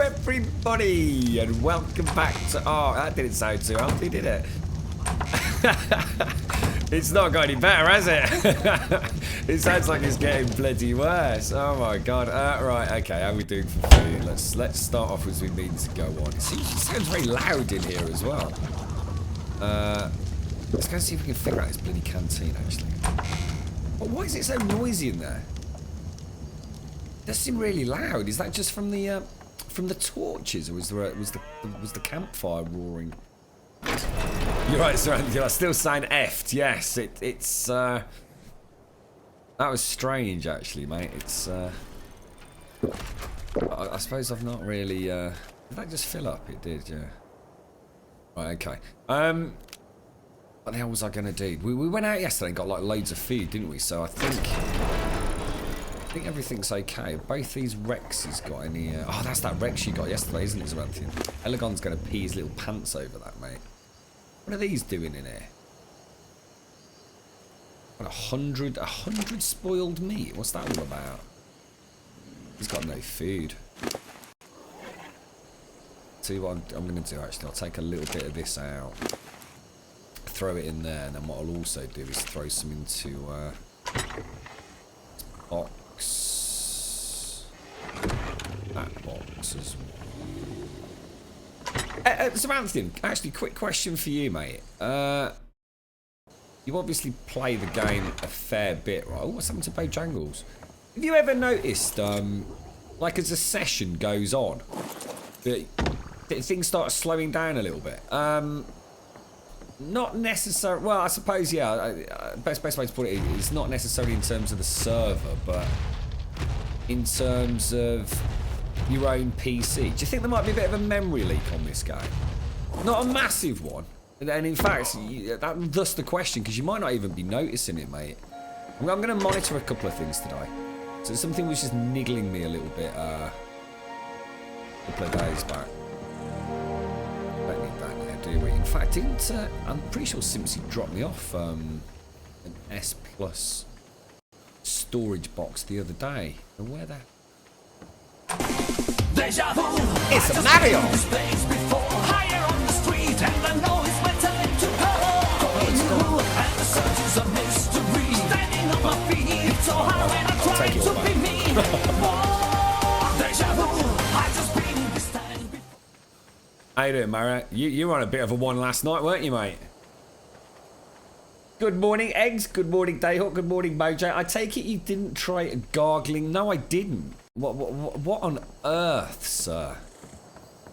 everybody, and welcome back to ARK. That didn't sound too healthy, did it? It's not got any better, has it? It sounds like it's getting bloody worse. Oh my god. Right, okay, how are we doing for food? Let's start off as we mean to go on. It sounds very loud in here as well. Let's go see if we can figure out this bloody canteen, actually. But why is it so noisy in there? It does seem really loud. Is that just from the torches, or was the campfire roaring? You're right, sir. I still sound effed. Yes, it's that was strange, actually, mate. It's I suppose I've not really did that just fill up? It did, yeah. Right, okay. What the hell was I gonna do? We went out yesterday and got like loads of food, didn't we? So I think everything's okay. Both these Rexes got any... oh, that's that Rex you got yesterday, isn't it, Zaranthian? Elegon's going to pee his little pants over that, mate. What are these doing in here? What, 100 spoiled meat? What's that all about? He's got no food. See what I'm going to do, actually. I'll take a little bit of this out. Throw it in there, and then what I'll also do is throw some into... box. That box as well. Samantha, actually, quick question for you, mate. You obviously play the game a fair bit, right? Oh, what's happened to Bojangles? Have you ever noticed, like as a session goes on, that things start slowing down a little bit? Not necessarily. Well, I suppose, yeah. Best way to put it is not necessarily in terms of the server, but in terms of your own PC. Do you think there might be a bit of a memory leak on this game? Not a massive one, and in fact, thus the question, because you might not even be noticing it, mate. I'm going to monitor a couple of things today. So something was just niggling me a little bit a couple of days back. Don't need that now, do we? In fact, I'm pretty sure Simpsy dropped me off an S Plus storage box the other day. And where the... It's a Mario! I'll take it all back. How you doing, Mara? You were on a bit of a one last night, weren't you, mate? Good morning, Eggs. Good morning, Dayhawk. Good morning, Mojo. I take it you didn't try gargling. No, I didn't. What on earth, sir?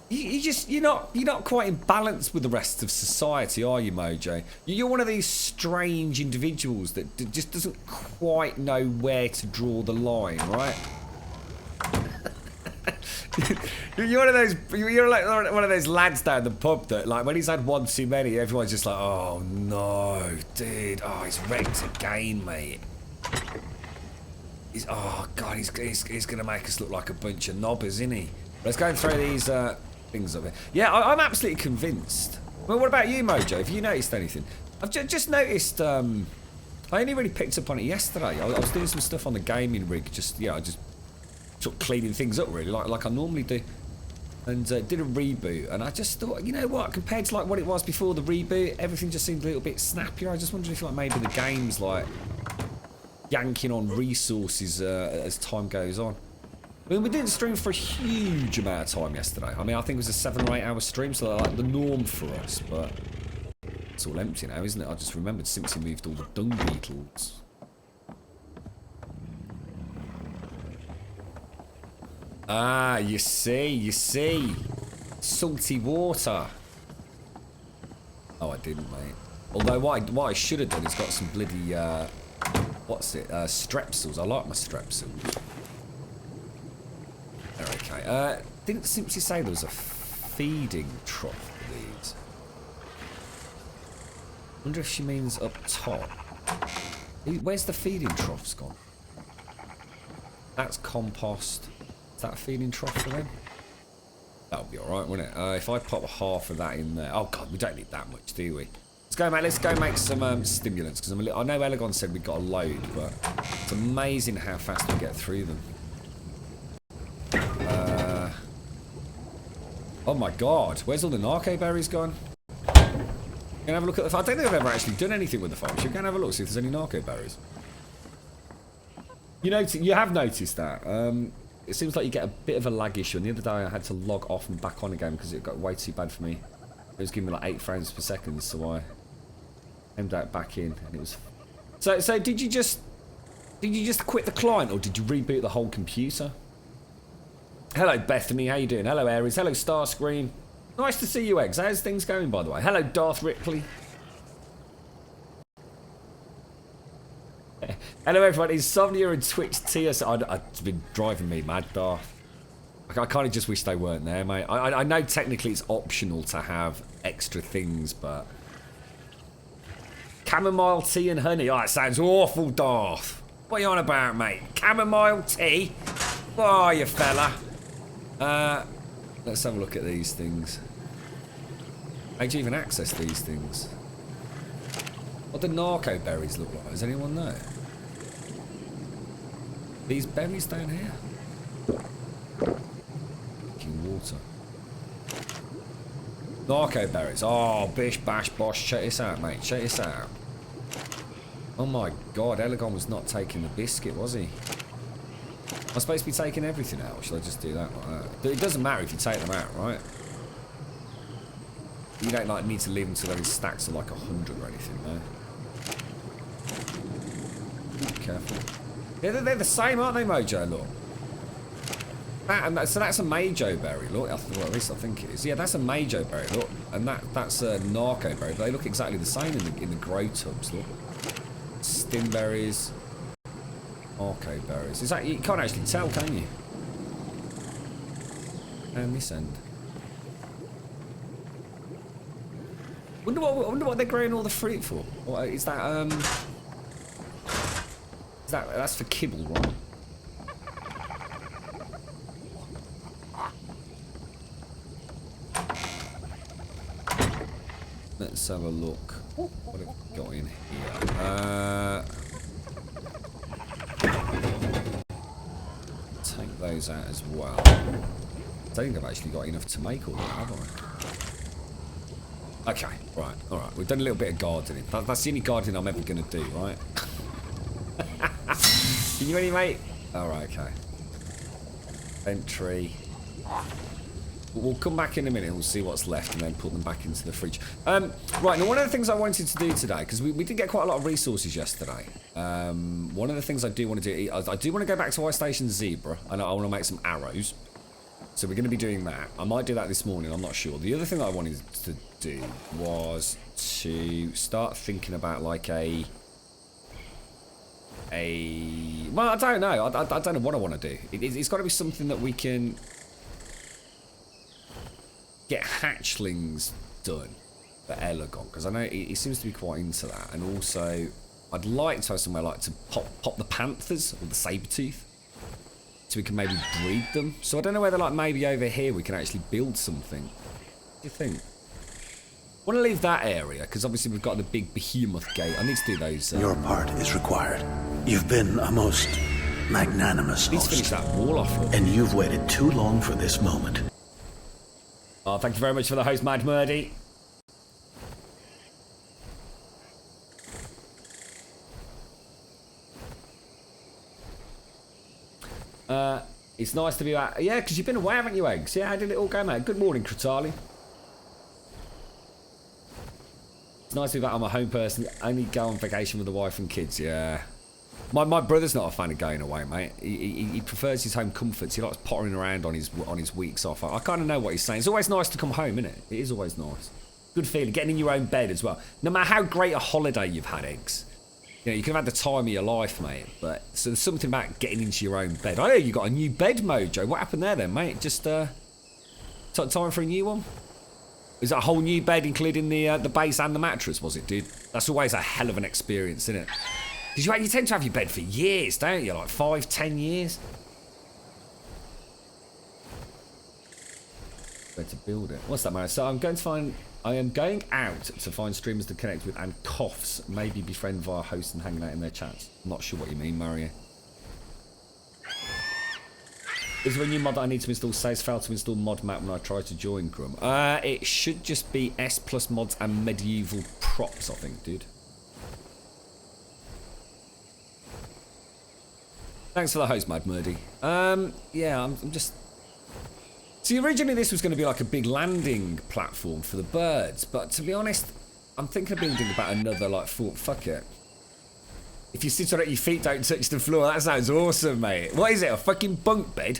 You're not quite in balance with the rest of society, are you, Mojo? You're one of these strange individuals that just doesn't quite know where to draw the line, right? You're one of those. You're like one of those lads down the pub that, like, when he's had one too many, everyone's just like, "Oh no, dude! Oh, he's wrecked again, mate. Oh god, he's gonna make us look like a bunch of knobbers, isn't he?" Let's go and throw these things over. Yeah, I'm absolutely convinced. Well, what about you, Mojo? Have you noticed anything? I've just noticed. I only really picked up on it yesterday. I was doing some stuff on the gaming rig. Just sort of cleaning things up, really, like I normally do, and did a reboot, and I just thought, you know what, compared to like what it was before the reboot, everything just seemed a little bit snappier. I just wondered if like maybe the game's like yanking on resources as time goes on. I mean, we didn't stream for a huge amount of time yesterday. I mean, I think it was a 7 or 8 hour stream, so like the norm for us, but it's all empty now, isn't it? I just remembered since he moved all the dung beetles. Ah, you see. Salty water. Oh, I didn't, mate. Although what I should have done is got some bloody, what's it, strepsils. I like my strepsils. They're okay. Didn't Simpsy say there was a feeding trough for these? Wonder if she means up top. Where's the feeding troughs gone? That's compost. That a feeding trough for them? That'll be alright, won't it? If I pop half of that in there... Oh god, we don't need that much, do we? Let's go, mate. Let's go make some stimulants, because I know Elegon said we got a load, but it's amazing how fast we get through them. Oh my god, where's all the narco berries gone? Gonna have a look at the farm. I don't think I've ever actually done anything with the farm. Should we go and have a look, see if there's any narco berries? You have noticed that. It seems like you get a bit of a lag issue, and the other day I had to log off and back on again because it got way too bad for me. It was giving me like 8 frames per second, so I aimed that back in, and it was. So did you just quit the client, or did you reboot the whole computer? Hello Bethany, how you doing? Hello Aries, hello Starscream. Nice to see you, Eggs. How's things going, by the way? Hello Darth Ripley. Hello everyone, Insomnia and Twitch Tears. It's been driving me mad, Darth. I kind of just wish they weren't there, mate. I know technically it's optional to have extra things, but... Chamomile tea and honey. Oh, that sounds awful, Darth. What are you on about, mate? Chamomile tea? Oh, you fella. Let's have a look at these things. How do you even access these things? What do narco berries look like? Does anyone know? These berries down here? Drinking water. Narco berries. Oh, bish, bash, bosh. Check this out, mate. Check this out. Oh my god, Elegon was not taking the biscuit, was he? I'm supposed to be taking everything out, or should I just do that like that? It doesn't matter if you take them out, right? You don't like need to leave them till those stacks are like 100 or anything, no? Be careful. Yeah, they're the same, aren't they, Mojo? Look. So that's a Majo berry, look. Well, at least I think it is. Yeah, that's a Majo berry, look. And that's a narco berry. But they look exactly the same in the grow tubs, look. Stimberries. Narco berries. Is that, you can't actually tell, can you? And this end. Wonder what they're growing all the fruit for. What, is that that's for kibble, right? Let's have a look. What have we got in here? Take those out as well. I don't think I've actually got enough to make all that, have I? Okay, right, alright. We've done a little bit of gardening. That's the only gardening I'm ever going to do, right? Can you any, mate? Alright, okay. Bent tree. We'll come back in a minute and we'll see what's left and then put them back into the fridge. Right, now one of the things I wanted to do today, because we did get quite a lot of resources yesterday. One of the things I do want to do, I do want to go back to Ice Station Zebra, and I want to make some arrows. So we're going to be doing that. I might do that this morning, I'm not sure. The other thing that I wanted to do was to start thinking about like well, I don't know. I don't know what I want to do. It's got to be something that we can get hatchlings done for Elegon, because I know he seems to be quite into that. And also, I'd like to have somewhere like to pop the panthers or the saber-tooth, so we can maybe breed them. So I don't know whether like maybe over here we can actually build something. What do you think? I want to leave that area because obviously we've got the big behemoth gate. I need to do those. Your part is required. You've been a most magnanimous host. Let's finish that wall off. And you've waited too long for this moment. Oh, thank you very much for the host, Mad Murdy. It's nice to be back. Yeah, because you've been away, haven't you, Eggs? Yeah, how did it all go, mate? Good morning, Kratali. It's nice to be back. I'm a home person. Only go on vacation with the wife and kids, yeah. My brother's not a fan of going away, mate. He prefers his home comforts. He likes pottering around on his weeks off. I kind of know what he's saying. It's always nice to come home, isn't it? It is always nice. Good feeling. Getting in your own bed as well. No matter how great a holiday you've had, Eggs. You know, you can have had the time of your life, mate. But so there's something about getting into your own bed. I know you got a new bed, Mojo. What happened there then, mate? Just time for a new one? Is that a whole new bed, including the base and the mattress? Was it, dude? That's always a hell of an experience, isn't it? Because you tend to have your bed for years, don't you? Like 5, 10 years. Where to build it? What's that, man? So I am going out to find streamers to connect with and coughs. Maybe befriend via hosts and hanging out in their chats. I'm not sure what you mean, Mario. Is there a new mod that I need to install? Says failed to install mod map when I try to join Grum. It should just be S plus mods and medieval props, I think, dude. Thanks for the host, Mad Murdy. Yeah, I'm just... See, originally this was going to be like a big landing platform for the birds, but to be honest, I'm thinking of building about another, like, fuck it. If you sit on it, your feet don't touch the floor. That sounds awesome, mate. What is it, a fucking bunk bed?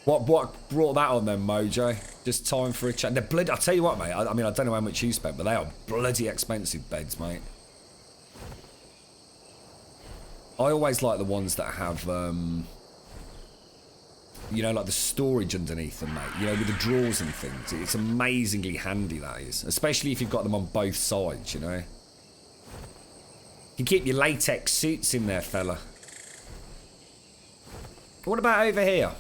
What brought that on then, Mojo? Just time for a chat. They're bloody... I'll tell you what, mate. I mean, I don't know how much you spent, but they are bloody expensive beds, mate. I always like the ones that have, you know, like the storage underneath them, mate. You know, with the drawers and things. It's amazingly handy, that is. Especially if you've got them on both sides, you know. You can keep your latex suits in there, fella. What about over here?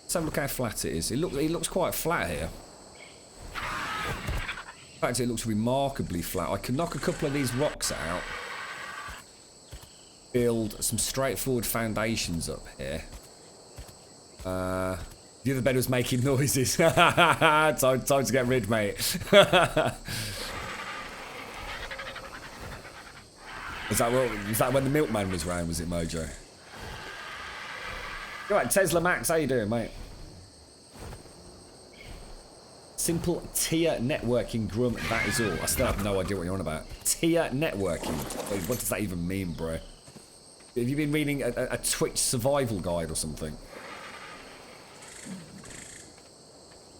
Let's have a look how flat it is. It looks quite flat here. In fact, it looks remarkably flat. I could knock a couple of these rocks out. Build some straightforward foundations up here. The other bed was making noises. time to get rid, mate. Was that when the milkman was round, was it, Mojo? Alright, Tesla Max, how you doing, mate? Simple tier networking, Grum, that is all. I still have no idea what you're on about. Tier networking. What does that even mean, bro? Have you been reading a Twitch survival guide or something?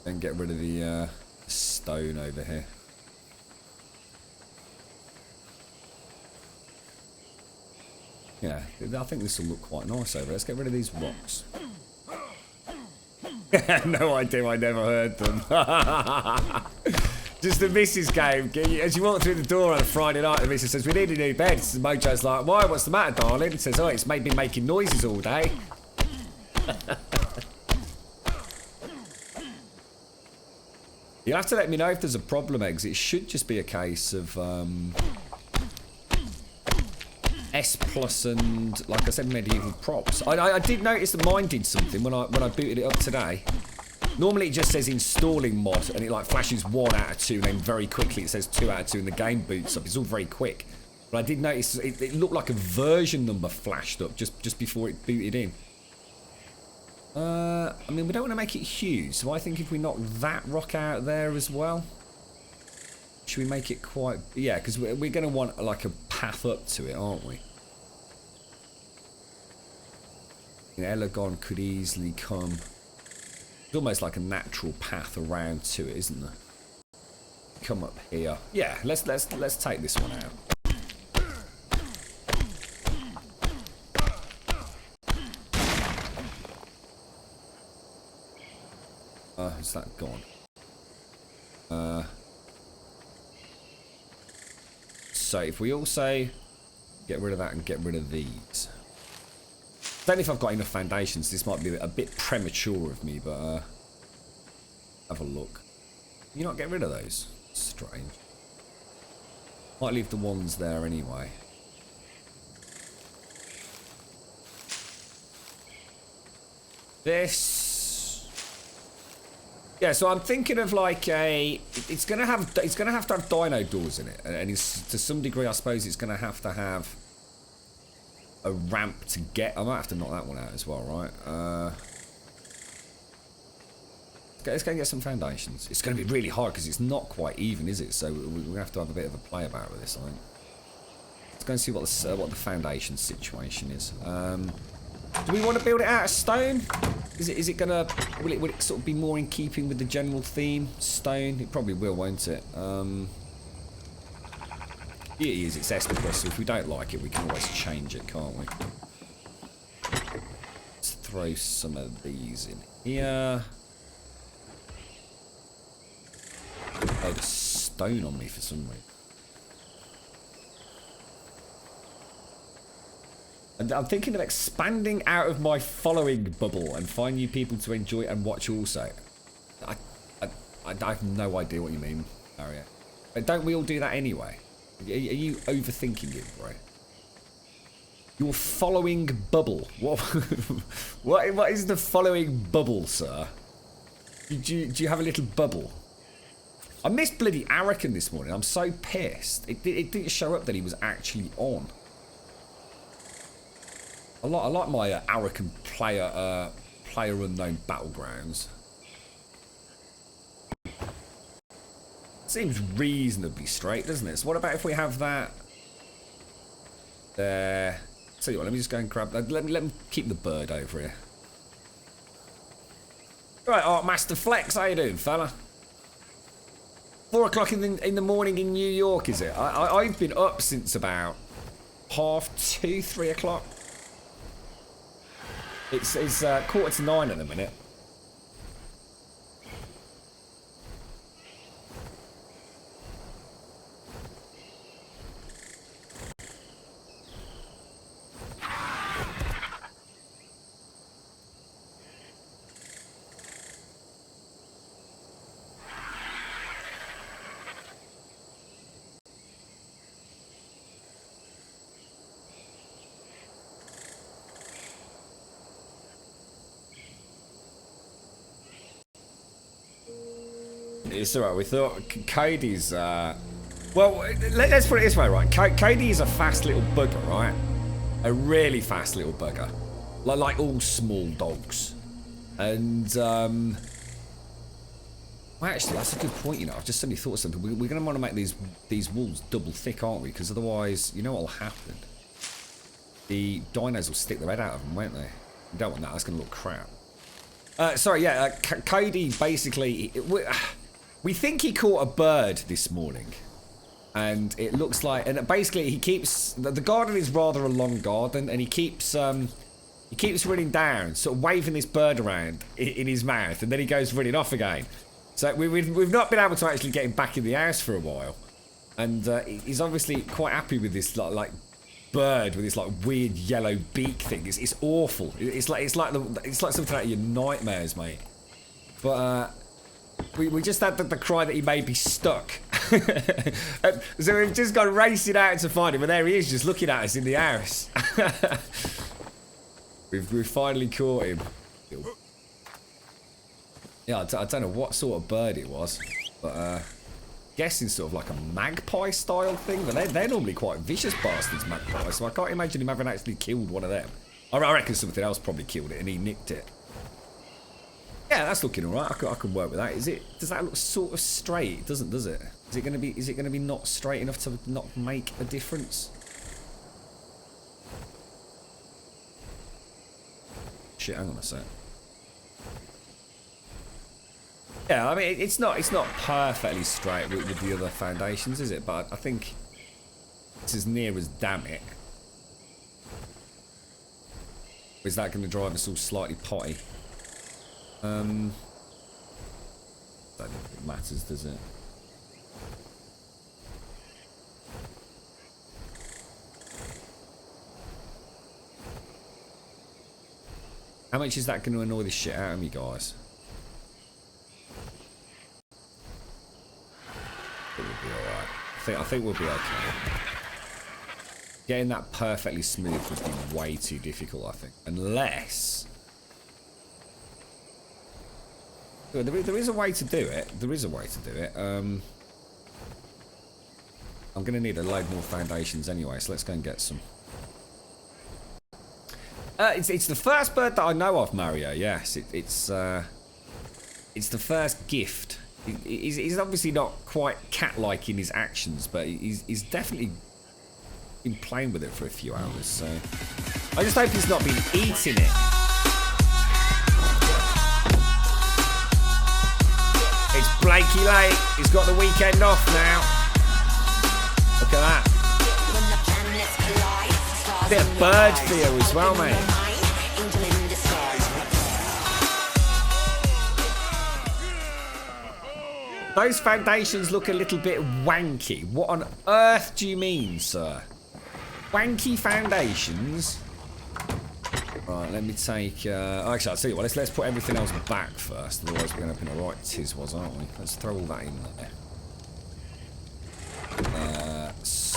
And get rid of the stone over here. Yeah, I think this will look quite nice over. Let's get rid of these rocks. No idea, I never heard them. Just the missus game. As you walk through the door on a Friday night, the missus says, "We need a new bed." And Mojo's like, "Why? What's the matter, darling?" He says, "Oh, it's made me making noises all day." You'll have to let me know if there's a problem, Eggs. It should just be a case of S plus and, like I said, medieval props. I did notice that mine did something when I booted it up today. Normally it just says installing mod and it like flashes 1 out of 2 and then very quickly it says 2 out of 2 and the game boots up. It's all very quick. But I did notice it looked like a version number flashed up just before it booted in. I mean, we don't want to make it huge, so I think if we knock that rock out there as well, should we make it quite... Yeah, because we're going to want like a path up to it, aren't we? You know, Elegon could easily come... It's almost like a natural path around to it, isn't there? Come up here. Yeah, let's take this one out. Is that gone? So if we also get rid of that and get rid of these. I don't know if I've got enough foundations. This might be a bit premature of me, but have a look. Can you not get rid of those? Strange. Might leave the ones there anyway. This. Yeah, so I'm thinking of like a. It's gonna have to have dino doors in it, and it's, to some degree, I suppose it's gonna have to have a ramp to get. I might have to knock that one out as well, right? Let's go and get some foundations. It's going to be really hard because it's not quite even, is it? So we have to have a bit of a play about with this, I think. Let's go and see what the foundation situation is. Do we want to build it out of stone? Is it gonna? Will it sort of be more in keeping with the general theme? Stone? It probably will, won't it? It is. It's S plus. So if we don't like it, we can always change it, can't we? Let's throw some of these in here. Oh, the stone on me for some reason. And I'm thinking of expanding out of my following bubble and find new people to enjoy and watch also. I have no idea what you mean, Mario. But don't we all do that anyway? Are you overthinking it, bro? Your following bubble. What? What is the following bubble, sir? Do you have a little bubble? I missed bloody ARK this morning. I'm so pissed. It didn't show up that he was actually on. I like my ARK player unknown battlegrounds. Seems reasonably straight, doesn't it? So what about if we have that there? Tell you what, let me just go and grab that. Let me keep the bird over here. Right, Art Master Flex, how you doing, fella? 4 o'clock in the morning in New York, is it? I've been up since about 2:30, 3 o'clock. It's 8:45 at the minute. It's alright, we thought Cody's, well, let's put it this way, right? Cody is a fast little bugger, right? A really fast little bugger. Like all small dogs. And, well, actually, that's a good point, you know. I've just suddenly thought of something. We're going to want to make these walls double thick, aren't we? Because otherwise, you know what will happen? The dinos will stick their head out of them, won't they? You don't want that. That's going to look crap. Sorry, yeah, Cody basically... We think he caught a bird this morning, and it looks like, and basically he keeps, the garden is rather a long garden, and he keeps running down, sort of waving this bird around in his mouth, and then he goes running off again. So we've not been able to actually get him back in the house for a while, and he's obviously quite happy with this like bird with this like weird yellow beak thing. It's awful. It's like something out of your nightmares, mate. But we just had the cry that he may be stuck. So we've just gone racing out to find him, and there he is, just looking at us in the house. we've finally caught him. Yeah, I don't know what sort of bird it was, but guessing sort of like a magpie style thing. But they're normally quite vicious bastards, magpies. So I can't imagine him having actually killed one of them. I reckon something else probably killed it, and he nicked it. Yeah, that's looking alright. I can work with that. Does that look sort of straight? It doesn't, does it? Is it gonna be not straight enough to not make a difference? Shit, hang on a sec. Yeah, I mean it's not perfectly straight with the other foundations, is it? But I think it's as near as damn it. Or is that gonna drive us all slightly potty? I don't think it matters, does it? How much is that going to annoy the shit out of me, guys? It will be alright. I think we'll be okay. Getting that perfectly smooth would be way too difficult, I think. Unless... There is a way to do it. There is a way to do it. I'm going to need a load more foundations anyway, so let's go and get some. It's the first bird that I know of, Mario. Yes, it's the first gift. He's obviously not quite cat-like in his actions, but he's definitely been playing with it for a few hours. So I just hope he's not been eating it. It's Blakey late. He's got the weekend off now. Look at that. Bit of bird fear as well, mate. Those foundations look a little bit wanky. What on earth do you mean, sir? Wanky foundations? Right, let me take... actually, I'll tell you what, let's put everything else back first. Otherwise, we're going to be in a right tizwas, aren't we? Let's throw all that in there.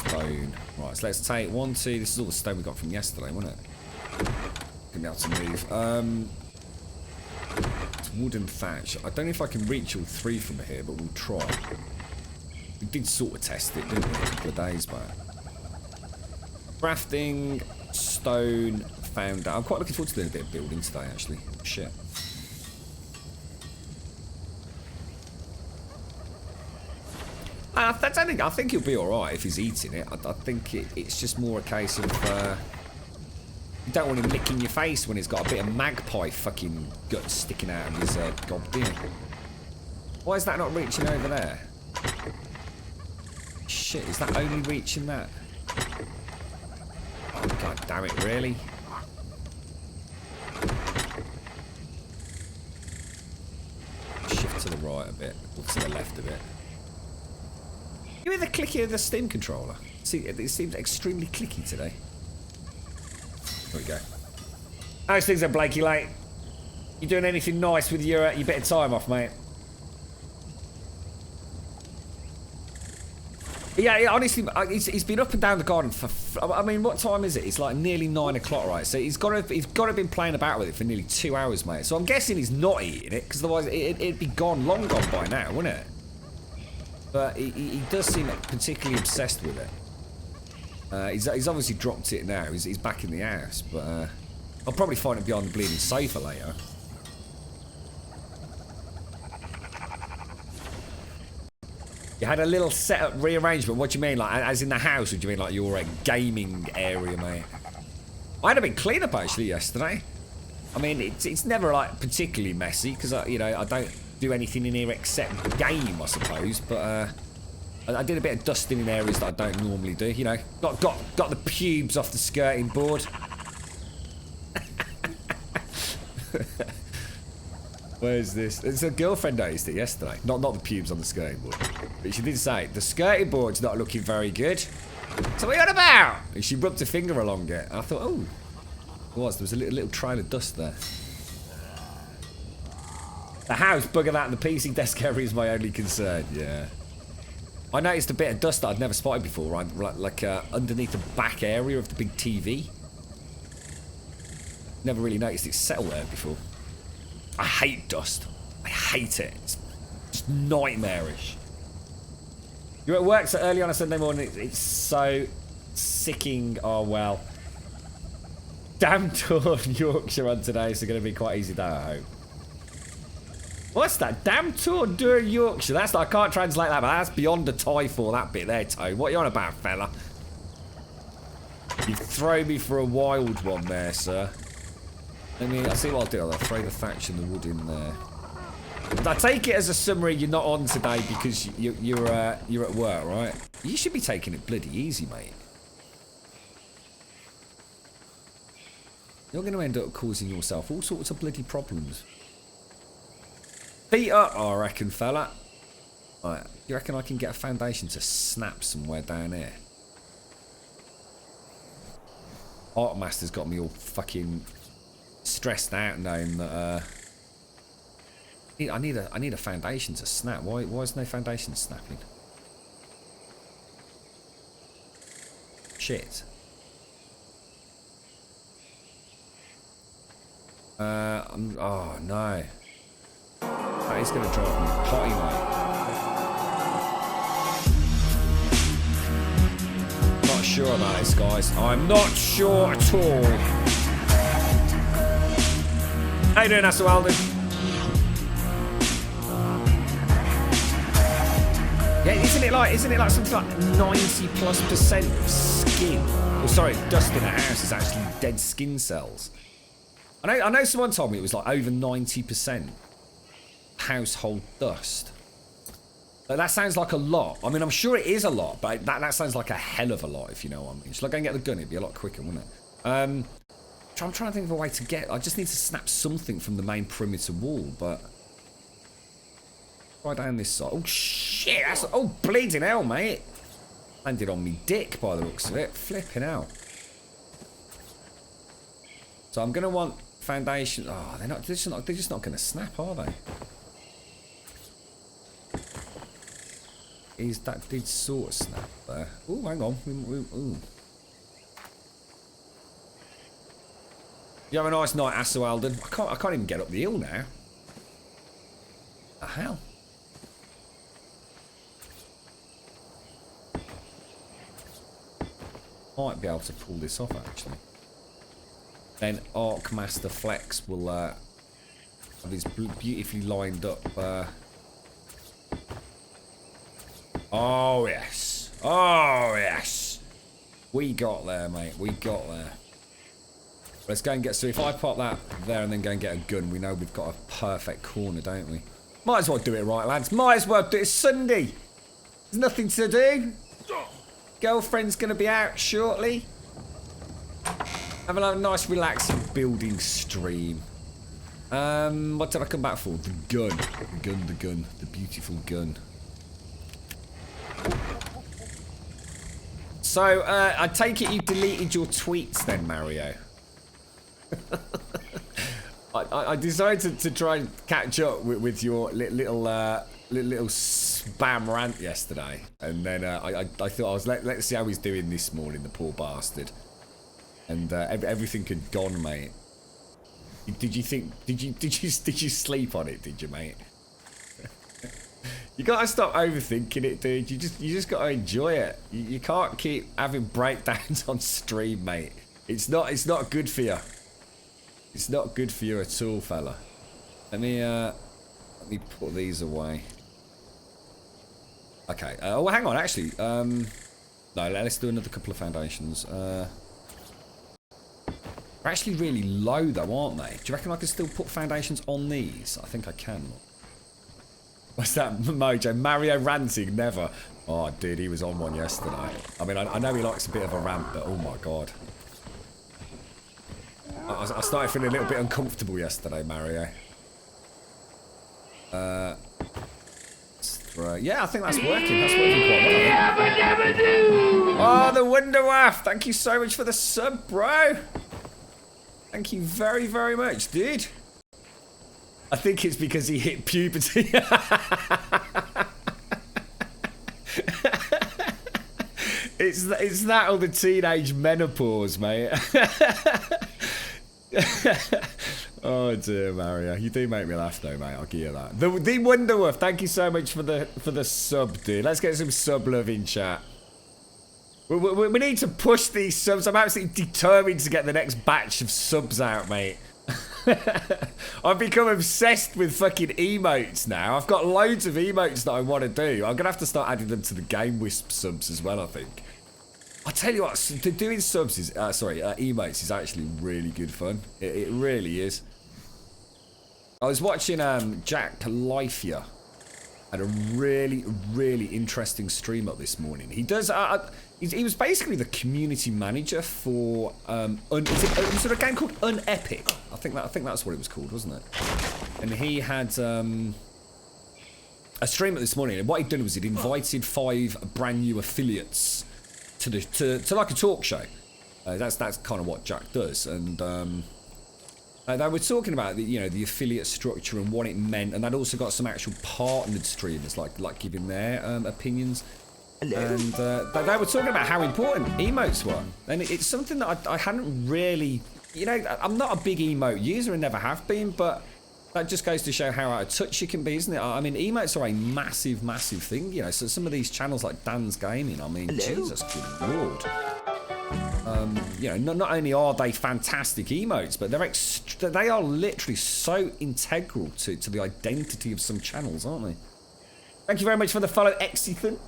stone. Right, so let's take 1, 2. This is all the stone we got from yesterday, wasn't it? Gonna be able to move. It's wooden thatch. I don't know if I can reach all 3 from here, but we'll try. We did sort of test it, didn't we, a couple of days back. Crafting, stone, found out. I'm quite looking forward to doing a bit of building today, actually. Shit. I think he'll be alright if he's eating it. I think it's just more a case of you don't want him licking your face when he's got a bit of magpie fucking guts sticking out of his gob, do you? Why is that not reaching over there? Shit, is that only reaching that? Oh, god damn it, really? Shift to the right a bit, or to the left a bit. Give me the clicky of the Steam controller. See, it seems extremely clicky today. There we go. How's things are Blakey, late? You doing anything nice with your bit of time off, mate? Yeah, honestly, he's been up and down the garden for. I mean, what time is it? It's like nearly 9 o'clock, right? So he's got to have been playing about with it for nearly 2 hours, mate. So I'm guessing he's not eating it, because otherwise it'd be long gone by now, wouldn't it? But he does seem particularly obsessed with it. He's obviously dropped it now. He's back in the house, but I'll probably find it behind the bleeding sofa later. You had a little setup rearrangement. What do you mean, like as in the house, or do you mean like your gaming area, mate? I had a big clean up actually yesterday. I mean, it's never like particularly messy because I don't do anything in here except game, I suppose. But I did a bit of dusting in areas that I don't normally do. You know, got the pubes off the skirting board. Where's this? It's a girlfriend noticed it yesterday. Not the pubes on the skirting board. But she did say, the skirting board's not looking very good. So what are you on about? And she rubbed her finger along it. And I thought, oh. There was a little trail of dust there. The house, bugger that, and the PC desk area is my only concern, yeah. I noticed a bit of dust that I'd never spotted before, right? Like underneath the back area of the big TV. Never really noticed it settle there before. I hate dust. I hate it. It's just nightmarish. You're at work so early on a Sunday morning. It's so sicking. Oh, well. Damn torn Yorkshire on today, so going to be quite easy day, I hope. What's that? Damn torn Yorkshire. That's I can't translate that, but that's beyond a tie for that bit there, Toad. What are you on about, fella? You throw me for a wild one there, sir. I'll see what I'll do. I'll throw the thatch and the wood in there. I take it as a summary you're not on today because you're at work, right? You should be taking it bloody easy, mate. You're going to end up causing yourself all sorts of bloody problems. Feet up, I reckon, fella. Right, you reckon I can get a foundation to snap somewhere down here? Art Master's got me all fucking stressed out knowing that I need a foundation to snap. Why is no foundation snapping? Shit. Oh no. That is gonna drive me potty, mate. Not sure about this, guys. I'm not sure at all. How you doing, Asa Alden? Yeah, isn't it like something like 90+% of skin? Oh, sorry, dust in a house is actually dead skin cells. I know someone told me it was like over 90% household dust. But that sounds like a lot. I mean, I'm sure it is a lot, but that sounds like a hell of a lot, if you know what I mean. Should I go and get the gun? It'd be a lot quicker, wouldn't it? I'm trying to think of a way to get... I just need to snap something from the main perimeter wall, but... Right down this side. Oh, shit! That's... Oh, bleeding hell, mate! Landed on me dick, by the looks of it. Flipping hell. So I'm going to want foundation... Oh, they're just not going to snap, are they? That did sort of snap there. there. Oh, hang on. Ooh. You have a nice night, Asso Alden. I can't even get up the hill now. The hell? Might be able to pull this off, actually. Then ARK Master Flex will have his beautifully lined up. Oh, yes. Oh, yes. We got there, mate. We got there. Let's go and get... So if I pop that there and then go and get a gun, we know we've got a perfect corner, don't we? Might as well do it right, lads. Might as well do it. It's Sunday. There's nothing to do. Girlfriend's going to be out shortly. Having a nice, relaxing building stream. What did I come back for? The gun. The gun. The beautiful gun. So, I take it you deleted your tweets then, Mario? I decided to try and catch up with your little spam rant yesterday, and then I thought let's see how he's doing this morning, the poor bastard. And everything had gone, mate. Did you sleep on it? Did you, mate? You gotta stop overthinking it, dude. You just gotta enjoy it. You can't keep having breakdowns on stream, mate. It's not good for you. It's not good for you at all, fella. Let me put these away. Okay. Oh, hang on. Actually, no. Let's do another couple of foundations. They're actually really low, though, aren't they? Do you reckon I can still put foundations on these? I think I can. What's that, Mojo? Mario ranting? Never. Oh, dude, he was on one yesterday. I mean, I know he likes a bit of a rant, but oh my god. I started feeling a little bit uncomfortable yesterday, Mario. Yeah, I think that's working. That's working quite well. Oh, the Wonderwaff! Thank you so much for the sub, bro. Thank you very, very much, dude. I think it's because he hit puberty. It's that or the teenage menopause, mate. Oh dear, Mario, you do make me laugh though, mate. I'll give you that. The Wonderwolf, thank you so much for the sub, dude. Let's get some sub love in chat. We need to push these subs. I'm absolutely determined to get the next batch of subs out, mate. I've become obsessed with fucking emotes now. I've got loads of emotes that I want to do. I'm gonna have to start adding them to the Game Wisp subs as well, I think. I tell you what, doing subs is emotes is actually really good fun. It really is. I was watching Jack Lifia had a really interesting stream up this morning. He does. He was basically the community manager for was it a game called Unepic? I think that's what it was called, wasn't it? And he had a stream up this morning, and what he'd done was he'd invited 5 brand new affiliates to like a talk show. That's kind of what Jack does, and they were talking about the affiliate structure and what it meant, and they'd also got some actual partnered streamers like giving their opinions. Hello. And they were talking about how important emotes were, and it's something that I hadn't really, I'm not a big emote user and never have been, but that just goes to show how out of touch you can be, isn't it? I mean, emotes are a massive thing, so some of these channels like Dan's Gaming, I mean, hello. Jesus, good lord. Not only are they fantastic emotes, but they are literally so integral to the identity of some channels, aren't they? Thank you very much for the follow, Exithan,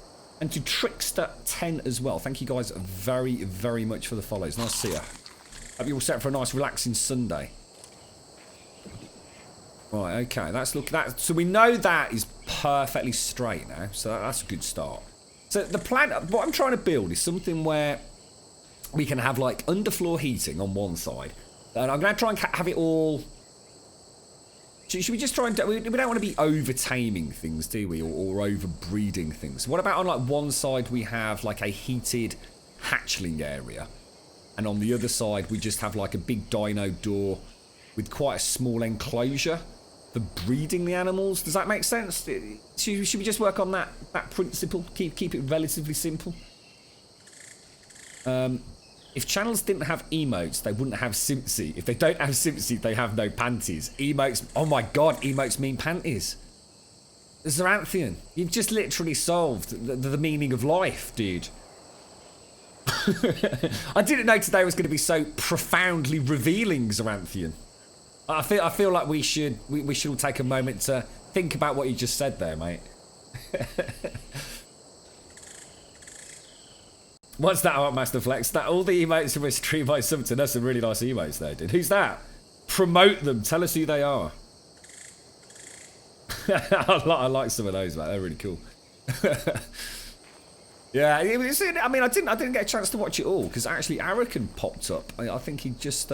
and to Trickster10 as well. Thank you guys very much for the follows. Nice to see you. Hope you're all set for a nice relaxing Sunday. Right, okay, so we know that is perfectly straight now, so that's a good start. So the plan, what I'm trying to build is something where we can have like underfloor heating on one side, and I'm going to try and have it all. Should we just try and we don't want to be over taming things, do we, or over breeding things? What about on like one side we have like a heated hatchling area, and on the other side we just have like a big dino door with quite a small enclosure for breeding the animals? Does that make sense? Should we just work on that principle? Keep it relatively simple. If channels didn't have emotes, they wouldn't have Simpsy. If they don't have Simpsy, they have no panties. Emotes, oh my god, emotes mean panties. Zaranthian, you've just literally solved the meaning of life, dude. I didn't know today was going to be so profoundly revealing, Zaranthian. I feel like we should all take a moment to think about what you just said there, mate. What's that, Art Master Flex? That all the emotes from a stream by something. That's some really nice emotes there, dude. Who's that? Promote them. Tell us who they are. I like some of those, mate. They're really cool. Yeah, it was, I mean, I didn't get a chance to watch it all because actually Arakan popped up. I think he just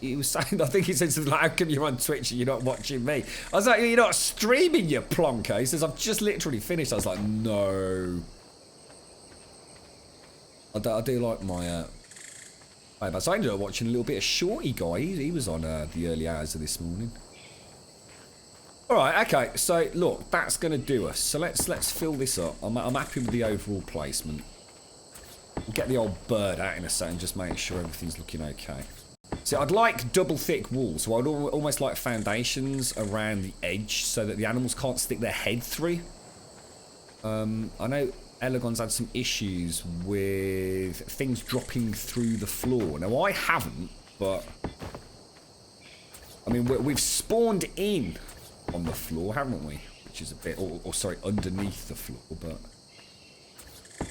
he was saying, I think he said something like, "How come you're on Twitch and you're not watching me?" I was like, "You're not streaming, you plonker." He says, "I've just literally finished." I was like, "No." I do like my so I ended up watching a little bit of Shorty Guy. He was on the early hours of this morning. Alright, okay, so look, that's going to do us. So let's fill this up. I'm happy with the overall placement. We'll get the old bird out in a second, just make sure everything's looking okay. So I'd like double thick walls, so I'd almost like foundations around the edge so that the animals can't stick their head through. I know Elegon's had some issues with things dropping through the floor. Now, I haven't, but... I mean, we've spawned in on the floor, haven't we? Which is a bit... Or sorry, underneath the floor, but...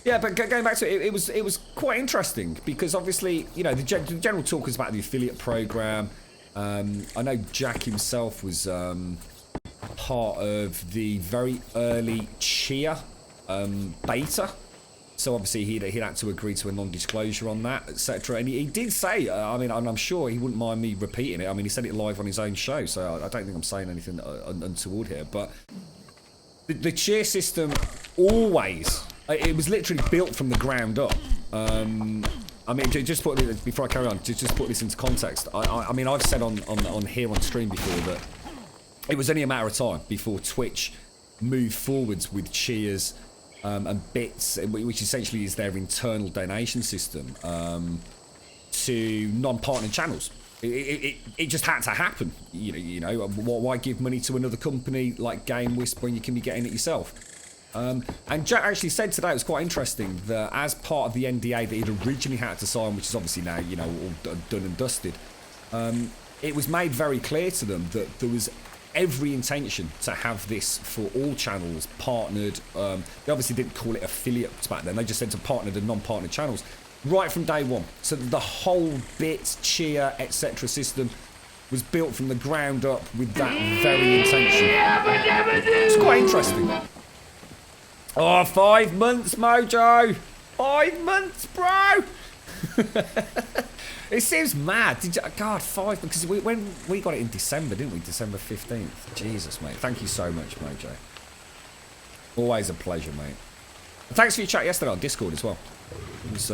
Yeah, but going back to it, it was quite interesting, because obviously, you know, the general talk was about the affiliate program. I know Jack himself was part of the very early Chia beta, so obviously he'd had to agree to a non-disclosure on that, etc. And he did say, I mean, I'm sure he wouldn't mind me repeating it. I mean, he said it live on his own show, so I don't think I'm saying anything untoward here. But the cheer system always, it was literally built from the ground up. I mean, just put it, before I carry on, just put this into context. I mean, I've said on here on stream before that it was only a matter of time before Twitch moved forwards with cheers. And bits, which essentially is their internal donation system, to non-partner channels. It just had to happen. You know, why give money to another company like Game Whisper when you can be getting it yourself? And Jack actually said today, it was quite interesting, that as part of the NDA that he'd originally had to sign, which is obviously now, you know, all done and dusted, it was made very clear to them that there was every intention to have this for all channels partnered. They obviously didn't call it affiliates back then, they just said to partnered and non-partnered channels right from day one. So the whole bits, cheer, etc. system was built from the ground up with that very intention. It's quite interesting. Oh, 5 months, Mojo! 5 months, bro! It seems mad. Did you, God, 5, because when we got it in December, didn't we? December 15th. Jesus, mate. Thank you so much, Mojo. Always a pleasure, mate. And thanks for your chat yesterday on Discord as well. It was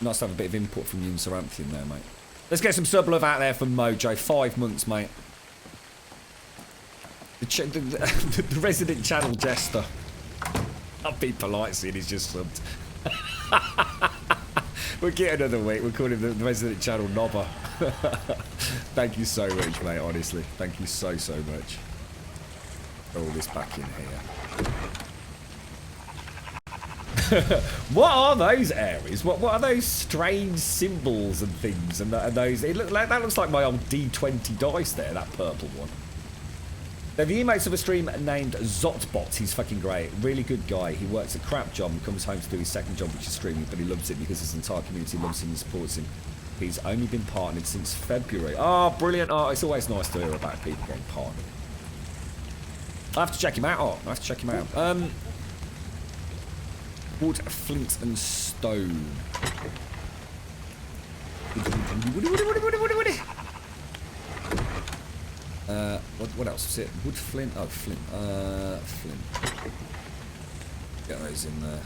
nice to have a bit of input from you and Saranthian there, mate. Let's get some sub love out there from Mojo. 5 months, mate. The resident channel jester. I'll be polite, seeing he's just subbed. We'll get another week. We'll call him the resident channel knobber. Thank you so much, mate, honestly. Thank you so much. Throw all this back in here. What are those areas? What are those strange symbols and things? And those... that looks like my old D20 dice there, that purple one. Now, the emotes of a stream named Zotbot. He's fucking great. Really good guy. He works a crap job and comes home to do his second job, which is streaming, but he loves it because his entire community loves him and supports him. He's only been partnered since February. Oh, brilliant. Oh, it's always nice to hear about people getting partnered. I have to check him out. Oh, I have to check him out. Wood, flint, and stone. What else was it? Wood, flint. Oh, flint. Flint. Get those in there.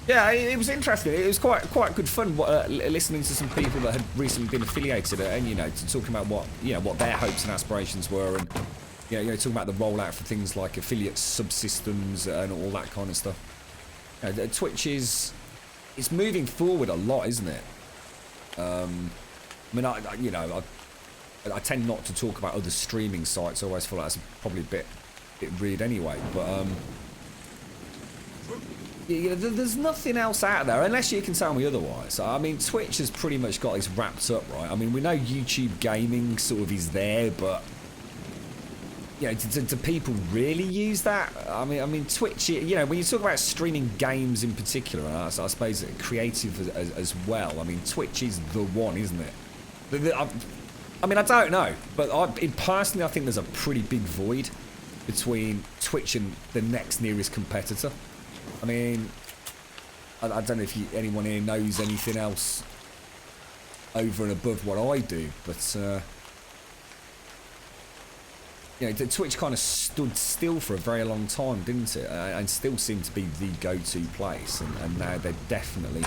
Yeah, it was interesting. It was quite good fun listening to some people that had recently been affiliated, and you know, talking about what their hopes and aspirations were, and you know, talking about the rollout for things like affiliate subsystems and all that kind of stuff. You know, Twitch is it's moving forward a lot, isn't it? I mean, I tend not to talk about other streaming sites. I always feel like that's probably a bit weird anyway. But yeah, there's nothing else out there unless you can tell me otherwise. I mean, Twitch has pretty much got this wrapped up, right? I mean, we know YouTube gaming sort of is there, but you know, do people really use that? I mean, Twitch. You know, when you talk about streaming games in particular, and I suppose creative as well. I mean, Twitch is the one, isn't it? I mean, I don't know, but personally, I think there's a pretty big void between Twitch and the next nearest competitor. I mean, I don't know if anyone here knows anything else over and above what I do, but you know, Twitch kind of stood still for a very long time, didn't it? And still seemed to be the go-to place, and now they're definitely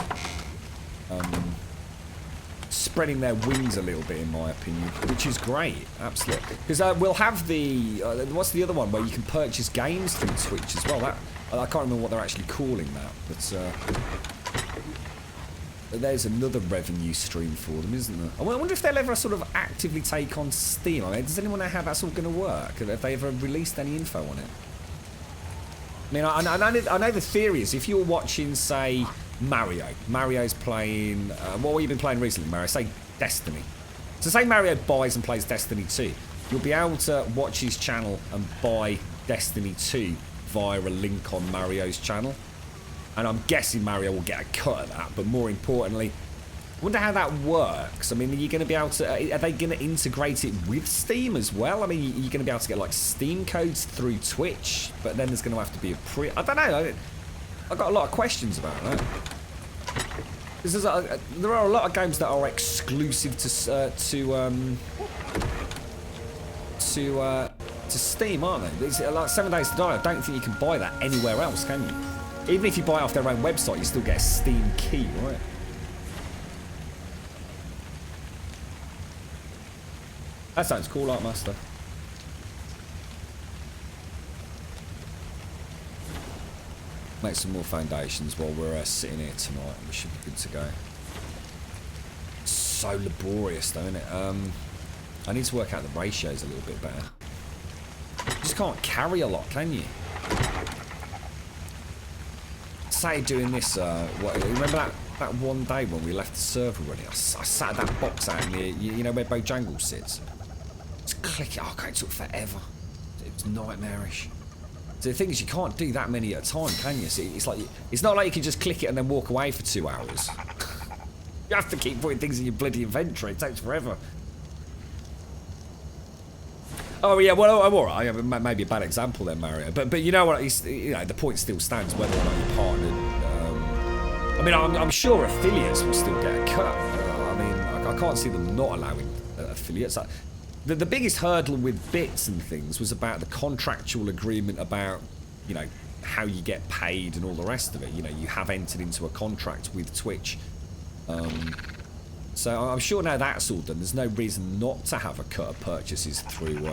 spreading their wings a little bit, in my opinion, which is great, absolutely. Because we'll have the what's the other one where you can purchase games through Twitch as well. That I can't remember what they're actually calling that, but there's another revenue stream for them, isn't there? I wonder if they'll ever sort of actively take on Steam. I mean, does anyone know how that's all going to work? Have they ever released any info on it? I mean, I know the theory is if you're watching, say, Mario's playing... what have you been playing recently, Mario? Say Destiny. So say Mario buys and plays Destiny 2. You'll be able to watch his channel and buy Destiny 2 via a link on Mario's channel. And I'm guessing Mario will get a cut of that. But more importantly, I wonder how that works. I mean, are you going to be able to... Are they going to integrate it with Steam as well? I mean, are you going to be able to get, like, Steam codes through Twitch? But then there's going to have to be a pre... I don't know. I've got a lot of questions about that. Because there are a lot of games that are exclusive to Steam, aren't they? It's like 7 Days to Die. I don't think you can buy that anywhere else, can you? Even if you buy it off their own website, you still get a Steam key, right? That sounds cool, Art Master. Make some more foundations while we're sitting here tonight. We should be good to go. So laborious, though, isn't it? I need to work out the ratios a little bit better. You just can't carry a lot, can you? Say doing this, remember that one day when we left the server running? I sat at that box out near, you know where Bojangle sits? Just click it. Oh, God, it took forever. It was nightmarish. So the thing is, you can't do that many at a time, can you? See, it's not like you can just click it and then walk away for 2 hours. You have to keep putting things in your bloody inventory. It takes forever. Oh yeah, well, I'm all right. Maybe a bad example there, Mario. But you know what? You know, the point still stands whether or not you're partnered. I mean, I'm sure affiliates will still get a cut. I mean, I can't see them not allowing affiliates. The biggest hurdle with bits and things was about the contractual agreement about, you know, how you get paid and all the rest of it. You know, you have entered into a contract with Twitch. So I'm sure now that's all done. There's no reason not to have a cut of purchases through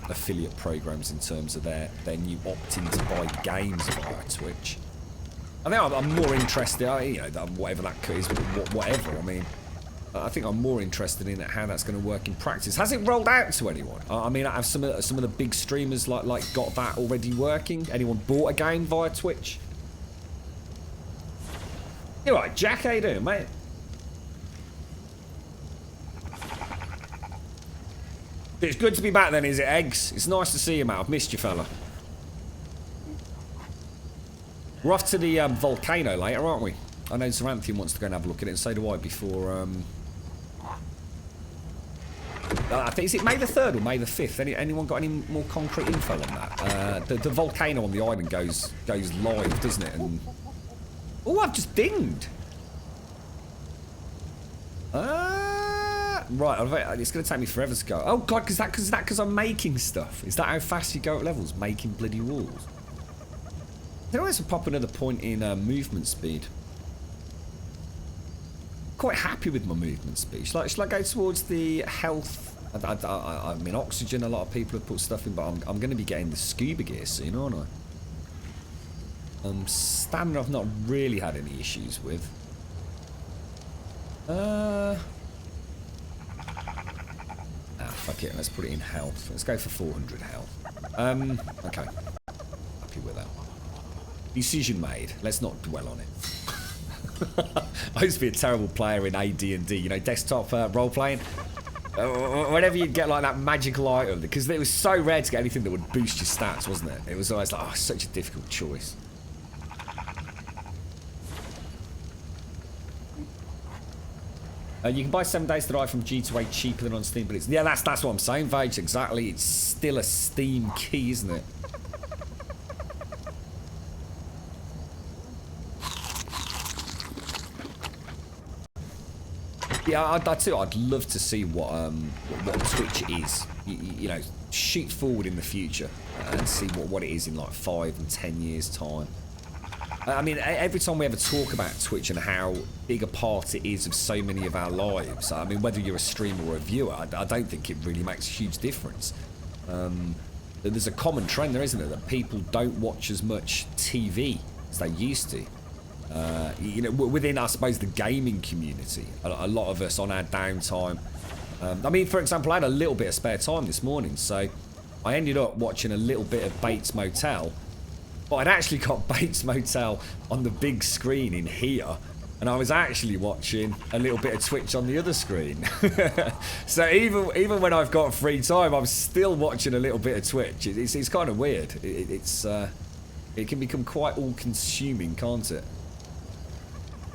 affiliate programs in terms of their new opting to buy games via Twitch. I think I'm more interested, you know, whatever that cut is, whatever. I mean, I think I'm more interested in how that's going to work in practice. Has it rolled out to anyone? I mean, have some of the big streamers like got that already working? Anyone bought a game via Twitch? You all right, Jack? How you doing, mate? It's good to be back then, is it, Eggs? It's nice to see you, mate. I've missed you, fella. We're off to the volcano later, aren't we? I know Zaranthian wants to go and have a look at it, and so do I before... I think, is it May the 3rd or May the 5th? Anyone got any more concrete info on that? The volcano on the island goes live, doesn't it? And... oh, I've just dinged! Right, it's going to take me forever to go. Oh God, because I'm making stuff. Is that how fast you go at levels? Making bloody walls. There always pop another point in movement speed. Quite happy with my movement speed. Shall I go towards the health? I mean, oxygen. A lot of people have put stuff in, but I'm going to be getting the scuba gear soon, aren't I? Stamina, I've not really had any issues with. Fuck it, let's put it in health. Let's go for 400 health. Okay. Happy with that. Decision made. Let's not dwell on it. I used to be a terrible player in AD&D, you know, desktop role-playing. Whenever you'd get like that magical item, because it was so rare to get anything that would boost your stats, wasn't it? It was always like, oh, such a difficult choice. You can buy 7 Days to Die from G2A cheaper than on Steam, but it's... Yeah, that's what I'm saying, Vage, exactly. It's still a Steam key, isn't it? Yeah, I'd love to see what Twitch is. You know, shoot forward in the future and see what it is in like 5 and 10 years' time. I mean, every time we ever talk about Twitch and how big a part it is of so many of our lives, I mean, whether you're a streamer or a viewer, I don't think it really makes a huge difference. There's a common trend there, isn't it, that people don't watch as much TV as they used to. You know, within, I suppose, the gaming community, a lot of us on our downtime. I mean, for example, I had a little bit of spare time this morning, so I ended up watching a little bit of Bates Motel. But I'd actually got Bates Motel on the big screen in here, and I was actually watching a little bit of Twitch on the other screen. So even when I've got free time, I'm still watching a little bit of Twitch. It's kind of weird. It can become quite all-consuming, can't it?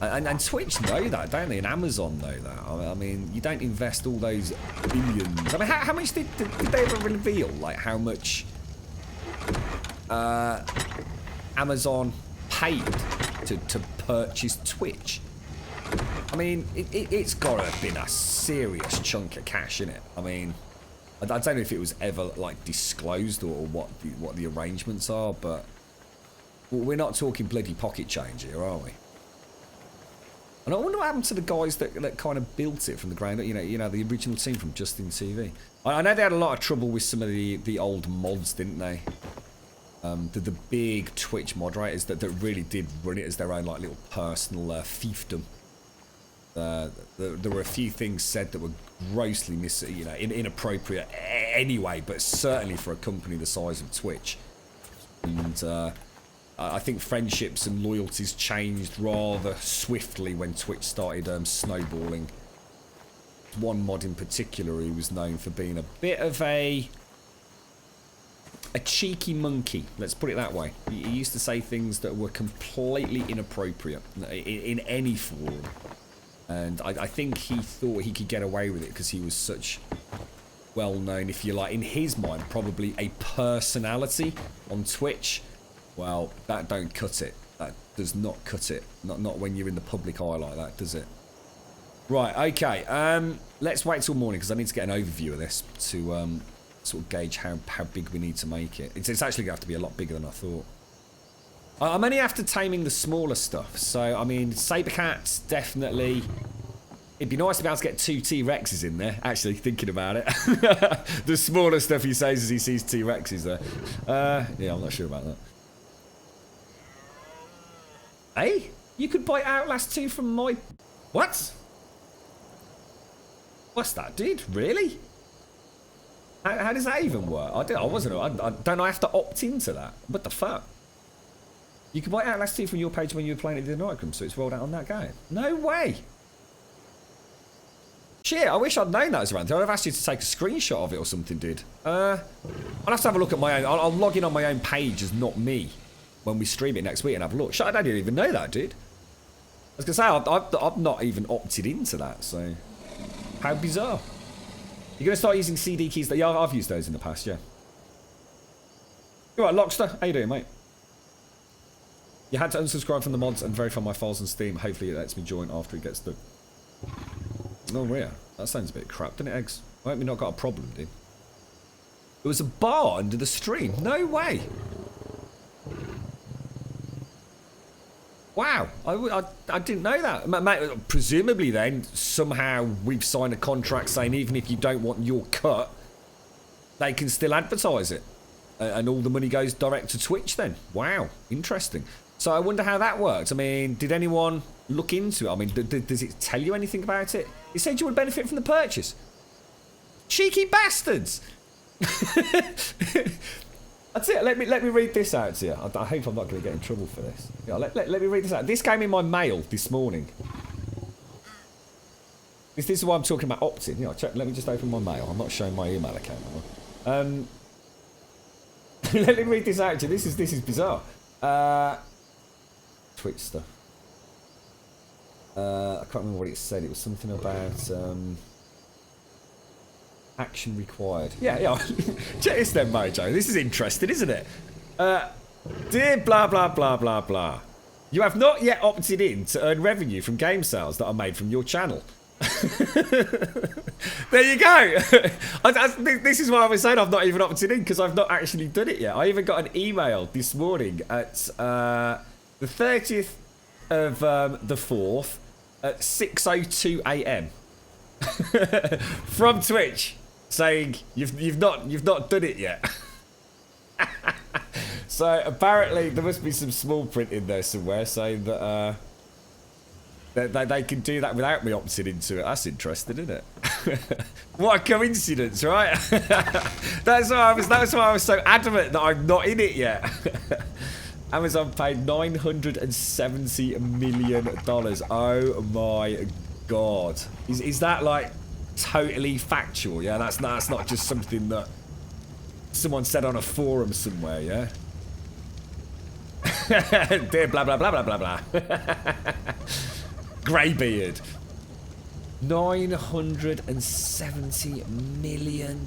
And Twitch know that, don't they? And Amazon know that. I mean, you don't invest all those billions. I mean, how much did they ever reveal? Like, how much Amazon paid to purchase Twitch? I mean, it's got to have been a serious chunk of cash, innit? I mean, I don't know if it was ever, like, disclosed or what the arrangements are, but we're not talking bloody pocket change here, are we? And I wonder what happened to the guys that kind of built it from the ground up, you know, the original team from Justin TV. I know they had a lot of trouble with some of the old mods, didn't they? The big Twitch moderators that really did run it as their own, like, little personal fiefdom. There were a few things said that were grossly inappropriate anyway, but certainly for a company the size of Twitch. And I think friendships and loyalties changed rather swiftly when Twitch started snowballing. One mod in particular who was known for being a bit of a cheeky monkey, let's put it that way. He used to say things that were completely inappropriate in any form. And I think he thought he could get away with it because he was such well-known, if you like, in his mind, probably a personality on Twitch. Well, that don't cut it. That does not cut it. Not when you're in the public eye like that, does it? Right, okay. Let's wait till morning because I need to get an overview of this to sort of gauge how big we need to make it. It's actually going to have to be a lot bigger than I thought. I'm only after taming the smaller stuff. So, I mean, Sabercats, definitely. It'd be nice to be able to get 2 T-Rexes in there, actually, thinking about it. The smaller stuff he says as he sees T-Rexes there. Yeah, I'm not sure about that. Hey, you could buy Outlast 2 from my... What? What's that, dude? Really? How does that even work? I don't I have to opt into that? What the fuck? You can buy Outlast 2 from your page when you were playing it in the Nightclub, so it's rolled out on that game. No way! Shit, I wish I'd known that was around. I'd have asked you to take a screenshot of it or something, dude. I'll have to have a look at my own... I'll log in on my own page as not me when we stream it next week and have a look. Shit, I didn't even know that, dude. I was going to say, I've not even opted into that, so... How bizarre. You're going to start using CD keys? Yeah, I've used those in the past, yeah. You alright, Lockster? How you doing, mate? You had to unsubscribe from the mods and verify my files on Steam. Hopefully it lets me join after it gets done. Oh, yeah. That sounds a bit crap, doesn't it, Eggs? I hope we not got a problem, dude. There was a bar under the stream. No way. Wow. I didn't know that. Mate, presumably then, somehow we've signed a contract saying even if you don't want your cut, they can still advertise it. And all the money goes direct to Twitch then. Wow. Interesting. So I wonder how that works. I mean, did anyone look into it? I mean, does it tell you anything about it? It said you would benefit from the purchase. Cheeky bastards! That's it. Let me read this out to you. I hope I'm not going to get in trouble for this. Yeah, let me read this out. This came in my mail this morning. This is why I'm talking about opt-in. You know, let me just open my mail. I'm not showing my email account now. Let me read this out to you. This is bizarre. Twitch stuff. I can't remember what it said. It was something about action required. Yeah. Check this then, Mojo. This is interesting, isn't it? Dear blah blah blah blah blah. You have not yet opted in to earn revenue from game sales that are made from your channel. There you go. This is why I was saying I've not even opted in, because I've not actually done it yet. I even got an email this morning at the 30th of the 4th at 6:02 a.m. from Twitch saying you've not done it yet. So apparently there must be some small print in there somewhere saying that they can do that without me opting into it. That's interesting, isn't it? What a coincidence, right? That's why I was so adamant that I'm not in it yet. Amazon paid $970 million. Oh my god! Is that like totally factual? Yeah, that's not just something that someone said on a forum somewhere. Yeah. Dear blah blah blah blah blah blah. Greybeard. $970 million.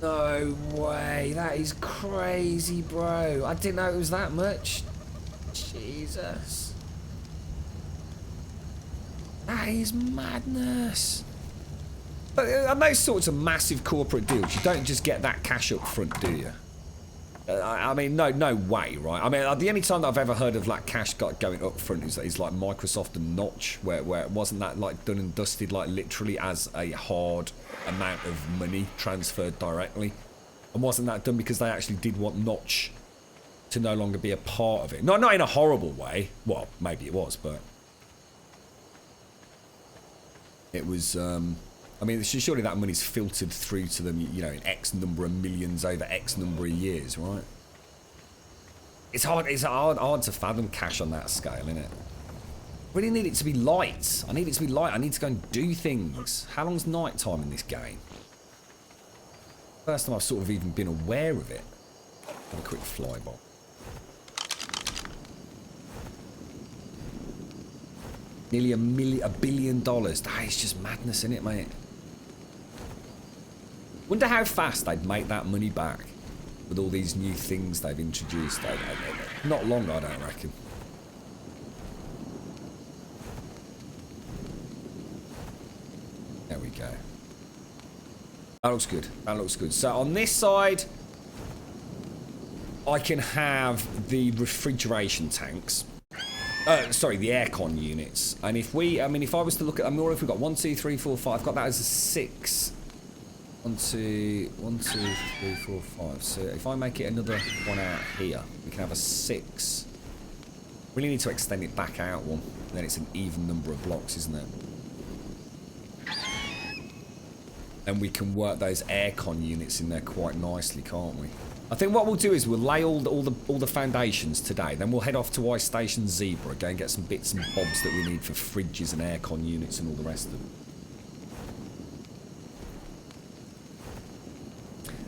No way. That is crazy, bro. I didn't know it was that much. Jesus. That is madness. But on those sorts of massive corporate deals, you don't just get that cash up front, do you? I mean, no way, right? I mean, the only time that I've ever heard of like cash going up front is like Microsoft and Notch, where it wasn't that like done and dusted, like literally as a hard amount of money transferred directly, and wasn't that done because they actually did want Notch to no longer be a part of it? Not in a horrible way. Well, maybe it was, but it was. I mean, surely that money's filtered through to them, you know, in X number of millions over X number of years, right? It's hard to fathom cash on that scale, isn't it? Really need it to be light. I need it to be light. I need to go and do things. How long's night time in this game? First time I've sort of even been aware of it. Have a quick flyby. Nearly $1 billion. That is just madness, isn't it, mate? Wonder how fast they'd make that money back with all these new things they've introduced. Not long, I don't reckon. There we go. That looks good. That looks good. So on this side, I can have the refrigeration tanks. Sorry, the aircon units. And if we, I mean, if I was to look at, I mean, what if we've got 1, 2, 3, 4, 5? I've got that as a 6. 1, 2, 3, 4, 5. So if I make it another one out here, we can have a 6. Really need to extend it back out one. Then it's an even number of blocks, isn't it? And we can work those aircon units in there quite nicely, can't we? I think what we'll do is we'll lay all the foundations today. Then we'll head off to Ice Station Zebra, go and get some bits and bobs that we need for fridges and aircon units and all the rest of it.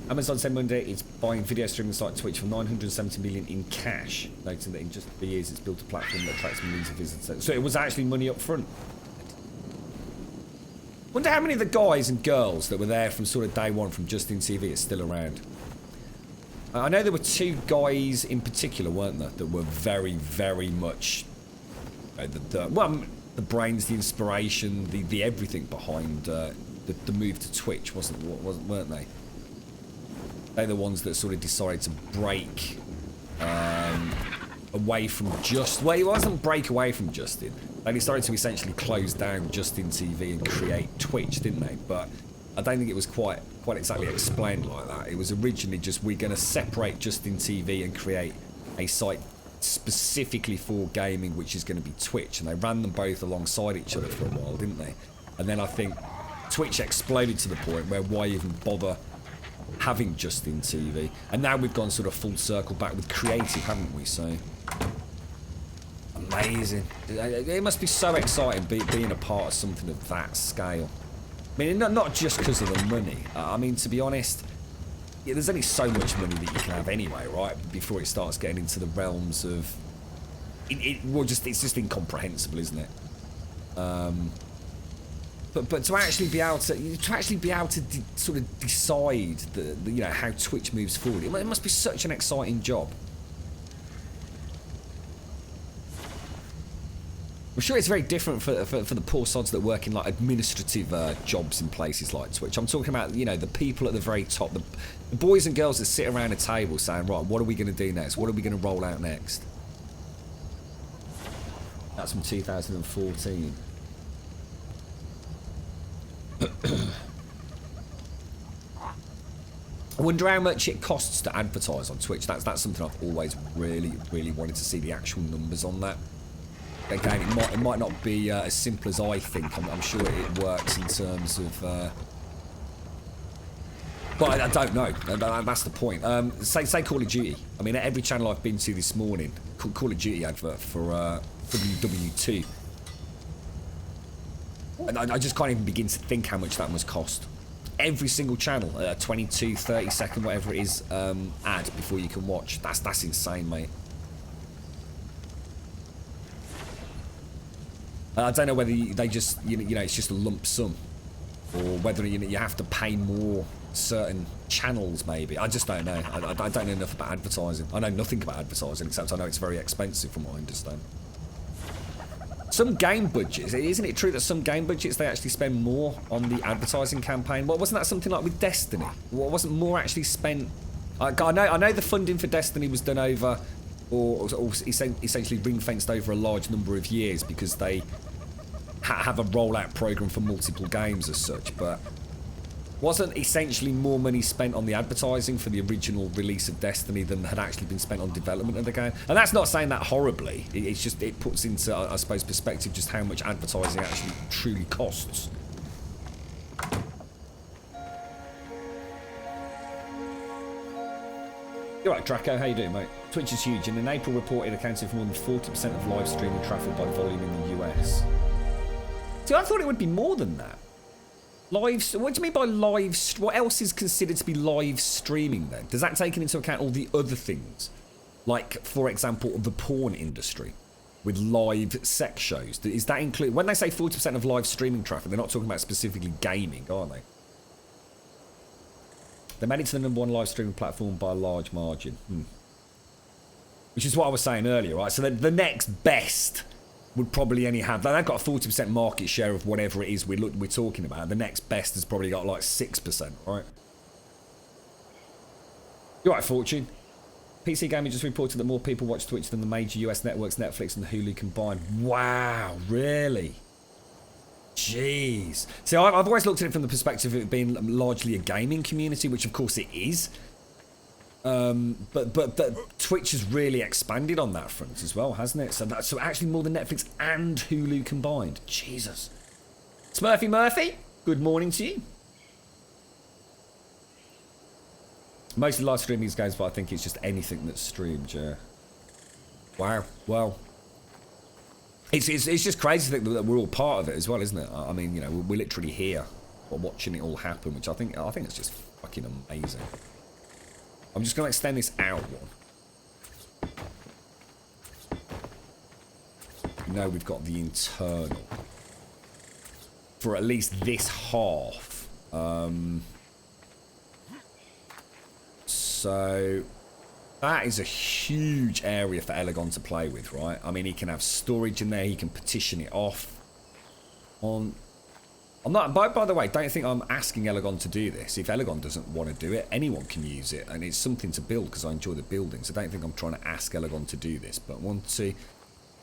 Amazon said Monday it's buying video streaming site Twitch for $970 million in cash, noting that in just 3 years it's built a platform that attracts millions of visitors. So it was actually money up front. Wonder how many of the guys and girls that were there from sort of day one from Justin TV are still around. I know there were 2 guys in particular, weren't there, that were very, very much the brains, the inspiration, the everything behind the move to Twitch, weren't they? They're the ones that sort of decided to break away from well, it wasn't break away from Justin. They decided to essentially close down Justin TV and create Twitch, didn't they? But I don't think it was quite exactly explained like that. It was originally just, we're going to separate Justin TV and create a site specifically for gaming, which is going to be Twitch, and they ran them both alongside each other for a while, didn't they? And then I think Twitch exploded to the point where why even bother having Justin TV? And now we've gone sort of full circle back with creative, haven't we? So amazing. It must be so exciting being a part of something of that scale. I mean, not just because of the money. I mean, to be honest, yeah, there's only so much money that you can have anyway, right? Before it starts getting into the realms of it's just incomprehensible, isn't it? But to actually be able to sort of decide the how Twitch moves forward, it must be such an exciting job. I'm sure it's very different for the poor sods that work in like administrative jobs in places like Twitch. I'm talking about, you know, the people at the very top, the boys and girls that sit around a table saying, right, what are we going to do next? What are we going to roll out next? That's from 2014. I wonder how much it costs to advertise on Twitch. That's something I've always really wanted to see, the actual numbers on that. Again, it might not be as simple as I think. I'm sure it works in terms of... but I don't know. That's the point. Say Call of Duty. I mean, at every channel I've been to this morning, Call of Duty advert for WW2. And I just can't even begin to think how much that must cost. Every single channel, 22, 30 second, whatever it is, ad before you can watch. That's insane, mate. I don't know whether they just, you know, it's just a lump sum, or whether you have to pay more certain channels. Maybe I just don't know. I don't know enough about advertising. I know nothing about advertising except I know it's very expensive, from what I understand. Some game budgets, isn't it true that some game budgets they actually spend more on the advertising campaign? What wasn't that something like with Destiny? What wasn't more actually spent? I know the funding for Destiny was done over, or essentially ring-fenced over a large number of years because they have a rollout program for multiple games as such, but wasn't essentially more money spent on the advertising for the original release of Destiny than had actually been spent on development of the game? And that's not saying that horribly, it's just, it puts into, I suppose, perspective just how much advertising actually truly costs. You're right, Draco, how you doing, mate? Twitch is huge, and in April reported accounted for more than 40% of live streaming traffic by volume in the US. See, I thought it would be more than that. Live, what do you mean by live? What else is considered to be live streaming then? Does that take into account all the other things? Like, for example, the porn industry with live sex shows. Is that include, when they say 40% of live streaming traffic, they're not talking about specifically gaming, are they? They made it to the #1 live streaming platform by a large margin. Which is what I was saying earlier, right? So the next best would probably only have... They've got a 40% market share of whatever it is we're talking about. The next best has probably got like 6%, right? You're right, Fortune. PC Gaming just reported that more people watch Twitch than the major US networks, Netflix and Hulu combined. Wow, really? Jeez. See, I've always looked at it from the perspective of it being largely a gaming community, which of course it is. But Twitch has really expanded on that front as well, hasn't it? So actually more than Netflix and Hulu combined. Jesus. Smurfy Murphy, good morning to you. Mostly live streaming these games, but I think it's just anything that's streamed, yeah. Wow, well. It's just crazy to think that we're all part of it as well, isn't it? I mean, you know, we're literally here, watching it all happen, which I think it's just fucking amazing. I'm just going to extend this out one. Now we've got the internal for at least this half. So that is a huge area for Elegon to play with, right? I mean, he can have storage in there. He can partition it off. I'm not. By the way, don't think I'm asking Elegon to do this. If Elegon doesn't want to do it, anyone can use it, and it's something to build because I enjoy the building. So I don't think I'm trying to ask Elegon to do this. But 1, 2,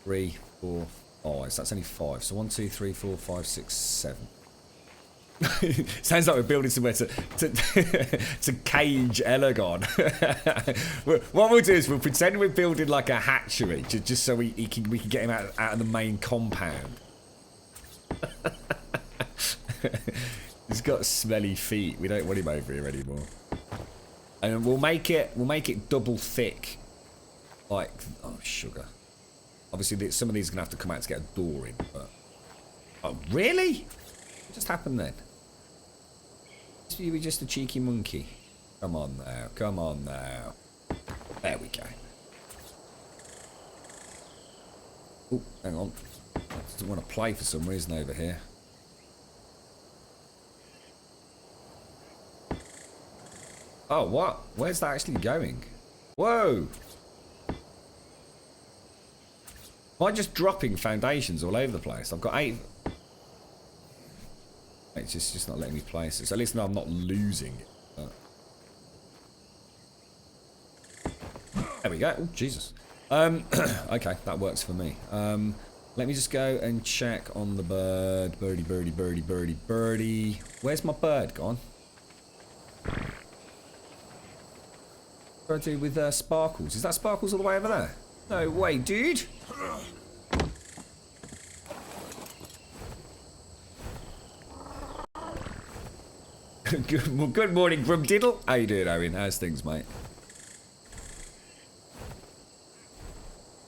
3, 4, 5. So that's only 5. So 1, 2, 3, 4, 5, 6, 7. Sounds like we're building somewhere to to cage Elegon. What we'll do is we'll pretend we're building like a hatchery, just so we can get him out of the main compound. He's got smelly feet. We don't want him over here anymore. And we'll make it double thick, like sugar. Obviously, some of these are gonna have to come out to get a door in. But oh, really? What just happened then? You were just a cheeky monkey. Come on now, come on now. There we go. Oh, hang on. I don't want to play for some reason over here. Oh, what? Where's that actually going? Whoa! Am I just dropping foundations all over the place? I've got 8... It's just not letting me place it. So at least now I'm not losing it. There we go. Oh, Jesus. Okay, that works for me. Let me just go and check on the bird. Birdie, birdie, birdie, birdie, birdie. Where's my bird gone? What do I do with Sparkles? Is that Sparkles all the way over there? No way, dude. Good morning, Grumdiddle. How you doing, Owen? How's things, mate?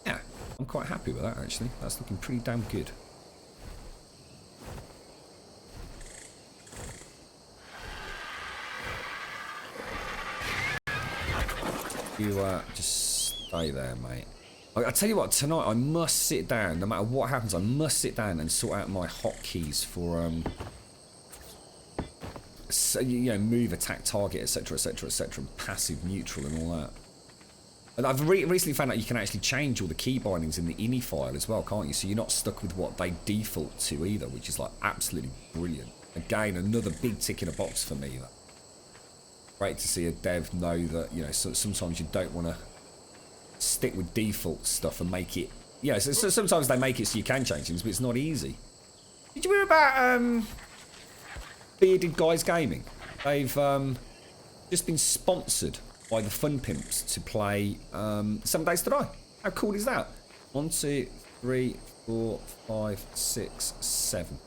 Yeah, I'm quite happy with that, actually. That's looking pretty damn good. You just stay there, mate. I tell you what, tonight I must sit down. No matter what happens, I must sit down and sort out my hotkeys for so, you know, move, attack, target, etc, etc, etc, passive, neutral, and all that. And I've recently found out you can actually change all the key bindings in the ini file as well, can't you? So you're not stuck with what they default to either, which is like absolutely brilliant. Again, another big tick in a box for me. Great to see a dev know that, you know, so sometimes you don't want to stick with default stuff and make it, you know, so sometimes they make it so you can change things, but it's not easy. Did you hear about Bearded Guys Gaming? They've just been sponsored by the Fun Pimps to play 7 Days to Die. How cool is that? 1, 2, 3, 4, 5, 6, 7.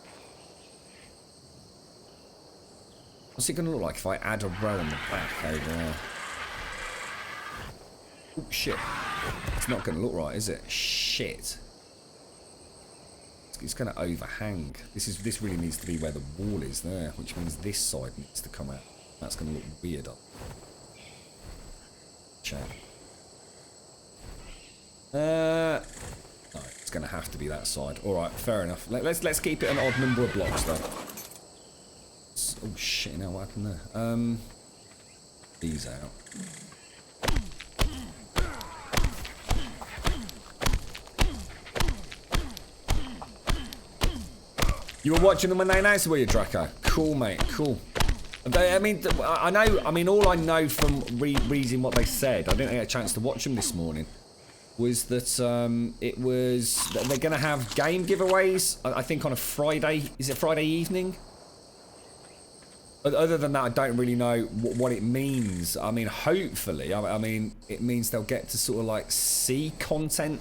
What's it going to look like if I add a row on the back over there? Oh, shit. It's not going to look right, is it? Shit. It's going to overhang. This really needs to be where the wall is there, which means this side needs to come out. That's going to look weird up. Check. No, it's going to have to be that side. All right, fair enough. Let's keep it an odd number of blocks though. Oh shit! Now what happened there? These out. You were watching them when they announced it, were you, Draco? Cool, mate. Cool. I mean, I know. I mean, all I know from reading what they said, I didn't get a chance to watch them this morning, was that they're going to have game giveaways. I think on a Friday. Is it Friday evening? But other than that, I don't really know what it means. I mean, hopefully, I mean, it means they'll get to sort of like see content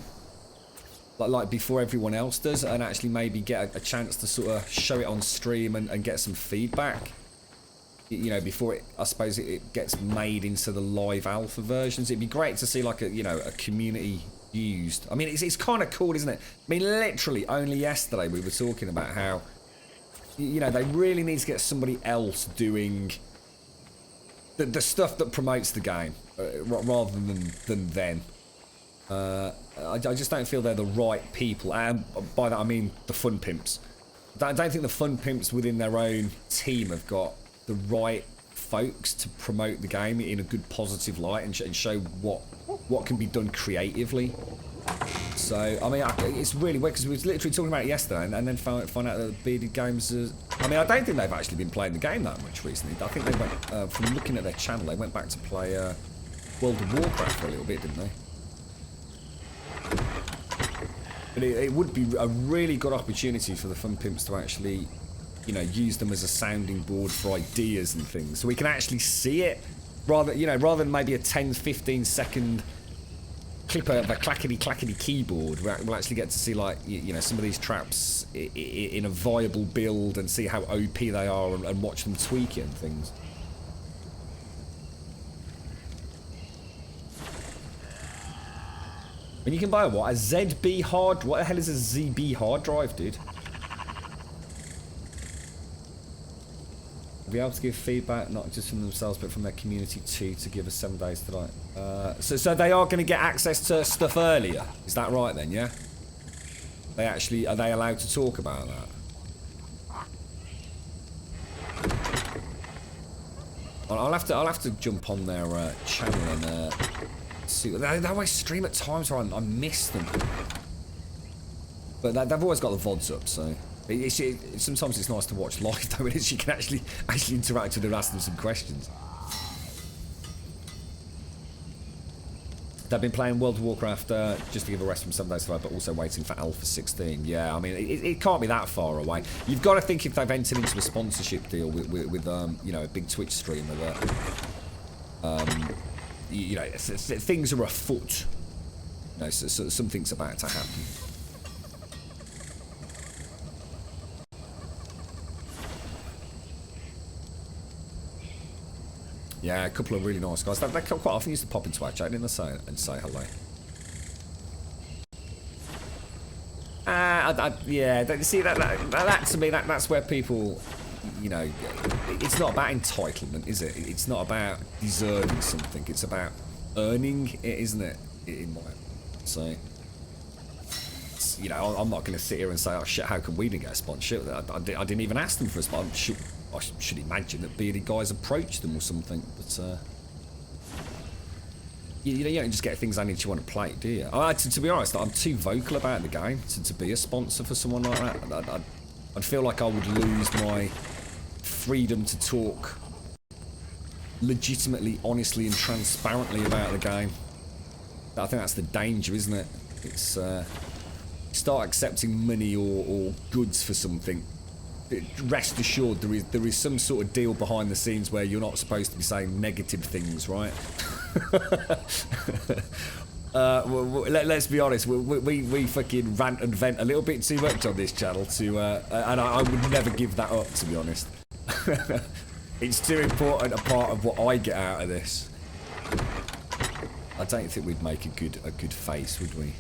like before everyone else does, and actually maybe get a chance to sort of show it on stream and get some feedback. You know, before I suppose it gets made into the live alpha versions. It'd be great to see like a community used. I mean, it's kind of cool, isn't it? I mean, literally only yesterday we were talking about how, you know, they really need to get somebody else doing the stuff that promotes the game rather than them. I just don't feel they're the right people, and by that I mean the Fun Pimps. I don't think the Fun Pimps within their own team have got the right folks to promote the game in a good positive light and show what can be done creatively. So I mean, it's really weird because we were literally talking about it yesterday and then find out that the Bearded Games I mean, I don't think they've actually been playing the game that much recently. I think they went from looking at their channel, they went back to play World of Warcraft for a little bit, didn't they? But it would be a really good opportunity for the Fun Pimps to actually you know, use them as a sounding board for ideas and things, so we can actually see it, rather than maybe a 10-15 second clip of a clackety keyboard. We'll actually get to see, like, you know, some of these traps in a viable build and see how OP they are, and watch them tweak it and things. And you can buy a what? A ZB hard... What the hell is a ZB hard drive, dude? Be able to give feedback, not just from themselves, but from their community too, to give us 7 days to like. So they are going to get access to stuff earlier. Is that right then? Yeah. They actually, are they allowed to talk about that? I'll have to jump on their channel and see. They always stream at times where I miss them, but they've always got the VODs up, so. Sometimes it's nice to watch live though, and you can actually interact with them and ask them some questions. They've been playing World of Warcraft just to give a rest from 7 days to live, but also waiting for Alpha 16. Yeah, I mean, it can't be that far away. You've got to think if they've entered into a sponsorship deal with you know, a big Twitch streamer that, you know, things are afoot. You know, so something's about to happen. Yeah, a couple of really nice guys. They quite often used to pop into our chat and say hello. Yeah, see that to me, that's where people, you know, it's not about entitlement, is it? It's not about deserving something. It's about earning it, isn't it? In my so, you know, I'm not going to sit here and say, oh shit, how come we didn't get a sponsorship? I didn't even ask them for a sponsorship. I should imagine that bearded guys approached them or something, but you don't just get things only if you want to play, do you? To be honest, I'm too vocal about the game to be a sponsor for someone like that. I'd feel like I would lose my freedom to talk legitimately, honestly, and transparently about the game. I think that's the danger, isn't it? It's start accepting money or goods for something. Rest assured, there is some sort of deal behind the scenes where you're not supposed to be saying negative things, right? Let's be honest, we fucking rant and vent a little bit too much on this channel and I would never give that up, to be honest. It's too important a part of what I get out of this. I don't think we'd make a good face, would we?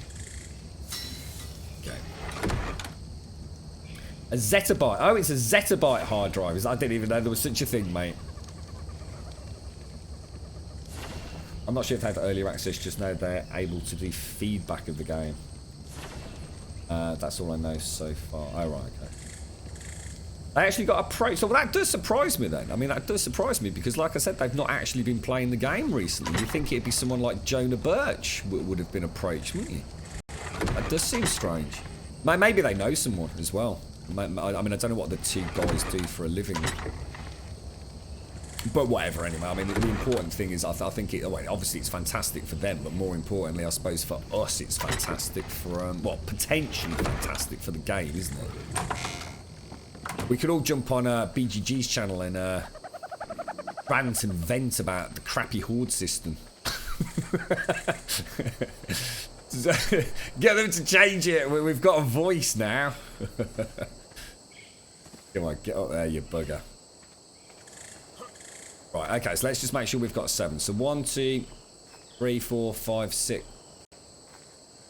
Okay. A zettabyte. Oh, it's a zettabyte hard drive. I didn't even know there was such a thing, mate. I'm not sure if they have earlier access, just know they're able to do feedback of the game. That's all I know so far. Oh, right, okay. They actually got approached. So that does surprise me then. I mean, that does surprise me because, like I said, they've not actually been playing the game recently. You'd think it'd be someone like Jonah Birch would have been approached, wouldn't you? That does seem strange. Maybe they know someone as well. I mean, I don't know what the two guys do for a living. But whatever, anyway. I mean, the important thing is, I think well, obviously it's fantastic for them, but more importantly, I suppose for us, it's fantastic for, well, potentially fantastic for the game, isn't it? We could all jump on BGG's channel and rant and vent about the crappy horde system. Get them to change it. We've got a voice now. Come on, get up there, you bugger. Right, okay, so let's just make sure we've got 7. So 1, 2, 3, 4, 5, 6.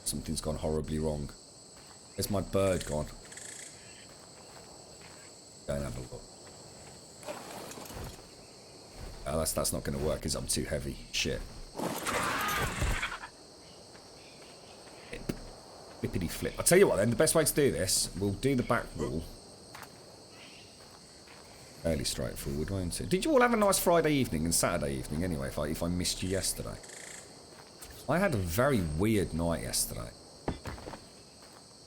Something's gone horribly wrong. Where's my bird gone? Go and have a look. Oh, that's not going to work because I'm too heavy. Shit. Flippity flip. I'll tell you what then, the best way to do this, we'll do the back wall. Fairly straightforward, won't it? Did you all have a nice Friday evening and Saturday evening anyway, if I missed you yesterday? I had a very weird night yesterday.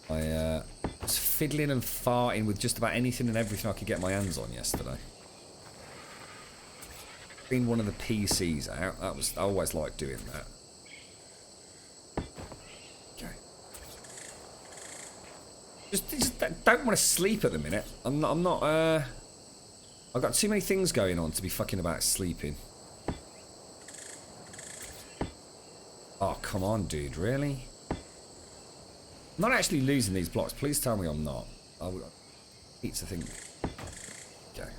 I was fiddling and farting with just about anything and everything I could get my hands on yesterday. Been one of the PCs out. I always like doing that. don't want to sleep at the minute. I'm not, I've got too many things going on to be fucking about sleeping. Oh, come on, dude, really? I'm not actually losing these blocks. Please tell me I'm not. I need to think. Okay.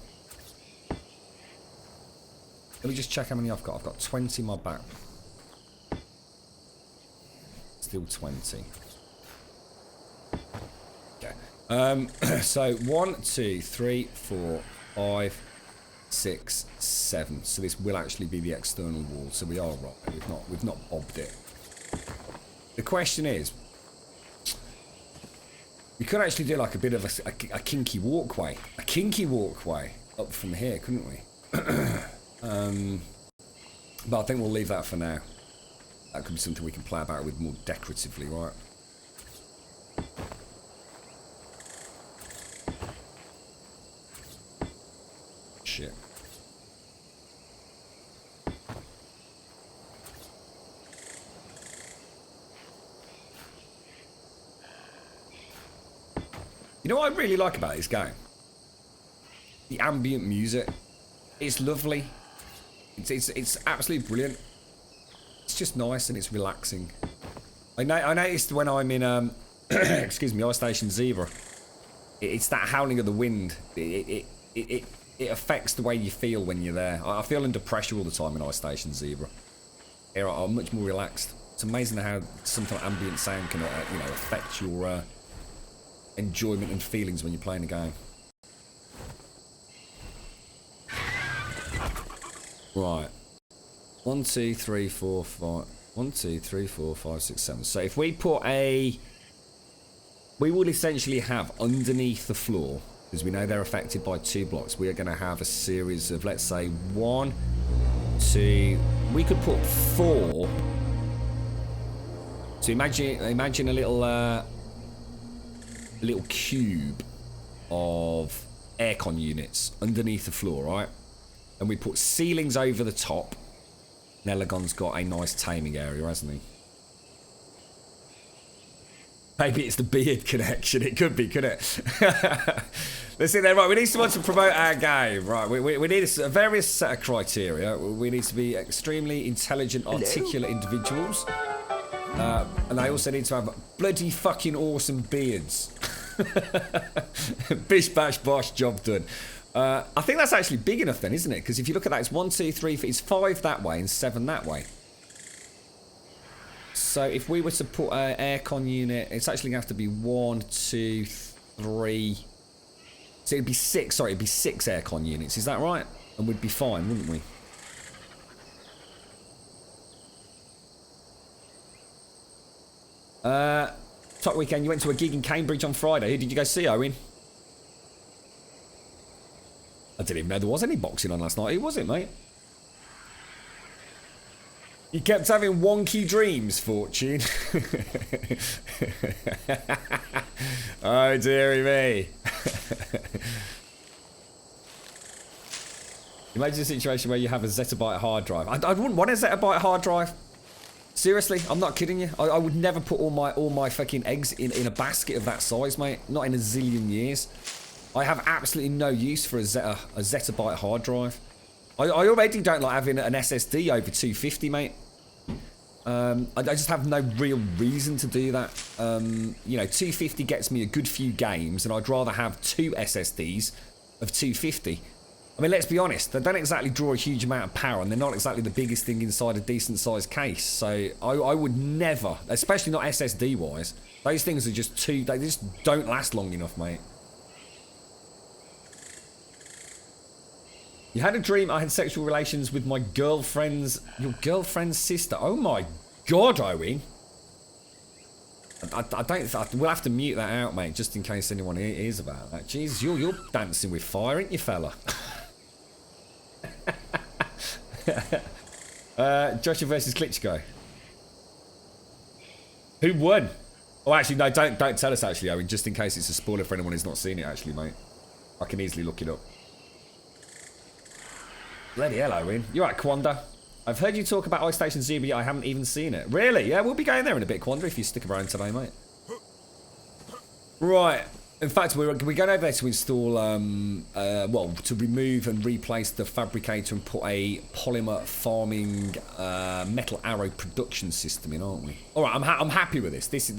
Let me just check how many I've got. I've got 20 in my back. Still 20. Okay. So 1, 2, 3, 4, 5, 6, 7. So this will actually be the external wall. So we are right. We've not bobbed it. The question is, we could actually do like a bit of a kinky walkway. A kinky walkway up from here, couldn't we? But I think we'll leave that for now. That could be something we can play about with more decoratively, right? Shit. You know what I really like about this game? The ambient music. It's lovely. It's absolutely brilliant. It's just nice and it's relaxing. I noticed when I'm in excuse me, Ice Station Zebra, it's that howling of the wind. It affects the way you feel when you're there. I feel under pressure all the time in Ice Station Zebra. Here I'm much more relaxed. It's amazing how sometimes ambient sound can you know, affect your enjoyment and feelings when you're playing a game. Right. 1, 2, 3, 4, 5. 1, 2, 3, 4, 5, 6, 7. So if we put a... We will essentially have underneath the floor, because we know they're affected by 2 blocks, we are going to have a series of, let's say, 1, 2... We could put 4. So imagine a little cube of aircon units underneath the floor, right? And we put ceilings over the top. Nelagon's got a nice taming area, hasn't he? Maybe it's the beard connection. It could be, couldn't it? Let's see there. Right, we need someone to promote our game. Right, we need a various set of criteria. We need to be extremely intelligent, articulate individuals. And they also need to have bloody fucking awesome beards. Bish bash bosh, job done. I think that's actually big enough then, isn't it? Because if you look at that, it's 1, 2, 3, it's 5 that way and 7 that way. So if we were to put an aircon unit, it's actually going to have to be 1, 2, 3. So it'd be 6. Sorry, it'd be 6 aircon units. Is that right? And we'd be fine, wouldn't we? Top weekend, you went to a gig in Cambridge on Friday. Who did you go see, Owen? I didn't even know there was any boxing on last night. Who was it, mate? You kept having wonky dreams, Fortune. Oh, dearie me. Imagine a situation where you have a zettabyte hard drive. I wouldn't want a zettabyte hard drive. Seriously, I'm not kidding you. I would never put all my fucking eggs in a basket of that size, mate. Not in a zillion years. I have absolutely no use for a zettabyte hard drive. I already don't like having an SSD over 250, mate. I just have no real reason to do that. You know, 250 gets me a good few games, and I'd rather have 2 SSDs of 250. I mean, let's be honest, they don't exactly draw a huge amount of power, and they're not exactly the biggest thing inside a decent-sized case. So I would never, especially not SSD-wise, those things are just too... They just don't last long enough, mate. You had a dream I had sexual relations with my girlfriend's... Your girlfriend's sister. Oh, my God, Owen. I don't... We'll have to mute that out, mate, just in case anyone hears about that. Jeez, you're dancing with fire, ain't you, fella? Joshua versus Klitschko. Who won? Oh, actually, no, don't tell us, actually, Owen, just in case it's a spoiler for anyone who's not seen it, actually, mate. I can easily look it up. Bloody hell, Owen. You're right, Quanda. I've heard you talk about Ice Station Zebra, but I haven't even seen it. Really? Yeah, we'll be going there in a bit, Quanda, if you stick around today, mate. Right. In fact, we're going over there to install, well, to remove and replace the fabricator and put a polymer farming metal arrow production system in, aren't we? All right, I'm happy with this. This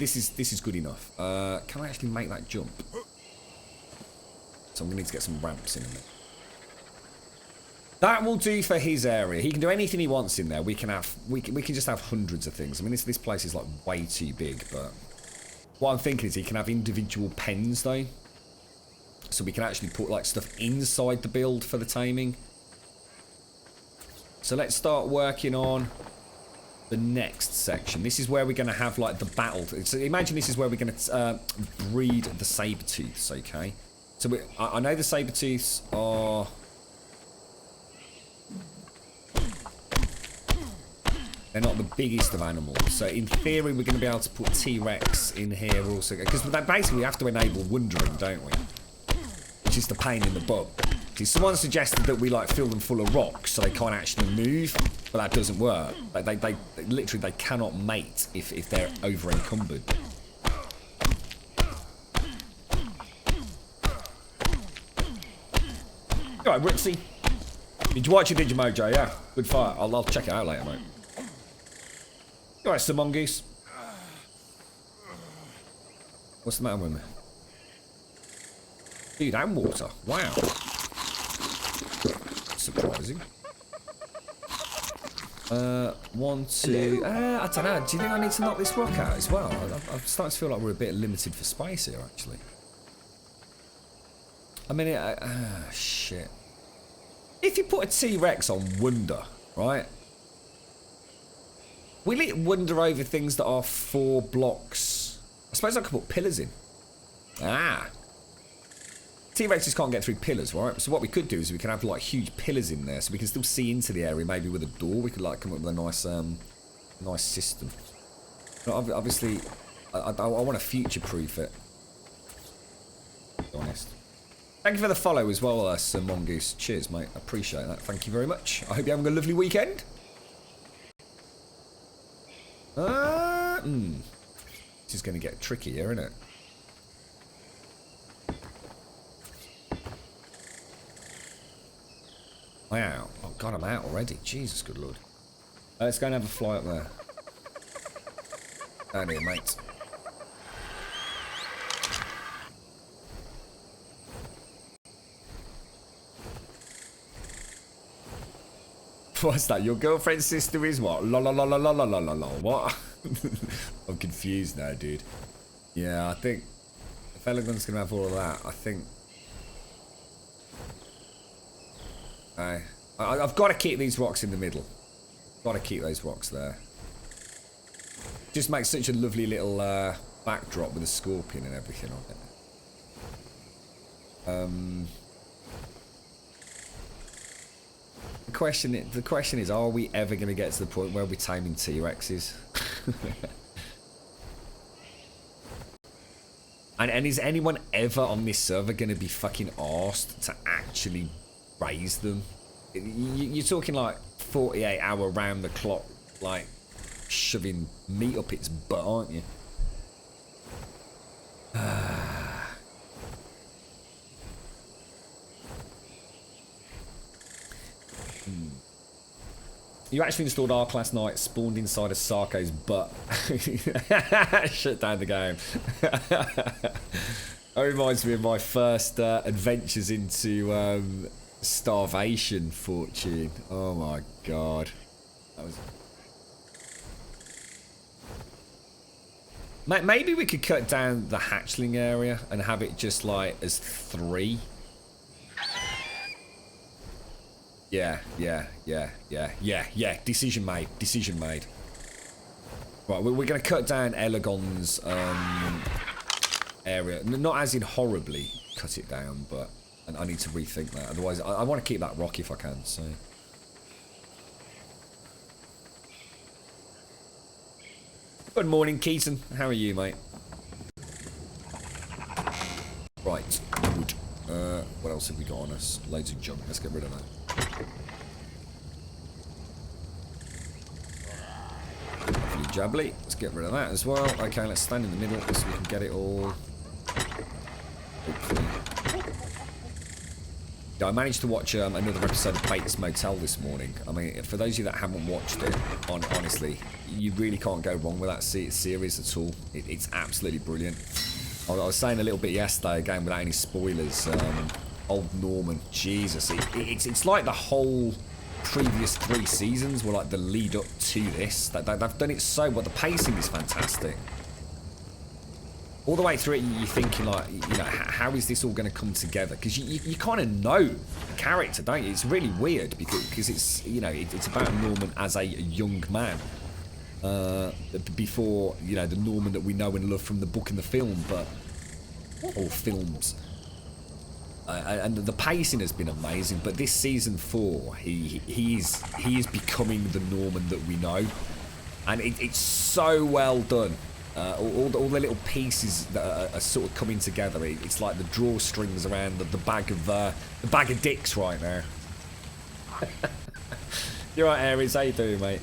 is good enough. Can I actually make that jump? So I'm going to need to get some ramps in a minute. That will do for his area. He can do anything he wants in there. We can just have hundreds of things. I mean, this place is like way too big, but what I'm thinking is he can have individual pens though, so we can actually put like stuff inside the build for the taming. So let's start working on the next section. This is where we're going to have like the battle. So imagine this is where we're going to breed the saber-tooths. Okay, so I know the saber-tooths are. They're not the biggest of animals, so in theory we're going to be able to put T-Rex in here also, because basically we have to enable wandering, don't we? Which is the pain in the butt. See, someone suggested that we like fill them full of rocks so they can't actually move, but that doesn't work. They literally they cannot mate if they're over encumbered. Alright, Ritzy. Did you watch it, did you, Mojo? Yeah, good fight. I'll check it out later, mate. Alright, Sir Mongoose. What's the matter with me? Dude, and water. Wow. Surprising. 1, 2. I don't know. Do you think I need to knock this rock out as well? I'm starting to feel like we're a bit limited for space here, actually. I mean, shit. If you put a T-Rex on Wonder, right? Will it wander over things that are 4 blocks? I suppose I could put pillars in. Ah. T-Rexes can't get through pillars, right? So what we could do is we can have like huge pillars in there so we can still see into the area, maybe with a door. We could like come up with a nice nice system. But obviously, I want to future-proof it. To be honest. Thank you for the follow as well, Sir Mongoose. Cheers, mate. I appreciate that. Thank you very much. I hope you're having a lovely weekend. This is going to get tricky here, isn't it? Wow. Oh, God, I'm out already. Jesus, good Lord. Let's go and have a fly up there. Down here, mate. What's that? Your girlfriend's sister is what? La la la la la la la la la. What? I'm confused now, dude. Yeah, I think if Elegon's gonna have all of that, I think. I've got to keep these rocks in the middle. Got to keep those rocks there. Just makes such a lovely little backdrop with a scorpion and everything on it. The question is, are we ever going to get to the point where we're taming T-Rexes? and is anyone ever on this server going to be fucking arsed to actually raise them? You're talking like 48-hour round the clock, like shoving meat up its butt, aren't you? You actually installed ARK last night, spawned inside of Sarko's butt. Shut down the game. That reminds me of my first adventures into starvation fortune. Oh my god. That was... Maybe we could cut down the hatchling area and have it just like as 3. Yeah. Decision made. Right, we're going to cut down Elegon's area. Not as in horribly cut it down, but I need to rethink that. Otherwise, I want to keep that rock if I can, so... Good morning, Keaton. How are you, mate? Right, good. What else have we got on us? Loads of junk. Let's get rid of that. Lovely jubbly. Let's get rid of that as well. Okay, let's stand in the middle so we can get it all. Yeah, I managed to watch another episode of Bates Motel this morning. I mean, for those of you that haven't watched it, honestly, you really can't go wrong with that series at all. It's absolutely brilliant. I was saying a little bit yesterday, again, without any spoilers, old Norman, Jesus, it's like the whole previous 3 seasons were like the lead up to this. They've done it so well. The pacing is fantastic. All the way through it, you're thinking like, you know, how is this all going to come together? Because you kind of know the character, don't you? It's really weird because it's, you know, it's about Norman as a young man. Before, you know, the Norman that we know and love from the book and the film, or films. And the pacing has been amazing, but this season 4, he is becoming the Norman that we know, and it's so well done. All the little pieces that are sort of coming together. It's like the drawstrings around the bag of dicks right now. You're right, Aries. How you doing, mate?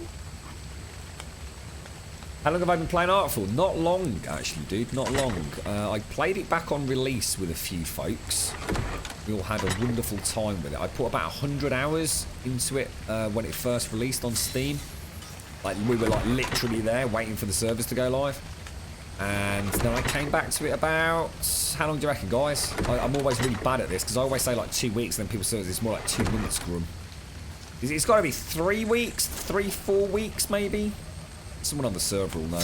How long have I been playing ARK for? Not long, actually, dude. Not long. I played it back on release with a few folks. We all had a wonderful time with it. I put about 100 hours into it when it first released on Steam. Like, we were like literally there waiting for the servers to go live. And then I came back to it about... How long do you reckon, guys? I'm always really bad at this because I always say like 2 weeks and then people say it's more like 2 months, Grum. It's got to be 3 weeks? 4 weeks, maybe? Someone on the server will know.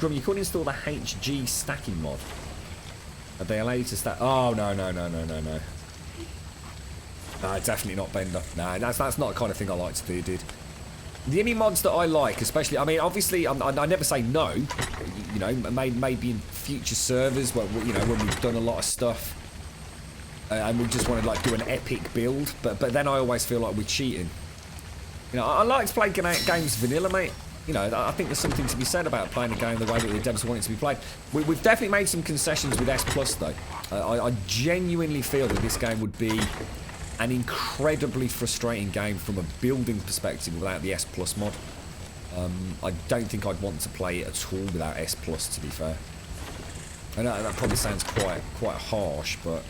Grum, you couldn't install the HG stacking mod. Are they allow you to stack? Oh, no. No, definitely not Bender. No, that's not the kind of thing I like to do, dude. The only mods that I like, especially, I mean, obviously, I never say no. You know, maybe in future servers, where, you know, when we've done a lot of stuff, and we just want to like do an epic build, but then I always feel like we're cheating. You know, I like to play games vanilla, mate. You know, I think there's something to be said about playing a game the way that the devs want it to be played. We've definitely made some concessions with S Plus, though. I genuinely feel that this game would be an incredibly frustrating game from a building perspective without the S Plus mod. I don't think I'd want to play it at all without S Plus, to be fair. I know that probably sounds quite harsh, but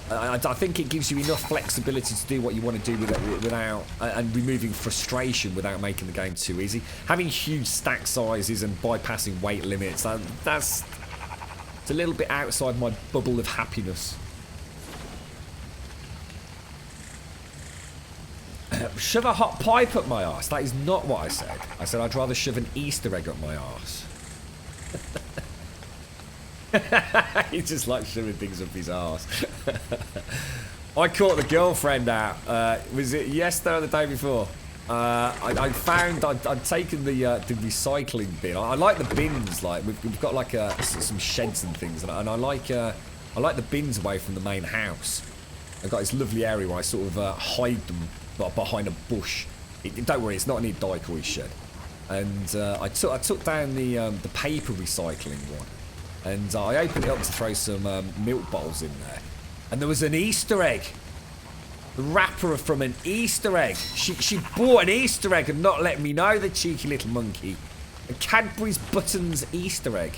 I think it gives you enough flexibility to do what you want to do with it without and removing frustration without making the game too easy. Having huge stack sizes and bypassing weight limits, it's a little bit outside my bubble of happiness. Shove a hot pipe up my arse. That is not what I said. I said I'd rather shove an Easter egg up my arse. He just likes shoving things up his arse. I caught the girlfriend out. Was it yesterday or the day before? I found I'd taken the recycling bin. I like the bins. Like we've got like some sheds and things, and I like the bins away from the main house. I've got this lovely area where I sort of hide them behind a bush. Don't worry, it's not any decoy shed. And I took down the paper recycling one, and I opened it up to throw some milk bottles in there, and there was an Easter egg. The wrapper from an Easter egg. She bought an Easter egg and not let me know, the cheeky little monkey. A Cadbury's Buttons Easter egg.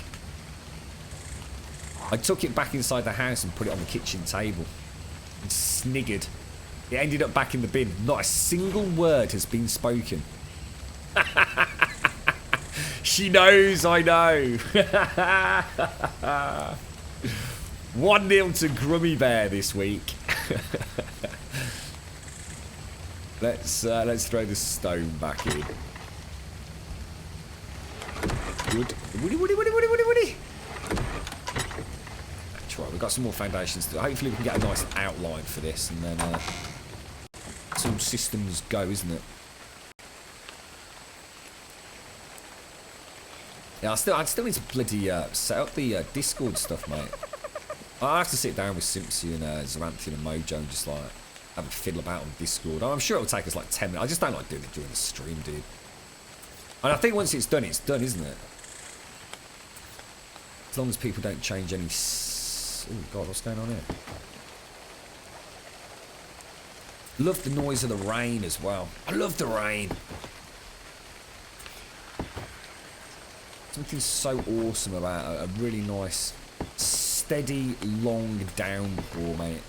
I took it back inside the house and put it on the kitchen table and sniggered. It ended up back in the bin. Not a single word has been spoken. She knows I know. 1-0 to Grummy Bear this week. Let's throw the stone back in. Good. Woody. That's right, we've got some more foundations. Hopefully we can get a nice outline for this, and then it's all systems go, isn't it? Yeah, I still need to bloody set up the Discord stuff, mate. I have to sit down with Simpsy and Zaranthian and Mojo and just like have a fiddle about on Discord. I'm sure it'll take us like 10 minutes. I just don't like doing it during the stream, dude. And I think once it's done, isn't it? As long as people don't change any... Oh, God, what's going on here? Love the noise of the rain as well. I love the rain. Something so awesome about a really nice, steady, long downpour, mate.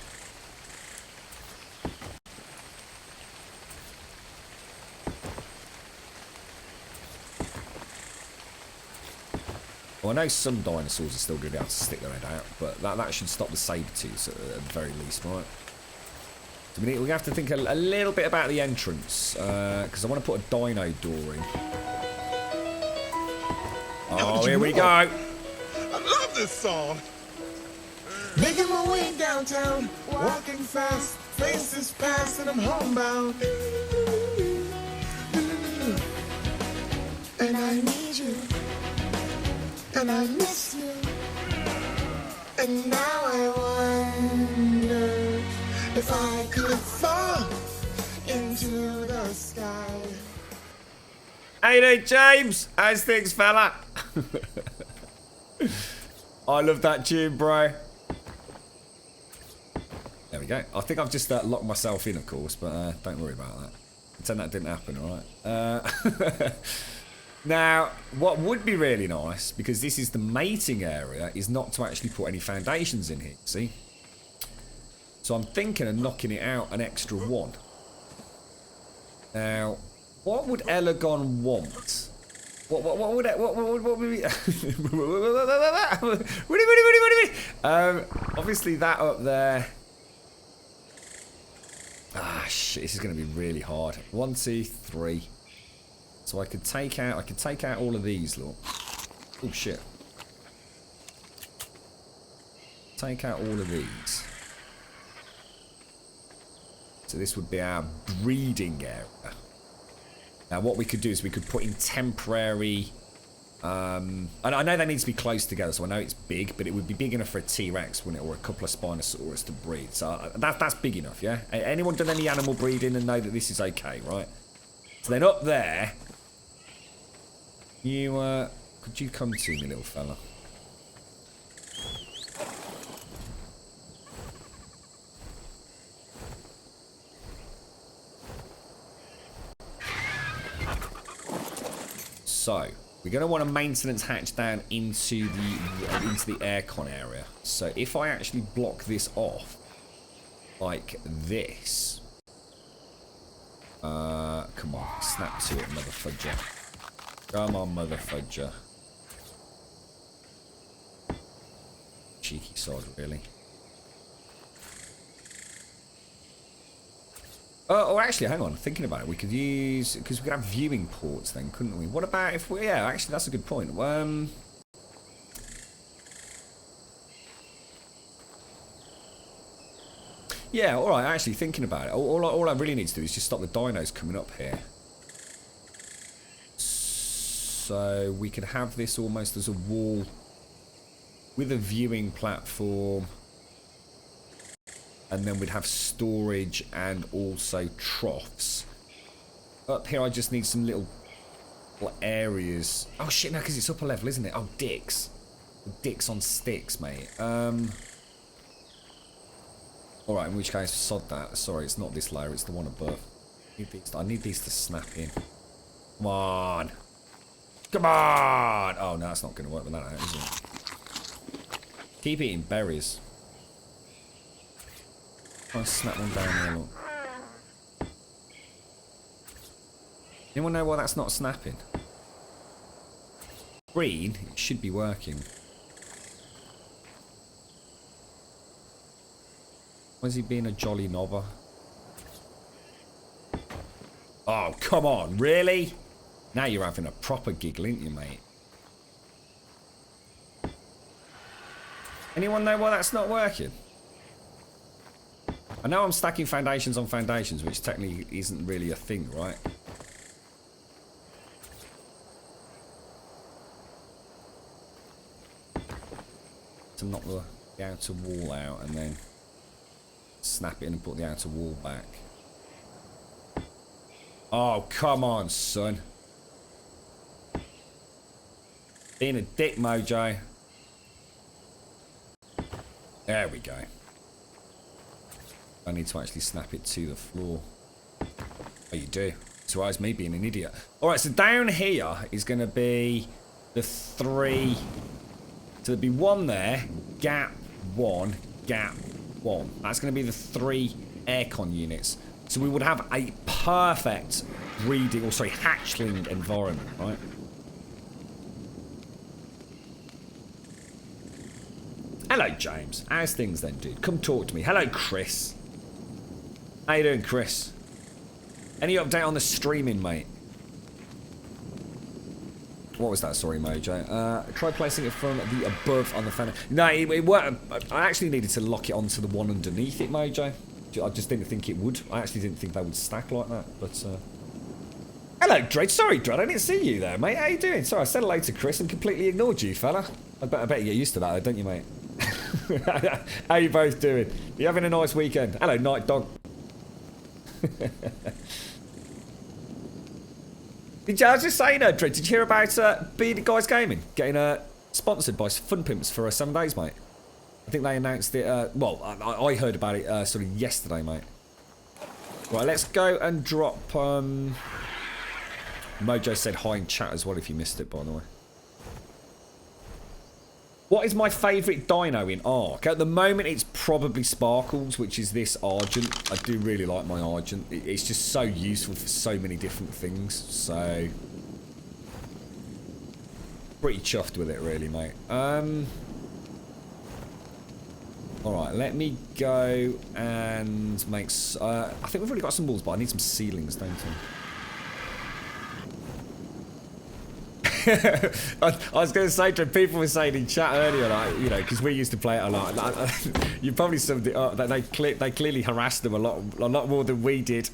Well, I know some dinosaurs are still going to be able to stick their head out, but that should stop the saber-tooths at the very least, right? So we have to think a little bit about the entrance, because I want to put a dino door in. Oh, here we go. I love this song. Making my way downtown, walking fast, faces past, and I'm homebound. And I need you, and I miss you, and now I wonder if I could fall into the sky. Hey there, James. How's things, fella? I love that tune, bro. There we go. I think I've just locked myself in, of course, but don't worry about that. Pretend that didn't happen, alright? Now, what would be really nice, because this is the mating area, is not to actually put any foundations in here, see? So I'm thinking of knocking it out an extra one. Now, what would Elegon want? What would we... obviously that up there... Ah, shit, this is going to be really hard. 1, 2, 3. So I could take out all of these, look. Oh, shit. Take out all of these. So this would be our breeding area. Now what we could do is we could put in temporary... and I know they need to be close together, so I know it's big, but it would be big enough for a T-Rex, wouldn't it? Or a couple of Spinosaurus to breed. So that's big enough, yeah? Anyone done any animal breeding and know that this is okay, right? So then up there... You, could you come to me, little fella? So, we're going to want a maintenance hatch down into the aircon area. So if I actually block this off, like this. Come on, snap to it, mother fudger. Come on, mother fudger. Cheeky sod, really. Oh, actually, hang on. Thinking about it, we could use... Because we could have viewing ports then, couldn't we? What about if we... Yeah, actually, that's a good point. Yeah, alright, actually, thinking about it. All I really need to do is just stop the dinos coming up here. So we could have this almost as a wall with a viewing platform. And then we'd have storage and also troughs. Up here I just need some little areas. Oh shit, no, because it's upper level, isn't it? Oh, dicks. Dicks on sticks, mate. Alright, in which case, sod that. Sorry, it's not this layer, it's the one above. I need these to snap in. Come on. Come on! Oh, no, it's not going to work with that out, is it? Keep eating berries. I'll snap one down there, look. Anyone know why that's not snapping? Green, it should be working. Why is he being a jolly knobber? Oh, come on, really? Now you're having a proper giggle, ain't you, mate? Anyone know why that's not working? I know I'm stacking foundations on foundations, which technically isn't really a thing, right? To knock the outer wall out and then snap it in and put the outer wall back. Oh, come on, son. Being a dick, Mojo. There we go. I need to actually snap it to the floor. Oh, you do. So I was me being an idiot. Alright, so down here is going to be the 3. So there'd be 1 there, gap 1, gap 1. That's going to be the 3 aircon units. So we would have a perfect breeding, or sorry, hatchling environment, right? Hello, James. How's things then, dude? Come talk to me. Hello, Chris. How you doing, Chris? Any update on the streaming, mate? What was that? Sorry, Mojo. Try placing it from the above on the fan. No, it weren't. I actually needed to lock it onto the one underneath it, Mojo. I just didn't think it would. I actually didn't think they would stack like that. But hello, Dredd. Sorry, Dredd. I didn't see you there, mate. How you doing? Sorry, I said hello to Chris and completely ignored you, fella. I bet you get used to that, don't you, mate? How you both doing? You having a nice weekend? Hello, Night Dog. I was just saying, Dredd, did you hear about Bearded Guys Gaming getting sponsored by Fun Pimps for 7 days, mate? I think they announced it, well, I heard about it sort of yesterday, mate. Right, let's go and drop, Mojo said hi in chat as well if you missed it, by the way. What is my favourite dino in ARK? At the moment, it's probably Sparkles, which is this Argent. I do really like my Argent. It's just so useful for so many different things. So, pretty chuffed with it, really, mate. Alright, let me go and make... I think we've already got some walls, but I need some ceilings, don't I? I was going to say to people were saying in chat earlier, like, you know, because we used to play it a lot. You probably summed it up that they clearly harassed them a lot more than we did.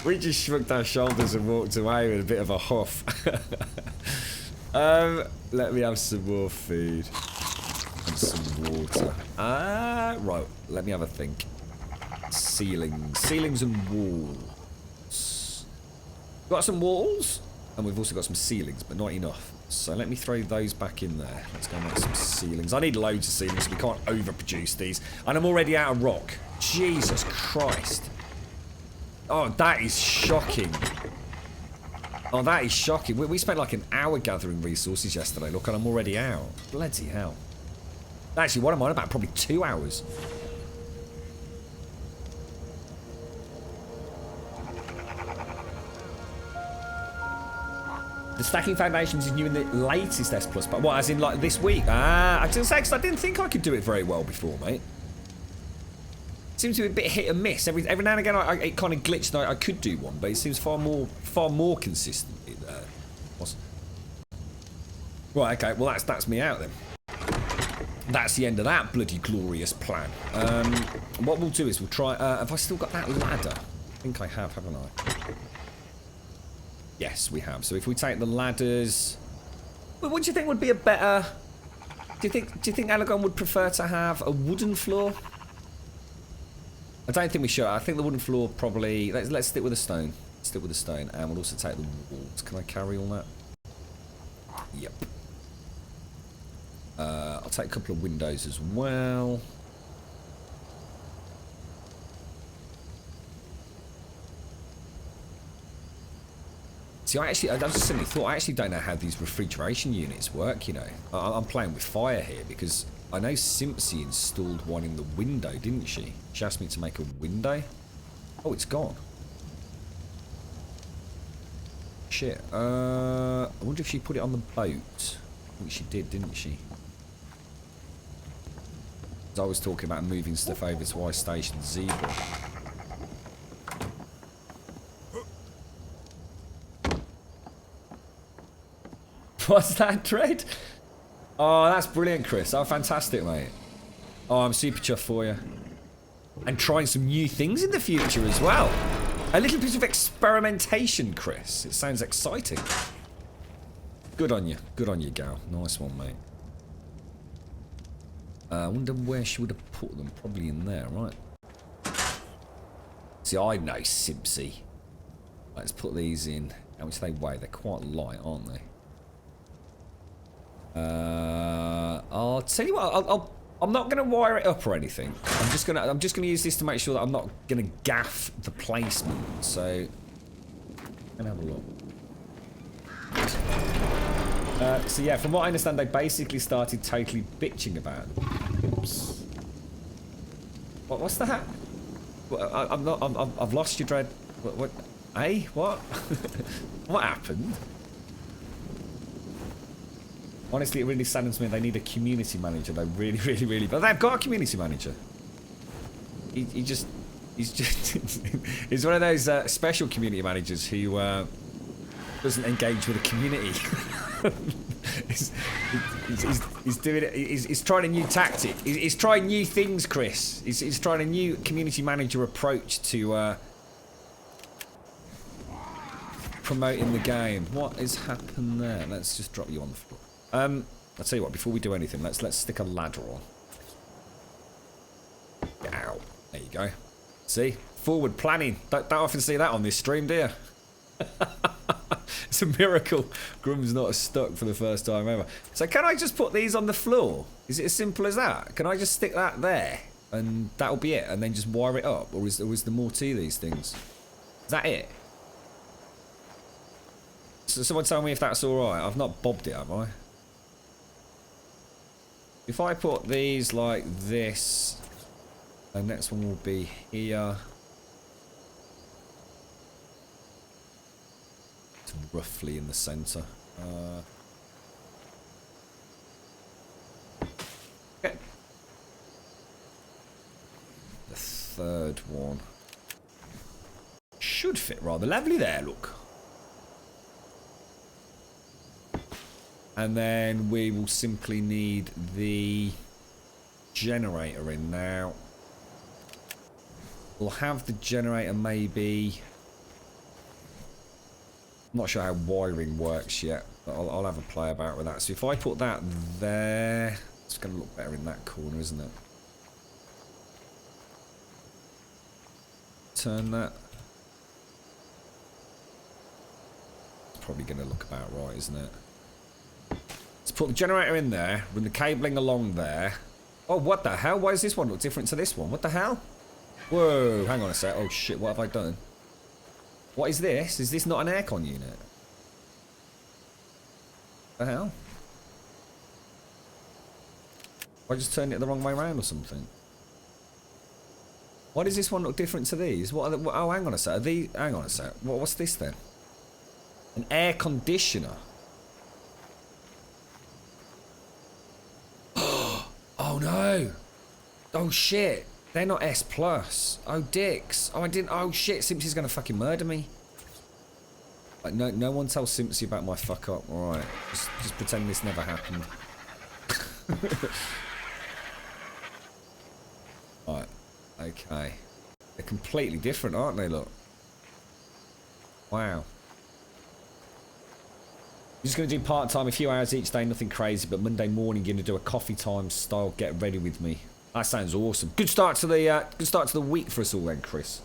We just shrugged our shoulders and walked away with a bit of a huff. Let me have some more food and some water. Right. Let me have a think. Ceilings and walls. Got some walls? And we've also got some ceilings, but not enough. So let me throw those back in there. Let's go and make some ceilings. I need loads of ceilings, so we can't overproduce these. And I'm already out of rock. Jesus Christ. Oh, that is shocking. Oh, that is shocking. We spent like an hour gathering resources yesterday. Look, and I'm already out. Bloody hell. Actually, what am I on about? Probably 2 hours. The stacking foundations is new in the latest S++, but what, as in like this week? I was going to say, because I didn't think I could do it very well before, mate. Seems to be a bit hit and miss. Every now and again, it kind of glitched. I could do one, but it seems far more consistent. Right, okay, well that's me out then. That's the end of that bloody glorious plan. What we'll do is we'll try... have I still got that ladder? I think I have, haven't I? Yes, we have. So if we take the ladders... What do you think would be a better... Do you think Alagon would prefer to have a wooden floor? I don't think we should. I think the wooden floor probably... Let's stick with a stone. Stick with a stone. And we'll also take the walls. Can I carry all that? Yep. I'll take a couple of windows as well. See, I just suddenly thought, I actually don't know how these refrigeration units work, you know. I'm playing with fire here because I know Simpsy installed one in the window, didn't she? She asked me to make a window. Oh, it's gone. Shit. I wonder if she put it on the boat. I think she did, didn't she? I was talking about moving stuff over to our station Zebra. What's that, Dredd? Oh, that's brilliant, Chris. Oh, fantastic, mate. Oh, I'm super chuffed for you. And trying some new things in the future as well. A little bit of experimentation, Chris. It sounds exciting. Good on you. Good on you, gal. Nice one, mate. I wonder where she would have put them. Probably in there, right? See, I know Simpsy. Let's put these in. How much do they weigh? They're quite light, aren't they? I'll tell you what. I'm not going to wire it up or anything. I'm just gonna use this to make sure that I'm not going to gaff the placement. So, I'm gonna have a look. So yeah, from what I understand, they basically started totally bitching about it. Oops. What's that? I've lost you, Dread. What? Eh? What? What happened? Honestly, it really saddens me. They need a community manager. They really. But they've got a community manager. He's just. He's one of those special community managers who doesn't engage with the community. he's doing it. He's trying a new tactic. He's trying new things, Chris. He's trying a new community manager approach to promoting the game. What has happened there? Let's just drop you on the floor. I'll tell you what. Before we do anything, let's stick a ladder on. Ow! There you go. See, forward planning. Don't often see that on this stream, do you? It's a miracle Grum's not stuck for the first time ever. So can I just put these on the floor? Is it as simple as that? Can I just stick that there and that'll be it, and then just wire it up? Or is there more to these things? Is that it? So someone tell me if that's alright. I've not bobbed it, have I? If I put these like this, the next one will be here. It's roughly in the centre. Okay. The third one should fit rather lovely there, look. And then we will simply need the generator in now. We'll have the generator maybe. I'm not sure how wiring works yet, but I'll have a play about with that. So if I put that there, it's going to look better in that corner, isn't it? Turn that. It's probably going to look about right, isn't it? Let's put the generator in there, run the cabling along there. Oh, what the hell? Why does this one look different to this one? What the hell? Whoa, hang on a sec. Oh shit, what have I done? What is this? Is this not an aircon unit? What the hell? I just turned it the wrong way around or something. Why does this one look different to these? What are the, oh, hang on a sec. Are these, hang on a sec. What's this then? An air conditioner. Oh no! Oh shit! They're not S plus. Oh dicks! Oh I didn't. Oh shit! Simpsy's gonna fucking murder me. Like no one tell Simpsy about my fuck up. All right, just pretend this never happened. Right. Okay. They're completely different, aren't they? Look. Wow. You're just going to do part-time, a few hours each day, nothing crazy, but Monday morning you're going to do a coffee time style get ready with me. That sounds awesome. Good start to the week for us all then, Chris.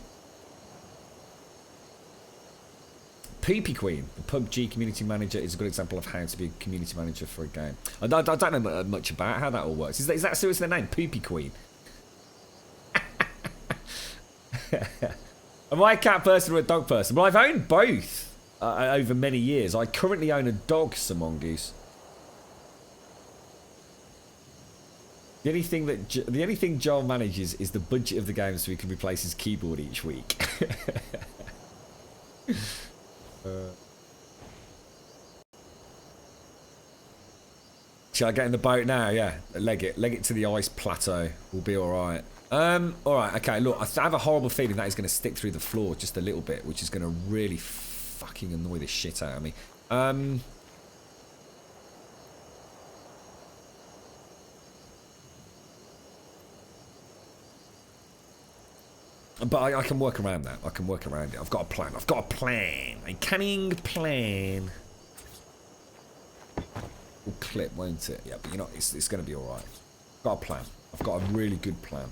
Poopy Queen, the PUBG community manager, is a good example of how to be a community manager for a game. I don't know much about how that all works. Is that seriously the name? Poopy Queen? Am I a cat person or a dog person? Well, I've owned both. Over many years. I currently own a dog, Sir Mongoose. The only thing Joel manages is the budget of the game so he can replace his keyboard each week. Shall I get in the boat now? Yeah, leg it to the ice plateau. We'll be alright. Alright, okay, look, I have a horrible feeling that is going to stick through the floor just a little bit, which is going to really fucking annoy the shit out of me. But I can work around that. I can work around it. I've got a plan. I've got a plan. A cunning plan. Will clip, won't it? Yeah, but you know, it's going to be alright. I've got a plan. I've got a really good plan.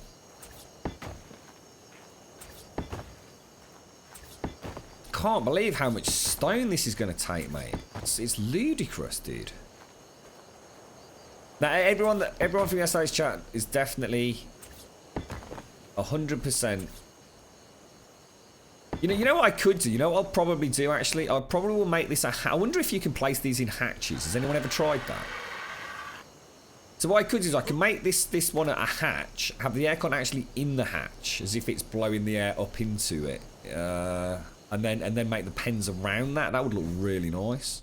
Can't believe how much stone this is going to take, mate. It's ludicrous, dude. Now, everyone from yesterday's chat is definitely 100% You know what I could do? You know what I'll probably do, actually? I probably will make this a... I wonder if you can place these in hatches. Has anyone ever tried that? So what I could do is I can make this one a hatch, have the aircon actually in the hatch, as if it's blowing the air up into it, and then make the pens around that. That would look really nice.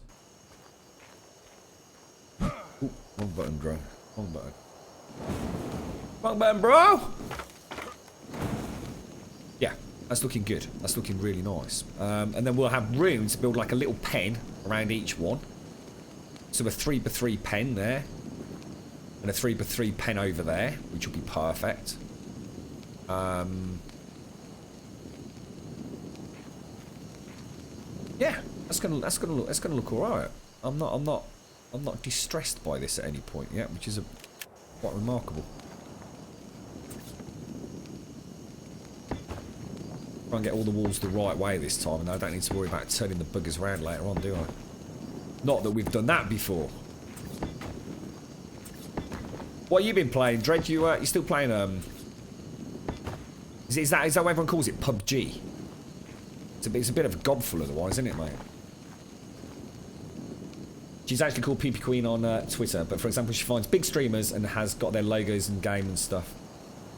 Ooh, wrong button, bro. Wrong button. Wrong button, bro! Yeah, that's looking good. That's looking really nice. And then we'll have room to build like a little pen around each one. So a 3x3 pen there. And a 3x3 pen over there, which will be perfect. Yeah, that's gonna look alright. I'm not distressed by this at any point yet, which is quite remarkable. Try and get all the walls the right way this time, and I don't need to worry about turning the buggers around later on, do I? Not that we've done that before. What have you been playing, Dred? You still playing? Is that what everyone calls it? PUBG. It's a bit of a gobful otherwise, isn't it, mate? She's actually called PP Queen on Twitter, but for example, she finds big streamers and has got their logos in game and stuff,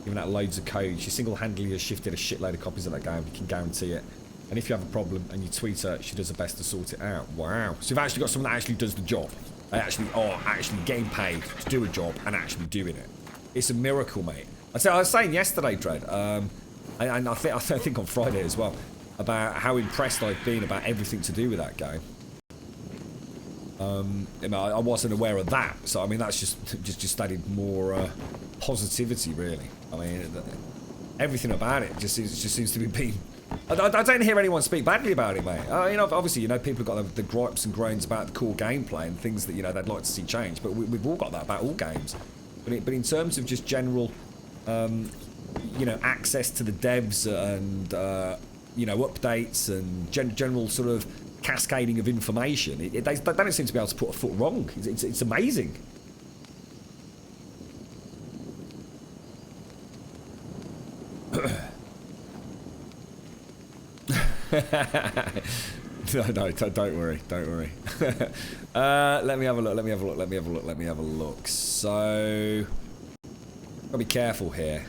giving out loads of code. She single-handedly has shifted a shitload of copies of that game. You can guarantee it. And if you have a problem and you tweet her, she does her best to sort it out. Wow. So you've actually got someone that actually does the job. They actually are getting paid to do a job and actually doing it. It's a miracle, mate. I was saying yesterday, Dred, and I think on Friday as well, about how impressed I've been about everything to do with that game. I wasn't aware of that, so I mean that's just added more positivity, really. I mean, everything about it just seems to be being. I don't hear anyone speak badly about it, mate. Obviously, people have got the gripes and groans about the core gameplay and things that they'd like to see change. But we've all got that about all games. But in terms of just general, access to the devs and updates and general sort of cascading of information, they don't seem to be able to put a foot wrong. It's amazing. No, don't worry. Let me have a look. So, gotta be careful here.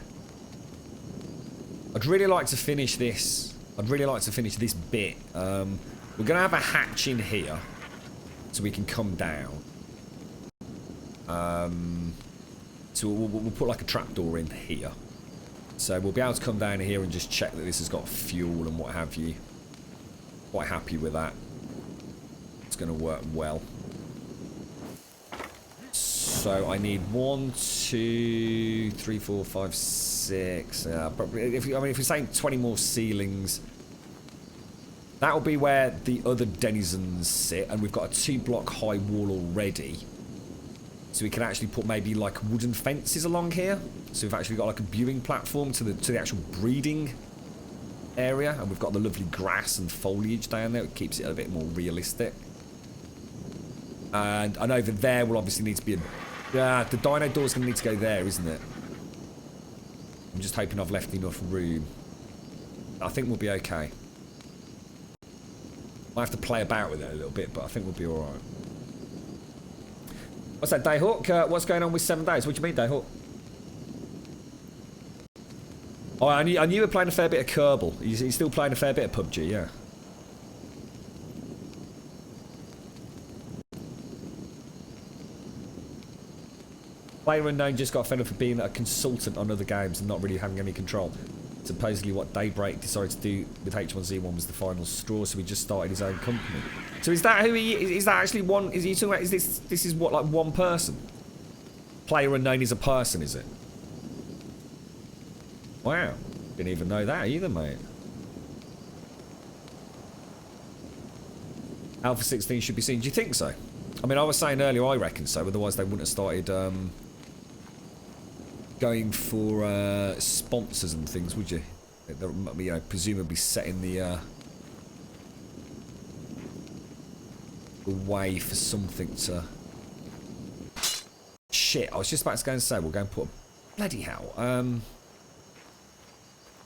I'd really like to finish this. This bit. We're gonna have a hatch in here, so we can come down. So we'll put like a trapdoor in here. So we'll be able to come down here and just check that this has got fuel and what have you. Quite happy with that. It's going to work well. So I need 1, 2, 3, 4, 5, 6. Probably, if we're saying 20 more ceilings, that will be where the other denizens sit, and we've got a 2-block high wall already. So we can actually put maybe like wooden fences along here. So we've actually got like a viewing platform to the actual breeding area, and we've got the lovely grass and foliage down there. It keeps it a bit more realistic. And over there will obviously need to be the dino door's going to need to go there, isn't it? I'm just hoping I've left enough room. I think we'll be okay. Might have to play about with it a little bit, but I think we'll be all right. What's that, Dayhawk? What's going on with 7 days? What do you mean, Dayhawk? Oh, I knew you were playing a fair bit of Kerbal. You're still playing a fair bit of PUBG, yeah. Player Unknown just got fed up for being a consultant on other games and not really having any control. Supposedly what Daybreak decided to do with H1Z1 was the final straw, so he just started his own company. So is that who he is? Is that actually one? Is he talking about? Is this is what, like, one person? Player Unknown is a person, is it? Wow, didn't even know that either, mate. Alpha 16 should be seen. Do you think so? I mean, I was saying earlier, I reckon so. Otherwise, they wouldn't have started going for sponsors and things, would you? They're, presumably setting the way for something to. Shit! I was just about to go and say we'll go and put. Bloody hell!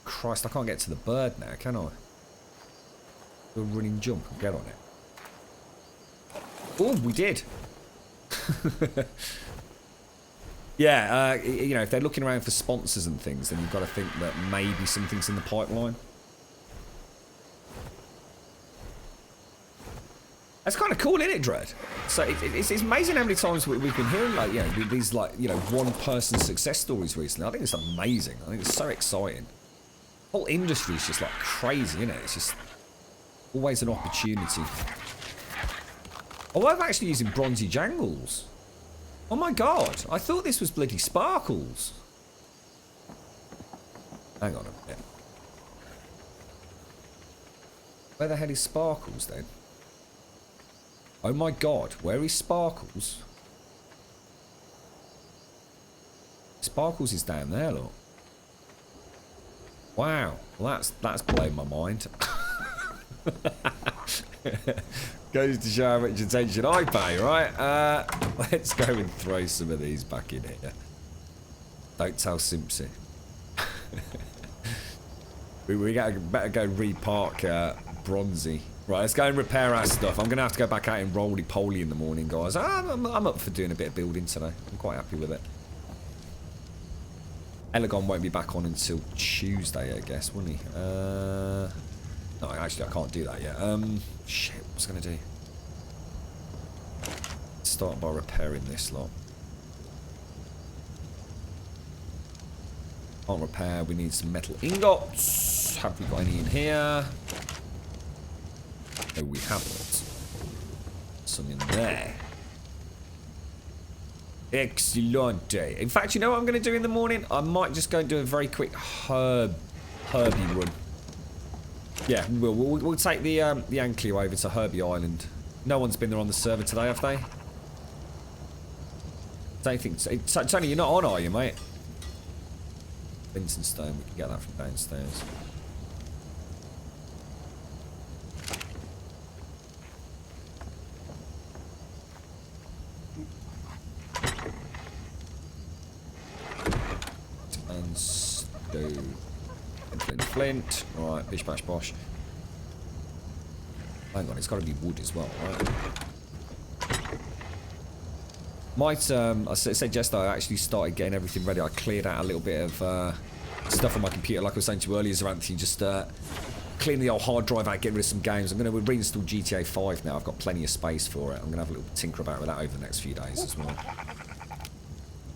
Christ! I can't get to the bird now, can I? A running jump and get on it. Oh, we did. Yeah, you know, if they're looking around for sponsors and things, then you've got to think that maybe something's in the pipeline. That's kind of cool, isn't it, Dread? So it's amazing how many times we've been hearing, like, you know, these, like, you know, one-person success stories recently. I think it's amazing. I think it's so exciting. The whole industry is just, like, crazy, isn't it? It's just always an opportunity. Oh, I'm actually using bronzy jangles. Oh my god, I thought this was bloody sparkles. Hang on a minute. Where the hell is Sparkles then? Oh my god, where is Sparkles? Sparkles is down there, look. Wow, well that's blown my mind. Goes to show how much attention I pay, right? Let's go and throw some of these back in here. Don't tell Simpsy. we better go repark Bronzy. Right, let's go and repair our stuff. I'm going to have to go back out in roly-poly in the morning, guys. I'm up for doing a bit of building today. I'm quite happy with it. Elegon won't be back on until Tuesday, I guess, won't he? No, actually, I can't do that yet. Shit, what's I going to do? Start by repairing this lot. Can't repair, we need some metal ingots. Have we got any in here? No, we haven't. Some in there. Excellent. In fact, you know what I'm going to do in the morning? I might just go and do a very quick herby run. Yeah, we'll take the Anklio over to Herbie Island. No one's been there on the server today, have they? Don't think so. Tony, you're not on, are you, mate? Vincent Stone, we can get that from downstairs. And stone. Flint. Alright, bish bash bosh. Hang on, it's got to be wood as well, right? Might, I said just I actually started getting everything ready. I cleared out a little bit of stuff on my computer, like I was saying to you earlier, Anthony, just clean the old hard drive out, get rid of some games. I'm going to reinstall GTA 5 now. I've got plenty of space for it. I'm going to have a little tinker about with that over the next few days as well.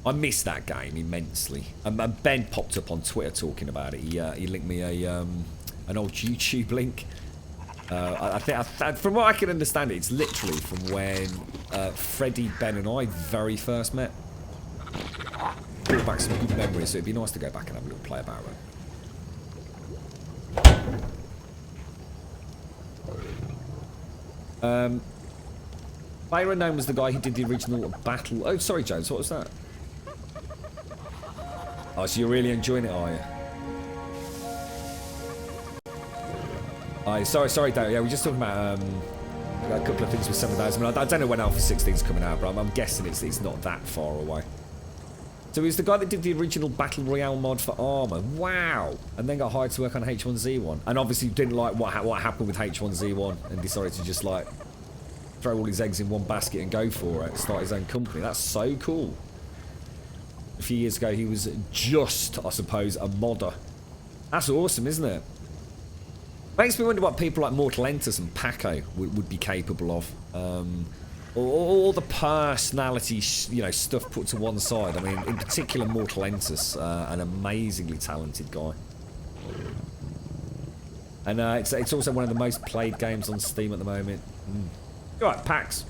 I miss that game immensely. And Ben popped up on Twitter talking about it. He linked me an old YouTube link. I think, from what I can understand, it's literally from when Freddie, Ben, and I very first met. Brought back some good memories, so it'd be nice to go back and have a little play about it. Byron Gnome was the guy who did the original battle. Oh, sorry, Jones. What was that? Oh, so you're really enjoying it, are you? Sorry, Dave. Yeah, we're just talking about a couple of things with 7,000. I mean, I don't know when Alpha 16 is coming out, but I'm guessing it's not that far away. So he was the guy that did the original Battle Royale mod for Armour. Wow! And then got hired to work on H1Z1. And obviously didn't like what happened with H1Z1 and decided to just, like, throw all his eggs in one basket and go for it. Start his own company. That's so cool. A few years ago, he was just, I suppose, a modder. That's awesome, isn't it? Makes me wonder what people like Mortal Entus and Paco would be capable of. All the personality, you know, stuff put to one side. I mean, in particular, Mortal Entus, an amazingly talented guy. And it's also one of the most played games on Steam at the moment. Right, PAX.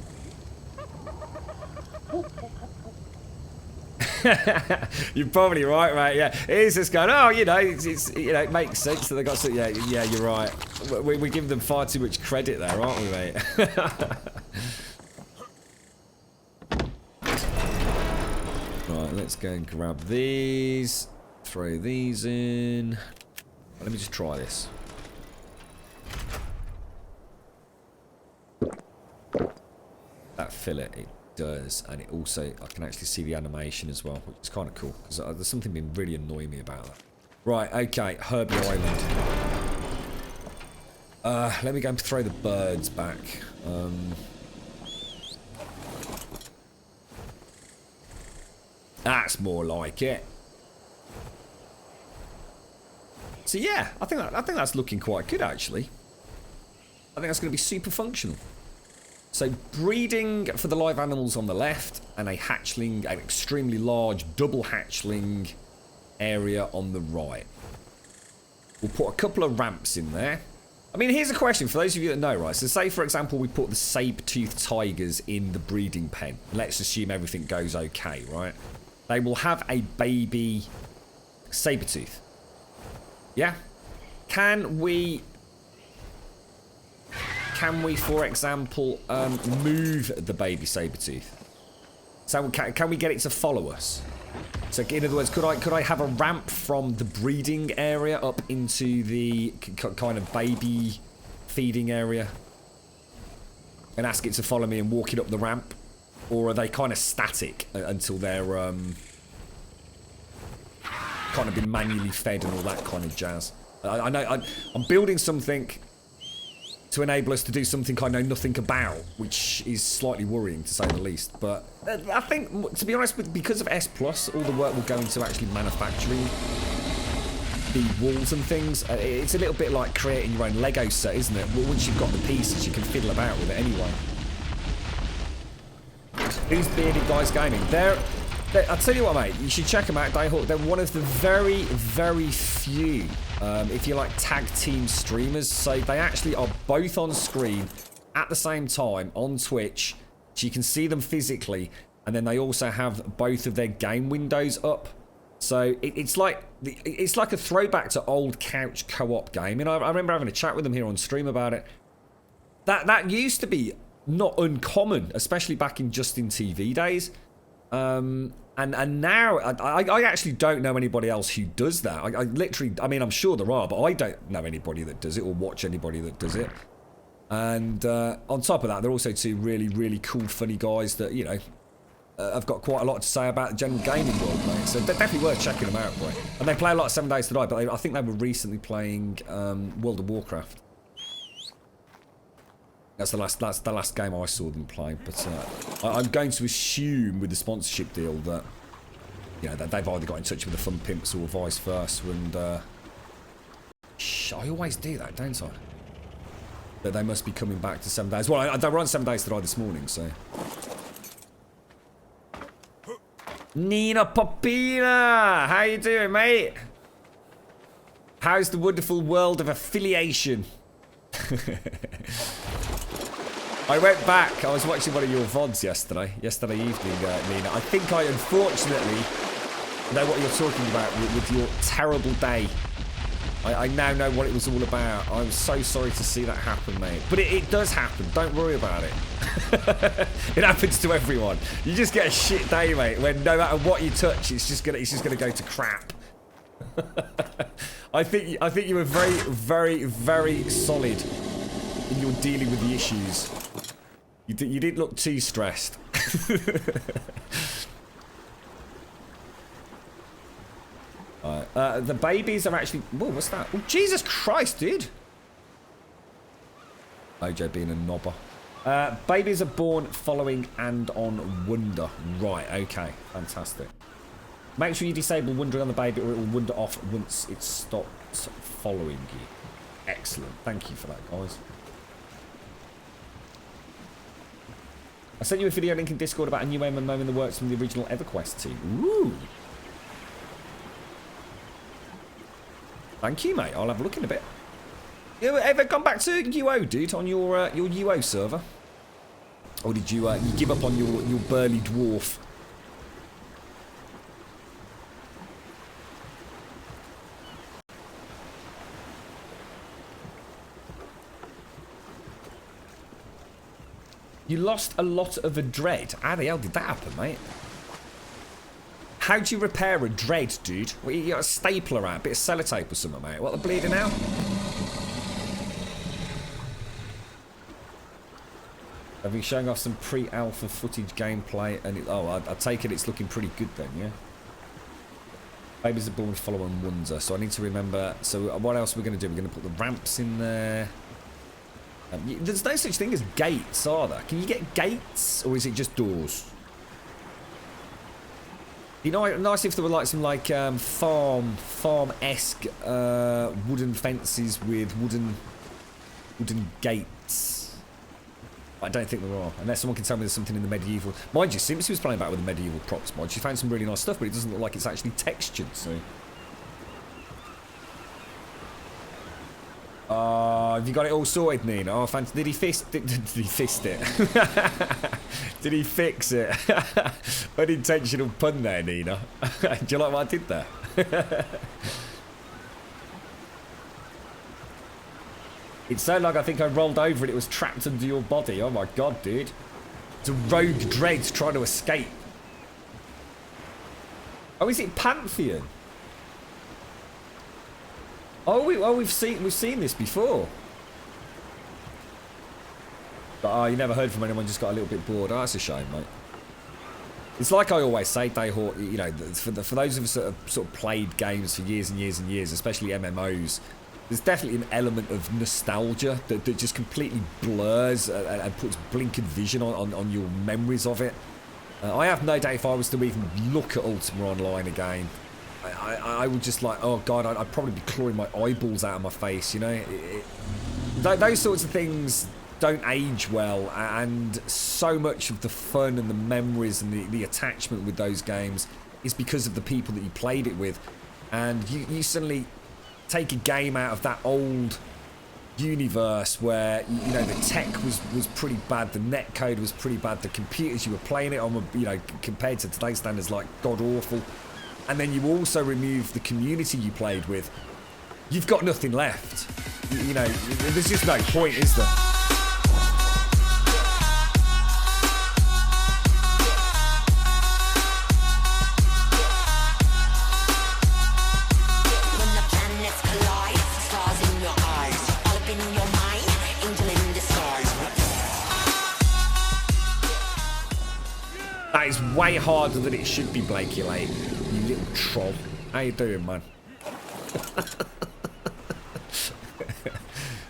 You're probably right, mate. Yeah, he's just going, oh, you know, it's you know, it makes sense that they got so. Yeah, you're right. We give them far too much credit there, aren't we, mate? Right, let's go and grab these. Throw these in. Let me just try this. That fillet, it does, and it also, I can actually see the animation as well, which is kind of cool, because there's something been really annoying me about that. Right, okay, Herbie Island. Let me go and throw the birds back. That's more like it. So yeah, I think that's looking quite good actually. I think that's going to be super functional. So breeding for the live animals on the left, and a hatchling, an extremely large double hatchling area on the right. We'll put a couple of ramps in there. I mean, here's a question for those of you that know, right? So say, for example, we put the saber-toothed tigers in the breeding pen. Let's assume everything goes okay, right? They will have a baby saber-tooth. Yeah? Can we, for example, move the baby saber-tooth? So can we get it to follow us? So in other words, could I have a ramp from the breeding area up into the kind of baby feeding area and ask it to follow me and walk it up the ramp? Or are they kind of static until they're kind of been manually fed and all that kind of jazz? I know I'm building something to enable us to do something I know nothing about, which is slightly worrying to say the least. But I think, to be honest, because of S+, all the work will go into actually manufacturing the walls and things. It's a little bit like creating your own Lego set, isn't it? Well, once you've got the pieces, you can fiddle about with it anyway. These bearded guys gaming, I'll tell you what, mate, you should check them out. They're one of the very, very few, if you like, tag team streamers. So they actually are both on screen at the same time on Twitch. So you can see them physically. And then they also have both of their game windows up. So it's like a throwback to old couch co-op gaming. I remember having a chat with them here on stream about it. That used to be not uncommon, especially back in Justin TV days. And now, I actually don't know anybody else who does that. I literally, I mean, I'm sure there are, but I don't know anybody that does it or watch anybody that does it. And on top of that, they're also two really, really cool, funny guys that, you know, have got quite a lot to say about the general gaming world, mate. So they're definitely worth checking them out, boy. And they play a lot of 7 Days to Die, but I think they were recently playing World of Warcraft. That's the last game I saw them play, but I'm going to assume with the sponsorship deal that, you know, that they've either got in touch with the Fun Pimps or vice versa, and I always do that, don't I? That they must be coming back to 7 Days. Well, they were on 7 Days to Die this morning, so. Nina Popina! How you doing, mate? How's the wonderful world of affiliation? I went back. I was watching one of your VODs yesterday evening, Nina. I think I unfortunately know what you're talking about with your terrible day. I now know what it was all about. I'm so sorry to see that happen, mate. But it does happen. Don't worry about it. It happens to everyone. You just get a shit day, mate, when no matter what you touch, it's just gonna go to crap. I think you were very, very, very solid in your dealing with the issues. You didn't look too stressed. The babies are actually... Whoa, what's that? Oh, Jesus Christ, dude. OJ being a knobber. Babies are born following and on Wonder. Right, okay. Fantastic. Make sure you disable wandering on the baby or it will wander off once it stops following you. Excellent. Thank you for that, guys. I sent you a video link in Discord about a new MMO in the works from the original EverQuest team. Ooh. Thank you, mate. I'll have a look in a bit. You ever gone back to UO, dude, on your UO server? Or did you give up on your burly dwarf? You lost a lot of a dread. How the hell did that happen, mate? How do you repair a dread, dude? Well, you got a stapler out, a bit of sellotape or something, mate. What, the bleeding out? Have been showing off some pre-alpha footage gameplay, and I take it it's looking pretty good then, yeah? Babies are born following Wonder, so I need to remember. So what else are we going to do? We're going to put the ramps in there. There's no such thing as gates, are there? Can you get gates, or is it just doors? You know, nice if there were like some like farm-esque wooden fences with wooden gates. I don't think there are, unless someone can tell me there's something in the medieval. Mind you, Simpsons was playing back with the medieval props mod. She found some really nice stuff, but it doesn't look like it's actually textured. So, have you got it all sorted, Nina? Oh, fancy. Did he fist it? Did he fist it? Did he fix it? Unintentional pun there, Nina. Do you like what I did there? It's so like I think I rolled over and it was trapped under your body. Oh my god, dude. It's a rogue dread trying to escape. Oh, is it Pantheon? Oh, we've seen this before. But you never heard from anyone, just got a little bit bored. Oh, that's a shame, mate. It's like I always say, Dayhawk, you know, for those of us that have sort of played games for years and years and years, especially MMOs, there's definitely an element of nostalgia that just completely blurs and puts blinkered vision on your memories of it. I have no doubt if I was to even look at Ultima Online again, I would just like, oh god, I'd probably be clawing my eyeballs out of my face, you know? Those sorts of things don't age well, and so much of the fun and the memories and the attachment with those games is because of the people that you played it with. And you suddenly take a game out of that old universe where, you know, the tech was pretty bad, the netcode was pretty bad, the computers you were playing it on were, you know, compared to today's standards, like god awful. And then you also remove the community you played with, you've got nothing left. You know, there's just no point, is there? That is way harder than it should be, Blakey Lane. You little troll. How you doing, man?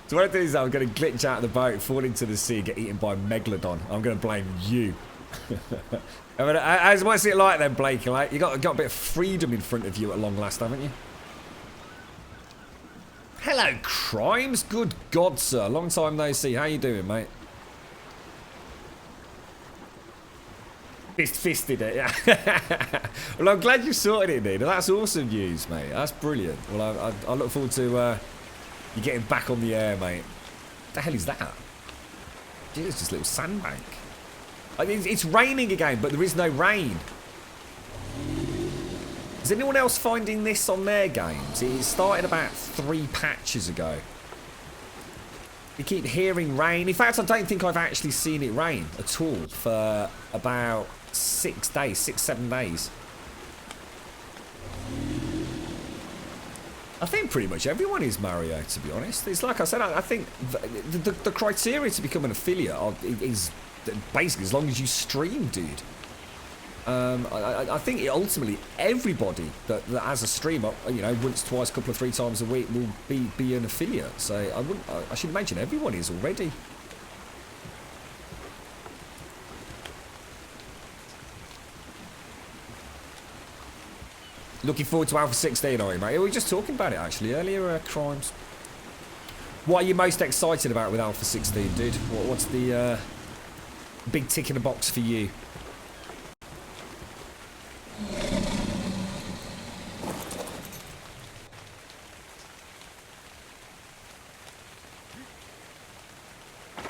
So what I do is I'm going to glitch out of the boat, fall into the sea, get eaten by a Megalodon. I'm going to blame you. I mean, what's it like then, Blakey Lane? You got a bit of freedom in front of you at long last, haven't you? Hello, Crimes. Good God, sir. Long time no see. How you doing, mate? Fisted it, yeah. Well, I'm glad you sorted it, Nina. That's awesome news, mate. That's brilliant. Well, I look forward to you getting back on the air, mate. What the hell is that? Gee, it's just a little sandbank. I mean, it's raining again, but there is no rain. Is anyone else finding this on their games? It started about 3 patches ago. You keep hearing rain. In fact, I don't think I've actually seen it rain at all for about 6 days, 7 days. I think pretty much everyone is Mario, to be honest. It's like I said, I think the criteria to become an affiliate is basically as long as you stream, dude. I think ultimately everybody that has a stream up, you know, once, twice, couple of 3 times a week will be an affiliate. So I should imagine everyone is already. Looking forward to Alpha 16, are you, mate? We were just talking about it actually earlier, Crimes. What are you most excited about with Alpha 16, dude? What's the big tick in the box for you?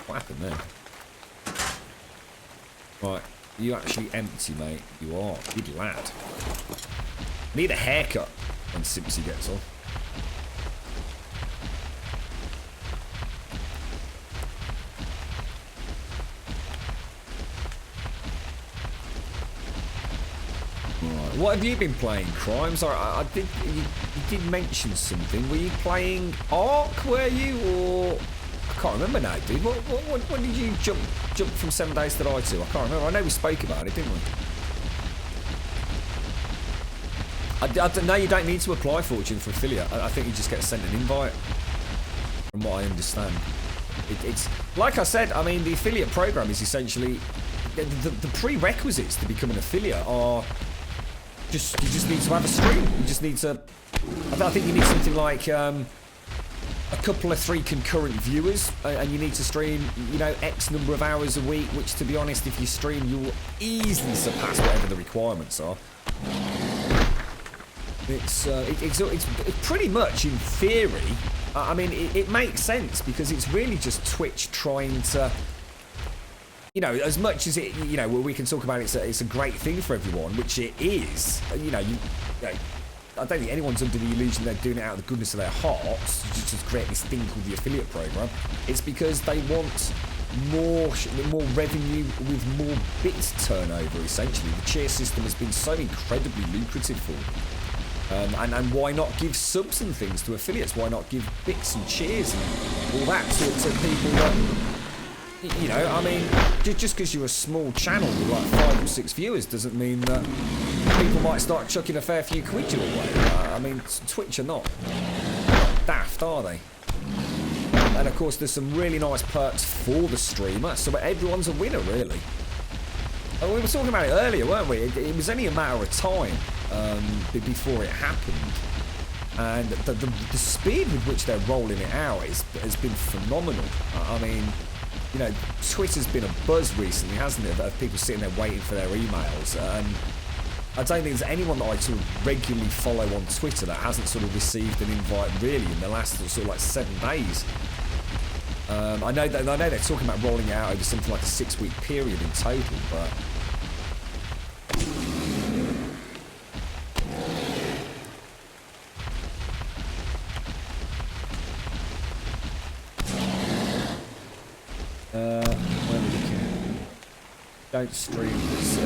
What happened there? Right, you actually empty, mate. You are. Good lad. Need a haircut when Simpsy gets on. Right. What have you been playing, Crimes? I did. You did mention something. Were you playing ARK? Were you, or I can't remember now, dude. What did you jump from 7 days to die to? I can't remember. I know we spoke about it, didn't we? No, you don't need to apply, Fortune, for affiliate. I think you just get sent an invite, from what I understand. It's like I said. I mean, the affiliate program is essentially the prerequisites to become an affiliate are you just need to have a stream. You just need to. I think you need something like a couple of 3 concurrent viewers, and you need to stream, you know, X number of hours a week. Which, to be honest, if you stream, you will easily surpass whatever the requirements are. It's pretty much in theory. I mean, it makes sense because it's really just Twitch trying to, you know, as much as it, you know, we can talk about it's a great thing for everyone, which it is. You know, I don't think anyone's under the illusion they're doing it out of the goodness of their hearts to just create this thing called the affiliate program. It's because they want more revenue with more bit turnover. Essentially, the cheer system has been so incredibly lucrative for them. And why not give subs and things to affiliates? Why not give bits and cheers and all that to people that, you know, I mean, just because you're a small channel with like 5 or 6 viewers doesn't mean that people might start chucking a fair few quid your way. I mean, Twitch are not daft, are they? And of course, there's some really nice perks for the streamer, so everyone's a winner, really. We were talking about it earlier, weren't we? It was only a matter of time before it happened, and the speed with which they're rolling it out has been phenomenal. I mean, you know, Twitter's been a buzz recently, hasn't it? Of people sitting there waiting for their emails, and I don't think there's anyone that I sort of regularly follow on Twitter that hasn't sort of received an invite really in the last sort of like 7 days. I know they're talking about rolling it out over something like a 6-week period in total, but where are we looking? Don't stream this.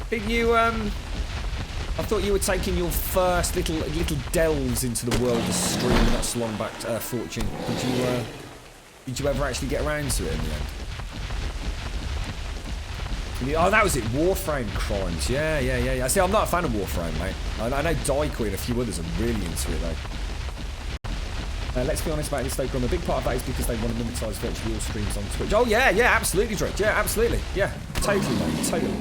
Did you? I thought you were taking your first little delves into the world of streaming not so long back, Fortune. Did you ever actually get around to it in the end? Oh, that was it. Warframe crimes. Yeah. See, I'm not a fan of Warframe, mate. I know Daikoi and a few others are really into it, though. Let's be honest about this, though, Grum. A big part of that is because they want to monetize virtually all streams on Twitch. Oh, yeah, absolutely, Drake. Yeah, absolutely. Yeah, totally, mate. Totally.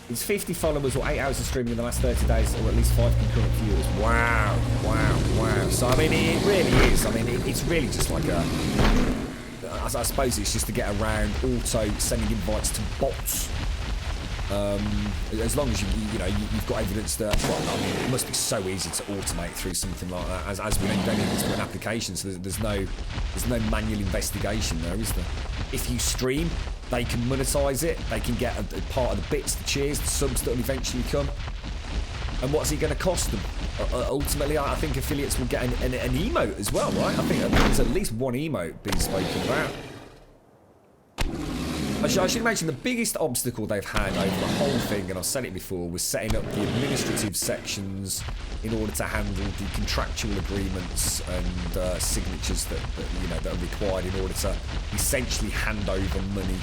It's 50 followers or 8 hours of streaming in the last 30 days, or at least 5 concurrent viewers. Wow. So, I mean, it really is. I mean, it's really just like a... I suppose it's just to get around auto sending invites to bots. As long as you've got evidence that, well, I mean, it must be so easy to automate through something like that. As we don't even do an application, so there's no manual investigation there, is there? If you stream, they can monetize it. They can get a part of the bits, the cheers, the subs that will eventually come. And what's it going to cost them? Ultimately, I think affiliates will get an emote as well, right? I think there's at least one emote being spoken about. I should mention the biggest obstacle they've had over the whole thing, and I've said it before, was setting up the administrative sections in order to handle the contractual agreements and signatures that are required in order to essentially hand over money.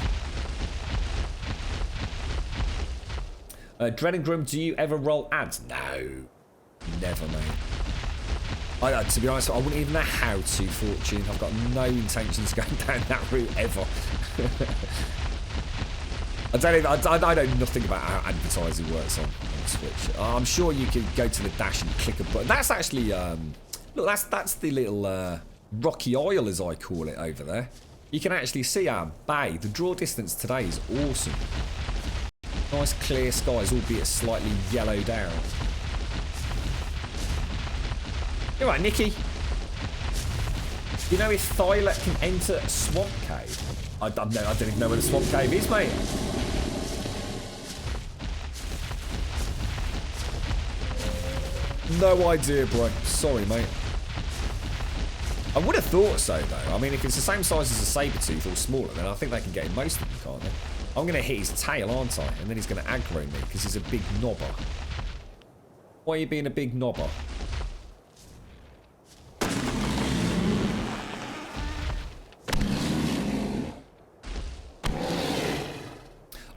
Dread and Grum, do you ever roll ads? No, never, mate. To be honest, I wouldn't even know how to, Fortune. I've got no intentions of going down that route ever. I know nothing about how advertising works on Twitch. I'm sure you could go to the dash and click a button. That's actually, look, that's the little rocky oil, as I call it, over there. You can actually see our bay. The draw distance today is awesome. Nice clear skies, albeit slightly yellowed out. You're right, Nikki. You know if Thyla can enter a swamp cave? I don't even know where the swamp cave is, mate. No idea, bro. Sorry, mate. I would have thought so, though. I mean, if it's the same size as a saber-tooth or smaller, then I think they can get in most of them, can't they? I'm going to hit his tail, aren't I? And then he's going to aggro me because he's a big knobber. Why are you being a big knobber?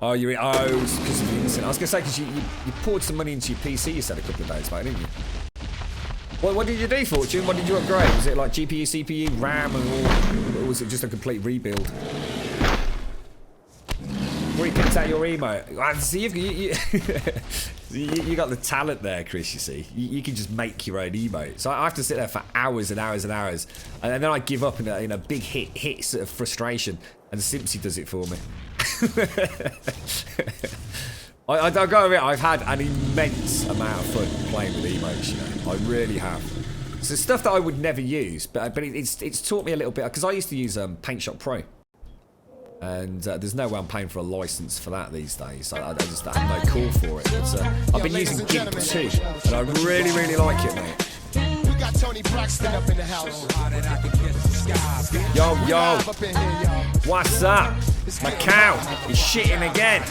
Oh, it's because of the incident. I was going to say, because you poured some money into your PC, you said, a couple of days back, didn't you? What did you do, Fortune? What did you upgrade? Was it like GPU, CPU, RAM, or was it just a complete rebuild? 3 pins out your emote. See, you got the talent there, Chris, you see. You can just make your own emote. So I have to sit there for hours and hours and hours. And then I give up in a big hit sort of frustration. And Simpsy does it for me. I gotta admit, I've had an immense amount of fun playing with emotes, you know. I really have. So stuff that I would never use, but it's taught me a little bit, because I used to use Paint Shop Pro. And there's no way I'm paying for a license for that these days. I just have no call for it. But, I've been using GIMP too, and I really, really like it, mate. We got Tony Braxton up in the house. Yo, what's up? My cow is shitting again.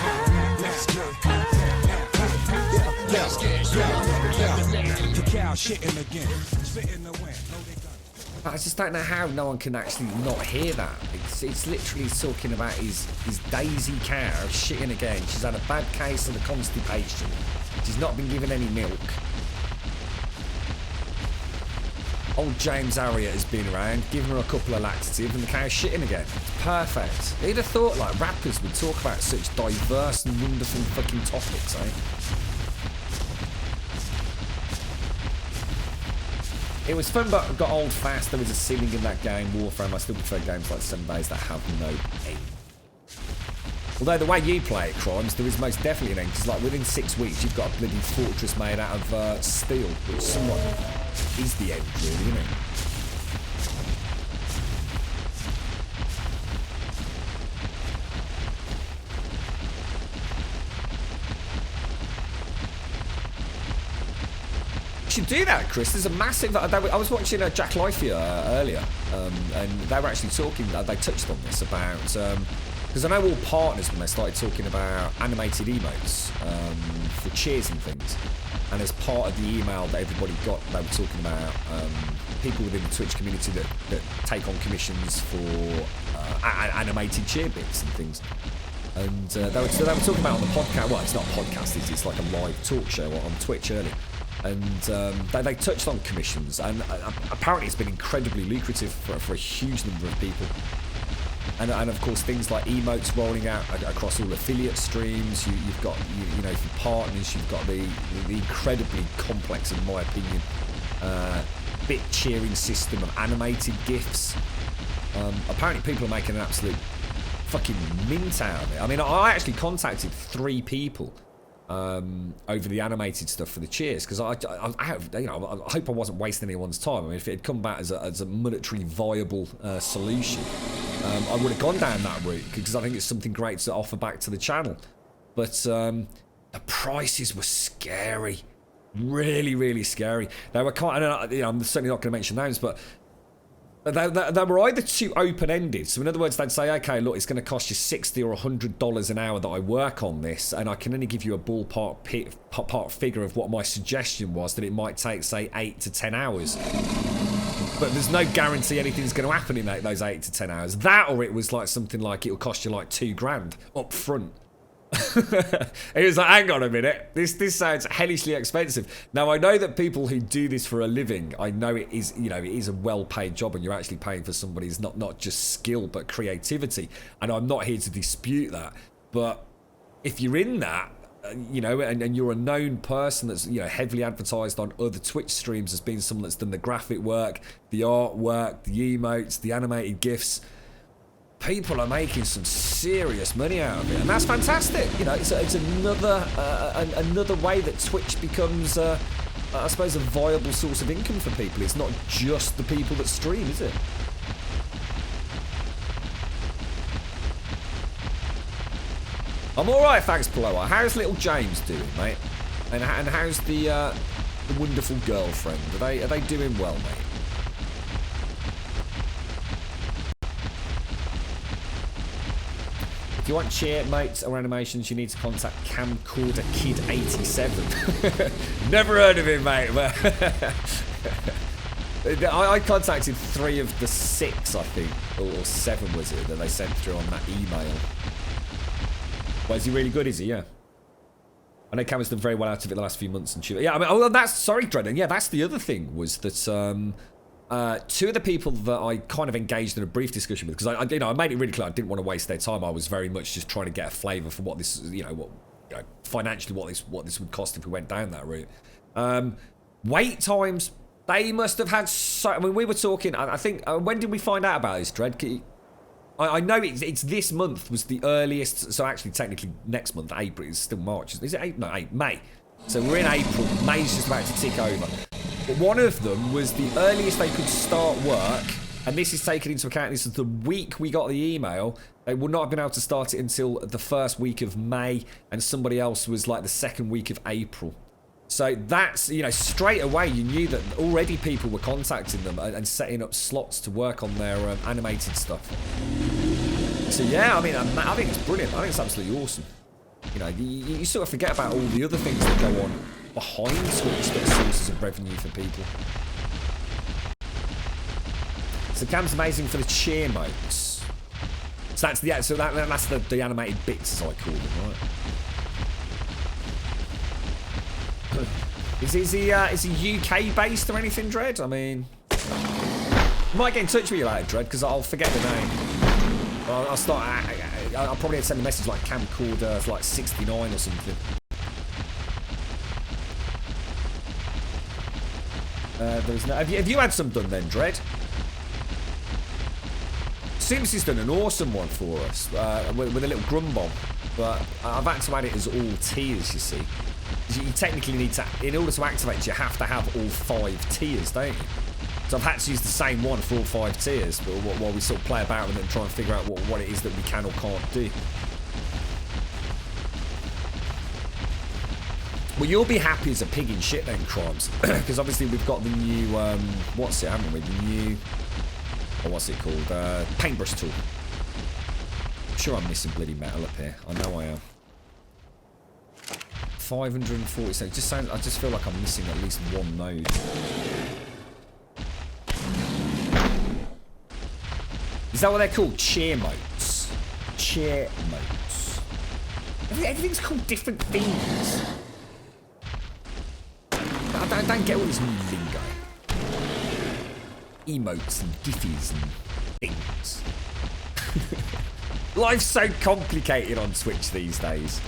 I just don't know how no one can actually not hear that. It's literally talking about his Daisy cow shitting again. She's had a bad case of the constipation. She's not been given any milk. Old James Harriet has been around, given her a couple of laxative, and the cow's shitting again. It's perfect. Who'd have thought like rappers would talk about such diverse and wonderful fucking topics, eh? It was fun, but got old fast. There was a ceiling in that game, Warframe. I still prefer games like 7 Days that have no aim. Although the way you play it, Crimes, there is most definitely an end. Because like within 6 weeks, you've got a bloody fortress made out of steel, which somewhat is the end, really, isn't it? You should do that, Chris. There's a massive... I was watching Jack Lifeyer earlier, and they were actually talking... They touched on this about... Because I know all partners, when they started talking about animated emotes for cheers and things, and as part of the email that everybody got, they were talking about people within the Twitch community that take on commissions for animated cheer bits and things. And they were talking about on the podcast... Well, it's not a podcast, it's like a live talk show on Twitch earlier. And they touched on commissions, and apparently it's been incredibly lucrative for a huge number of people. And of course things like emotes rolling out across all affiliate streams. You've got you know, for partners, you've got the incredibly complex, in my opinion, bit cheering system of animated GIFs. Apparently people are making an absolute fucking mint out of it. I mean, I actually contacted 3 people over the animated stuff for the cheers, because I hope I wasn't wasting anyone's time. I mean, if it had come back as a monetary viable solution, I would have gone down that route, because I think it's something great to offer back to the channel. But the prices were scary, really, really scary. They were kind of, I'm certainly not going to mention names, but they were either too open-ended. So in other words, they'd say, okay, look, it's going to cost you $60 or $100 an hour that I work on this, and I can only give you a ballpark figure of what my suggestion was, that it might take, say, 8 to 10 hours. But there's no guarantee anything's going to happen in those 8 to 10 hours. That, or it was like something like it'll cost you like $2,000 up front. It was like, hang on a minute, this sounds hellishly expensive. Now I know that people who do this for a living, I know it is, it is a well-paid job, and you're actually paying for somebody's not just skill but creativity, and I'm not here to dispute that. But if you're in that, and you're a known person that's heavily advertised on other Twitch streams as being someone that's done the graphic work, the artwork, the emotes, the animated GIFs, people are making some serious money out of it, and that's fantastic. It's another way that Twitch becomes, I suppose, a viable source of income for people. It's not just the people that stream, is it? I'm all right, thanks, Paloa. How's little James doing, mate? And how's the wonderful girlfriend? Are they doing well, mate? If you want cheer, mates, or animations, you need to contact Camcorder Kid 87. Never heard of him, mate. I contacted 3 of the 6, I think, or 7 was it, that they sent through on that email. Well, is he really good, is he? Yeah. I know Cam has done very well out of it the last few months. And yeah, I mean, oh, that's, sorry, Dredden. Yeah, that's the other thing, was that two of the people that I kind of engaged in a brief discussion with, because I made it really clear I didn't want to waste their time. I was very much just trying to get a flavour for what this, financially what this would cost if we went down that route. Wait times, they must have had so. I mean, we were talking. I think when did we find out about this, Dred? I know it's this month was the earliest. So actually, technically, next month, April, is still March. Is it April? No, May. So we're in April. May's just about to tick over. But one of them was the earliest they could start work, and this is taken into account. This is the week we got the email. They would not have been able to start it until the first week of May, and somebody else was like the second week of April. So that's, straight away you knew that already people were contacting them and setting up slots to work on their animated stuff. So yeah, I mean, I think it's brilliant. I think it's absolutely awesome. You sort of forget about all the other things that go on behind Twitch that are sources of revenue for people. So Cam's amazing for the cheer modes. So that's the animated bits, as I call them, right? Is he UK based or anything, Dred? I mean, I might get in touch with you later, Dred, because I'll forget the name. I'll probably send a message like camcorder like 69 or something. There's no. Have you had some done then, Dred? Sims has done an awesome one for us with a little Grumbul, but I've had to add it as all tiers, you see. You technically need to, in order to activate, you have to have all 5 tiers, don't you? So I've had to use the same one for all 5 tiers, but while we sort of play about with it and try and figure out what it is that we can or can't do. Well, you'll be happy as a pig in shit then, Crimes, because obviously we've got the new, what's it, haven't we? The new, what's it called? Paintbrush tool. I'm sure I'm missing bloody metal up here. I know I am. 547. I just feel like I'm missing at least one node. Is that what they're called? Cheer modes. Cheer modes. Everything's called different things. I don't get all this new lingo. Emotes and giffies and things. Life's so complicated on Twitch these days.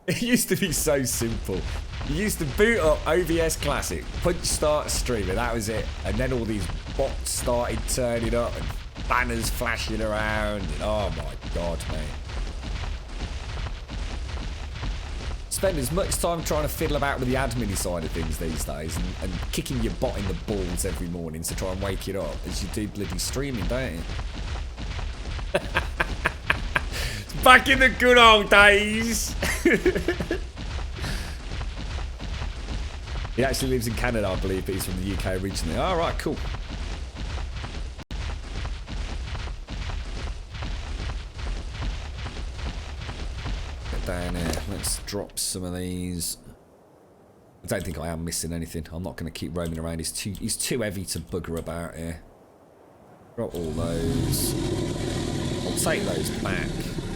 It used to be so simple. You used to boot up OBS Classic, punch start stream, and that was it. And then all these bots started turning up and banners flashing around. And oh my god, mate. Spend as much time trying to fiddle about with the admin side of things these days and kicking your bot in the balls every morning to try and wake it up as you do bloody streaming, don't you? Back in the good old days. He actually lives in Canada, I believe, but he's from the UK originally. All right, cool. Get down here. Let's drop some of these. I don't think I am missing anything. I'm not going to keep roaming around. He's too heavy to bugger about here. Drop all those. I'll take those back.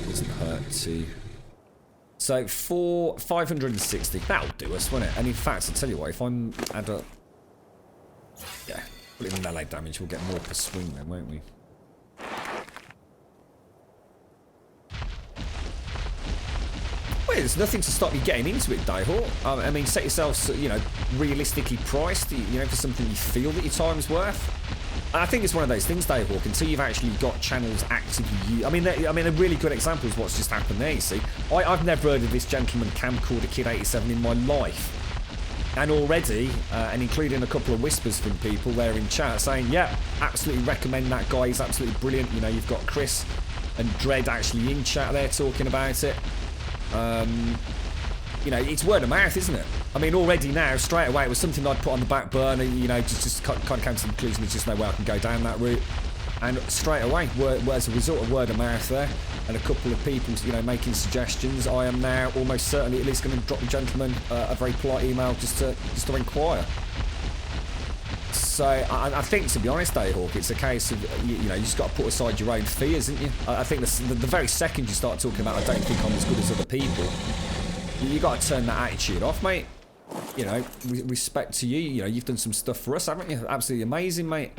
Doesn't hurt to. So 560. That'll do us, won't it? And in fact, I'll tell you what, if I'm add up, yeah, put in melee damage, we'll get more per swing then, won't we? Well, there's nothing to stop you getting into it, Dayhawk. I mean, set yourself, realistically priced, for something you feel that your time's worth. I think it's one of those things, Dayhawk, until you've actually got channels actively used. I mean, a really good example is what's just happened there, you see. I've never heard of this gentleman Camcorder Kid 87 in my life. And already, and including a couple of whispers from people there in chat saying, yeah, absolutely recommend that guy, he's absolutely brilliant. You've got Chris and Dread actually in chat there talking about it. It's word of mouth, isn't it? I mean, already now, straight away, it was something I'd put on the back burner, just kind of came to the conclusion there's just no way I can go down that route. And straight away, as a result of word of mouth there, and a couple of people, making suggestions, I am now almost certainly at least going to drop the gentleman a very polite email just to inquire. So I think, to be honest, Dayhawk, it's a case of, you just got to put aside your own fears, haven't you? I think the very second you start talking about, I don't think I'm as good as other people, You got to turn that attitude off, mate. You know, respect to you. You know, you've done some stuff for us, haven't you? Absolutely amazing, mate.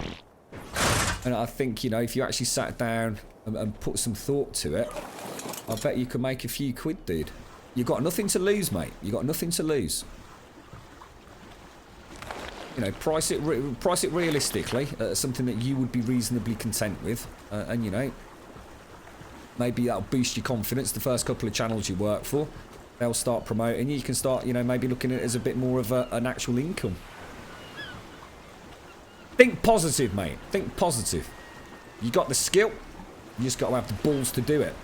And I think, you know, if you actually sat down and put some thought to it, I bet you could make a few quid, dude. You got nothing to lose, mate. You got nothing to lose. You know, price it realistically, something that you would be reasonably content with, and you know, maybe that'll boost your confidence. The first couple of channels you work for, they'll start promoting you. You can start, you know, maybe looking at it as a bit more of an actual income. Think positive, mate. Think positive. You got the skill. You just got to have the balls to do it.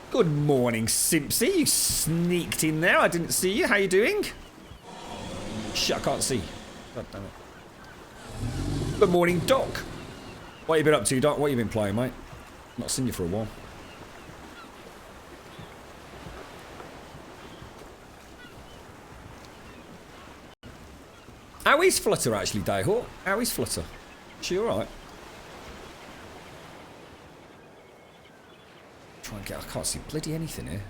Good morning, Simpsy. You sneaked in there. I didn't see you. How you doing? Shit, I can't see. God damn it. Good morning, Doc. What you been up to, Doc? What you been playing, mate? Not seen you for a while. How is Flutter, actually, Dayhawk? How is Flutter? She alright? Try and get... I can't see bloody anything here.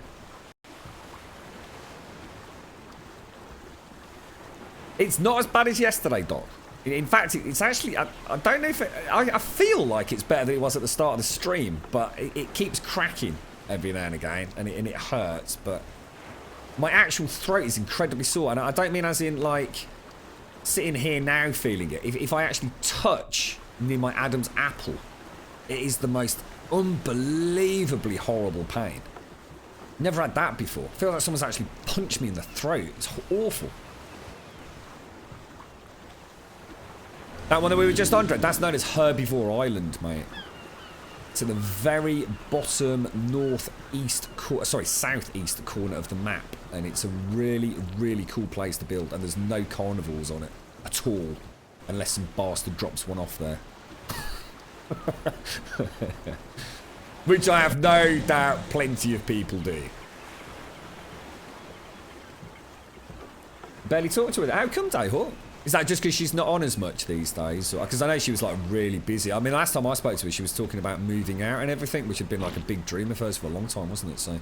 It's not as bad as yesterday, Doc. In fact, it's actually... I don't know if... I feel like it's better than it was at the start of the stream, but it keeps cracking every now and again, and it hurts, but... My actual throat is incredibly sore, and I don't mean as in, like... Sitting here now feeling it. If I actually touch near my Adam's apple, it is the most unbelievably horrible pain. Never had that before. I feel like someone's actually punched me in the throat. It's awful. That one that we were just under, that's known as Herbivore Island, mate. It's in the very bottom southeast corner of the map. And it's a really, really cool place to build. And there's no carnivores on it at all. Unless some bastard drops one off there. Which I have no doubt plenty of people do. Barely talked to her. How come, Dayhawk? Is that just because she's not on as much these days? Because I know she was like really busy. I mean, last time I spoke to her, she was talking about moving out and everything, which had been like a big dream of hers for a long time, wasn't it? So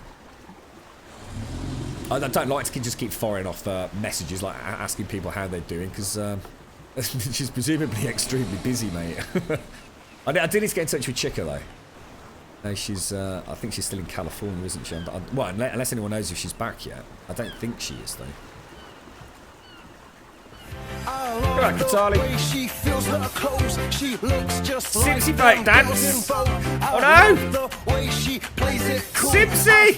I don't like to just keep firing off messages, like asking people how they're doing, because she's presumably extremely busy, mate. I do need to get in touch with Chica, though. No, she's, I think she's still in California, isn't she? Well, unless anyone knows if she's back yet. I don't think she is, though. Come on, Katali. Simpsy breakdance. Oh no! Simpsy!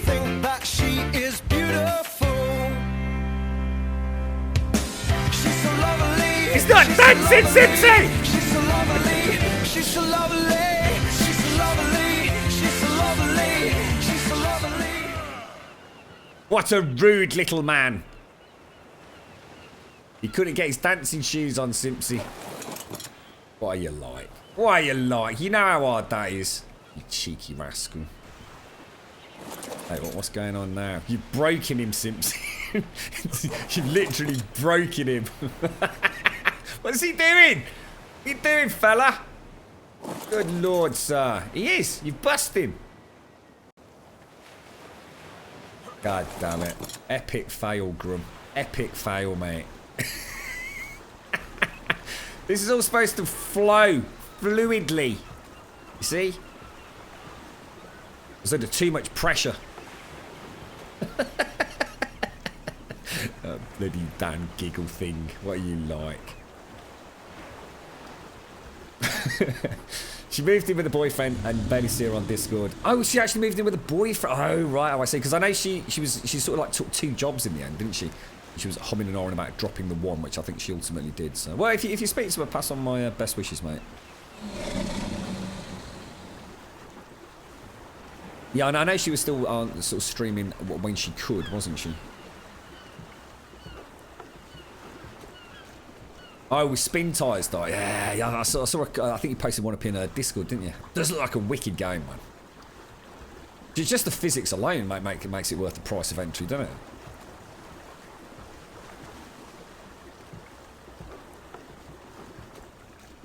It's not dancing, Simpsy! She's so lovely, she's so lovely, she's so lovely, she's so lovely, she's so lovely. What a rude little man. He couldn't get his dancing shoes on, Simpsy. What are you like? What are you like? You know how hard that is. You cheeky rascal. Hey, what's going on now? You've broken him, Simpsy. You've literally broken him. What is he doing? What are you doing, fella? Good lord, sir. He is. You've busted him. God damn it. Epic fail, Grum. Epic fail, mate. This is all supposed to flow fluidly. You see? There's under too much pressure. Bloody damn giggle thing. What are you like? She moved in with a boyfriend and barely see her on Discord. Oh, she actually moved in with a boyfriend. Oh, right. Oh, I see. Because I know she sort of like took 2 jobs in the end, didn't she? She was humming and hawing about dropping the one, which I think she ultimately did. So, well, if you speak to her, pass on my best wishes, mate. Yeah, and I know she was still sort of streaming when she could, wasn't she? Oh, with spin tires, though. Yeah. I saw I think you posted one up in Discord, didn't you? Does look like a wicked game, man. Just the physics alone makes it worth the price of entry, doesn't it?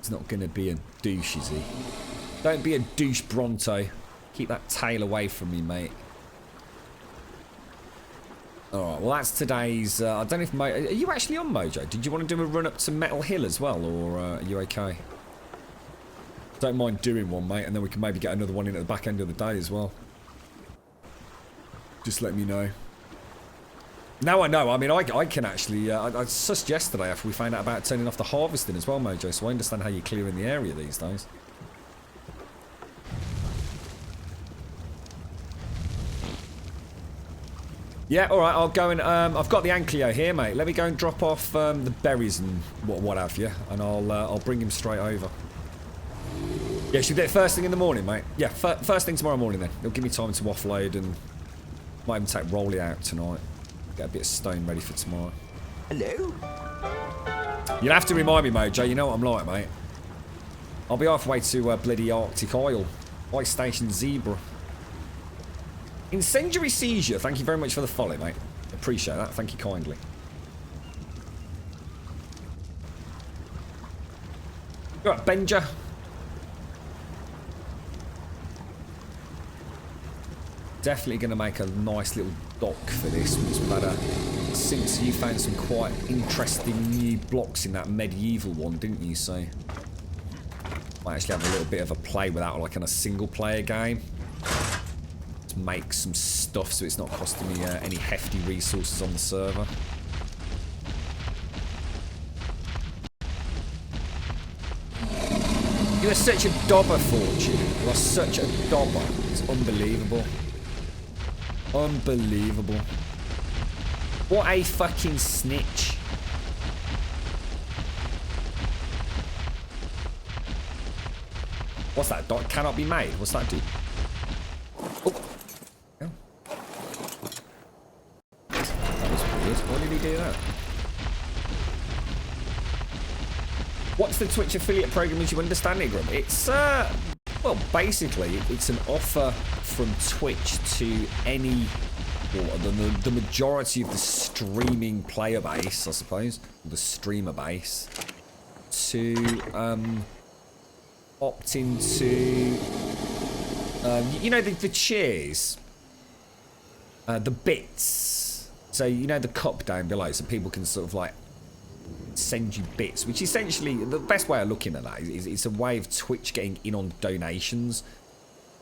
It's not going to be a douche, is he? Don't be a douche, Bronto. Keep that tail away from me, mate. Alright, well that's today's... I don't know if... Are you actually on Mojo? Did you want to do a run up to Metal Hill as well, or are you okay? Don't mind doing one, mate, and then we can maybe get another one in at the back end of the day as well. Just let me know. Now I know. I mean, I can actually... I sussed yesterday after we found out about turning off the harvesting as well, Mojo, so I understand how you're clearing the area these days. Yeah, alright, I'll go and... I've got the Ankleo here, mate. Let me go and drop off the berries and what have you, and I'll bring him straight over. Yeah, should we do it first thing in the morning, mate? Yeah, first thing tomorrow morning then. It'll give me time to offload and might even take Rolly out tonight. Get a bit of stone ready for tomorrow. Hello? You'll have to remind me, Mojo. You know what I'm like, mate. I'll be halfway to bloody Arctic Isle. Ice Station Zebra. Incendiary Seizure. Thank you very much for the follow, mate. Appreciate that. Thank you kindly. All right, Benja. Definitely going to make a nice little dock for this. Since you found some quite interesting new blocks in that medieval one, didn't you? So might actually have a little bit of a play without like in a single player game. To make some stuff so it's not costing me any hefty resources on the server. You are such a dobber, Fortune. You are such a dobber. It's unbelievable. Unbelievable. What a fucking snitch. What's that? Dot cannot be made. What's that do? Oh. Yeah. That was weird. Why did he do that? What's the Twitch affiliate program as you understand it, Grum? It's, well, basically, it's an offer from Twitch to any, or the majority of the streaming player base, I suppose, the streamer base, to opt into, you know, the cheers, the bits. So, you know, the cup down below, so people can sort of like send you bits, which essentially, the best way of looking at that is it's a way of Twitch getting in on donations.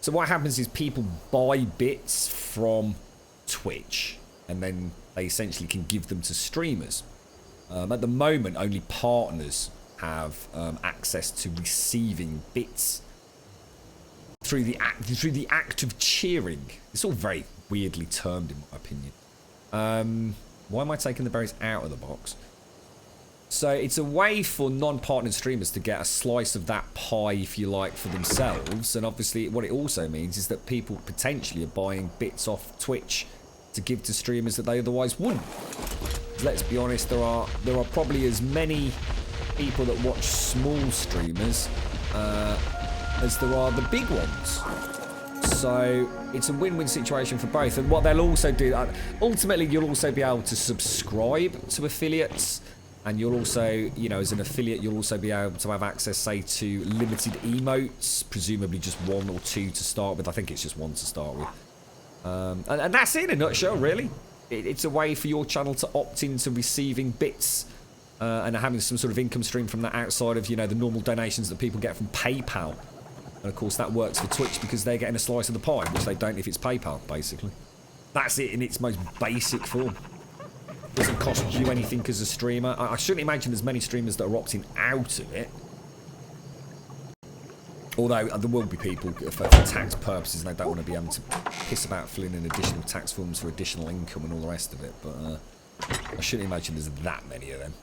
So what happens is people buy bits from Twitch and then they essentially can give them to streamers. At the moment, only partners have access to receiving bits through the act of cheering. It's all very weirdly termed, in my opinion. Why am I taking the berries out of the box? So it's a way for non-partnered streamers to get a slice of that pie, if you like, for themselves. And obviously what it also means is that people potentially are buying bits off Twitch to give to streamers that they otherwise wouldn't. Let's be honest, there are probably as many people that watch small streamers as there are the big ones. So it's a win-win situation for both. And what they'll also do, ultimately you'll also be able to subscribe to affiliates. And you'll also, you know, as an affiliate, you'll also be able to have access, say, to limited emotes, presumably just one or two to start with. I think it's just one to start with. And that's it in a nutshell, really. It's a way for your channel to opt into receiving bits and having some sort of income stream from that outside of, you know, the normal donations that people get from PayPal. And, of course, that works for Twitch because they're getting a slice of the pie, which they don't if it's PayPal, basically. That's it in its most basic form. Doesn't cost you anything as a streamer. I shouldn't imagine there's many streamers that are opting out of it. Although there will be people for tax purposes and they don't want to be able to piss about filling in additional tax forms for additional income and all the rest of it. But I shouldn't imagine there's that many of them.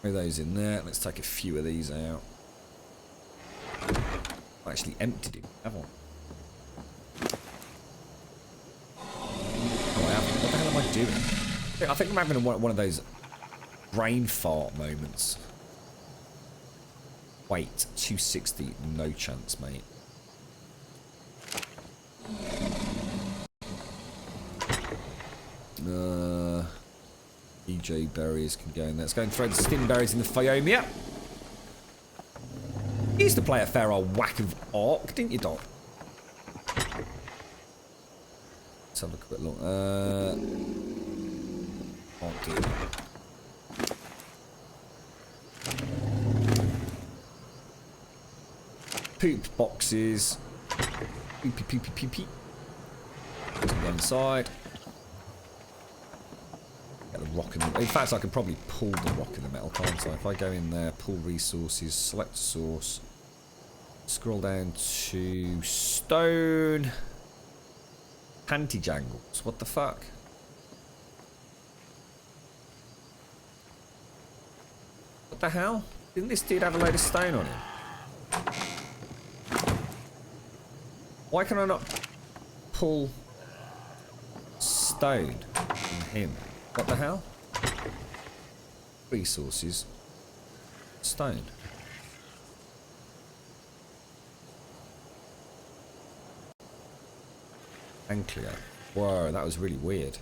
Throw those in there. Let's take a few of these out. I actually emptied it, haven't I? What the hell am I doing? I think I'm having one of those brain fart moments. Wait, 260, no chance, mate. EJ berries can go in there. Let's go and throw the stim berries in the Phiomia. You used to play a fair old whack of ARK, didn't you, Doc? Let's have a quick look. Can't do it. Poop boxes. Poopy, poopy, poopy. To one side. Get the rock in the... In fact, I could probably pull the rock in the metal, can't I? If I go in there, pull resources, select source, scroll down to stone. Panty jangles. What the fuck? What the hell? Didn't this dude have a load of stone on him? Why can I not pull stone from him? What the hell? Resources. Stone. Anclio. Whoa, that was really weird.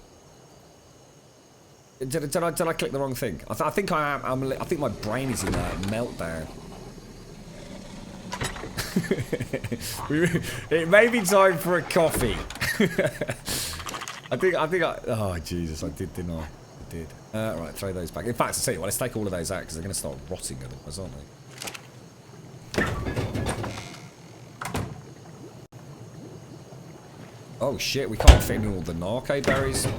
Did I click the wrong thing? I think I am. I think my brain is in a meltdown. It may be time for a coffee. I think. Oh Jesus, I did, didn't I? I did. Right, throw those back. In fact, I tell you what, let's take all of those out because they're going to start rotting otherwise, aren't they? Oh shit, we can't fit in all the narco berries. I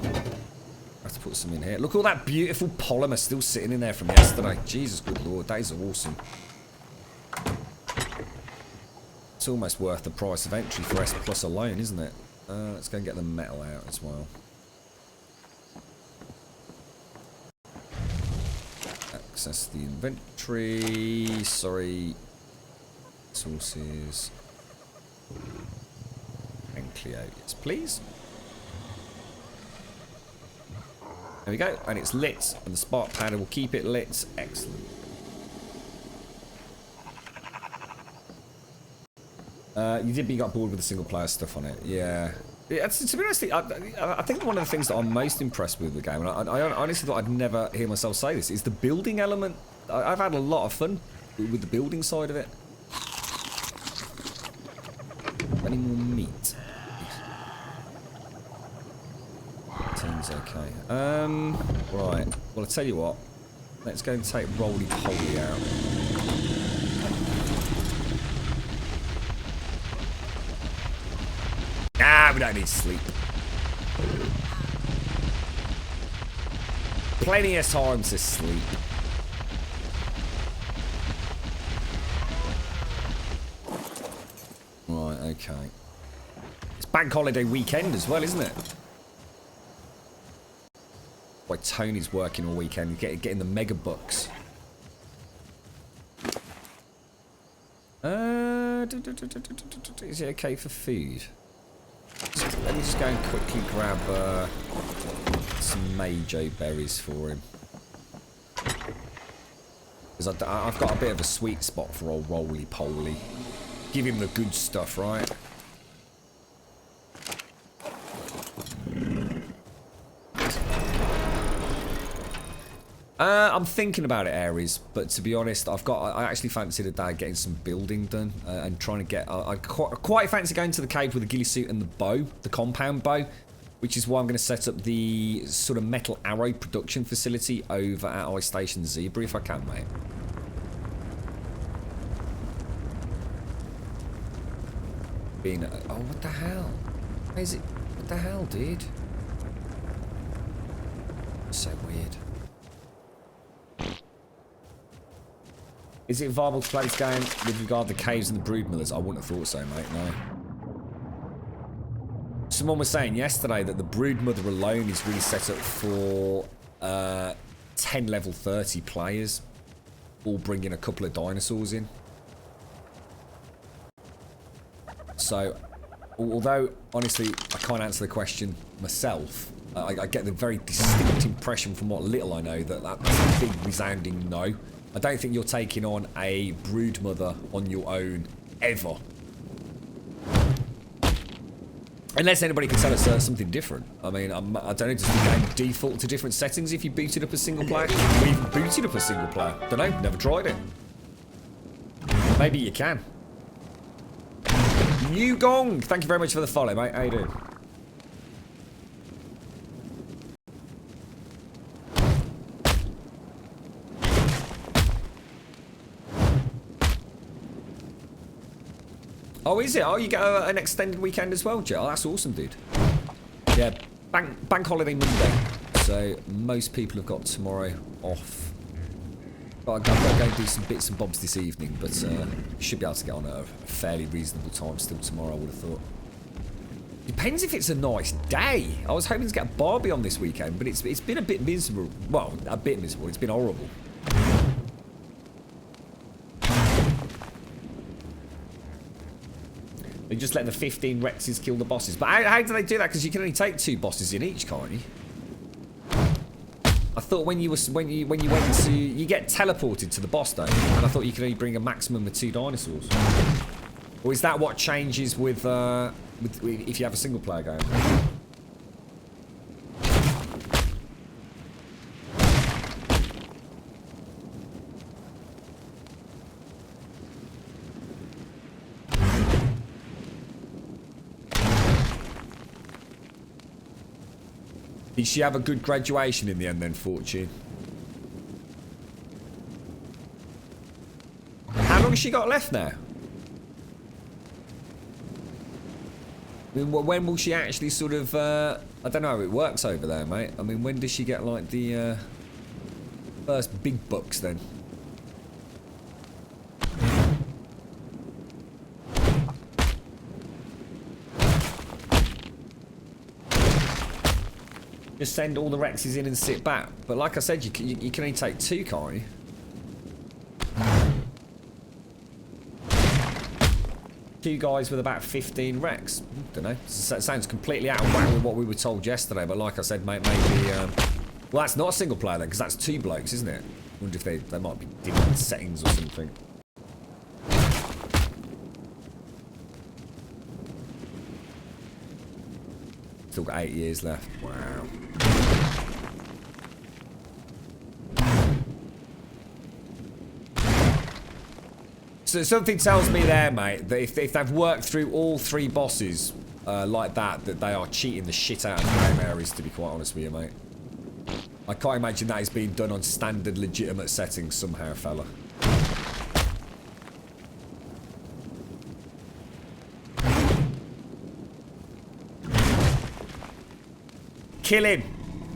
have to put some in here. Look, all that beautiful polymer still sitting in there from yesterday. Jesus, good lord, that is awesome. It's almost worth the price of entry for S Plus alone, isn't it? Let's go and get the metal out as well. Access the inventory. Sorry. Sources. Anclio, yes, please. There we go, and it's lit, and the spark powder will keep it lit. Excellent. You did, but you got bored with the single player stuff on it. Yeah. To be honest, I think one of the things that I'm most impressed with the game, and I honestly thought I'd never hear myself say this, is the building element. I've had a lot of fun with the building side of it. Any more meat? Seems okay. Right. Well, I'll tell you what. Let's go and take Roly Poly out. Ah, we don't need to sleep. Plenty of time to sleep. Right, okay. It's bank holiday weekend as well, isn't it? Why Tony's working all weekend, getting the mega bucks. Is it okay for food? Let me just go and quickly grab some Majo berries for him. Because I've got a bit of a sweet spot for old Roly Poly. Give him the good stuff, right? I'm thinking about it, Aries, but to be honest, I actually fancied a day getting some building done and trying to get. I quite fancy going to the cave with the ghillie suit and the bow, the compound bow, which is why I'm going to set up the sort of metal arrow production facility over at Ice Station Zebra if I can, mate. Oh, what the hell? Why is it? What the hell, dude? So weird. Is it viable to play this game with regard to the caves and the brood mothers? I wouldn't have thought so, mate, no. Someone was saying yesterday that the brood mother alone is really set up for 10 level 30 players, all bringing a couple of dinosaurs in. So, although, honestly, I can't answer the question myself, I get the very distinct impression from what little I know that that's a big resounding no. I don't think you're taking on a brood mother on your own, ever. Unless anybody can tell us something different. I mean, I don't know, does the game default to different settings if you booted up a single player? We even booted up a single player. Don't know, never tried it. Maybe you can. New Gong, thank you very much for the follow, mate. How you doing? Oh, is it? Oh, you get an extended weekend as well, Joe? Oh, that's awesome, dude. Yeah, bank holiday Monday. So most people have got tomorrow off. But I've got to go and do some bits and bobs this evening, but should be able to get on at a fairly reasonable time still tomorrow, I would have thought. Depends if it's a nice day. I was hoping to get a Barbie on this weekend, but it's been a bit miserable. Well, a bit miserable. It's been horrible. They just let the 15 Rexes kill the bosses. But how do they do that? Because you can only take 2 bosses in each, can't you? I thought when you went to you get teleported to the boss, don't you? And I thought you could only bring a maximum of 2 dinosaurs. Or is that what changes with if you have a single player game? Did she have a good graduation in the end then, Fortune? How long has she got left now? I mean, when will she actually sort of, I don't know how it works over there, mate. I mean, when does she get, like, the first big bucks then? Just send all the Rexes in and sit back. But like I said, you can only take 2, can't you? Two guys with about 15 Rex. Don't know. It sounds completely out of whack with what we were told yesterday. But like I said, maybe. Well, that's not a single player then, because that's 2 blokes, isn't it? I wonder if they might be different settings or something. Still got 8 years left. Wow. So something tells me there, mate, that if they've worked through all 3 bosses like that they are cheating the shit out of the game areas, to be quite honest with you, mate. I can't imagine that is being done on standard, legitimate settings somehow, fella. Kill him.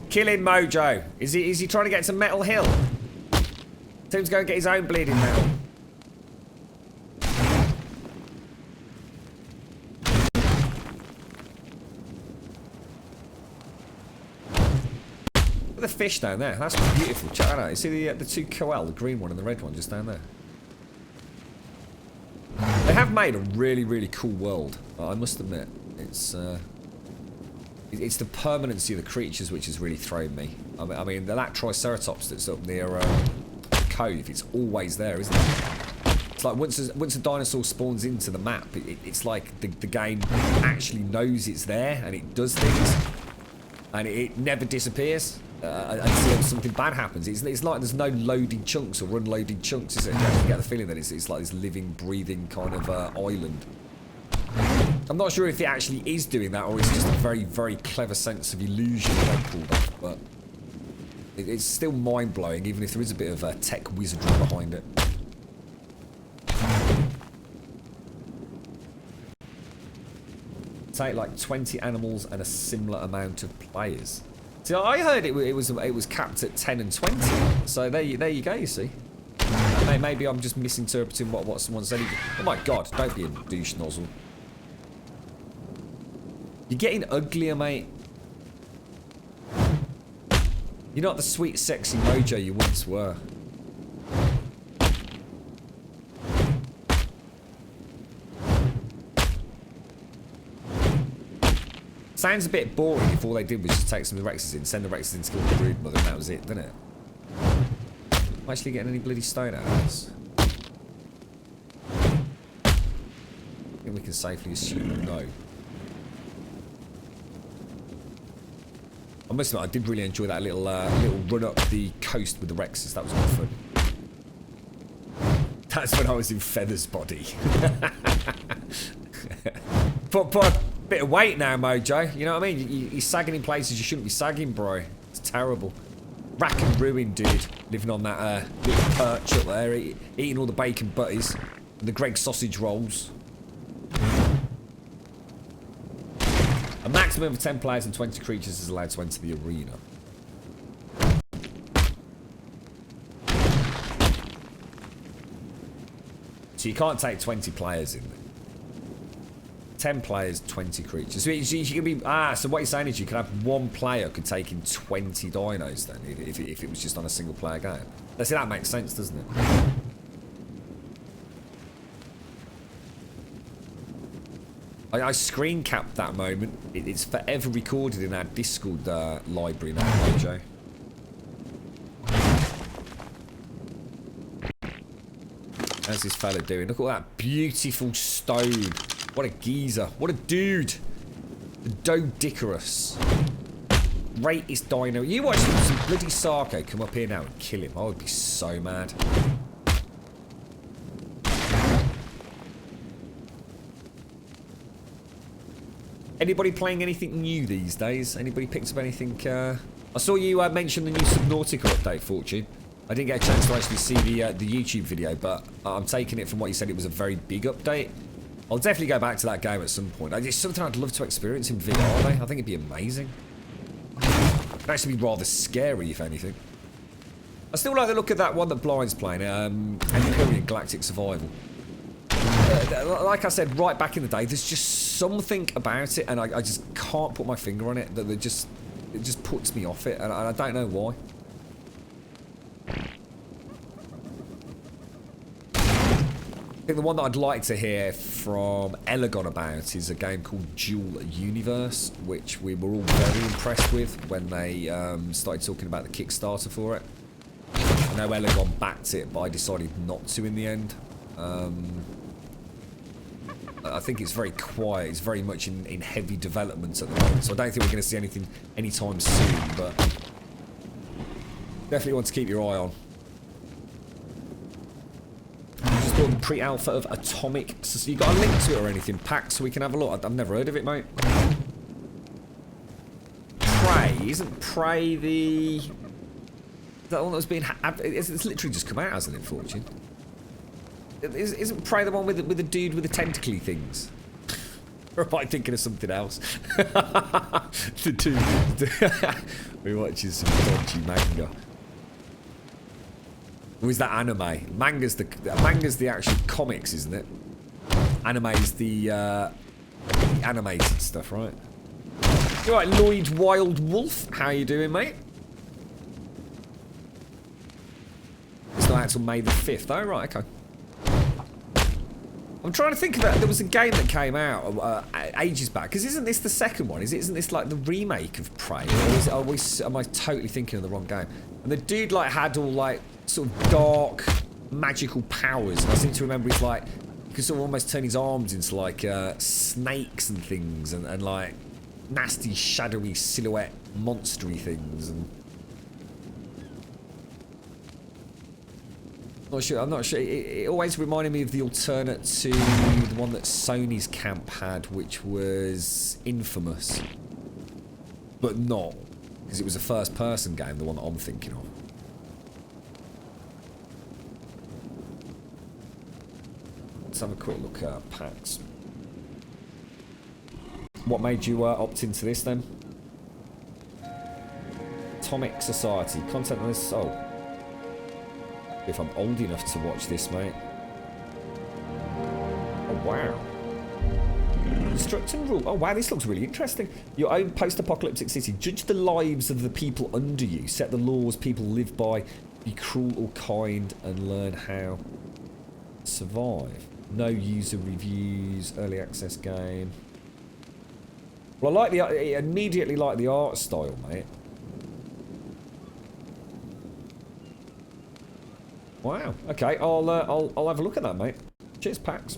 Kill him, Mojo. Is he trying to get to Metal Hill? Tim's going to get his own bleeding metal. The fish down there. That's beautiful. Check that out. You see the 2 koal, the green one and the red one just down there. They have made a really, really cool world. I must admit. It's the permanency of the creatures which has really thrown me. I mean that Triceratops that's up near the cove, it's always there, isn't it? It's like once a dinosaur spawns into the map, it's like the game actually knows it's there and it does things. And it never disappears until something bad happens. It's like there's no loading chunks or unloading chunks, is it? You get the feeling that it's like this living, breathing kind of island. I'm not sure if it actually is doing that or it's just a very, very clever sense of illusion they pulled off, but it's still mind-blowing, even if there is a bit of tech wizardry behind it. Take like 20 animals and a similar amount of players. See, I heard it was capped at 10 and 20. So there you go. You see. Maybe I'm just misinterpreting what someone said. Oh my God! Don't be a douche nozzle. You're getting uglier, mate. You're not the sweet, sexy Mojo you once were. Sounds a bit boring if all they did was just take some of the Rexes in, send the Rexes in to kill the brood mother, and that was it, doesn't it? Am I actually getting any bloody stone out of this? I think we can safely assume no. I must admit, I did really enjoy that little run up the coast with the Rexes. That was good fun. That's when I was in Feather's body. Put a bit of weight now, Mojo. You know what I mean? You're sagging in places you shouldn't be sagging, bro. It's terrible. Rack and ruin, dude. Living on that little perch up there, eating all the bacon butties and the Greg sausage rolls. A maximum of 10 players and 20 creatures is allowed to enter the arena. So you can't take 20 players in there. 10 players, 20 creatures. So you can be... so what you're saying is you could have one player could take in 20 dinos then, if it was just on a single player game. Let's see, that makes sense, doesn't it? I screen capped that moment. It's forever recorded in our Discord library now, Mojo. How's this fella doing? Look at that beautiful stone. What a geezer. What a dude. The Dodicarus. Greatest dino. You watch some bloody Sarko come up here now and kill him. I would be so mad. Anybody playing anything new these days? Anybody picked up anything? I saw you mention the new Subnautica update, Fortune. I didn't get a chance to actually see the YouTube video, but I'm taking it from what you said it was a very big update. I'll definitely go back to that game at some point. It's something I'd love to experience in VR, though. I think it'd be amazing. It'd actually be rather scary, if anything. I still like the look of that one that Blind's playing, Empyrean Galactic Survival. Like I said, right back in the day, there's just something about it, and I just can't put my finger on it, that it just puts me off it, and I don't know why. I think the one that I'd like to hear from Elegon about is a game called Dual Universe, which we were all very impressed with when they started talking about the Kickstarter for it. I know Elegon backed it, but I decided not to in the end. I think it's very quiet. It's very much in heavy development at the moment, so I don't think we're going to see anything anytime soon, but definitely want to keep your eye on. Just bought the pre-alpha of Atomic. So you got a link to it or anything packed so we can have a look? I've never heard of it, mate. Prey. Isn't Prey the... that one that's been... It's literally just come out, hasn't it, Fortune? Isn't Prey the one with the dude with the tentacly things? Or am I thinking of something else? The dude... We're watching some dodgy manga. Or is that anime? Manga's the actual comics, isn't it? Anime is the animated stuff, right? You alright, Lloyd Wild Wolf? How you doing, mate? It's not out till May the 5th. Oh, right, okay. I'm trying to think of that. There was a game that came out ages back. Because isn't this the second one? Isn't this like the remake of Prey? Or am I totally thinking of the wrong game? And the dude like had all like sort of dark magical powers. And I seem to remember he's like, he could sort of almost turn his arms into like snakes and things, and like nasty shadowy silhouette monstery things. And I'm not sure. It always reminded me of the alternate to the one that Sony's camp had, which was Infamous, but not, because it was a first-person game. The one that I'm thinking of. Let's have a quick look at packs. What made you opt into this then? Atomic Society. Content on this. Oh. If I'm old enough to watch this, mate. Oh, wow. Construct and rule. Oh, wow, this looks really interesting. Your own post-apocalyptic city. Judge the lives of the people under you. Set the laws people live by. Be cruel or kind and learn how to survive. No user reviews. Early access game. Well, I immediately like the art style, mate. Wow. Okay, I'll have a look at that, mate. Cheers, Pax.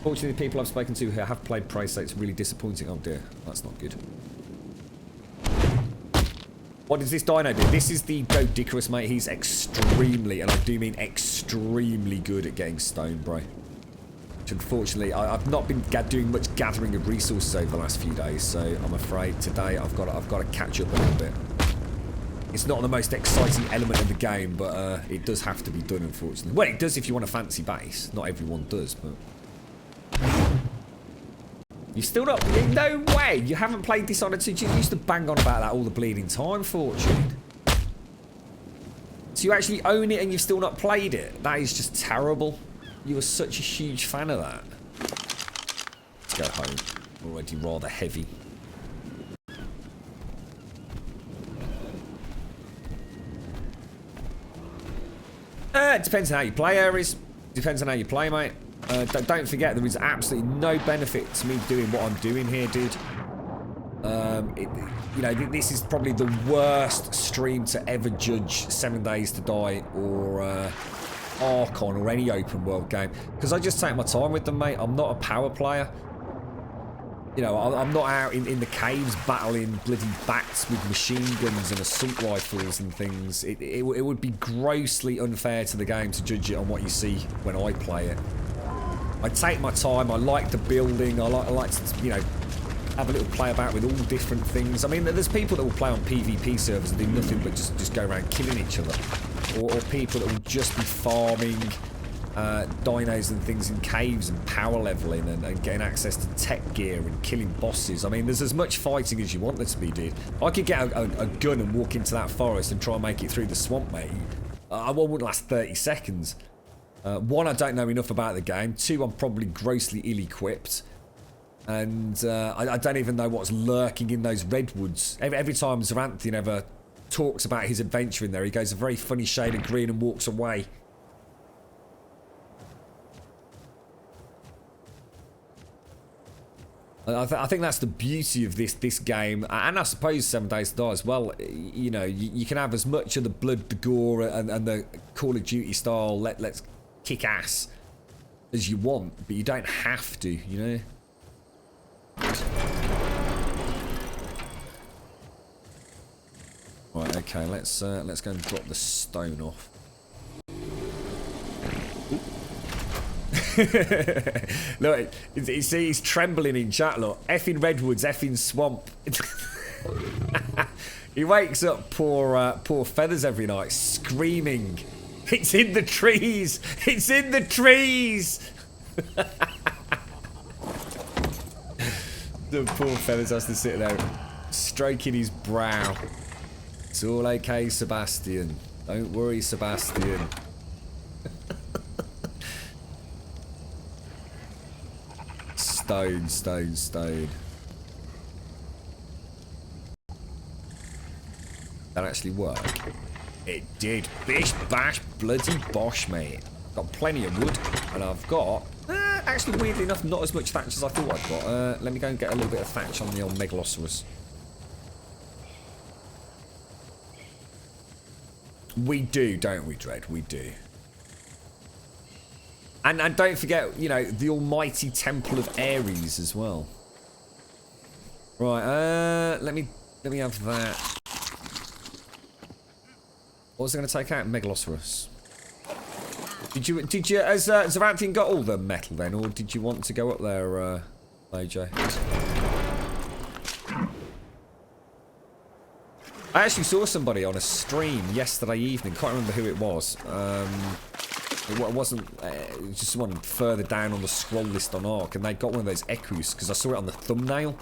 Fortunately, the people I've spoken to who have played Prey say it's really disappointing. Oh dear, that's not good. What does this dino do? This is the Dodicarus, mate. He's extremely, and I do mean extremely good at getting stone, bro. Which unfortunately, I've not been doing much gathering of resources over the last few days, so I'm afraid today I've got to catch up a little bit. It's not the most exciting element of the game, but it does have to be done, unfortunately. Well, it does if you want a fancy base. Not everyone does, but... You still not... No way! You haven't played Dishonored 2. You used to bang on about that all the bleeding time, Fortune. So you actually own it and you've still not played it? That is just terrible. You were such a huge fan of that. Let's go home. Already rather heavy. It depends on how you play, Aries. Depends on how you play, mate. Don't forget, there is absolutely no benefit to me doing what I'm doing here, dude. You know, this is probably the worst stream to ever judge 7 Days to Die or ARK on, or any open world game, because I just take my time with them, mate. I'm not a power player. You know, I'm not out in the caves battling bloody bats with machine guns and assault rifles and things. It would be grossly unfair to the game to judge it on what you see when I play it. I take my time. I like the building. I like to, you know, have a little play about with all different things. I mean, there's people that will play on PvP servers and do nothing but just go around killing each other, or people that will just be farming dinos and things in caves and power leveling and getting access to tech gear and killing bosses. I mean, there's as much fighting as you want there to be, dude. I could get a gun and walk into that forest and try and make it through the swamp, mate. I wouldn't last 30 seconds. One, I don't know enough about the game. Two, I'm probably grossly ill-equipped. And I don't even know what's lurking in those redwoods. Every time Zaranthian ever talks about his adventure in there, he goes a very funny shade of green and walks away. I think that's the beauty of this game, and I suppose 7 Days to Die as well. You know, you can have as much of the blood, the gore, and the Call of Duty style, let's kick ass as you want, but you don't have to, you know. Right, okay, let's go and drop the stone off. Look, you see, he's trembling in chat. Look, effing redwoods, effing swamp. He wakes up poor Feathers every night, screaming, "It's in the trees! It's in the trees!" The poor Feathers has to sit there, stroking his brow. It's all okay, Sebastian. Don't worry, Sebastian. Stone, stone, stone. That actually worked. It did. Bish, bash, bloody bosh, mate. Got plenty of wood, and I've got... actually, weirdly enough, not as much thatch as I thought I'd got. Let me go and get a little bit of thatch on the old Megalosaurus. We do, don't we, Dread? We do. And don't forget, you know, the almighty Temple of Ares as well. Right, let me have that. What was I going to take out? Megalosaurus. Did you has Zaranthian got all the metal then, or did you want to go up there, AJ? I actually saw somebody on a stream yesterday evening. Can't remember who it was. It wasn't. It was just someone further down on the scroll list on ARK, and they got one of those Equus because I saw it on the thumbnail.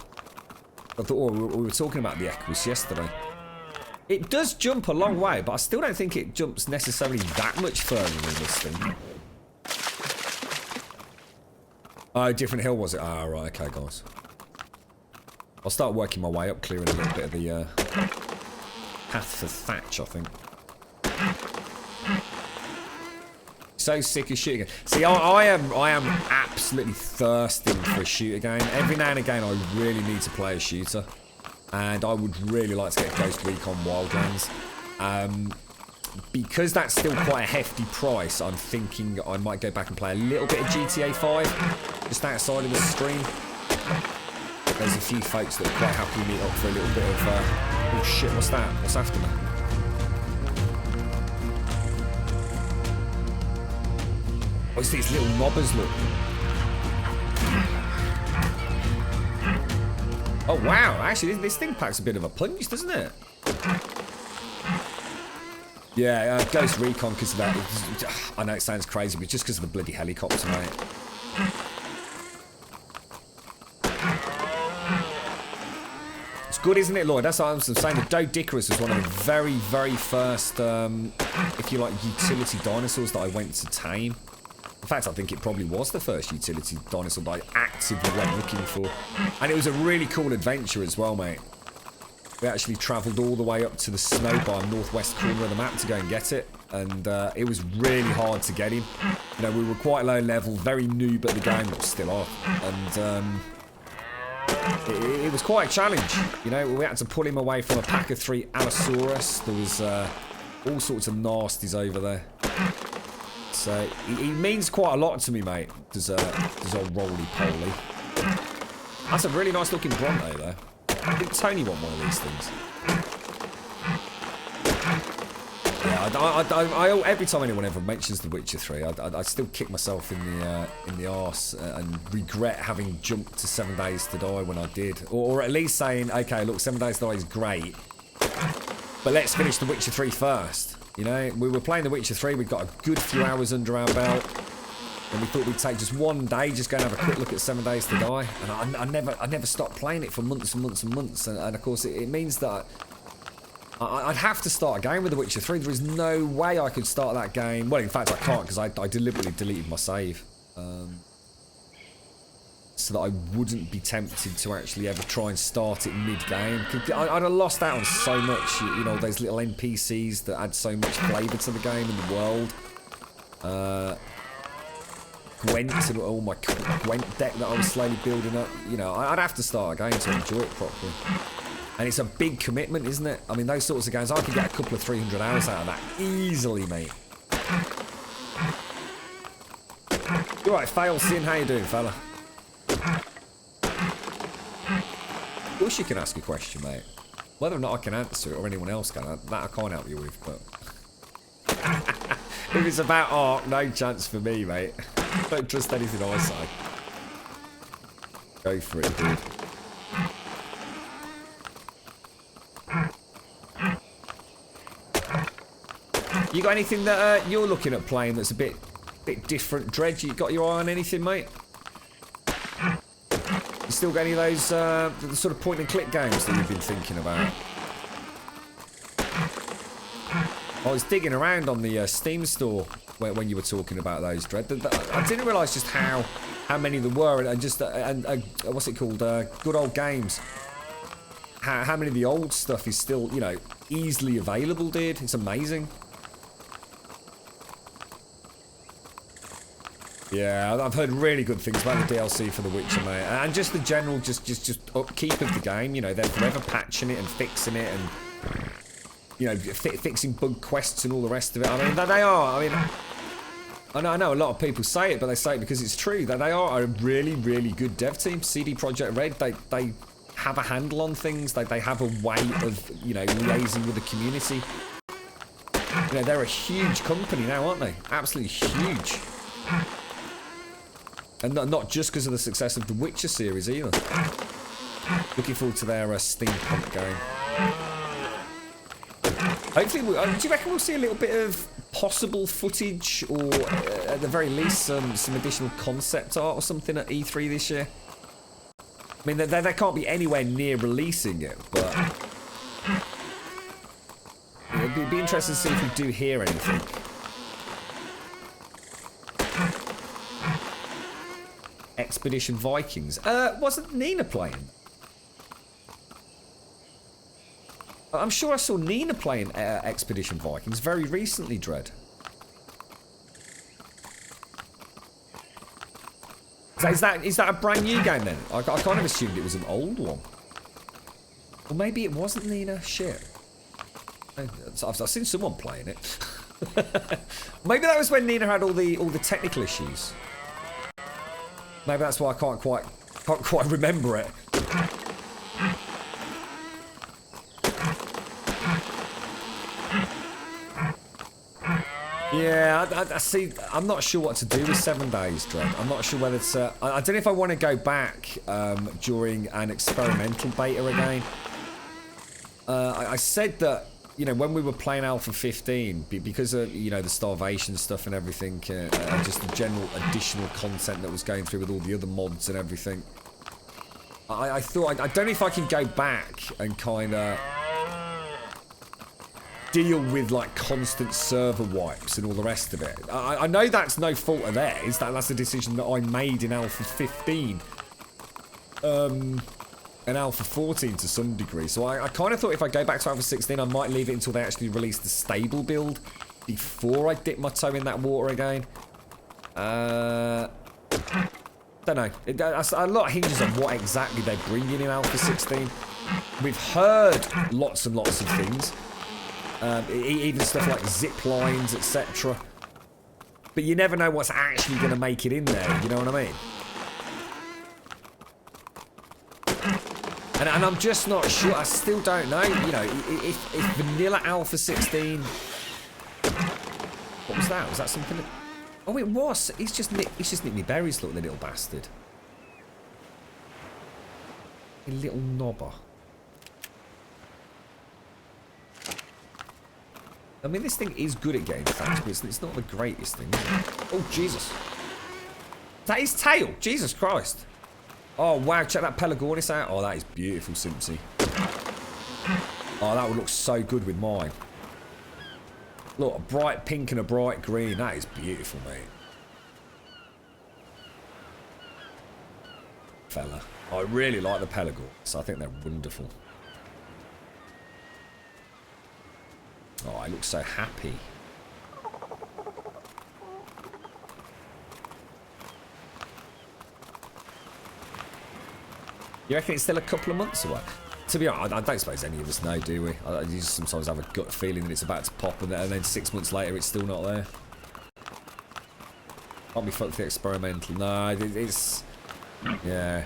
I thought, oh, we were talking about the Equus yesterday. It does jump a long way, but I still don't think it jumps necessarily that much further than this thing. Oh, different hill was it? Ah, oh, right, okay, guys. I'll start working my way up, clearing a little bit of the path for thatch, I think. So sick of shooting. See, I am absolutely thirsting for a shooter game. Every now and again, I really need to play a shooter, and I would really like to get Ghost Recon Wildlands. Because that's still quite a hefty price, I'm thinking I might go back and play a little bit of GTA 5, just outside of the stream. There's a few folks that are quite happy to meet up for a little bit of... oh shit, what's that? What's after me? What's these little mobbers look? Oh wow, actually this thing packs a bit of a punch, doesn't it? Yeah, Ghost Recon because of that. I know it sounds crazy, but just because of the bloody helicopter, mate. good, isn't it, Lloyd? That's what I was saying. The Doedicurus was one of the very, very first, if you like, utility dinosaurs that I went to tame. In fact, I think it probably was the first utility dinosaur that I actively went looking for. And it was a really cool adventure as well, mate. We actually travelled all the way up to the Snowbar northwest corner of the map to go and get it. And it was really hard to get him. You know, we were quite low level, very noob at the game, but still are. And it was quite a challenge. You know, we had to pull him away from a pack of 3 Allosaurus. There was all sorts of nasties over there. So he means quite a lot to me, mate. Does old roly-poly. That's a really nice looking Bronto there. I think Tony want one of these things. Yeah, every time anyone ever mentions The Witcher 3, I still kick myself in the arse and regret having jumped to 7 Days to Die when I did, or at least saying, okay, look, 7 Days to Die is great, but let's finish The Witcher 3 first. You know, we were playing The Witcher 3, we got a good few hours under our belt. And we thought we'd take just one day, just go and have a quick look at 7 Days to Die. And I never stopped playing it for months and months and months. And of course, it means that I'd have to start a game with The Witcher 3. There is no way I could start that game. Well, in fact, I can't because I deliberately deleted my save. So that I wouldn't be tempted to actually ever try and start it mid-game. I'd have lost out on so much, you know, those little NPCs that add so much flavour to the game and the world. Gwent and all my Gwent deck that I was slowly building up. You know, I'd have to start a game to enjoy it properly. And it's a big commitment, isn't it? I mean, those sorts of games, I could get a couple of 300 hours out of that easily, mate. You alright, Fail Sin? How you doing, fella? Of course you can ask a question, mate. Whether or not I can answer it or anyone else can, that I can't help you with, but... If it's about ARK, no chance for me, mate. Don't trust anything I say. Go for it, dude. You got anything that you're looking at playing that's a bit different, Dredge? You got your eye on anything, mate? You still got any of those the sort of point and click games that you've been thinking about? I was digging around on the Steam store when you were talking about those, Dredd. I didn't realise just how many there were, and just what's it called? Good old games. How many of the old stuff is still, you know, easily available, dude? It's amazing. Yeah, I've heard really good things about the DLC for The Witcher, mate, and just the general just upkeep of the game. You know, they're forever patching it and fixing it, and you know, fixing bug quests and all the rest of it. I mean, they are. I mean, I know a lot of people say it, but they say it because it's true. That they are a really, really good dev team. CD Projekt Red, they have a handle on things. They have a way of, you know, liaising with the community. You know, they're a huge company now, aren't they? Absolutely huge. And not just because of the success of the Witcher series either. Looking forward to their steampunk game. Hopefully, do you reckon we'll see a little bit of possible footage, or at the very least some additional concept art or something at E3 this year? I mean, they can't be anywhere near releasing it, but it'd be interesting to see if we do hear anything. Expedition Vikings. Wasn't Nina playing? I'm sure I saw Nina playing Expedition Vikings very recently, Dredd. Is that a brand new game then? I kind of assumed it was an old one. Or maybe it wasn't Nina. Shit. I've seen someone playing it. Maybe that was when Nina had all the technical issues. Maybe that's why I can't quite remember it. Yeah, I see. I'm not sure what to do with 7 Days, Dredd. I'm not sure whether it's... I don't know if I want to go back during an experimental beta again. I said that, you know, when we were playing Alpha 15, because of, you know, the starvation stuff and everything, and just the general additional content that was going through with all the other mods and everything, I thought, I don't know if I can go back and kind of deal with like constant server wipes and all the rest of it. I know that's no fault of theirs. That's a decision that I made in Alpha 15. And Alpha 14 to some degree. So I kind of thought if I go back to Alpha 16, I might leave it until they actually release the stable build before I dip my toe in that water again. Don't know. A lot hinges on what exactly they're bringing in Alpha 16. We've heard lots and lots of things. Even stuff like zip lines, etc. But you never know what's actually going to make it in there, you know what I mean? And I'm just not sure. I still don't know. You know, if vanilla Alpha 16... What was that? Was that something that... Oh, it was. He's just nicked me berries, look, the little bastard. A little knobber. I mean, this thing is good at getting facts, but it's not the greatest thing, is it? Oh, Jesus. Is that his tail? Jesus Christ. Oh, wow. Check that Pelagornis out. Oh, that is beautiful, Simpsy. Oh, that would look so good with mine. Look, a bright pink and a bright green. That is beautiful, mate. Fella. I really like the Pelagornis. I think they're wonderful. Oh, I look so happy. You reckon it's still a couple of months away? To be honest, I don't suppose any of us know, do we? You just sometimes have a gut feeling that it's about to pop, and then 6 months later it's still not there. Can't be fucked the experimental. No, it's... Yeah.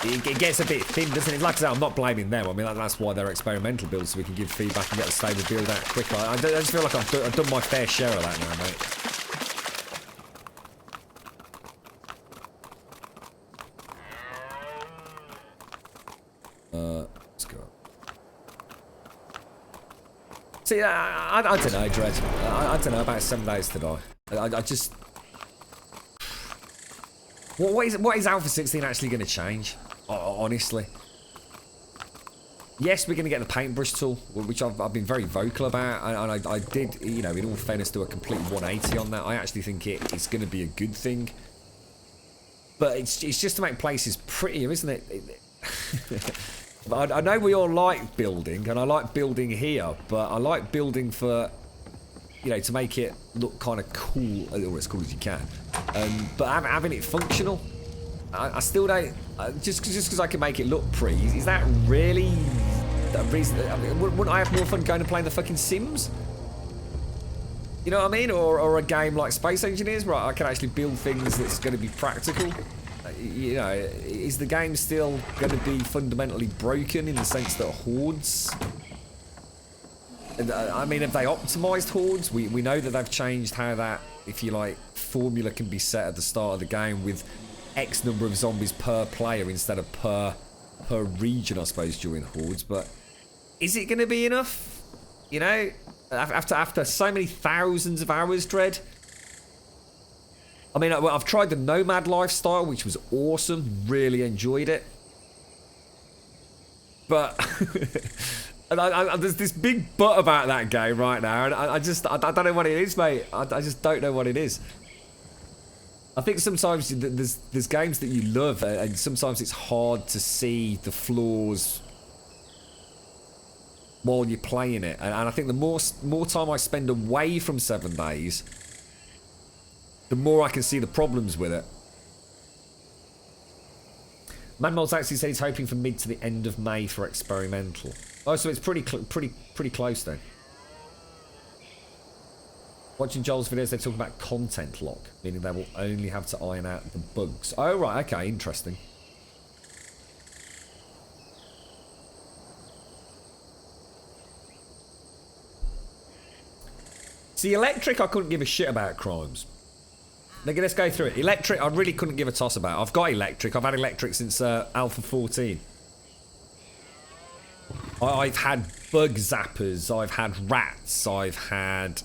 It gets a bit thin, doesn't it? Like I said, I'm not blaming them. I mean, that's why they're experimental builds, so we can give feedback and get the stable build out quicker. I just feel like I've done my fair share of that now, mate. Let's go. See, I don't know, Dred. I don't know, about 7 days to die. I just... What is Alpha 16 actually going to change? Honestly. Yes, we're going to get the paintbrush tool, which I've been very vocal about, and I did, you know, in all fairness, do a complete 180 on that. I actually think it's going to be a good thing. But it's just to make places prettier, isn't it? But I know we all like building, and I like building here, but I like building for, you know, to make it look kind of cool, or as cool as you can. But having it functional, I still don't. Just because I can make it look pretty, is that really a reason? I mean, wouldn't I have more fun going and playing the fucking Sims? You know what I mean? Or a game like Space Engineers, where I can actually build things that's going to be practical. You know, is the game still going to be fundamentally broken in the sense that hordes? I mean, have they optimised hordes? We know that they've changed how that, if you like, formula can be set at the start of the game with X number of zombies per player instead of per region, I suppose, during hordes. But is it going to be enough? You know, after so many thousands of hours, Dread. I mean, I've tried the nomad lifestyle, which was awesome. Really enjoyed it. But there's this big but about that game right now, and I don't know what it is, mate. I just don't know what it is. I think sometimes there's games that you love, and sometimes it's hard to see the flaws while you're playing it. And I think the more time I spend away from 7 days, the more I can see the problems with it. Manmold's actually said he's hoping for mid to the end of May for experimental. Oh, so it's pretty close then. Watching Joel's videos, they talk about content lock, meaning they will only have to iron out the bugs. Oh, right, okay, interesting. See, electric, I couldn't give a shit about crimes. Let's go through it. Electric, I really couldn't give a toss about. I've got electric. I've had electric since Alpha 14. I've had bug zappers. I've had rats. I've had,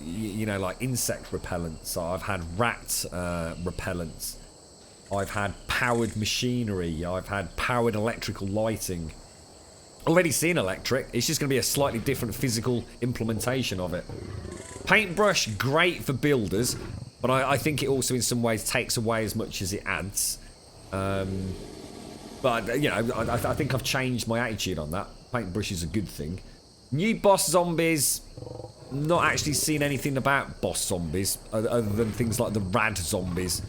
you know, like insect repellents. I've had rat repellents. I've had powered machinery. I've had powered electrical lighting. Already seen electric. It's just going to be a slightly different physical implementation of it. Paintbrush, great for builders, but I think it also in some ways takes away as much as it adds. But, you know, I think I've changed my attitude on that. Paintbrush is a good thing. New boss zombies, not actually seen anything about boss zombies, other than things like the rad zombies.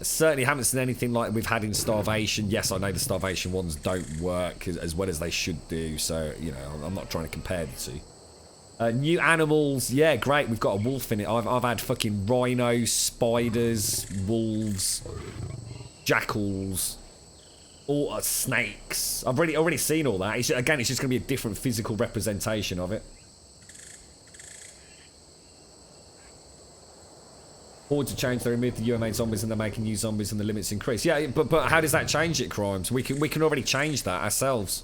Certainly haven't seen anything like we've had in Starvation. Yes, I know the Starvation ones don't work as well as they should do, so, you know, I'm not trying to compare the two. New animals, yeah, great. We've got a wolf in it. I've had fucking rhinos, spiders, wolves, jackals, all snakes. I've already seen all that. Again, it's just going to be a different physical representation of it. Hordes have changed. They removed the UMA zombies and they're making new zombies and the limits increase. Yeah, but how does that change it, Crimes? We can already change that ourselves.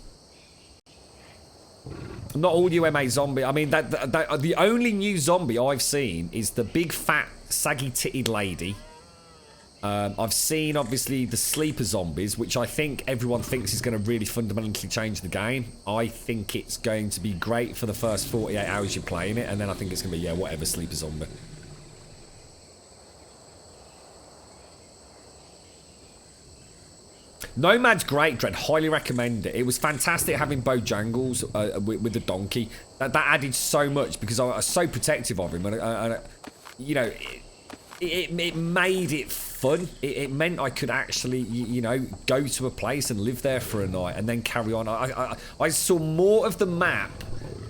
Not all UMA zombie. I mean, the only new zombie I've seen is the big fat saggy-titted lady. I've seen obviously the sleeper zombies, which I think everyone thinks is going to really fundamentally change the game. I think it's going to be great for the first 48 hours you're playing it, and then I think it's going to be, yeah, whatever, sleeper zombie. Nomad's great, Dread. Highly recommend it. It was fantastic having Bojangles with the donkey. That added so much because I was so protective of him, and you know, it made it fun. It meant I could actually, you know, go to a place and live there for a night and then carry on. I saw more of the map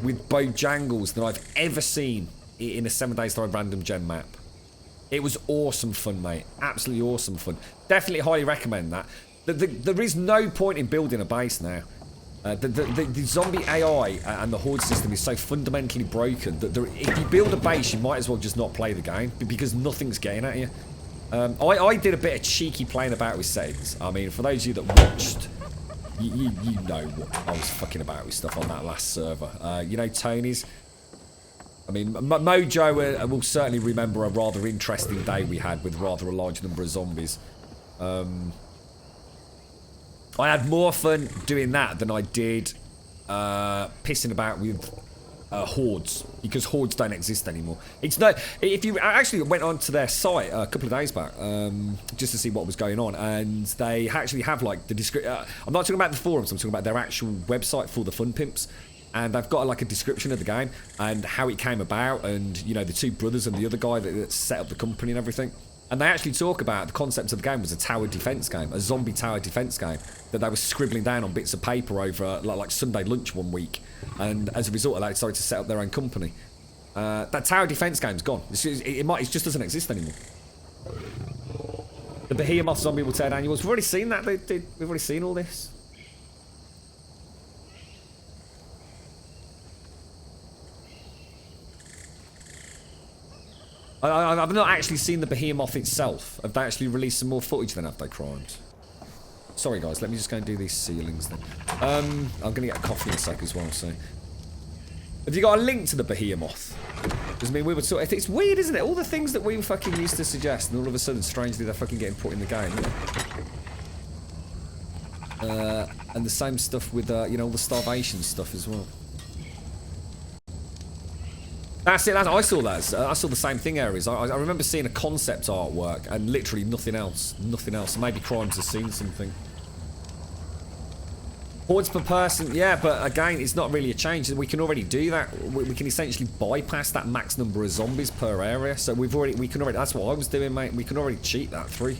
with Bojangles than I've ever seen in a 7 Days to Die random gen map. It was awesome fun, mate. Absolutely awesome fun. Definitely highly recommend that. There is no point in building a base now. The zombie AI and the horde system is so fundamentally broken that if you build a base, you might as well just not play the game because nothing's getting at you. I did a bit of cheeky playing about with settings. I mean, for those of you that watched, you know what I was fucking about with stuff on that last server. You know, Tony's. I mean, Mojo will certainly remember a rather interesting day we had with rather a large number of zombies. I had more fun doing that than I did pissing about with hordes, because hordes don't exist anymore. It's no. If you actually went onto their site a couple of days back, just to see what was going on, and they actually have like the description. I'm not talking about the forums. I'm talking about their actual website for the Fun Pimps, and they've got like a description of the game and how it came about, and you know the two brothers and the other guy that set up the company and everything. And they actually talk about the concept of the game was a tower defense game, a zombie tower defense game that they were scribbling down on bits of paper over like Sunday lunch one week. And as a result of that, they decided to set up their own company. That tower defense game's gone. It just doesn't exist anymore. The Behemoth zombie will tear down yours. We've already seen that. We've already seen all this. I've not actually seen the Behemoth itself. Have they actually released some more footage then, have they, Crimes? Sorry, guys. Let me just go and do these ceilings then. I'm going to get a coffee in a sec as well, so... Have you got a link to the Behemoth? Because, I mean, we were sort of... It's weird, isn't it? All the things that we fucking used to suggest, and all of a sudden, strangely, they're fucking getting put in the game, and the same stuff with, you know, all the Starvation stuff as well. That's it. I saw that. I saw the same thing, Aries. I remember seeing a concept artwork and literally nothing else. Nothing else. Maybe Crimes has seen something. Hordes per person. Yeah, but again, it's not really a change. We can already do that. We can essentially bypass that max number of zombies per area. So we can already. That's what I was doing, mate. We can already cheat that through.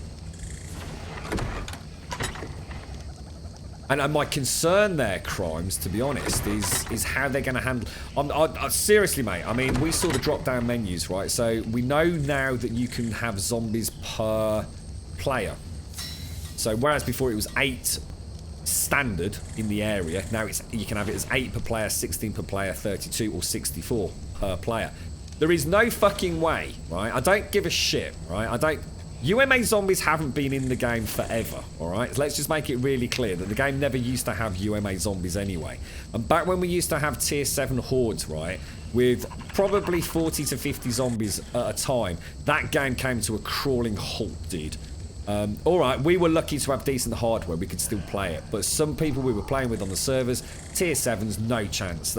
And my concern there, Crimes, to be honest, is how they're going to handle... seriously, mate, I mean, we saw the drop-down menus, right? So we know now that you can have zombies per player. So whereas before it was 8 standard in the area, now you can have it as 8 per player, 16 per player, 32 or 64 per player. There is no fucking way, right? I don't give a shit, right? UMA zombies haven't been in the game forever, alright? Let's just make it really clear that the game never used to have UMA zombies anyway. And back when we used to have tier 7 hordes, right, with probably 40 to 50 zombies at a time, that game came to a crawling halt, dude. All right, we were lucky to have decent hardware. We could still play it. But some people we were playing with on the servers, tier 7s, no chance.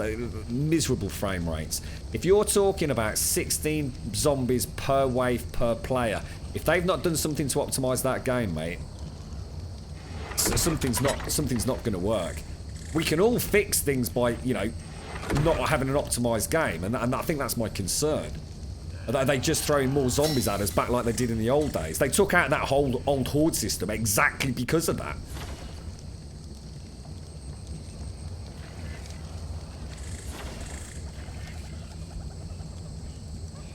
Miserable frame rates. If you're talking about 16 zombies per wave per player, if they've not done something to optimize that game, mate, something's not going to work. We can all fix things by, you know, not having an optimized game, and I think that's my concern. Are they just throwing more zombies at us back like they did in the old days? They took out that whole old horde system exactly because of that.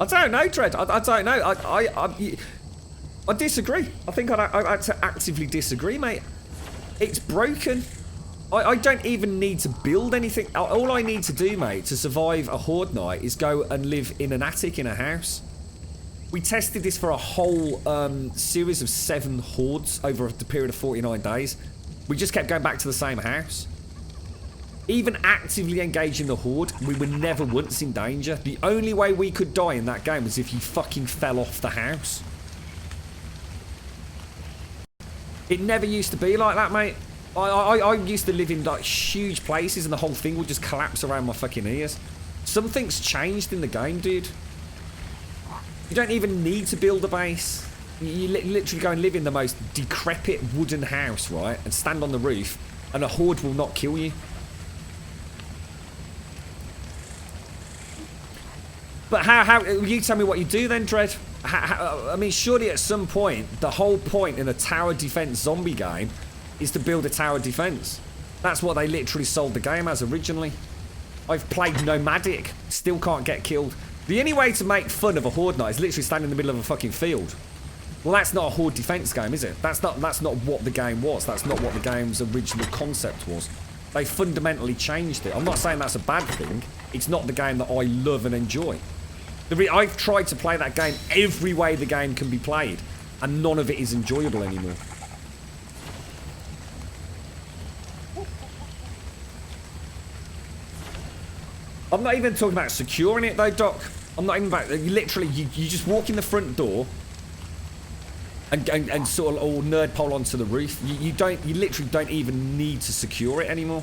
I don't know, Dredd. I don't know. I disagree. I think I'd have to actively disagree, mate. It's broken. I don't even need to build anything. All I need to do, mate, to survive a horde night is go and live in an attic in a house. We tested this for a whole series of 7 hordes over the period of 49 days. We just kept going back to the same house. Even actively engaging the horde, we were never once in danger. The only way we could die in that game was if you fucking fell off the house. It never used to be like that, mate. I used to live in like huge places and the whole thing would just collapse around my fucking ears. Something's changed in the game, dude. You don't even need to build a base. You literally go and live in the most decrepit wooden house, right? And stand on the roof and a horde will not kill you. But how you tell me what you do then, Dredd? I mean, surely at some point, the whole point in a tower defense zombie game is to build a tower defense. That's what they literally sold the game as originally. I've played nomadic, still can't get killed. The only way to make fun of a horde night is literally stand in the middle of a fucking field. Well, that's not a horde defense game, is it? That's not what the game was. That's not what the game's original concept was. They fundamentally changed it. I'm not saying that's a bad thing. It's not the game that I love and enjoy. I've tried to play that game every way the game can be played, and none of it is enjoyable anymore. I'm not even talking about securing it though, Doc. I'm not even about... Literally, you just walk in the front door and sort of all nerd pole onto the roof. You literally don't even need to secure it anymore.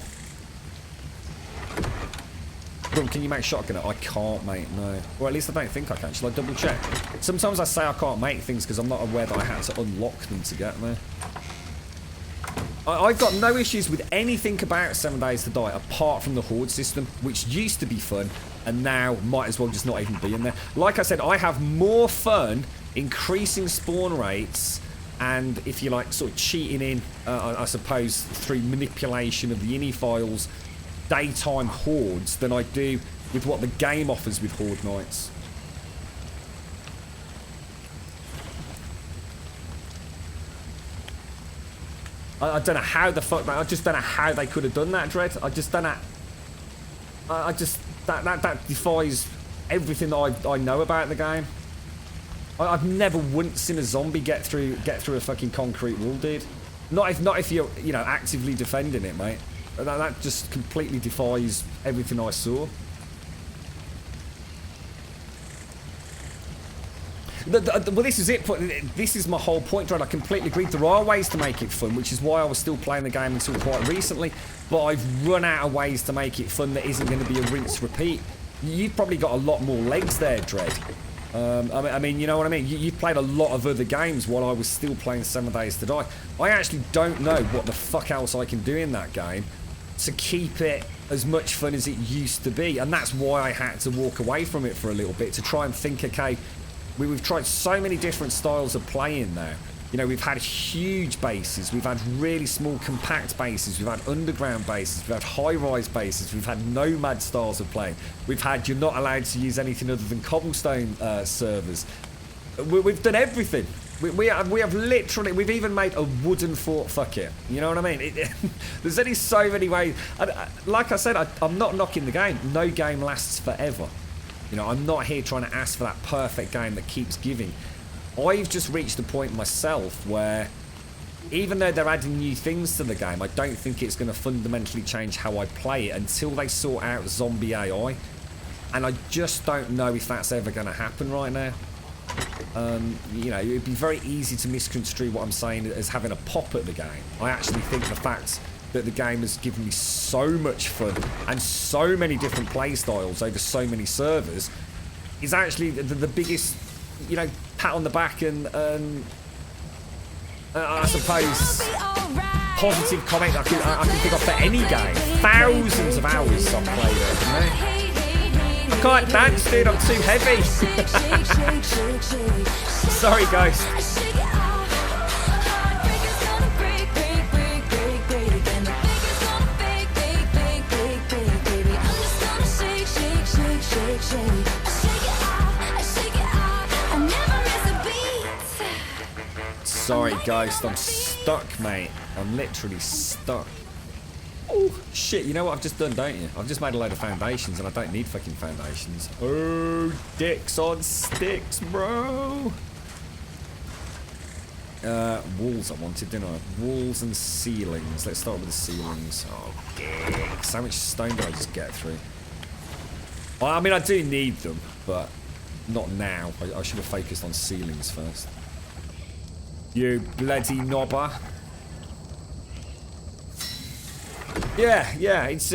Bro, can you make shotgun? I can't, mate, no. Or at least I don't think I can. Shall I double check? Sometimes I say I can't make things because I'm not aware that I had to unlock them to get there. I've got no issues with anything about 7 Days to Die apart from the horde system, which used to be fun and now might as well just not even be in there. Like I said, I have more fun increasing spawn rates and, if you like, sort of cheating in, I suppose, through manipulation of the ini files, daytime hordes than I do with what the game offers with horde nights. I don't know how the fuck, I just don't know how they could have done that, Dredd. I just don't know. That defies everything that I know about the game. I've never once seen a zombie get through a fucking concrete wall, dude. Not if you're, you know, actively defending it, mate. That just completely defies everything I saw. Well, this is it. This is my whole point, Dredd. I completely agree. There are ways to make it fun, which is why I was still playing the game until quite recently. But I've run out of ways to make it fun that isn't going to be a rinse repeat. You've probably got a lot more legs there, Dredd. I mean, you know what I mean? You've played a lot of other games while I was still playing 7 Days to Die. I actually don't know what the fuck else I can do in that game to keep it as much fun as it used to be. And that's why I had to walk away from it for a little bit, to try and think, okay, we've tried so many different styles of playing now. You know, we've had huge bases, we've had really small compact bases, we've had underground bases, we've had high-rise bases, we've had nomad styles of playing, we've had you're not allowed to use anything other than cobblestone servers. We've done everything. We have literally, we've even made a wooden fort, fuck it. You know what I mean? There's only so many ways. Like I said, I'm not knocking the game. No game lasts forever. You know, I'm not here trying to ask for that perfect game that keeps giving. I've just reached a point myself where, even though they're adding new things to the game, I don't think it's going to fundamentally change how I play it until they sort out zombie AI. And I just don't know if that's ever going to happen right now. You know, it'd be very easy to misconstrue what I'm saying as having a pop at the game. I actually think the fact that the game has given me so much fun and so many different play styles over so many servers is actually the biggest, you know, pat on the back and I suppose positive comment I can think of for any game. Thousands of hours I've played it, you know? I can't dance, dude, I'm too heavy. Sorry, guys. Sorry, Ghost, I'm stuck, mate. I'm literally stuck. Oh, shit, you know what I've just done, don't you? I've just made a load of foundations and I don't need fucking foundations. Oh, dicks on sticks, bro. Walls I wanted, didn't I? Walls and ceilings. Let's start with the ceilings. Oh, dicks. How much stone did I just get through? Well, I mean, I do need them, but not now. I should have focused on ceilings first. You bloody knobber. Yeah, it's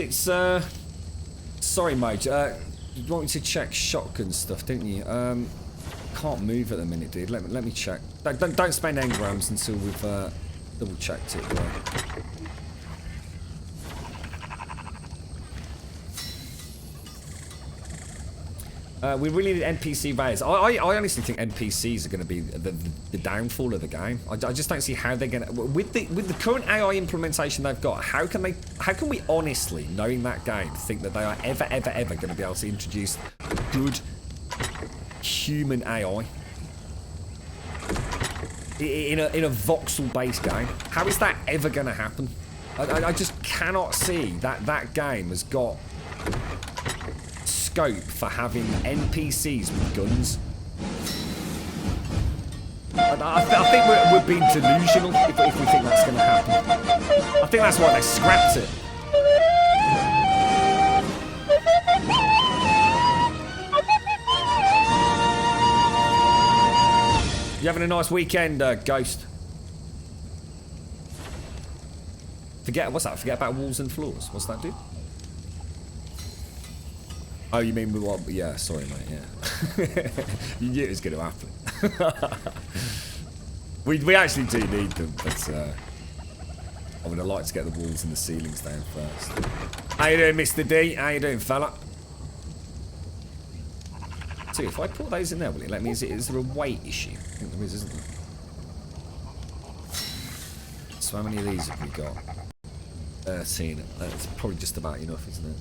sorry, mate. You want me to check shotgun stuff, didn't you? Can't move at the minute, dude. Let me check. Don't spend engrams until we've double checked it, bro. We really need NPC raiders. I honestly think NPCs are going to be the downfall of the game. I just don't see how they're going to... With the current AI implementation they've got, how can we honestly, knowing that game, think that they are ever going to be able to introduce good human AI in a voxel-based game? How is that ever going to happen? I just cannot see that game has got scope for having NPCs with guns. I think we're being delusional if we think that's going to happen. I think that's why they scrapped it. You having a nice weekend, Ghost? What's that? Forget about walls and floors. What's that do? Oh, you mean with what? Yeah, sorry, mate, yeah. You knew it was going to happen. we actually do need them, but I would have liked to get the walls and the ceilings down first. How you doing, Mr. D? How you doing, fella? So if I put those in there, will it let me? Is there a weight issue? I think there is, isn't there? So how many of these have we got? 13. That's probably just about enough, isn't it?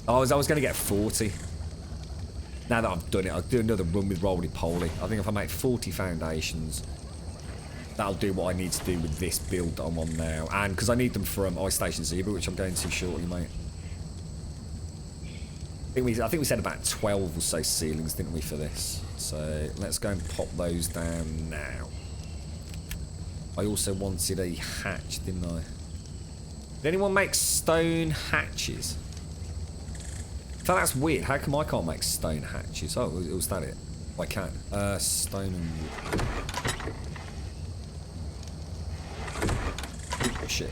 I was going to get 40. Now that I've done it, I'll do another run with Roly Poly. I think if I make 40 foundations, that'll do what I need to do with this build that I'm on now. And because I need them from Ice Station Zebra, which I'm going to shortly, mate. I think we said about 12 or so ceilings, didn't we, for this? So let's go and pop those down now. I also wanted a hatch, didn't I? Did anyone make stone hatches? That's weird. How come I can't make stone hatches? Oh, was that it? I can. Stone and wood. Oh, shit.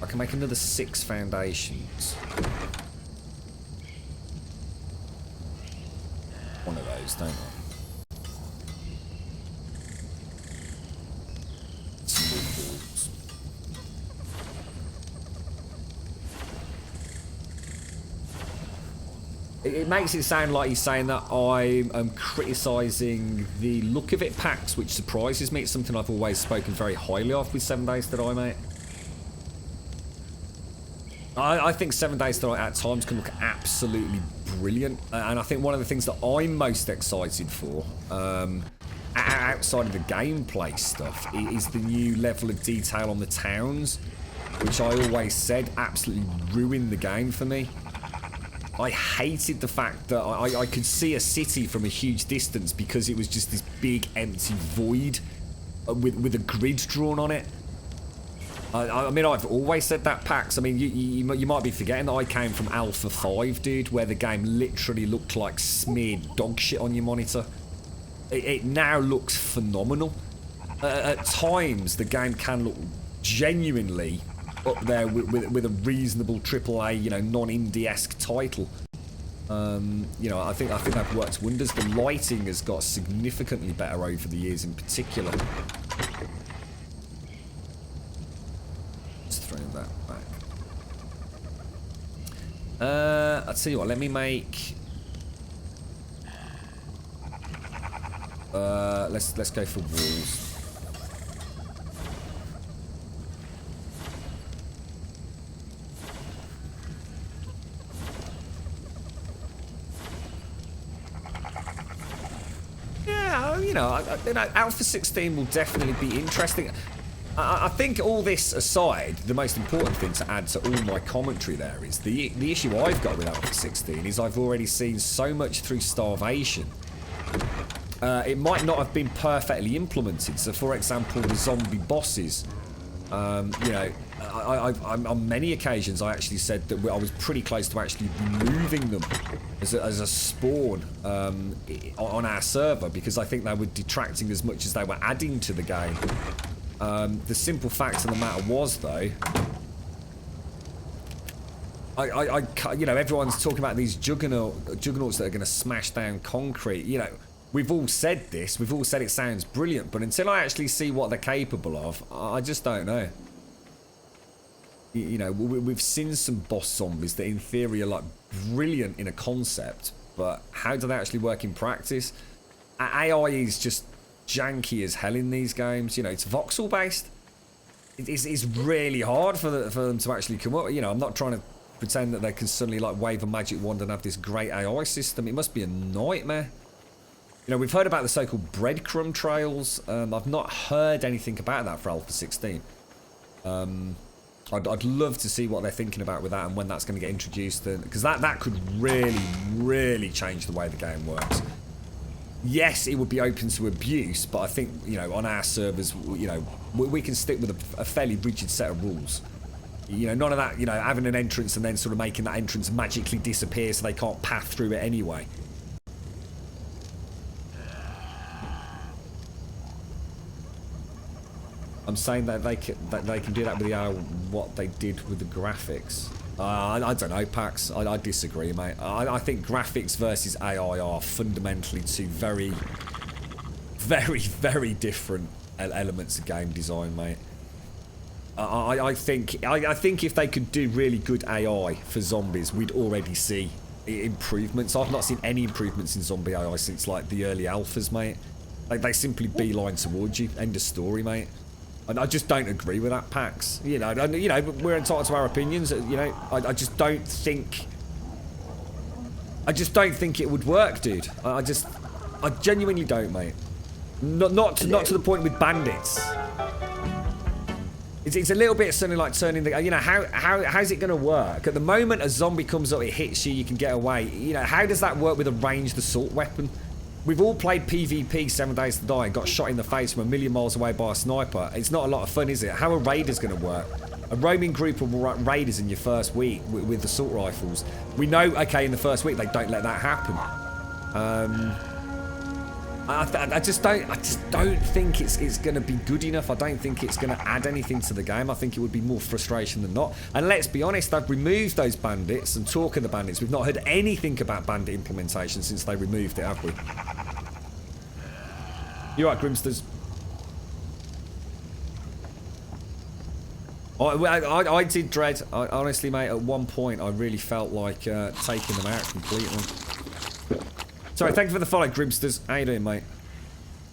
I can make another 6 foundations. One of those, don't I? Some wood balls. It makes it sound like he's saying that I'm criticising the look of it packs, which surprises me. It's something I've always spoken very highly of with 7 Days to Die, mate. I think 7 Days to Die at times can look absolutely brilliant. And I think one of the things that I'm most excited for, outside of the gameplay stuff, is the new level of detail on the towns, which I always said absolutely ruined the game for me. I hated the fact that I could see a city from a huge distance because it was just this big empty void with a grid drawn on it. I mean, I've always said that, Pax. I mean, you might be forgetting that I came from Alpha 5, dude, where the game literally looked like smeared dog shit on your monitor. It now looks phenomenal. At times, the game can look genuinely up there with a reasonable AAA, you know, non-indie-esque title. You know, I think that works wonders. The lighting has got significantly better over the years, in particular. Just throwing that back. I'll tell you what. Let me make. Let's go for walls. You know, Alpha 16 will definitely be interesting. I think all this aside, the most important thing to add to all my commentary there is the issue I've got with Alpha 16 is I've already seen so much through starvation. It might not have been perfectly implemented. So, for example, the zombie bosses, you know, on many occasions I actually said that I was pretty close to actually removing them as a spawn on our server because I think they were detracting as much as they were adding to the game. The simple fact of the matter was, though, you know, everyone's talking about these juggernauts that are going to smash down concrete. You know, we've all said this. We've all said it sounds brilliant, but until I actually see what they're capable of, I just don't know. You know, we've seen some boss zombies that in theory are like brilliant in a concept, but how do they actually work in practice? AI is just janky as hell in these games. You know, it's voxel based. It's really hard for them to actually come up. You know, I'm not trying to pretend that they can suddenly like wave a magic wand and have this great AI system. It must be a nightmare. You know, we've heard about the so-called breadcrumb trails. I've not heard anything about that for Alpha 16. I'd love to see what they're thinking about with that and when that's going to get introduced, because that could really change the way the game works. Yes, it would be open to abuse, but I think, you know, on our servers, you know, we can stick with a fairly rigid set of rules. You know, none of that, you know, having an entrance and then sort of making that entrance magically disappear so they can't path through it anyway. I'm saying that they can do that with what they did with the graphics. I don't know, Pax. I disagree, mate. I think graphics versus AI are fundamentally two very different elements of game design, mate. I think if they could do really good AI for zombies, we'd already see improvements. I've not seen any improvements in zombie AI since like the early alphas, mate. Like they simply beeline towards you. End of story, mate. And I just don't agree with that, Pax. You know, we're entitled to our opinions. You know, I just don't think it would work, dude. I genuinely don't, mate. Not to the point with bandits. It's a little bit something like turning the. You know, how's it going to work? At the moment, a zombie comes up, it hits you, you can get away. You know, how does that work with a ranged assault weapon? We've all played PvP 7 Days to Die and got shot in the face from a million miles away by a sniper. It's not a lot of fun, is it? How are raiders going to work? A roaming group of raiders in your first week with assault rifles. We know, okay, in the first week they don't let that happen. I just don't think it's going to be good enough. I don't think it's going to add anything to the game. I think it would be more frustration than not. And let's be honest, they've removed those bandits. And talk of the bandits, we've not heard anything about bandit implementation since they removed it, have we? You're right, Grimsters. I did dread. Honestly, mate, at one point I really felt like taking them out completely. Sorry, thank you for the follow, Grimsters. How you doing, mate?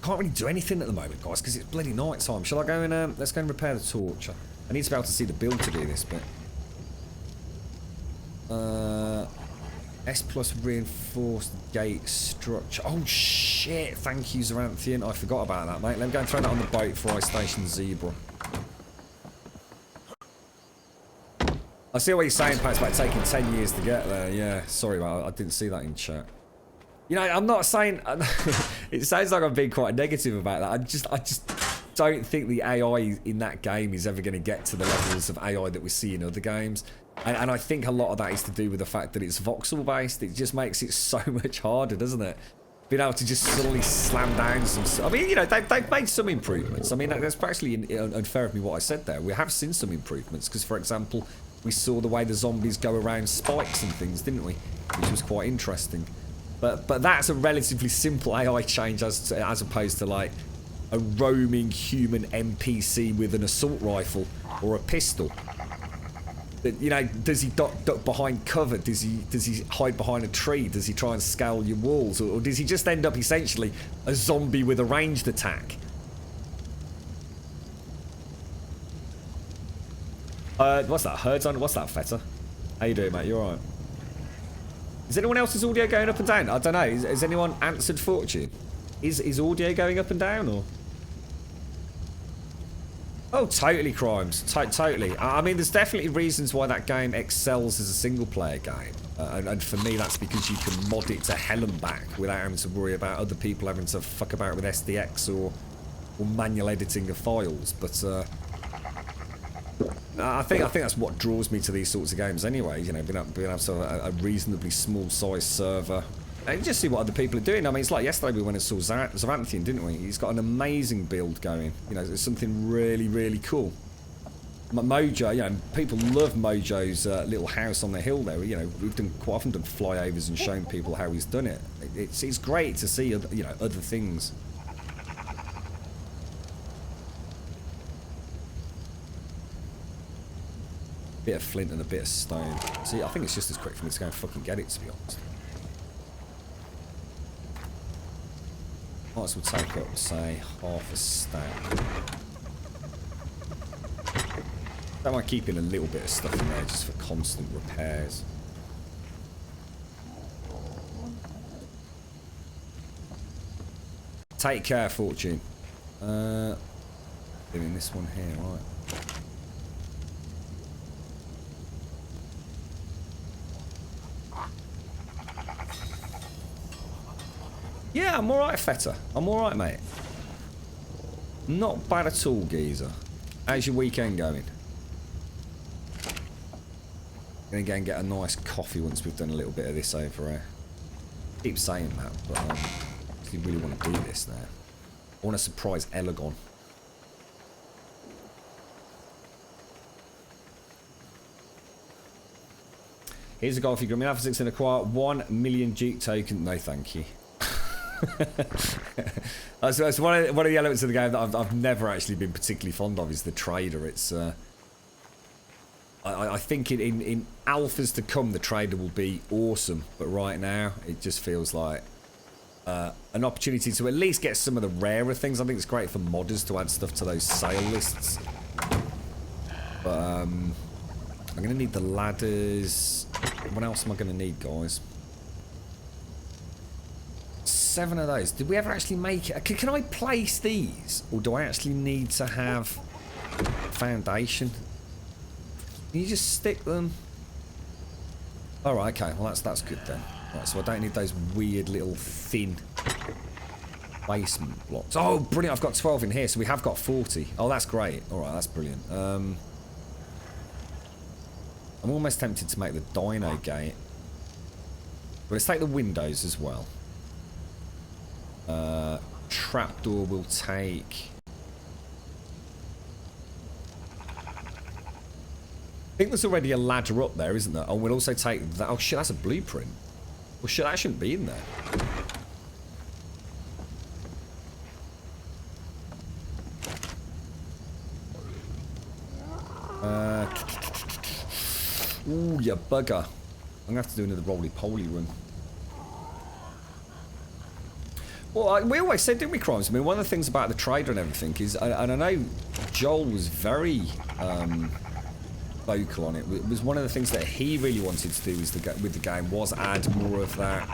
Can't really do anything at the moment, guys, because it's bloody night time. Shall I go and let's go and repair the torch? I need to be able to see the build to do this bit. S plus reinforced gate structure. Oh shit! Thank you, Zaranthian. I forgot about that, mate. Let me go and throw that on the boat before I station Zebra. I see what you're saying, Pat, about taking 10 years to get there. Yeah, sorry, mate. I didn't see that in chat. You know, I'm not saying. It sounds like I'm being quite negative about that. don't think the AI in that game is ever going to get to the levels of AI that we see in other games. And I think a lot of that is to do with the fact that it's voxel based. It just makes it so much harder, doesn't it? Being able to just suddenly slam down some... I mean, you know, they've made some improvements. I mean, that's actually unfair of me what I said there. We have seen some improvements because, for example, we saw the way the zombies go around spikes and things, didn't we? Which was quite interesting. But that's a relatively simple AI change as opposed to, like, a roaming human NPC with an assault rifle or a pistol. You know, does he duck behind cover? Does he hide behind a tree? Does he try and scale your walls? Or does he just end up essentially a zombie with a ranged attack? What's that? Herds on? What's that, Feta? How you doing, mate? You alright? Is anyone else's audio going up and down? I don't know. Has anyone answered Fortune? Is audio going up and down, or...? Oh, totally, Crimes. Totally. I mean, there's definitely reasons why that game excels as a single-player game. And for me, that's because you can mod it to hell and back without having to worry about other people having to fuck about with SDX or manual editing of files. But I think that's what draws me to these sorts of games anyway. You know, being able to have a reasonably small-sized server. And just see what other people are doing. I mean, it's like yesterday we went and saw Zaranthian, didn't we? He's got an amazing build going. You know, it's something really, really cool. Mojo, you know, people love Mojo's little house on the hill there. You know, we've quite often done flyovers and shown people how he's done it. It's great to see, other, you know, other things. Bit of flint and a bit of stone. See, I think it's just as quick for me to go and fucking get it, to be honest. Might as well take up, say, half a stack. Don't mind keeping a little bit of stuff in there just for constant repairs. Take care, Fortune. Doing this one here, right. Yeah, I'm alright, Feta. I'm alright, mate. Not bad at all, geezer. How's your weekend going? Gonna go and get a nice coffee once we've done a little bit of this over here. Keep saying that, but if you really want to do this now. I want to surprise Elegon. Here's a goal for you. Grummy Alpha 6 and acquire 1 million Duke token. No, thank you. That's one of the elements of the game that I've never actually been particularly fond of is the trader. It's I think in alphas to come the trader will be awesome, but right now it just feels like an opportunity to at least get some of the rarer things. I think it's great for modders to add stuff to those sale lists, but I'm gonna need the ladders. What else am I gonna need, guys? 7 of those. Did we ever actually make it? Can I place these? Or do I actually need to have foundation? Can you just stick them? Alright, okay. Well, that's good then. Right, so I don't need those weird little thin basement blocks. Oh, brilliant. I've got 12 in here, so we have got 40. Oh, that's great. Alright, that's brilliant. I'm almost tempted to make the dino gate. But let's take the windows as well. Trapdoor will take... I think there's already a ladder up there, isn't there? Oh, we'll also take that. Oh shit, that's a blueprint. Well shit, that shouldn't be in there. Ooh, you bugger. I'm gonna have to do another roly-poly run. Well, we always said, didn't we, Crimes? I mean, one of the things about the trader and everything is, and I know Joel was very vocal on it. It was one of the things that he really wanted to do with the game was add more of that.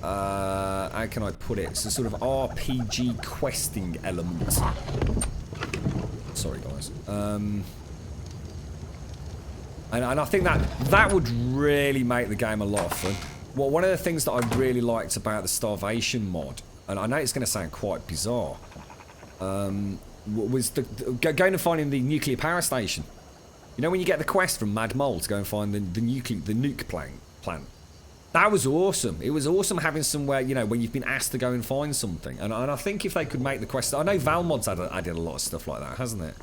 How can I put it? It's a sort of RPG questing element. Sorry, guys. And I think that would really make the game a lot of fun. Well, one of the things that I really liked about the Starvation mod, and I know it's going to sound quite bizarre, was going and finding the nuclear power station. You know when you get the quest from Mad Mole to go and find the nuke plant. That was awesome. It was awesome having somewhere, you know, where you've been asked to go and find something. And I think if they could make the quest... I know Valmod's added a lot of stuff like that, hasn't it?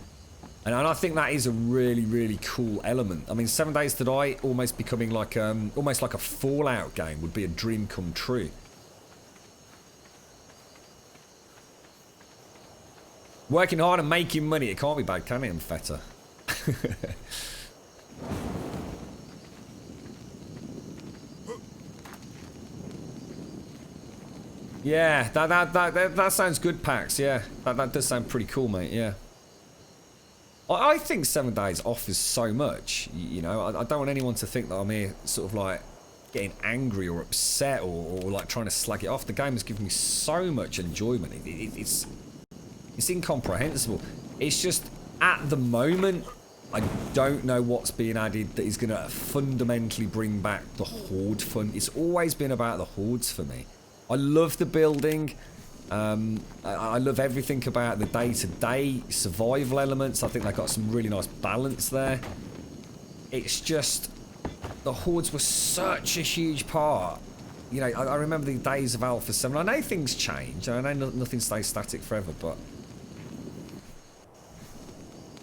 And I think that is a really, really cool element. I mean, 7 Days to Die almost becoming like... almost like a Fallout game would be a dream come true. Working hard and making money. It can't be bad, can it, Feta? Yeah, that sounds good, Pax. Yeah, that does sound pretty cool, mate. Yeah. I think 7 Days offers so much. You know, I don't want anyone to think that I'm here sort of like getting angry or upset or like trying to slag it off. The game has given me so much enjoyment. It's incomprehensible. It's just at the moment, I don't know what's being added that is going to fundamentally bring back the Horde fun. It's always been about the Hordes for me. I love the building. I love everything about the day-to-day survival elements. I think they got some really nice balance there. It's just the Hordes were such a huge part. You know, I remember the days of Alpha 7. I know things change. I know nothing stays static forever, but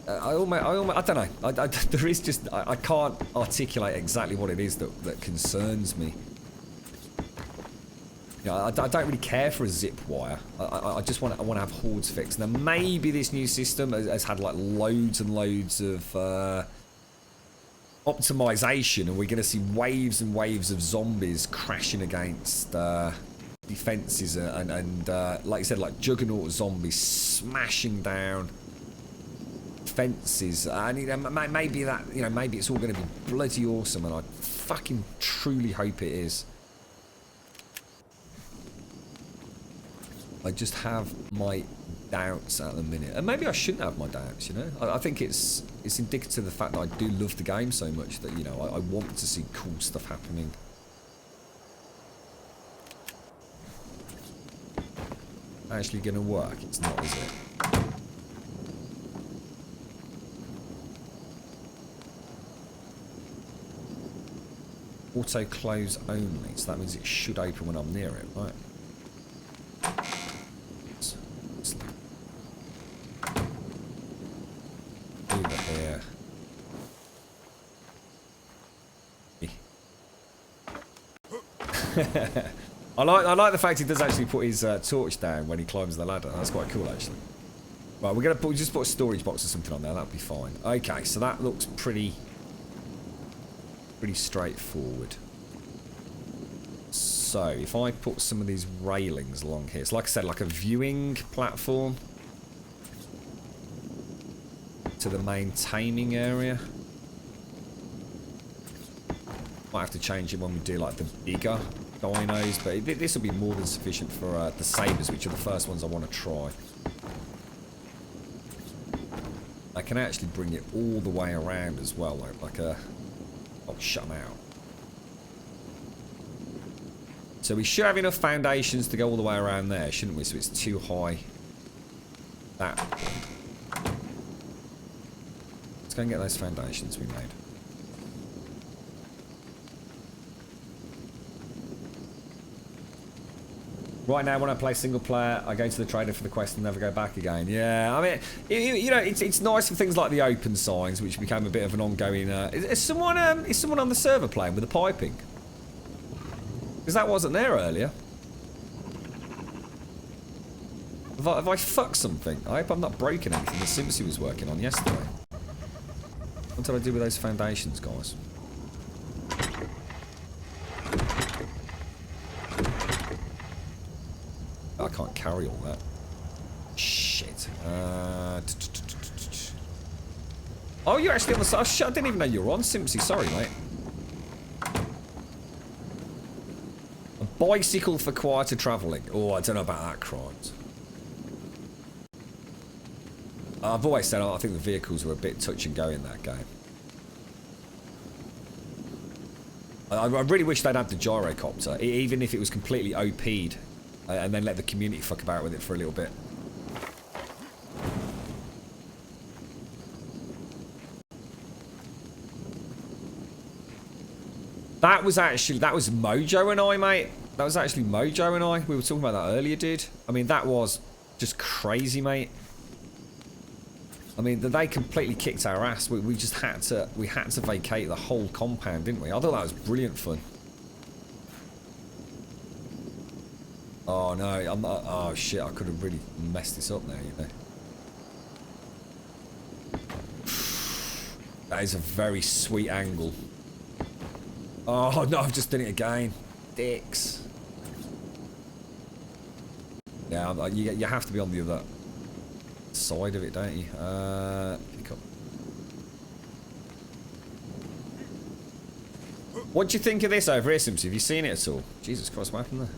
I don't know. There is just I can't articulate exactly what it is that concerns me. You know, I don't really care for a zip wire. I just want to have Hordes fixed. Now maybe this new system has had like loads and loads of optimization, and we're going to see waves and waves of zombies crashing against defenses and like you said, like juggernaut zombies smashing down fences. And you know, maybe that, you know, maybe it's all going to be bloody awesome, and I fucking truly hope it is. I just have my doubts at the minute, and maybe I shouldn't have my doubts. You know, I think it's indicative of the fact that I do love the game so much that, you know, I want to see cool stuff happening. Actually going to work? It's not, is it? Auto close only, so that means it should open when I'm near it, right? Over here. I like the fact he does actually put his torch down when he climbs the ladder. That's quite cool, actually. Right, we'll just put a storage box or something on there. That'll be fine. Okay, so that looks pretty straightforward. So if I put some of these railings along here, so like I said, like a viewing platform to the main taming area. Might have to change it when we do like the bigger dinos, but this will be more than sufficient for the sabers, which are the first ones I want to try. I can actually bring it all the way around as well, like a... Oh, shut them out. So we should have enough foundations to go all the way around there, shouldn't we? So it's too high. That point. Let's go and get those foundations we made. Right now, when I play single player, I go to the trader for the quest and never go back again. Yeah, I mean, you know, it's nice for things like the open signs, which became a bit of an ongoing. Is someone on the server playing with the piping? Because that wasn't there earlier. Have I fucked something? I hope I'm not broken anything that Simpsy was working on yesterday. What did I do with those foundations, guys? I can't carry all that. Shit. Oh, you're actually on the side. I didn't even know you were on, Simpsy. Sorry, mate. A bicycle for quieter travelling. Oh, I don't know about that, crimes. I've always said I think the vehicles were a bit touch and go in that game. I really wish they'd have the gyrocopter, even if it was completely OP'd. And then let the community fuck about with it for a little bit. That was Mojo and I, mate. That was actually Mojo and I. We were talking about that earlier, dude. I mean, that was just crazy, mate. I mean, they completely kicked our ass. We just had to vacate the whole compound, didn't we? I thought that was brilliant fun. Oh no, I'm not. Oh shit, I could have really messed this up now, you know. That is a very sweet angle. Oh no, I've just done it again. Dicks. Yeah, you have to be on the other side of it, don't you? Pick up. What do you think of this over here, Simpson? Have you seen it at all? Jesus Christ, what happened there?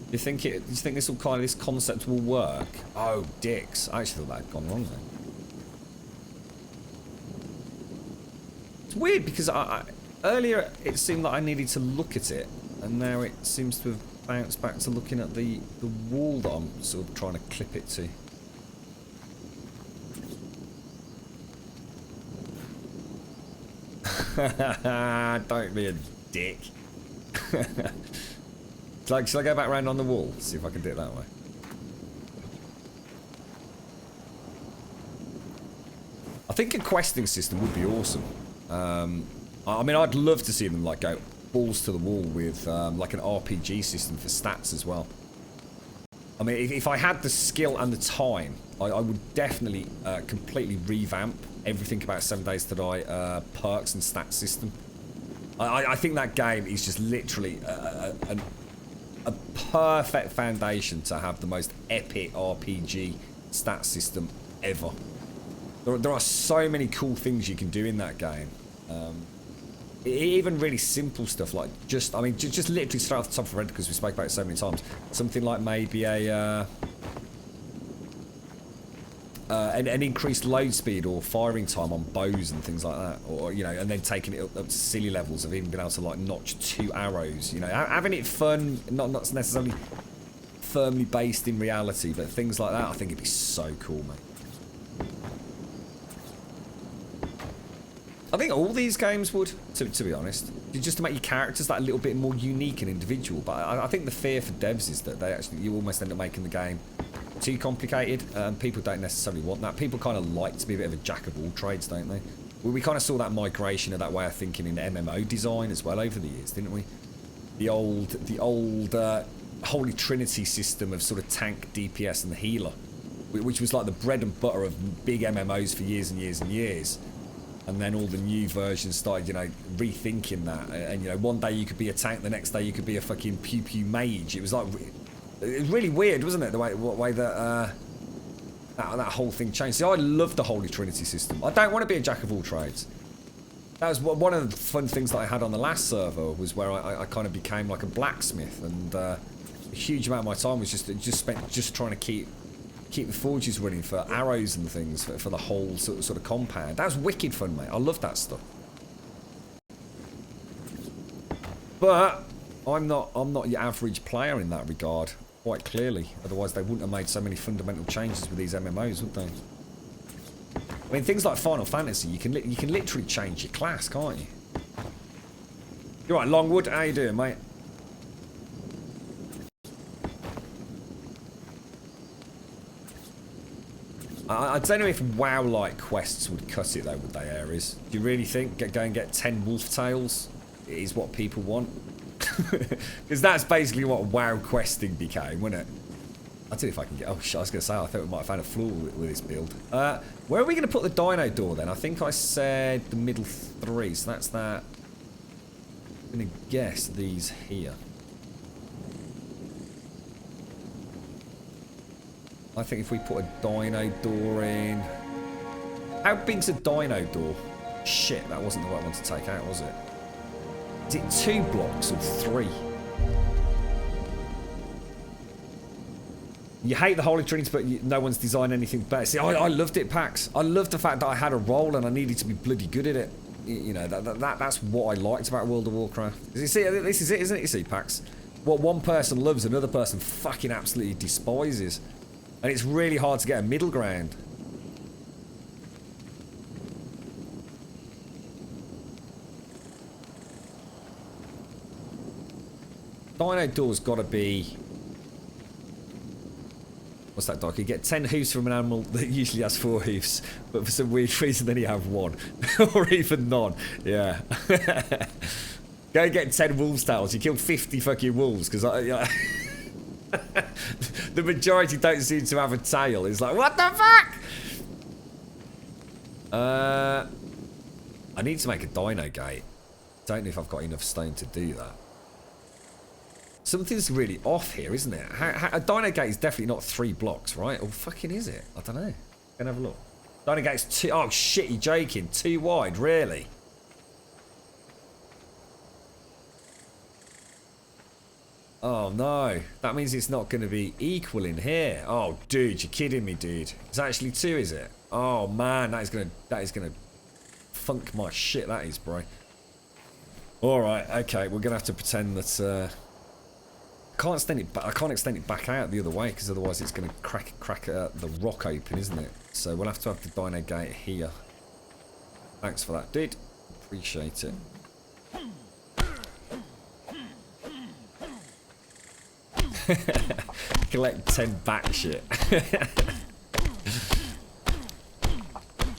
Do you think this will kind of, this concept will work? Oh, dicks. I actually thought that had gone wrong then. It's weird because earlier it seemed like I needed to look at it, and now it seems to have bounced back to looking at the wall that I'm sort of trying to clip it to. Don't be a dick. Shall I go back round on the wall? See if I can do it that way. I think a questing system would be awesome. I mean, I'd love to see them like go balls to the wall with like an RPG system for stats as well. I mean, if I had the skill and the time, I would definitely completely revamp everything about 7 Days to Die perks and stats system. I think that game is just literally a perfect foundation to have the most epic RPG stat system ever. There are so many cool things you can do in that game. Even really simple stuff like just literally straight off the top of Red, because we spoke about it so many times. Something like maybe an increased load speed or firing time on bows and things like that, or you know, and then taking it up to silly levels of even being able to like notch 2 arrows. You know, having it fun, not necessarily firmly based in reality, but things like that. I think it'd be so cool, mate. I think all these games would, to be honest, just to make your characters that a little bit more unique and individual. But I think the fear for devs is that you almost end up making the game too complicated, and people don't necessarily want that. People kind of like to be a bit of a jack of all trades, don't they? We kind of saw that migration of that way of thinking in MMO design as well over the years, didn't we? The old Holy Trinity system of sort of tank, DPS, and the healer, which was like the bread and butter of big MMOs for years and years and years. And then all the new versions started, you know, rethinking that. And, you know, one day you could be a tank, the next day you could be a fucking pew-pew mage. It was like, it was really weird, wasn't it? The way that that whole thing changed. See, I love the Holy Trinity system. I don't want to be a jack of all trades. That was one of the fun things that I had on the last server, was where I kind of became like a blacksmith, and a huge amount of my time was just spent trying to keep the forges running for arrows and things for the whole sort of compound. That was wicked fun, mate. I love that stuff. But I'm not your average player in that regard, quite clearly. Otherwise they wouldn't have made so many fundamental changes with these MMOs, would they? I mean, things like Final Fantasy, you can literally change your class, can't you? You're right, Longwood. How you doing, mate? I don't know if WoW-like quests would cut it though, would they, Ares? Do you really think go and get 10 wolf tails is what people want? Because that's basically what WoW questing became, wasn't it? I don't know if I can get... Oh, shit, I was going to say, I thought we might have found a flaw with this build. Where are we going to put the dino door then? I think I said the middle 3, so that's that. I'm going to guess these here. I think if we put a dino door in... How big's a dino door? Shit, that wasn't the right one to take out, was it? Is it 2 blocks or 3? You hate the Holy Trinity, but no one's designed anything better. See, I loved it, Pax. I loved the fact that I had a role and I needed to be bloody good at it. You know, that's what I liked about World of Warcraft. You see, this is it, isn't it? You see, Pax? What one person loves, another person fucking absolutely despises. And it's really hard to get a middle ground. Dino door's got to be... What's that, Doc? You get 10 hoofs from an animal that usually has 4 hoofs, but for some weird reason then you have 1. Or even none. Yeah. Go get 10 wolves' tails. You kill 50 fucking wolves, because the majority don't seem to have a tail. It's like, what the fuck? I need to make a dino gate. Don't know if I've got enough stone to do that. Something's really off here, isn't it? A dino gate is definitely not 3 blocks, right? Or fucking is it? I don't know. Go and have a look. Dino gate's 2... Oh, shit, you're joking. 2 wide, really? Oh, no. That means it's not going to be equal in here. Oh, dude, you're kidding me, dude. It's actually 2, is it? Oh, man, that is going to funk my shit, that is, bro. Alright, okay, we're going to have to pretend that... I can't extend it back out the other way, because otherwise it's going to crack the rock open, isn't it? So we'll have to have the dino gate here. Thanks for that, dude. Appreciate it. Collect 10 back shit.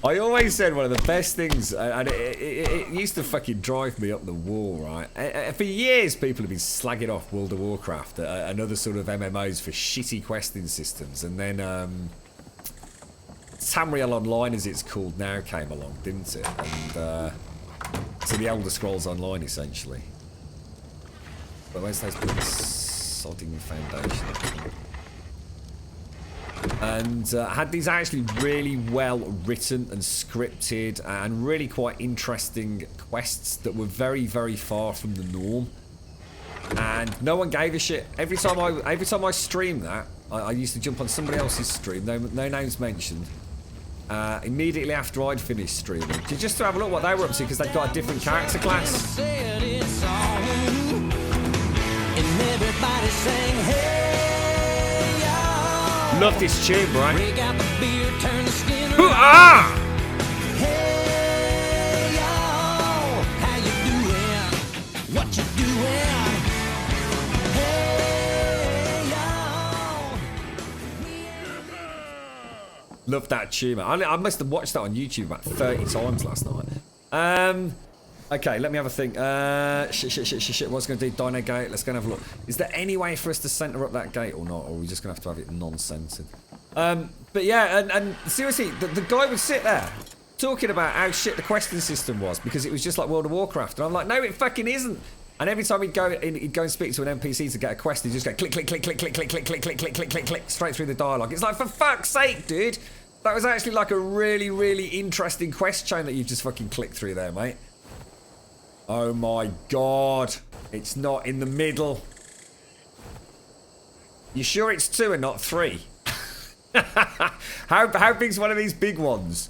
I always said one of the best things, and it used to fucking drive me up the wall, right? For years, people have been slagging off World of Warcraft and other sort of MMOs for shitty questing systems, and then Tamriel Online, as it's called now, came along, didn't it? And so the Elder Scrolls Online, essentially. But where's those big sodding foundations? And had these actually really well written and scripted and really quite interesting quests that were very, very far from the norm. And no one gave a shit. Every time I streamed that, I used to jump on somebody else's stream, no names mentioned. Immediately after I'd finished streaming, just to have a look what they were up to, because they've got a different character class. Love this tune, right? Ah! Hey, y'all, how you doing? What you doing? Hey, y'all. Love that tune, man. I must have watched that on YouTube about 30 times last night. Okay, let me have a think. Shit. What's going to do? Dino gate. Let's go and have a look. Is there any way for us to centre up that gate or not? Or are we just going to have it non-centered? But yeah, and seriously, the guy would sit there talking about how shit the questing system was because it was just like World of Warcraft. And I'm like, no, it fucking isn't. And every time he'd go and speak to an NPC to get a quest, he'd just go click, click, click, click, click, click, click, click, click, click, click, click, click, straight through the dialogue. It's like, for fuck's sake, dude. That was actually like a really, really interesting quest chain that you've just fucking clicked through there, mate. Oh my god. It's not in the middle. You sure it's 2 and not 3? How big's one of these big ones?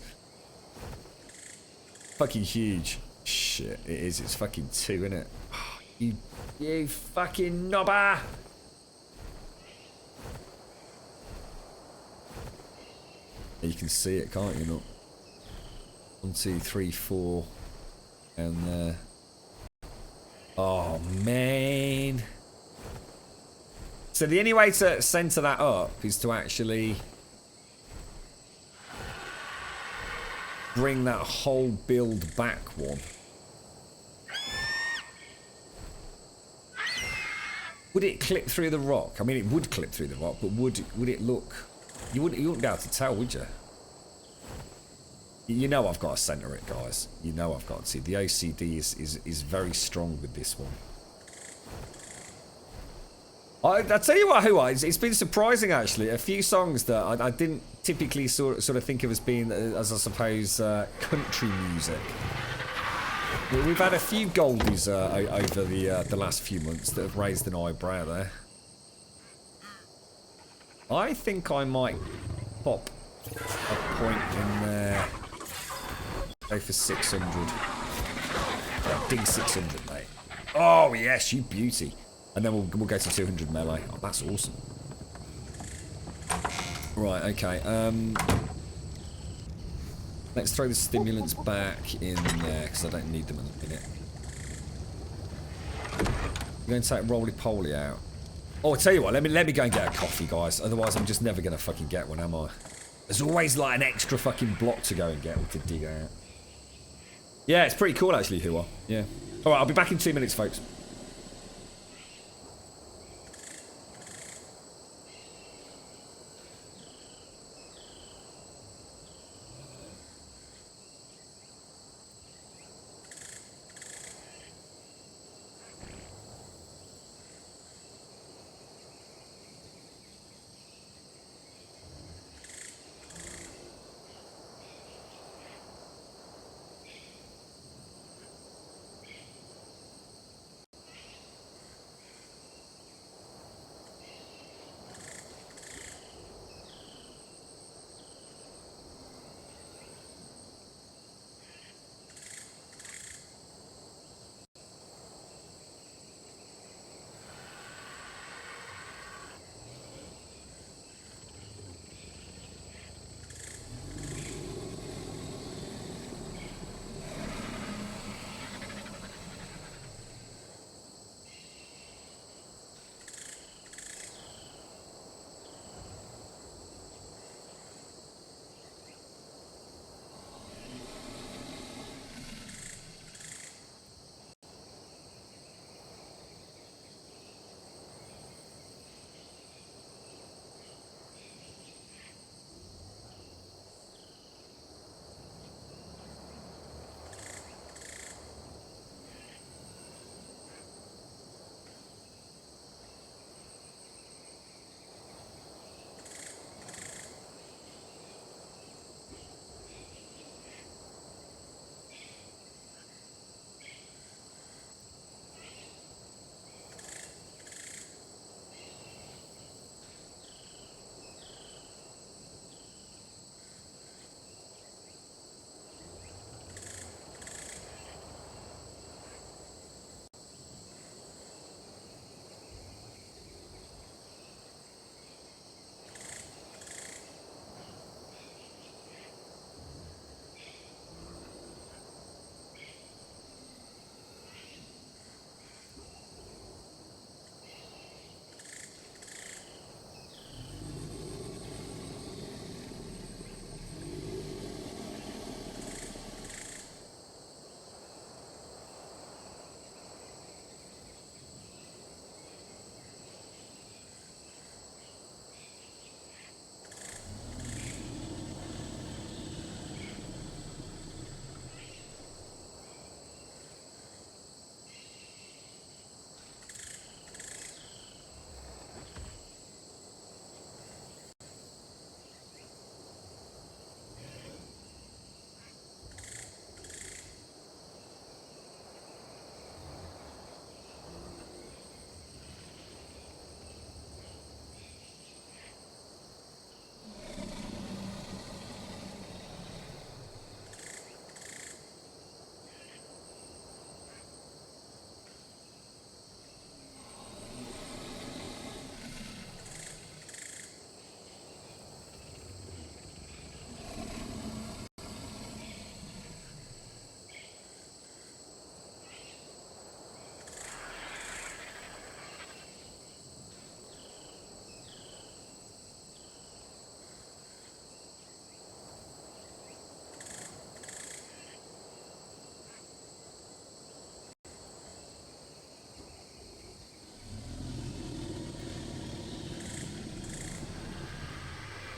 Fucking huge. Shit, it is. It's fucking 2, isn't it? You fucking knobber. You can see it, can't you? Not 1, 2, 3, 4, and there. Oh man. So the only way to centre that up is to actually bring that whole build back one. Would it clip through the rock? I mean, it would clip through the rock, but would it look? You wouldn't be able to tell, would you? You know I've got to centre it, guys. You know I've got to. The OCD is very strong with this one. I tell you what, it's been surprising actually. A few songs that I didn't typically sort of think of as being, as I suppose, country music. We've had a few goldies over the last few months that have raised an eyebrow there. I think I might pop a point in there. Go for 600. Dig 600, mate. Oh yes, you beauty. And then we'll go to 200 melee. Oh, that's awesome. Right, okay. Let's throw the stimulants back in there because I don't need them in a minute. I'm going to take roly-poly out. Oh, I'll tell you what, let me go and get a coffee, guys. Otherwise, I'm just never going to fucking get one, am I? There's always like an extra fucking block to go and get or to dig out. Yeah, it's pretty cool actually, Hua. Yeah. Alright, I'll be back in 2 minutes, folks.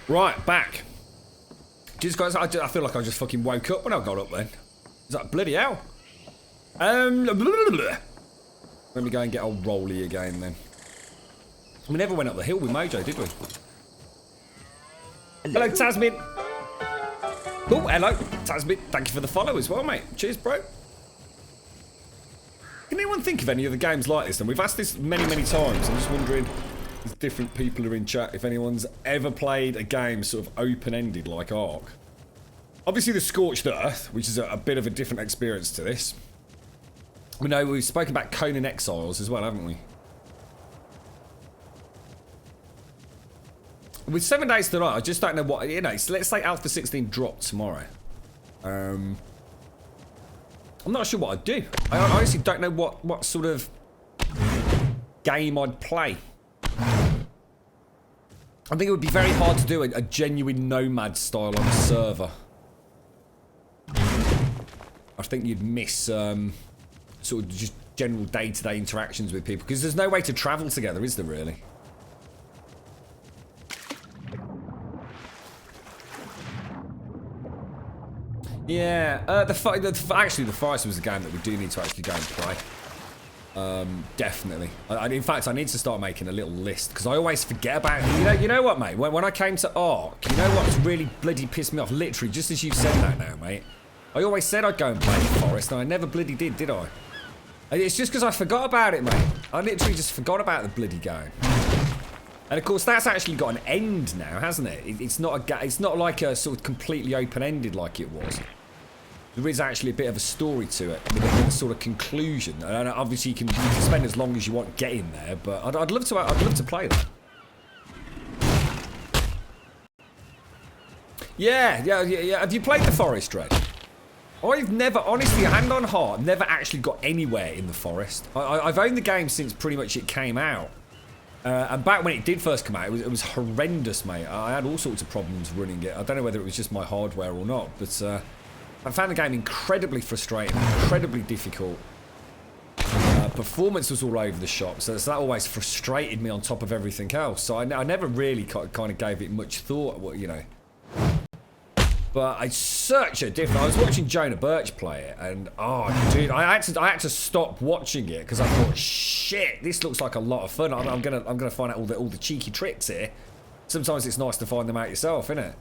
Right, back. Just guys, I feel like I just fucking woke up when I got up then. Is that bloody hell? Let me go and get old Rolly again then. We never went up the hill with Mojo, did we? Hello, Tasmin. Oh, hello, Tasmin. Thank you for the follow as well, mate. Cheers, bro. Can anyone think of any other games like this? And we've asked this many, many times. I'm just wondering if different people are in chat if anyone's ever played a game sort of open-ended like ARK. Obviously the Scorched Earth, which is a bit of a different experience to this. We know we've spoken about Conan Exiles as well, haven't we? With 7 days to night, I just don't know what, you know, so let's say Alpha 16 dropped tomorrow. I'm not sure what I'd do. I honestly don't know what sort of game I'd play. I think it would be very hard to do a genuine nomad style on a server. I think you'd miss sort of just general day-to-day interactions with people, because there's no way to travel together, is there really? Yeah, actually the Forest was a game that we do need to actually go and play. Definitely. In fact, I need to start making a little list, because I always forget about it. You know what, mate? When I came to ARK, you know what's really bloody pissed me off? Literally, just as you've said that now, mate. I always said I'd go and play the Forest, and I never bloody did I? It's just because I forgot about it, mate. I literally just forgot about the bloody game. And of course, that's actually got an end now, hasn't it? It's not like a sort of completely open-ended like it was. There is actually a bit of a story to it, with a sort of conclusion. And obviously, you can spend as long as you want getting there, but I'd love to play that. Yeah. Have you played the Forest, Red? I've never, honestly, hand on heart, never actually got anywhere in the Forest. I've owned the game since pretty much it came out. And back when it did first come out, it was horrendous, mate. I had all sorts of problems running it. I don't know whether it was just my hardware or not, but I found the game incredibly frustrating, incredibly difficult. Performance was all over the shop, so that always frustrated me on top of everything else. So I never really kind of gave it much thought, you know. But it's such a different. I was watching Jonah Birch play it, and oh, dude, I had to stop watching it because I thought, shit, this looks like a lot of fun. I'm gonna find out all the cheeky tricks here. Sometimes it's nice to find them out yourself, isn't it?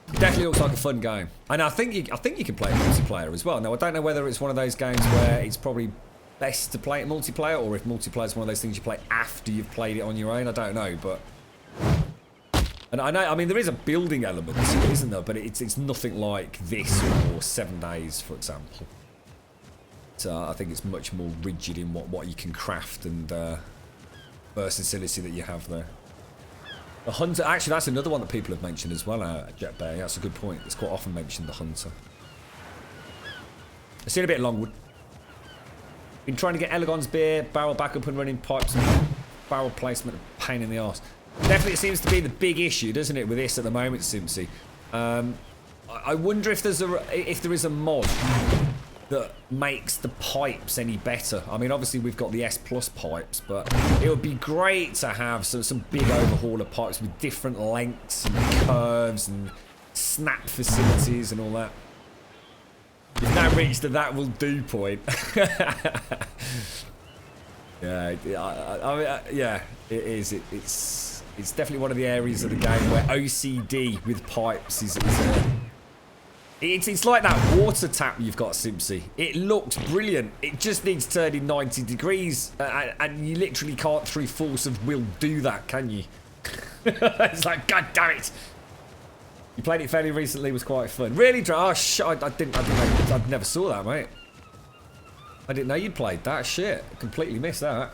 It definitely looks like a fun game, and I think you can play it multiplayer as well. Now I don't know whether it's one of those games where it's probably best to play it multiplayer, or if multiplayer is one of those things you play after you've played it on your own. I don't know, but. And I mean, there is a building element to it, isn't there? But it's nothing like this or 7 Days, for example. So I think it's much more rigid in what you can craft and versatility that you have there. The Hunter, actually, that's another one that people have mentioned as well, Jet Bay. That's a good point. It's quite often mentioned, the Hunter. I've seen a bit of Longwood. Been trying to get Elegon's beer, barrel back up and running, pipes and barrel placement, pain in the arse. Definitely seems to be the big issue, doesn't it, with this at the moment, Simpsy? I wonder if there is a mod that makes the pipes any better. I mean, obviously we've got the S Plus pipes, but it would be great to have some big overhaul of pipes with different lengths and curves and snap facilities and all that. You've now reached the that will do point. Yeah, yeah, it is. It's definitely one of the areas of the game where OCD with pipes is it's like that water tap you've got, Simpsy. It looks brilliant. It just needs turning 90 degrees, and you literally can't, through force of will, do that, can you? It's like, God damn it! You played it fairly recently. It was quite fun. Really, oh shit! I never saw that, mate. I didn't know you'd played that. Shit, I completely missed that.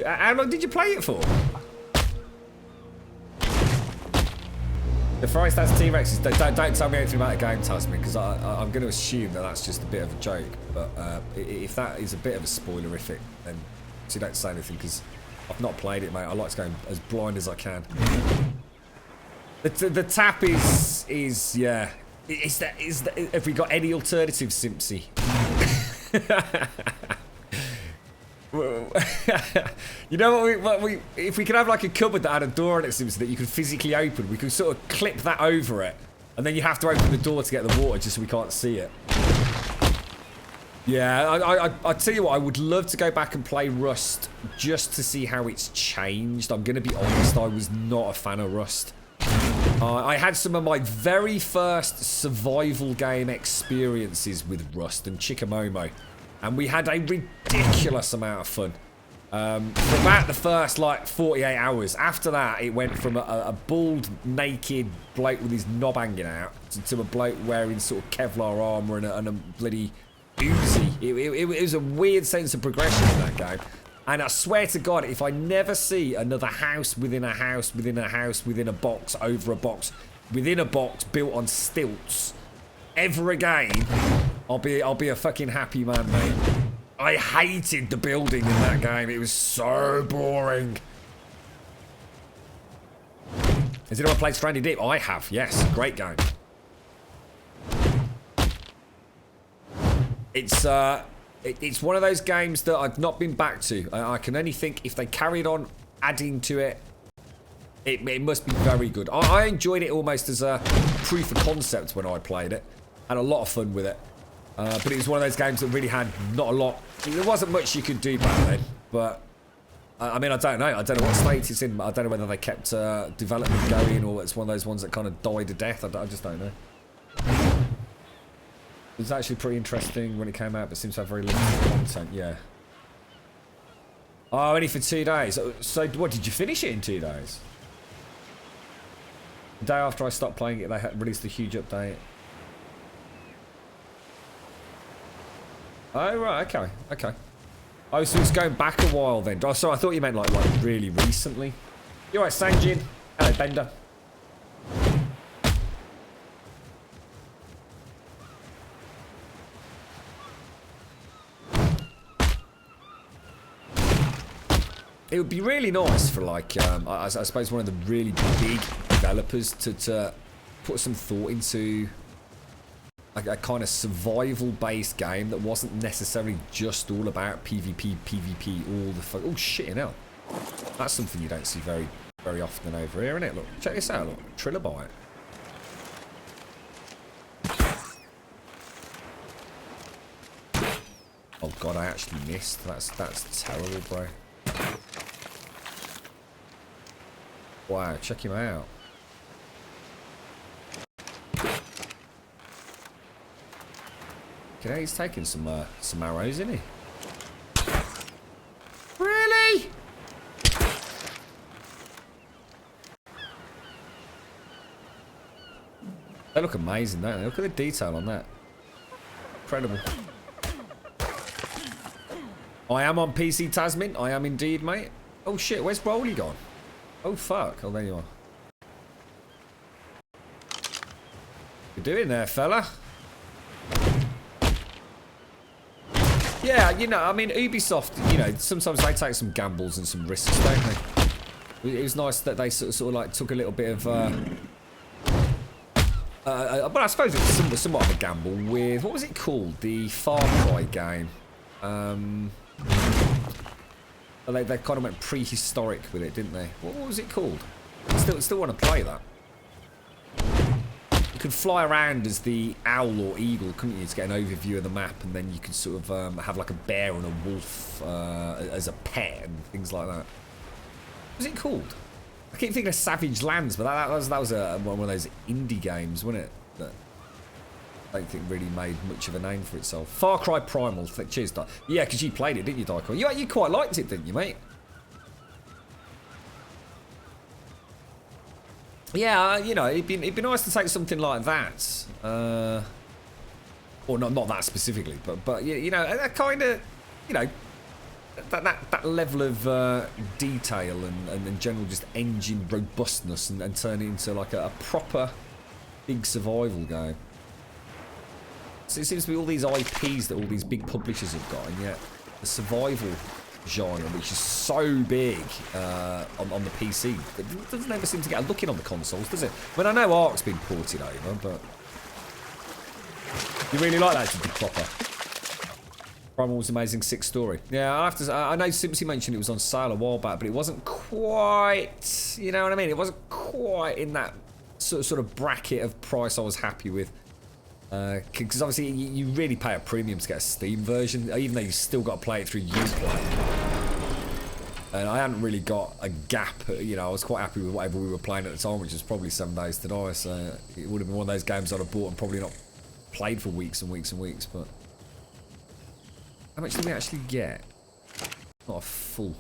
How long did you play it for? The Forest has T-Rexes. Don't tell me anything about the game, Tasman, because I'm going to assume that that's just a bit of a joke. But if that is a bit of a spoilerific, then so don't say anything, because I've not played it, mate. I like to go as blind as I can. The tap is yeah. Have we got any alternatives, Simpsy? You know what we if we could have like a cupboard that had a door on it, Simpson, that you could physically open, we could sort of clip that over it, and then you have to open the door to get the water just so we can't see it. Yeah, I tell you what, I would love to go back and play Rust just to see how it's changed. I'm gonna be honest, I was not a fan of Rust. I had some of my very first survival game experiences with Rust and Chikamomo, and we had a ridiculous amount of fun. For about the first, like, 48 hours. After that, it went from a bald, naked bloke with his knob hanging out to a bloke wearing sort of Kevlar armour and a bloody Uzi. It was a weird sense of progression in that game. And I swear to God, if I never see another house within a house within a house within a box over a box within a box built on stilts ever again, I'll be a fucking happy man, mate. I hated the building in that game. It was so boring. Has anyone played Stranded Deep? I have, yes. Great game. It's one of those games that I've not been back to. I can only think if they carried on adding to it, it must be very good. I enjoyed it almost as a proof of concept when I played it. Had a lot of fun with it. But it was one of those games that really had not a lot. There wasn't much you could do back then. But, I mean, I don't know. I don't know what state it's in. I don't know whether they kept development going or it's one of those ones that kind of died a death. I just don't know. It was actually pretty interesting when it came out, but seems to have very limited content, yeah. Oh, only for 2 days. So, what, did you finish it in 2 days? The day after I stopped playing it, they had released a huge update. Oh, right, okay, okay. Oh, so it's going back a while then. Oh, sorry, I thought you meant like really recently. You alright, Sanjin? Hello, Bender. It would be really nice for like, I suppose one of the really big developers to put some thought into a kind of survival-based game that wasn't necessarily just all about PvP, PvP, all the fuck. Oh shit, hell. That's something you don't see very often over here, isn't it? Look, check this out. Look, trilobite. Oh god, I actually missed. That's terrible, bro. Wow, check him out. Okay, he's taking some arrows, isn't he? Really? They look amazing, don't they? Look at the detail on that. Incredible. I am on PC, Tasmin. I am indeed, mate. Oh shit, where's Broly gone? Oh fuck. Oh, there you are. What you doing there, fella? Yeah, you know, I mean, Ubisoft, you know, sometimes they take some gambles and some risks, don't they? It was nice that they sort of like took a little bit of, but I suppose it was somewhat of a gamble with, what was it called? The Far Cry game. They kind of went prehistoric with it, didn't they? What was it called? I still want to play that. You could fly around as the owl or eagle, couldn't you, to get an overview of the map, and then you could sort of have like a bear and a wolf as a pet and things like that. What was it called? I keep thinking of Savage Lands, but that was one of those indie games, wasn't it? That I don't think really made much of a name for itself. Far Cry Primal. Cheers, Di. Yeah, because you played it, didn't you, Daikon? You quite liked it, didn't you, mate? Yeah, you know, it'd be nice to take something like that. Or not that specifically, but you know, that kind of, you know, that level of detail and general just engine robustness and turn it into like a proper big survival game. So it seems to be all these IPs that all these big publishers have got, and yet the survival genre, which is so big on the PC, it doesn't ever seem to get a look in on the consoles, does it? I mean, I know ARK's been ported over, but you really like that to be proper. Primal's Amazing 6 story. Yeah, I know Simpsy mentioned it was on sale a while back, but it wasn't quite, you know what I mean? It wasn't quite in that sort of bracket of price I was happy with. Because obviously you really pay a premium to get a Steam version, even though you still got to play it through Uplay. And I hadn't really got a gap, you know, I was quite happy with whatever we were playing at the time, which was probably 7 days to die, so it would have been one of those games I'd have bought and probably not played for weeks and weeks and weeks, but... How much did we actually get? Not a full...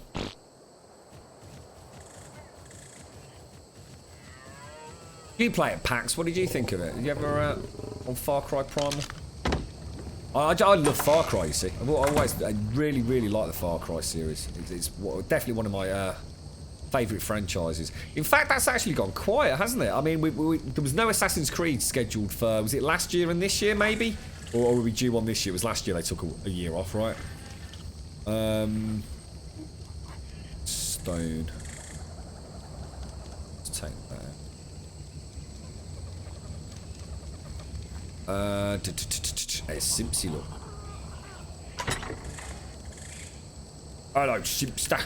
You play at PAX, what did you think of it? Did you ever on Far Cry Primal? I love Far Cry, you see. I really like the Far Cry series. It's definitely one of my favourite franchises. In fact, that's actually gone quiet, hasn't it? I mean, there was no Assassin's Creed scheduled for, was it last year and this year, maybe? Or were we due on this year? It was last year they took a year off, right? Stone. Let's take that. It's Simpsy, look. Hello, Simpster.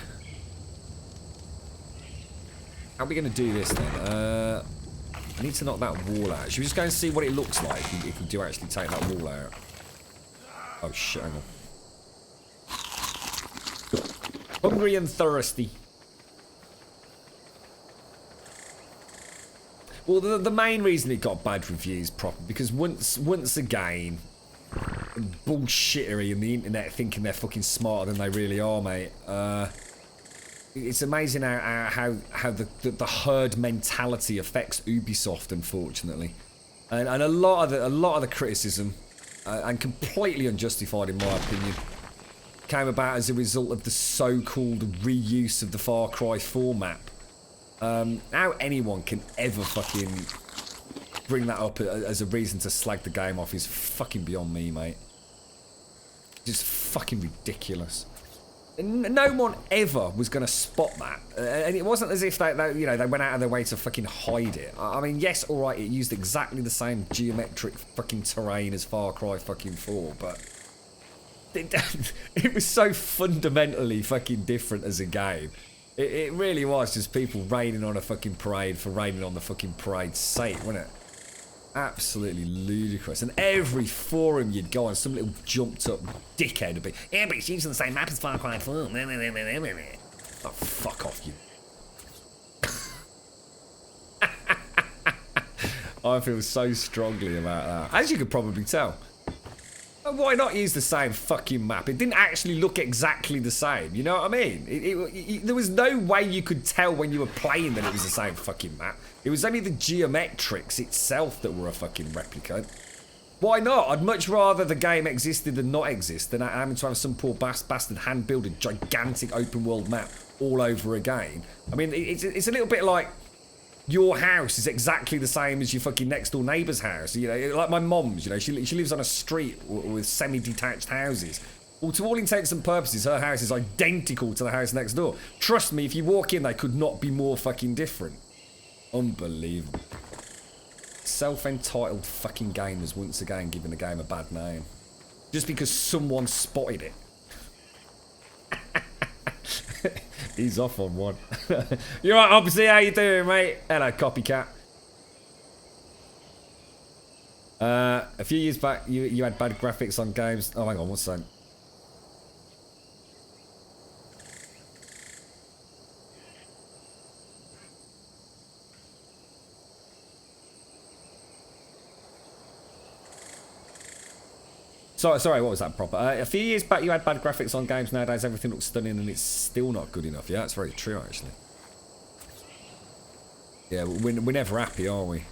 How are we going to do this then? I need to knock that wall out. Should we just go and see what it looks like if we do actually take that wall out? Oh shit, hang on. Hungry and thirsty. Well, the main reason it got bad reviews, probably because once again, bullshittery in the internet thinking they're fucking smarter than they really are, mate. It's amazing how the herd mentality affects Ubisoft, unfortunately, and a lot of the criticism, and completely unjustified in my opinion, came about as a result of the so-called reuse of the Far Cry 4 map. How anyone can ever fucking bring that up as a reason to slag the game off is fucking beyond me, mate. Just fucking ridiculous. No one ever was going to spot that, and it wasn't as if they went out of their way to fucking hide it. I mean, yes, all right, it used exactly the same geometric fucking terrain as Far Cry fucking 4, but it was so fundamentally fucking different as a game. It really was just people raining on a fucking parade for raining on the fucking parade's sake, wasn't it? Absolutely ludicrous. And every forum you'd go on, some little jumped up dickhead would be, yeah, but it's using the same map as Far Cry 4. Oh, fuck off, you. I feel so strongly about that. As you could probably tell. Why not use the same fucking map? It didn't actually look exactly the same, you know what I mean? There was no way you could tell when you were playing that it was the same fucking map. It was only the geometrics itself that were a fucking replica. Why not? I'd much rather the game existed than not exist than having to have some poor bastard hand-build a gigantic open-world map all over again. I mean, it's a little bit like your house is exactly the same as your fucking next door neighbour's house. You know, like my mum's, you know, she lives on a street with semi-detached houses. Well, to all intents and purposes, her house is identical to the house next door. Trust me, if you walk in, they could not be more fucking different. Unbelievable. Self-entitled fucking gamers once again giving the game a bad name. Just because someone spotted it. He's off on one. You're right, Obviously, how you doing, mate? Hello, copycat. A few years back, you had bad graphics on games. Oh, hang on, what's that? Sorry, what was that proper? A few years back you had bad graphics on games, nowadays everything looks stunning and it's still not good enough. Yeah, that's very true actually. Yeah, we're never happy, are we?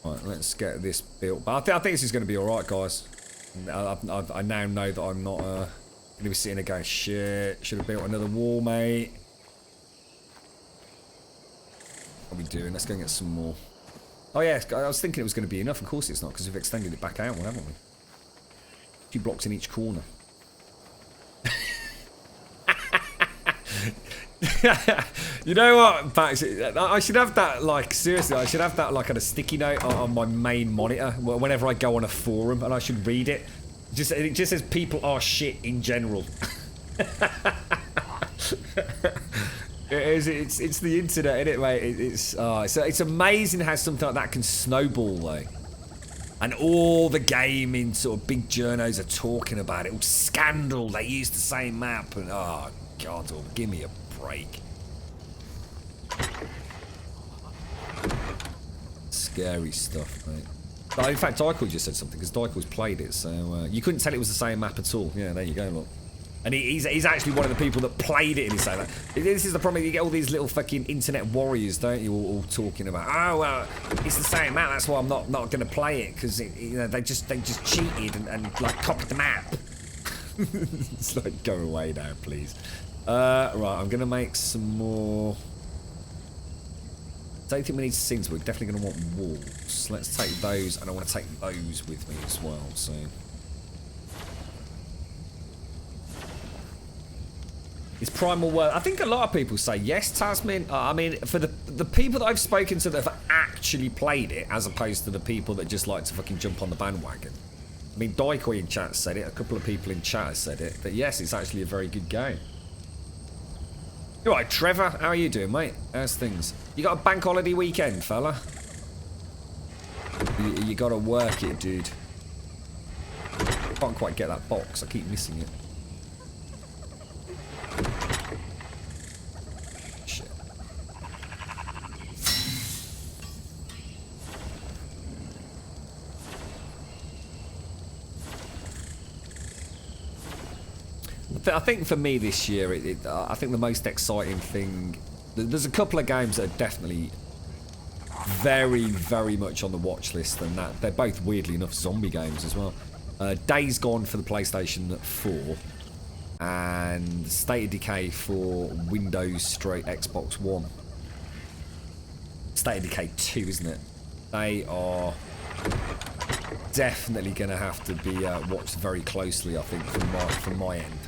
Right, let's get this built. But I think this is going to be alright, guys. I now know that I'm not going to be sitting there going, shit, should have built another wall, mate. What are we doing? Let's go and get some more. Oh yeah, I was thinking it was going to be enough. Of course it's not, because we've extended it back out, haven't we? 2 blocks in each corner. You know what, Pax? I should have that, like, seriously, I should have that, like, on a sticky note on my main monitor whenever I go on a forum, and I should read it. It just says people are shit in general. It's the internet, isn't it, mate? It's amazing how something like that can snowball, though. And all the gaming sort of big journos are talking about it. Oh, scandal, they used the same map. And oh, God, give me a break. Scary stuff, mate. Oh, in fact, Dykel just said something, because Dykel's played it, so you couldn't tell it was the same map at all. Yeah, there you go, look. And he's actually one of the people that played it, and he's saying that. This is the problem, you get all these little fucking internet warriors, don't you, all talking about, oh, well, it's the same map, that's why I'm not going to play it, because, you know, they just cheated and, like, copied the map. It's like, go away now, please. Right, I'm going to make some more Don't think we need scenes, but we're definitely going to want walls. Let's take those, and I want to take those with me as well, so... Is Primal worth... I think a lot of people say yes, Tasmin. I mean, for the people that I've spoken to that have actually played it, as opposed to the people that just like to fucking jump on the bandwagon. I mean, Daikoi in chat said it, a couple of people in chat have said it, that yes, it's actually a very good game. You alright, Trevor? How are you doing, mate? How's things? You got a bank holiday weekend, fella? You gotta work it, dude. Can't quite get that box. I keep missing it. Shit. I think for me this year, I think the most exciting thing... There's a couple of games that are definitely very, very much on the watch list, and that they're both, weirdly enough, zombie games as well. Days Gone for the PlayStation 4, and State of Decay for Windows straight Xbox One. State of Decay 2, isn't it? They are definitely going to have to be watched very closely, I think, from my end.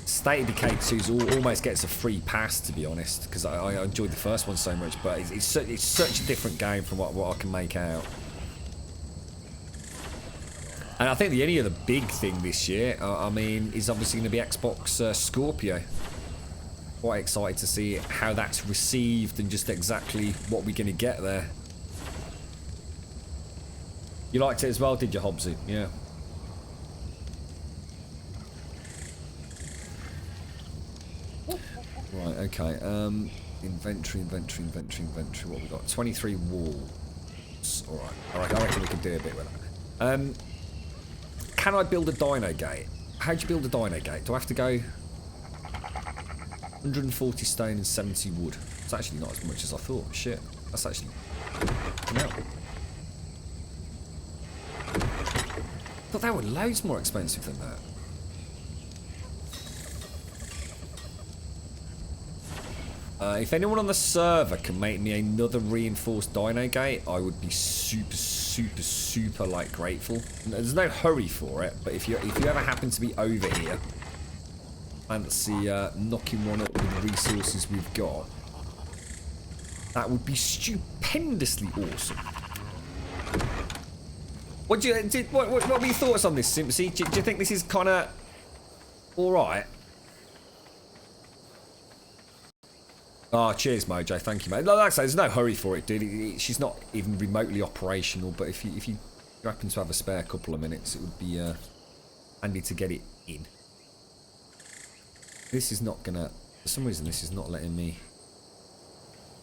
State of Decay 2 almost gets a free pass, to be honest, because I enjoyed the first one so much, but it's such a different game from what I can make out. And I think the only other big thing this year, I mean, is obviously going to be Xbox Scorpio. Quite excited to see how that's received and just exactly what we're going to get there. You liked it as well, did you, Hobbsy? Yeah. Right, okay. Inventory. What have we got? 23 walls. Alright. I reckon we can do a bit with that. Can I build a dino gate? How do you build a dino gate? Do I have to go 140 stone and 70 wood? It's actually not as much as I thought. Shit. That's actually... No. I thought they were loads more expensive than that. If anyone on the server can make me another reinforced dino gate, I would be super like grateful. There's no hurry for it, but if you ever happen to be over here, fancy knocking one up with the resources we've got, that would be stupendously awesome. What were your thoughts on this, Simpsy? Do you think this is kind of all right? Oh, cheers, Mojo. Thank you, mate. Like I say, there's no hurry for it, dude. She's not even remotely operational, but if you happen to have a spare couple of minutes, it would be handy to get it in. This is not gonna... For some reason, this is not letting me...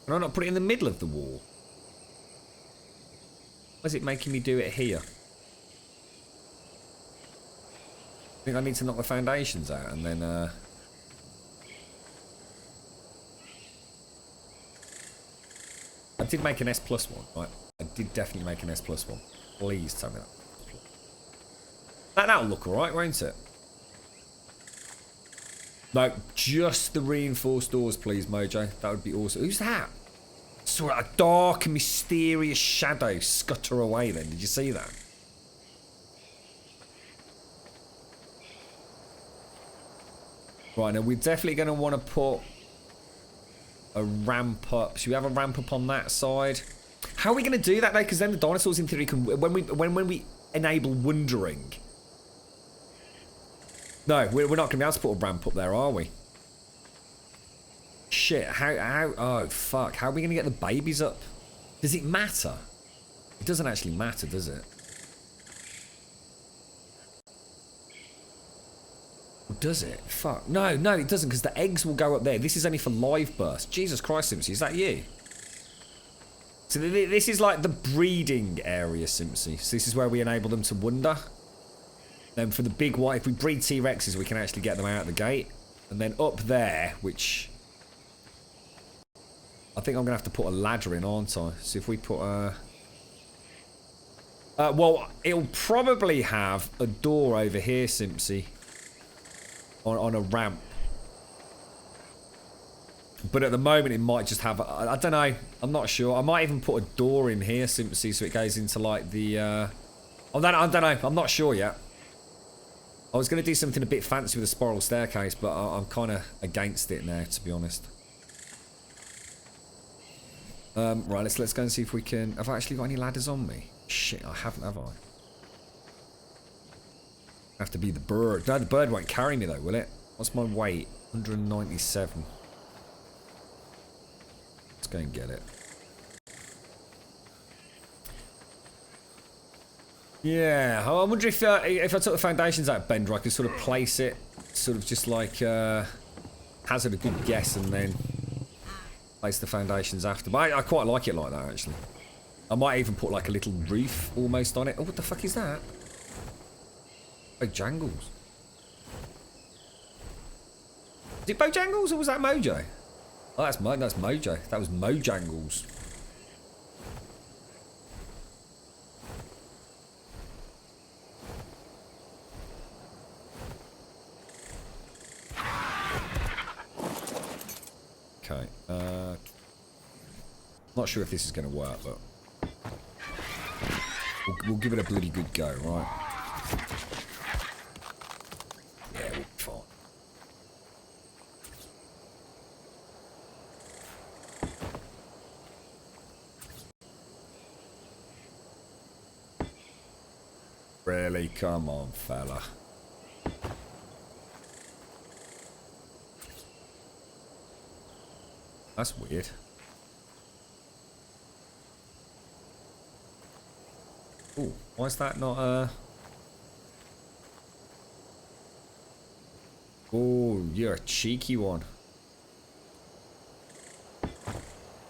Can I not put it in the middle of the wall? Why is it making me do it here? I think I need to knock the foundations out and then... I did make an S+ one, right? I did definitely make an S+ one. Please tell me that. That'll look alright, won't it? No, just the reinforced doors, please, Mojo. That would be awesome. Who's that? I saw a dark and mysterious shadow scutter away then. Did you see that? Right, now we're definitely going to want to put a ramp up. Should we have a ramp up on that side? How are we going to do that though? Because then the dinosaurs in theory can... When we enable wandering... No, we're not going to be able to put a ramp up there, are we? Shit, how... Oh, fuck. How are we going to get the babies up? Does it matter? It doesn't actually matter, does it? Does it? Fuck. No, it doesn't, because the eggs will go up there. This is only for live births. Jesus Christ, Simpsy, is that you? So this is like the breeding area, Simpsy. So this is where we enable them to wander. Then for the big one, if we breed T-Rexes, we can actually get them out the gate. And then up there, which... I think I'm going to have to put a ladder in, aren't I? So if we put a... well, it'll probably have a door over here, Simpsy. On a ramp. But at the moment, it might just have... I don't know. I'm not sure. I might even put a door in here, simply, so it goes into, like, the... I don't know. I'm not sure yet. I was going to do something a bit fancy with a spiral staircase, but I'm kind of against it now, to be honest. Right, let's go and see if we can... Have I actually got any ladders on me? Shit, I haven't, have I? Have to be the bird. No, the bird won't carry me, though, will it? What's my weight? 197. Let's go and get it. Yeah, I wonder if I took the foundations out of Bender, I could sort of place it, sort of just like hazard a good guess and then place the foundations after. But I quite like it like that, actually. I might even put like a little roof almost on it. Oh, what the fuck is that? Bojangles. Is it Bojangles or was that Mojo? Oh, that's Mojo. That was Mojangles. Okay. Not sure if this is going to work, but we'll give it a bloody good go, right? Yeah, we'll be fine. Really? Come on, fella. That's weird. Oh, why is that not Oh, you're a cheeky one.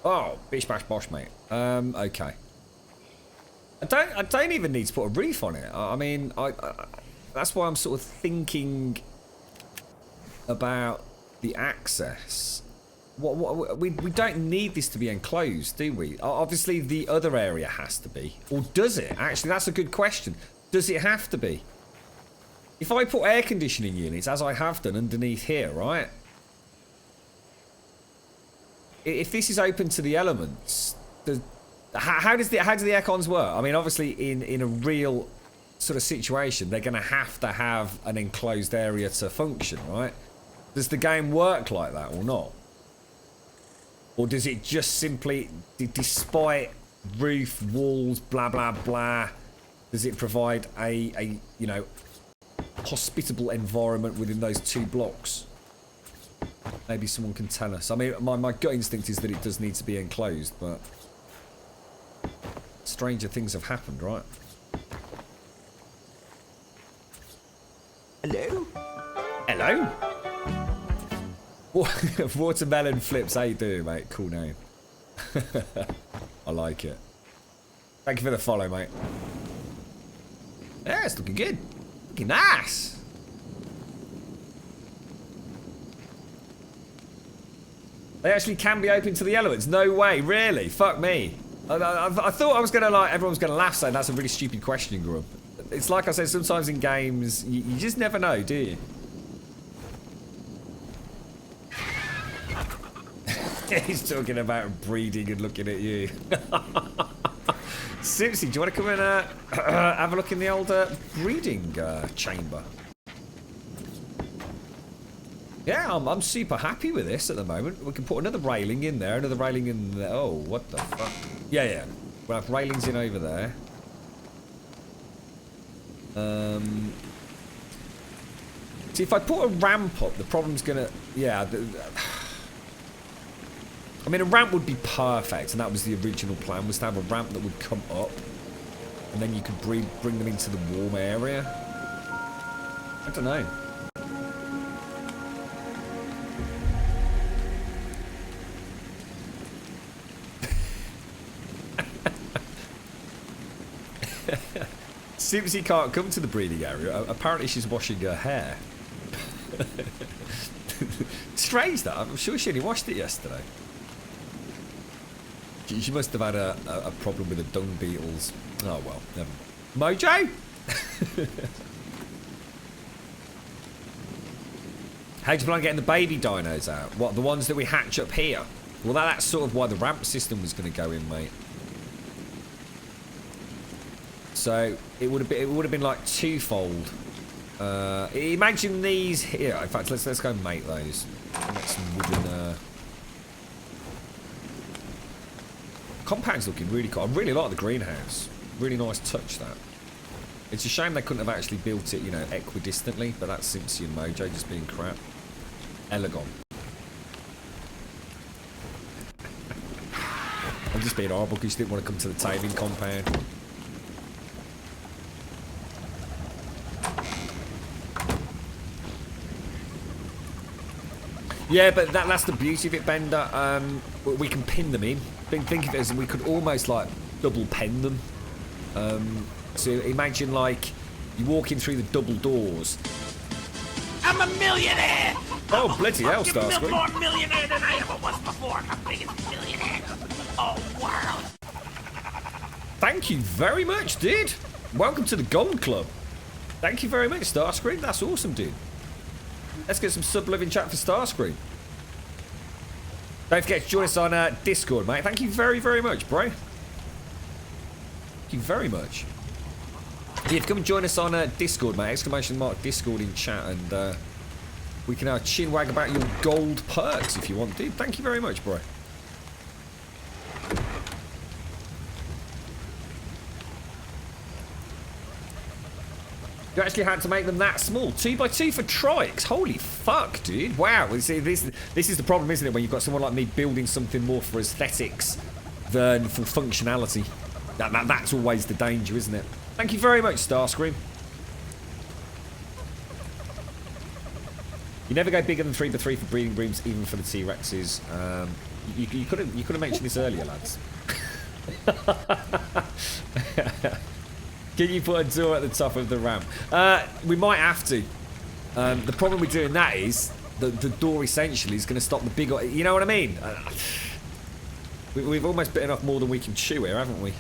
Oh, bish bash bosh, mate. Okay. I don't even need to put a roof on it. I mean, that's why I'm sort of thinking about the access. We don't need this to be enclosed, do we? Obviously, the other area has to be. Or does it? Actually, that's a good question. Does it have to be? If I put air conditioning units, as I have done underneath here, right? If this is open to the elements, how do the aircons work? I mean, obviously, in a real sort of situation, they're going to have an enclosed area to function, right? Does the game work like that or not? Or does it just simply, despite roof, walls, blah, blah, blah, does it provide a you know, hospitable environment within those 2 blocks? Maybe someone can tell us. I mean, my gut instinct is that it does need to be enclosed, but stranger things have happened, right? Hello? Hello? Watermelon Flips, how you doing, mate? Cool name. I like it. Thank you for the follow, mate. Yeah, it's looking good. Looking nice. They actually can be open to the elements. No way, really? Fuck me. I thought I was going to, like, everyone's going to laugh saying that's a really stupid question, Grub. It's like I said, sometimes in games, you just never know, do you? He's talking about breeding and looking at you. Simpsy, do you want to come and have a look in the old breeding chamber? Yeah, I'm super happy with this at the moment. We can put another railing in there, another railing in there. Oh, what the fuck? Yeah. We'll have railings in over there. See, if I put a ramp up, the problem's gonna... Yeah, I mean, a ramp would be perfect, and that was the original plan, was to have a ramp that would come up, and then you could bring them into the warm area. I don't know. Simpsy can't come to the breeding area. Apparently she's washing her hair. Strange that. I'm sure she only washed it yesterday. She must have had a problem with the dung beetles. Oh well, never mind. Mojo? How do you plan on getting the baby dinos out? What, the ones that we hatch up here? Well, that's sort of why the ramp system was going to go in, mate. So it would have been like twofold. Imagine these here. In fact, let's go and make those. Make some wooden. Compound's looking really cool. I really like the greenhouse. Really nice touch, that. It's a shame they couldn't have actually built it, you know, equidistantly, but that's Simpsy and Mojo just being crap. Elegon. I'm just being horrible because you didn't want to come to the taming compound. Yeah, but that's the beauty of it, Bender. We can pin them in. Think of it as we could almost like double pen them. So imagine like you walk in through the double doors. I'm a millionaire! Oh, bloody hell, Starscream. I'm more millionaire than I ever was before. I'm the biggest millionaire in the whole world. Thank you very much, dude. Welcome to the Gold Club. Thank you very much, Starscream. That's awesome, dude. Let's get some sub-living chat for Starscream. Don't forget to join us on Discord, mate. Thank you very, very much, bro. Thank you very much. Yeah, come and join us on Discord, mate. Exclamation mark Discord in chat, and we can have a chin wag about your gold perks if you want, dude. Thank you very much, bro. You actually had to make them that small. 2x2 for trikes. Holy fuck, dude. Wow. See, this is the problem, isn't it? When you've got someone like me building something more for aesthetics than for functionality. That's always the danger, isn't it? Thank you very much, Starscream. You never go bigger than 3x3 for breeding rooms, even for the T-Rexes. You could have mentioned this earlier, lads. Can you put a door at the top of the ramp? We might have to. The problem with doing that is the door essentially is going to stop the big... You know what I mean? We've almost bitten off more than we can chew here, haven't we?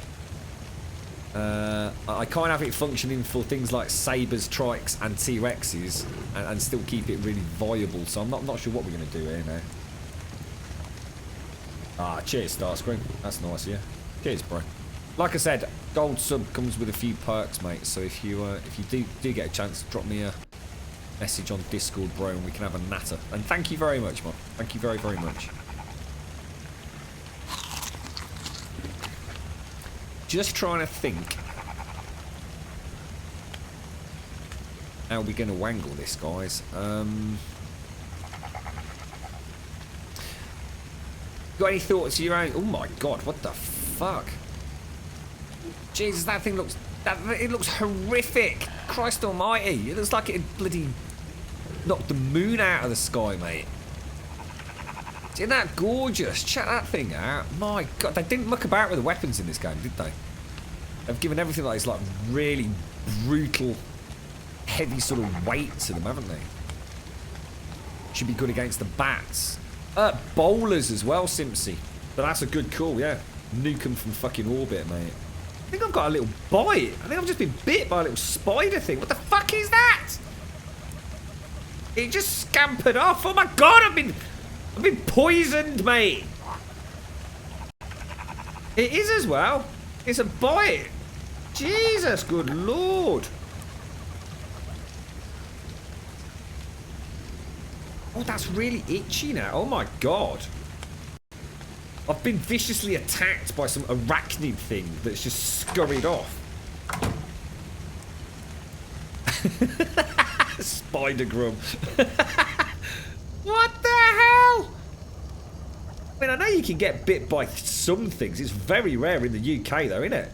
I can't have it functioning for things like Sabres, Trikes and T-Rexes and still keep it really viable, so I'm not sure what we're going to do here now. Ah, cheers, Starscream. That's nice, yeah. Cheers, bro. Like I said, gold sub comes with a few perks, mate, so if you do get a chance, drop me a message on Discord, bro, and we can have a natter. And thank you very much, man. Thank you very, very much. Just trying to think how we're going to wangle this, guys. Got any thoughts of your own? Oh my god, what the fuck? Jesus, that thing looks... it looks horrific. Christ almighty. It looks like it bloody knocked the moon out of the sky, mate. Isn't that gorgeous? Check that thing out. My god, they didn't muck about with the weapons in this game, did they? They've given everything like this like really brutal, heavy sort of weight to them, haven't they? Should be good against the bats. Bowlers as well, Simpsy. But that's a good call, yeah. Nuke them from fucking orbit, mate. I think I've got a little bite. I think I've just been bit by a little spider thing. What the fuck is that? It just scampered off. Oh my god, I've been poisoned, mate. It is as well. It's a bite. Jesus, good lord. Oh, that's really itchy now. Oh my god. I've been viciously attacked by some arachnid thing that's just scurried off. Spider Grum. What the hell? I mean, I know you can get bit by some things. It's very rare in the UK, though, isn't it?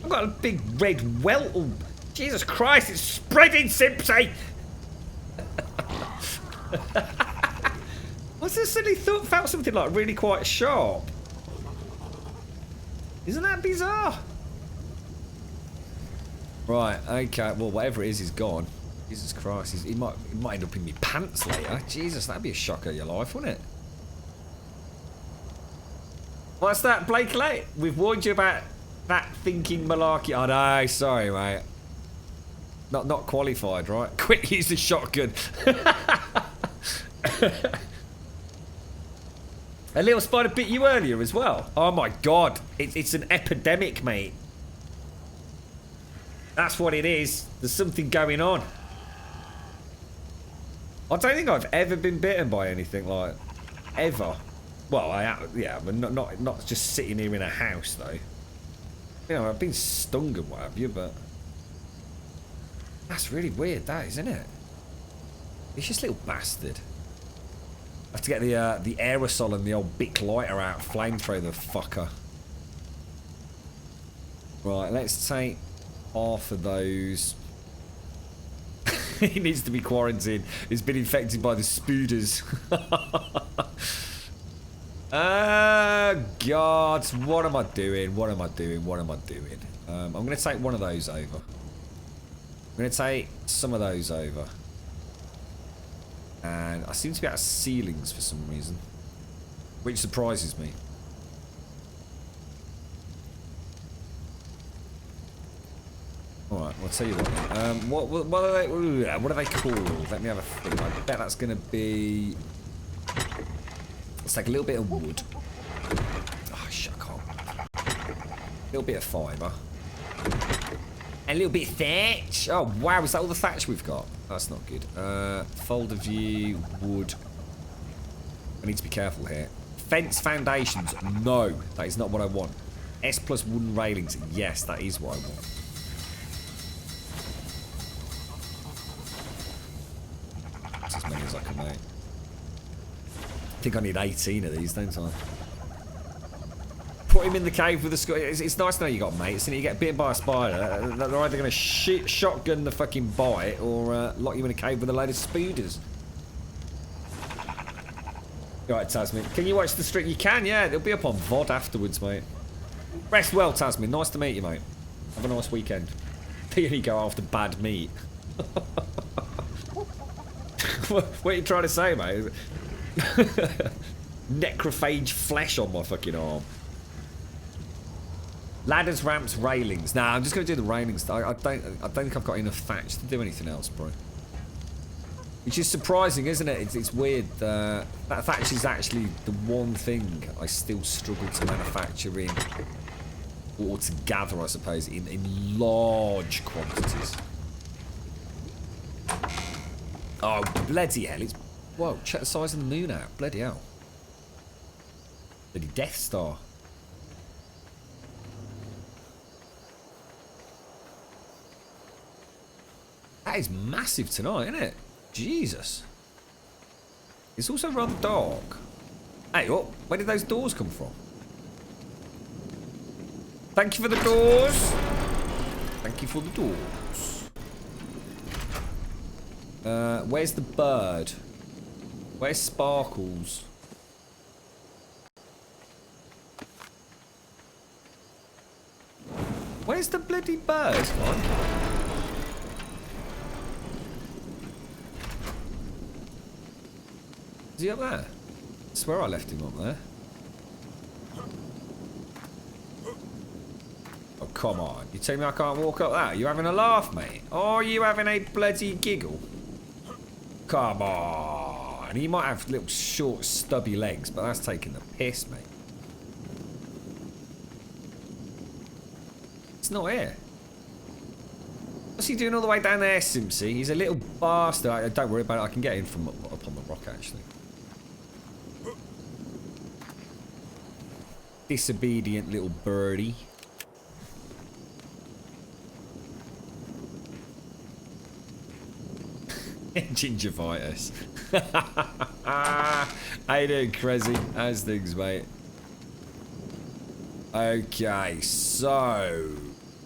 I've got a big red welt. Oh, Jesus Christ, it's spreading, Simpsy! What's this silly thought? Felt something like really quite sharp. Isn't that bizarre? Right, okay, well, whatever it is gone. Jesus Christ, it might end up in my pants later. Jesus, that'd be a shock of your life, wouldn't it? What's that, Blakely? We've warned you about that thinking malarkey. Oh no, sorry, mate. Not qualified, right? Quick, use the shotgun. A little spider bit you earlier as well. Oh my god. It's an epidemic, mate. That's what it is. There's something going on. I don't think I've ever been bitten by anything like ever. Well, yeah, but not just sitting here in a house though. You know, I've been stung and what have you, but that's really weird, that isn't it? It's just a little bastard. I have to get the aerosol and the old Bic lighter out, flamethrower the fucker. Right, let's take half of those. He needs to be quarantined. He's been infected by the spooders. Oh, God. What am I doing? What am I doing? What am I doing? I'm going to take one of those over. I'm going to take some of those over. And I seem to be out of ceilings for some reason. Which surprises me. Alright, well, I'll tell you what. What are they called? Let me have a think. I bet that's going to be... Let's take a little bit of wood. Oh, shut up. A little bit of fibre. And a little bit of thatch. Oh, wow. Is that all the thatch we've got? That's not good. Folder view, wood. I need to be careful here. Fence foundations. No, that is not what I want. S plus wooden railings. Yes, that is what I want. That's as many as I can make. I think I need 18 of these, don't I? Put him in the cave with the skull. It's nice to know you got mates, and you get bitten by a spider. They're either going to shotgun the fucking bite or lock you in a cave with a load of spooders. Right, Tasman. Can you watch the stream? You can, yeah. It'll be up on VOD afterwards, mate. Rest well, Tasman. Nice to meet you, mate. Have a nice weekend. You only go after bad meat. What are you trying to say, mate? Necrophage flesh on my fucking arm. Ladders, ramps, railings. Nah, I'm just going to do the railings. I don't think I've got enough thatch to do anything else, bro. Which is surprising, isn't it? It's weird. That thatch is actually the one thing I still struggle to manufacture in, or to gather, I suppose, in large quantities. Oh, bloody hell. It's... Whoa, check the size of the moon out. Bloody hell. Bloody Death Star. That is massive tonight, isn't it? Jesus. It's also rather dark. Hey, what? Where did those doors come from? Thank you for the doors. Thank you for the doors. Where's the bird? Where's Sparkles? Where's the bloody bird, man? Is he up there? I swear I left him up there. Oh, come on. You tell me I can't walk up that? Are you having a laugh, mate? Or are you having a bloody giggle? Come on. He might have little short, stubby legs, but that's taking the piss, mate. It's not here. What's he doing all the way down there, Simpsy? He's a little bastard. Don't worry about it. I can get in from up on the rock, actually. Disobedient little birdie. Gingivitis. How you doing, Crazy? How's things, mate? Okay, so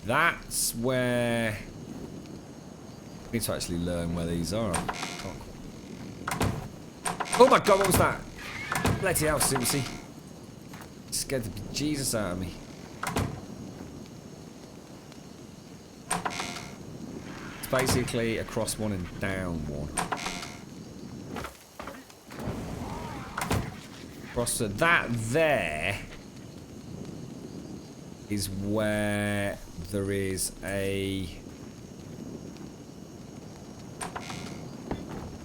that's where I need to actually learn where these are. Oh my god, what was that? Bloody hell, Simpsy. Scared the Jesus out of me. It's basically across one and down one. Across to that there is where there is a...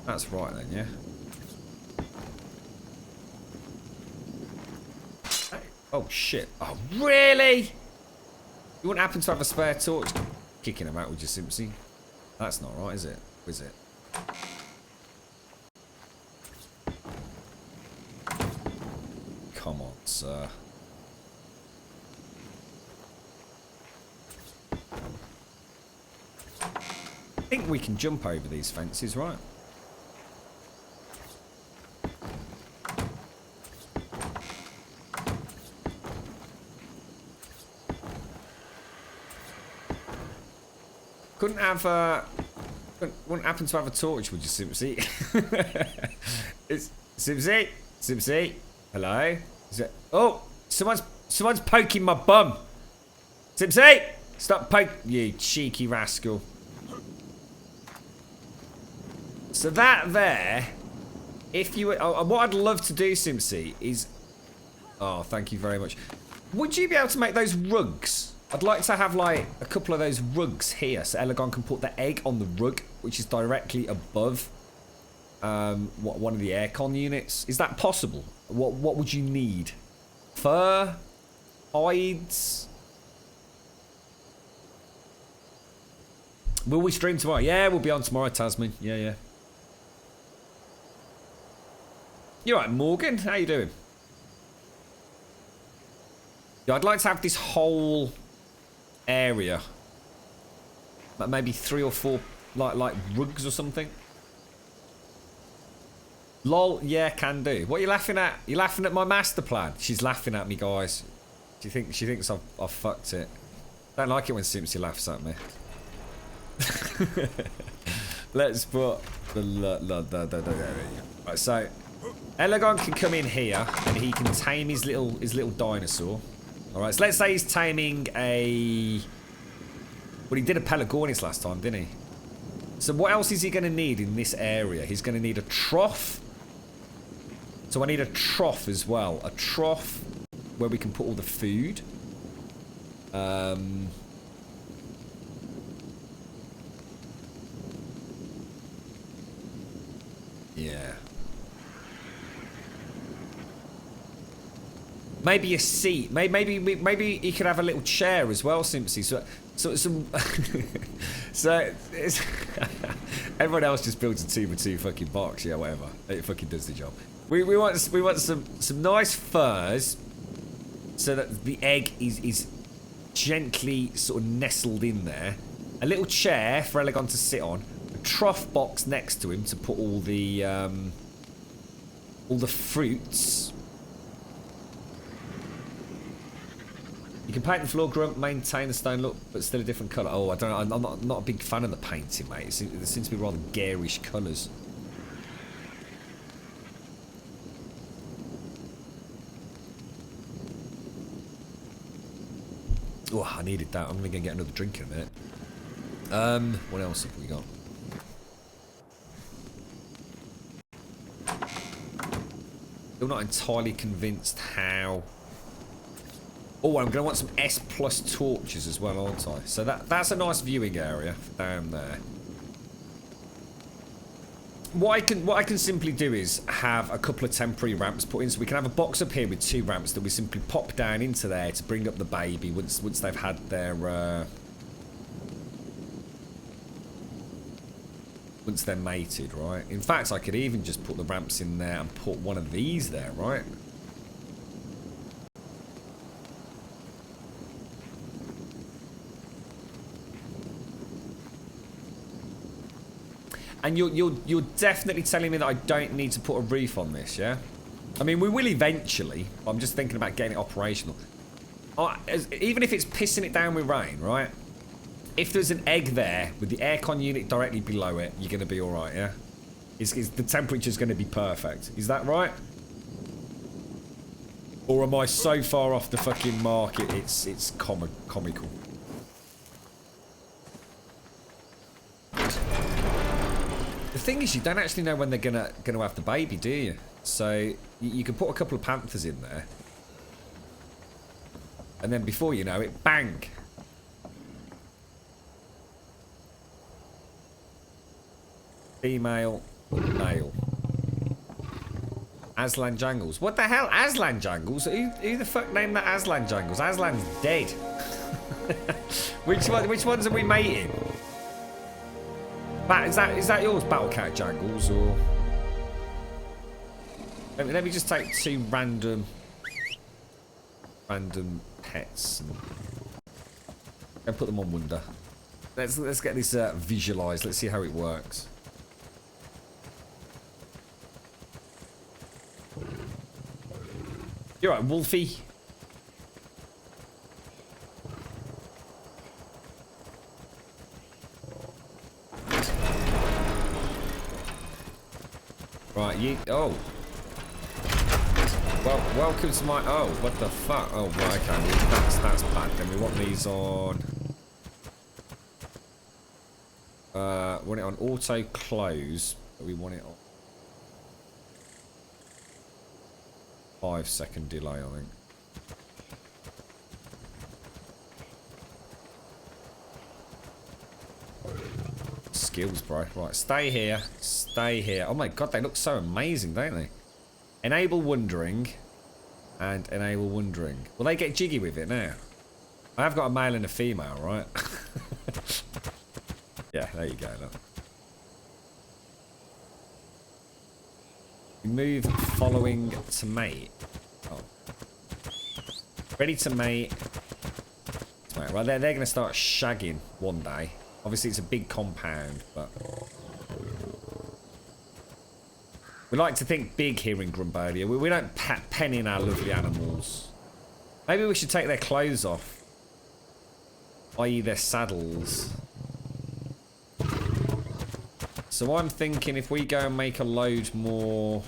That's right then, yeah? Oh, shit. Oh, really? You wouldn't happen to have a spare torch? Kicking him out with your Simpsy? That's not right, is it? Is it? Come on, sir. I think we can jump over these fences, right? Couldn't have wouldn't happen to have a torch, would you, Simpsy? It's Simpsy? Simpsy? Hello? Is it? Oh, someone's poking my bum. Simpsy! Stop poking, you cheeky rascal. So that there, if you what I'd love to do, Simpsy, is oh, thank you very much. Would you be able to make those rugs? I'd like to have like a couple of those rugs here, so Elegon can put the egg on the rug, which is directly above one of the aircon units. Is that possible? What would you need? Fur? Hides? Will we stream tomorrow? Yeah, we'll be on tomorrow, Tasman. Yeah, yeah. You alright, Morgan? How you doing? Yeah, I'd like to have this whole area, like maybe 3 or 4 like rugs or something. Lol, yeah, can do. What are you laughing at? You laughing at my master plan? She's laughing at me, guys. She thinks I've fucked it. Don't like it when Simpsy laughs at me. Let's put the right, so Elegon can come in here and he can tame his little dinosaur. Alright, so let's say he's taming a... Well, he did a Pelagornis last time, didn't he? So what else is he going to need in this area? He's going to need a trough. So I need a trough as well. A trough where we can put all the food. Yeah. Maybe a seat. Maybe he could have a little chair as well, Simpsy. So some. So it's everyone else just builds a 2x2 fucking box. Yeah, whatever. It fucking does the job. We want some nice furs, so that the egg is gently sort of nestled in there. A little chair for Elegon to sit on. A trough box next to him to put all the fruits. You can paint the floor, Grunt, maintain the stone look, but still a different colour. Oh, I don't know. I'm not a big fan of the painting, mate. It seems to be rather garish colours. Oh, I needed that. I'm going to go get another drink in a minute. What else have we got? Still not entirely convinced how... Oh, I'm going to want some S plus torches as well, aren't I? So that's a nice viewing area down there. What I can simply do is have a couple of temporary ramps put in, so we can have a box up here with 2 ramps that we simply pop down into there to bring up the baby once they've had their once they're mated, right? In fact, I could even just put the ramps in there and put one of these there, right? And you're definitely telling me that I don't need to put a roof on this, yeah? I mean, we will eventually. I'm just thinking about getting it operational. Even if it's pissing it down with rain, right? If there's an egg there with the aircon unit directly below it, you're going to be all right, yeah? The temperature's going to be perfect. Is that right? Or am I so far off the fucking mark it's comical? The thing is, you don't actually know when they're gonna have the baby, do you? So you can put a couple of panthers in there, and then before you know it, bang! Female, male, Aslan Jangles. What the hell? Aslan Jangles? Who the fuck named that Aslan Jangles? Aslan's dead. Which ones are we mating? Is that yours, Battle Cat Jangles, or? Let me just take 2 random pets and put them on Wonder. Let's get this visualized. Let's see how it works. You're right, Wolfie. Right, you. Oh. Well, welcome to my. Oh, what the fuck? Oh, right, okay. That's bad. Then we want these on. Want it on auto close, but we want it on 5-second delay, I think. Skills, bro. Right, stay here. Stay here. Oh my god, they look so amazing, don't they? Enable wondering. And enable wondering. Will they get jiggy with it now? I have got a male and a female, right? Yeah, there you go. Look. Move following to mate. Oh. Ready to mate. Right, they're going to start shagging one day. Obviously, it's a big compound, but we like to think big here in Grumbulia. We don't pen in our lovely animals. Maybe we should take their clothes off, i.e., their saddles. So I'm thinking if we go and make a load more.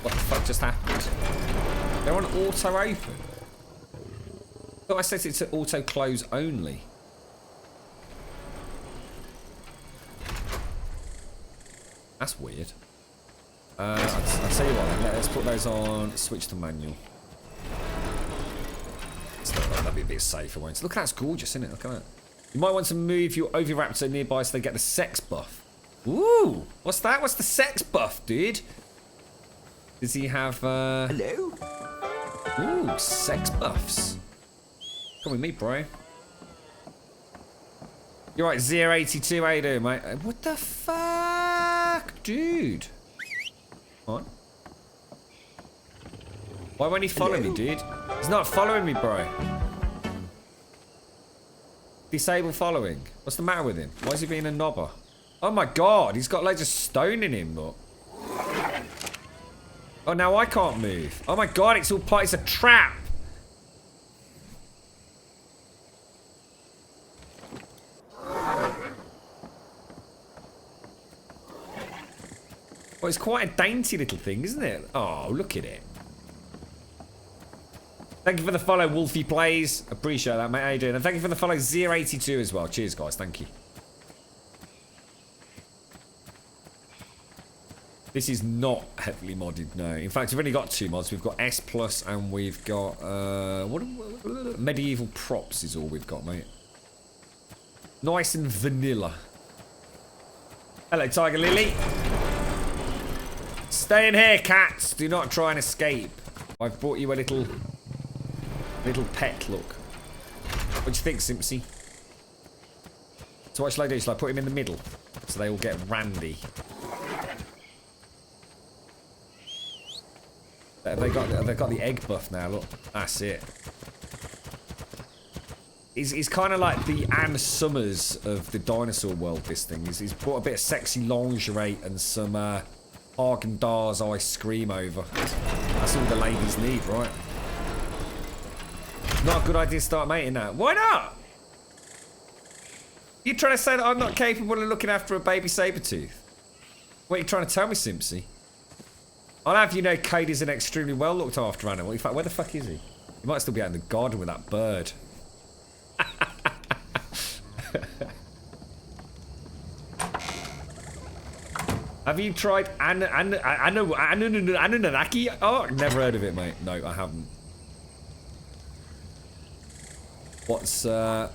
What the fuck just happened? They're on auto open. Thought I set it to auto close only. That's weird. I'll tell you what then, let's put those on, switch to manual. That'd be a bit safer, won't it? Look, that's gorgeous, isn't it? Look at that. You might want to move your Oviraptor nearby so they get the sex buff. Ooh, what's that? What's the sex buff, dude? Does he have, Hello? Ooh, sex buffs. Come with me, bro. You're right, 082, how you doing, mate? What the fuck, dude? Come on. Why won't he follow me, dude? He's not following me, bro. Disable following. What's the matter with him? Why is he being a knobber? Oh my god, he's got loads of stone in him, look. Oh, now I can't move. Oh my god, it's all part. It's a trap. Well, it's quite a dainty little thing, isn't it? Oh, look at it. Thank you for the follow, Wolfie Plays. Appreciate that, mate. How you doing? And thank you for the follow, 082 as well. Cheers, guys. Thank you. This is not heavily modded, no. In fact, we've only got 2 mods. We've got S Plus and we've got medieval props is all we've got, mate. Nice and vanilla. Hello, Tiger Lily. Stay in here, cats. Do not try and escape. I've brought you a little pet, look. What do you think, Simpsy? So what shall I do? Shall I put him in the middle so they all get randy? They've got the egg buff now, look. That's it. He's kind of like the Ann Summers of the dinosaur world, this thing. He's brought a bit of sexy lingerie and some Haagen-Dazs ice cream over. That's all the ladies need, right? Not a good idea to start mating now. Why not? You trying to say that I'm not capable of looking after a baby saber-tooth? What are you trying to tell me, Simpsy? I'll have you know Cade is an extremely well looked after animal. In fact, where the fuck is he? He might still be out in the garden with that bird. Have you tried Anunnaki? Oh, never heard of it, mate. No, I haven't. What's so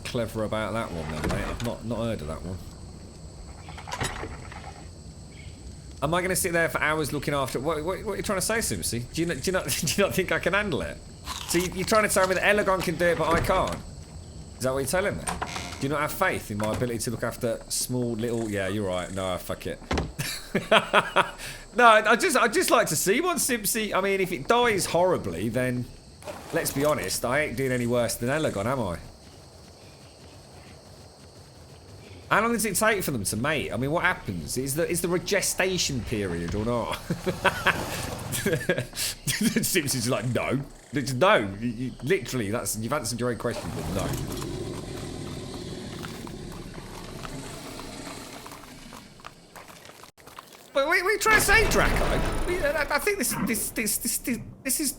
clever about that one then, mate? I've not heard of that one. Am I going to sit there for hours looking after? What are you trying to say, Simpsy? Do you not think I can handle it? So you're trying to tell me that Elegon can do it, but I can't? Is that what you're telling me? Do you not have faith in my ability to look after small little? Yeah, you're right. No, fuck it. No, I just like to see one, Simpsy. I mean, if it dies horribly, then let's be honest, I ain't doing any worse than Elegon, am I? How long does it take for them to mate? I mean, what happens? Is there a gestation period or not? Simpson's like, no. No. Literally, you've answered your own question, but no. But what are you trying to say, Draco? I think this is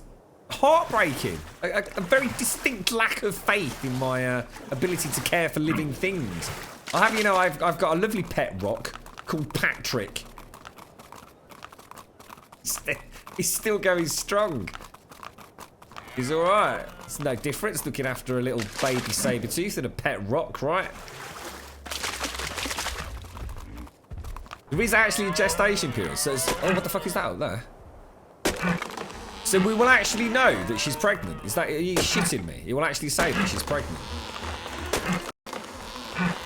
heartbreaking. A very distinct lack of faith in my ability to care for living things. I have, you know, I've got a lovely pet rock called Patrick. He's still going strong. He's alright. It's no difference looking after a little baby saber-tooth than a pet rock, right? There is actually a gestation period. So oh, what the fuck is that out there? So we will actually know that she's pregnant. Is that, are you shitting me? You will actually say that she's pregnant.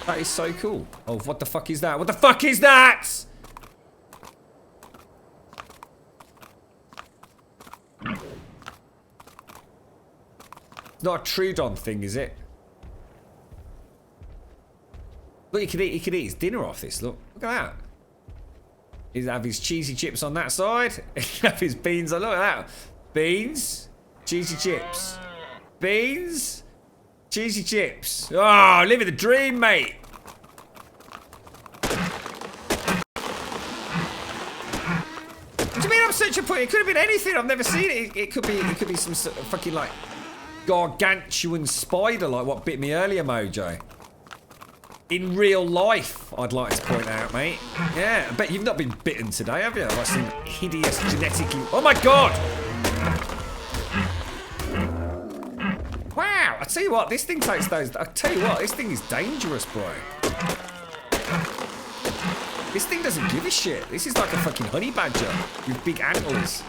That is so cool. Oh, what the fuck is that? What the fuck is that? It's not a Trudon thing, is it? Look, he could eat his dinner off this. Look at that. He'd have his cheesy chips on that side. He'd have his beans on. Look at that. Beans, cheesy chips. Beans, cheesy chips. Oh, living the dream, mate. What do you mean I'm such a point? It could have been anything. I've never seen it. It could be some sort of fucking like gargantuan spider like what bit me earlier, Mojo. In real life, I'd like to point out, mate. Yeah, I bet you've not been bitten today, have you? Like some hideous genetically... Oh my god! Wow, I tell you what, this thing takes those... I tell you what, this thing is dangerous, bro. This thing doesn't give a shit. This is like a fucking honey badger with big antlers.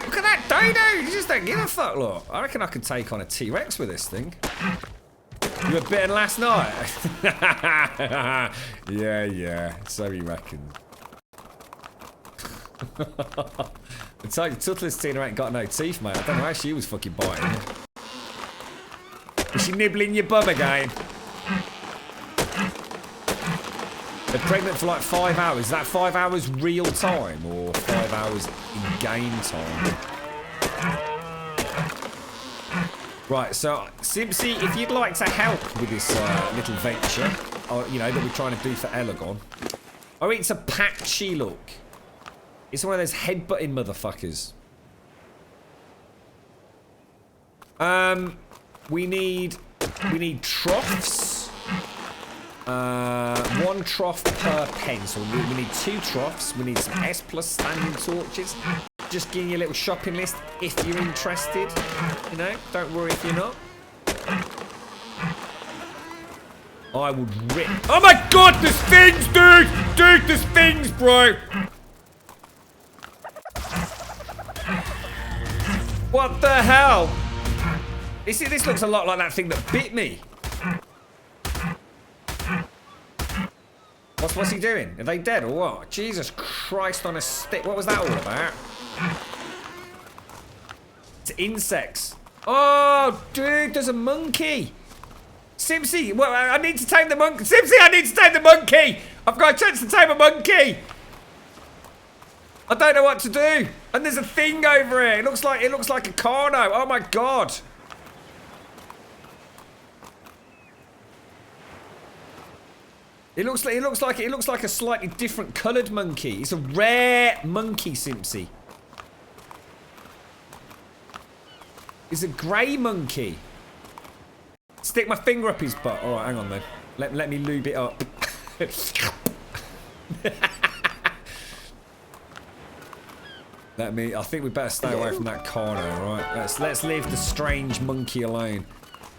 Look at that dodo! You just don't give a fuck, look. I reckon I could take on a T-Rex with this thing. You were bitten last night? Yeah, so you reckon. I tell you, Toothless Tina ain't got no teeth, mate. I don't know how she was fucking biting. Is she nibbling your bum again? They're pregnant for like 5 hours. Is that 5 hours real time or 5 hours in game time? Right, so Simpsy, if you'd like to help with this little venture, you know, that we're trying to do for Elegon. Oh, it's a patchy look. It's one of those headbutting motherfuckers. We need troughs. 1 trough per pencil. We need 2 troughs. We need some S+ standing torches. Just giving you a little shopping list if you're interested. You know, don't worry if you're not. I would rip. Oh my god, there's things, dude! Dude, there's things, bro! What the hell? This looks a lot like that thing that bit me. What's he doing? Are they dead or what? Jesus Christ on a stick. What was that all about? It's insects. Oh, dude, there's a monkey. Simpsy, well, I need to tame the monkey. Simpsy, I need to tame the monkey. I've got a chance to tame a monkey. I don't know what to do. And there's a thing over here. It looks like a carno. Oh my god. It looks like a slightly different coloured monkey. It's a rare monkey, Simpsy. It's a grey monkey. Stick my finger up his butt. All right, hang on then. Let me lube it up. I think we better stay away from that corner, all right? Let's leave the strange monkey alone.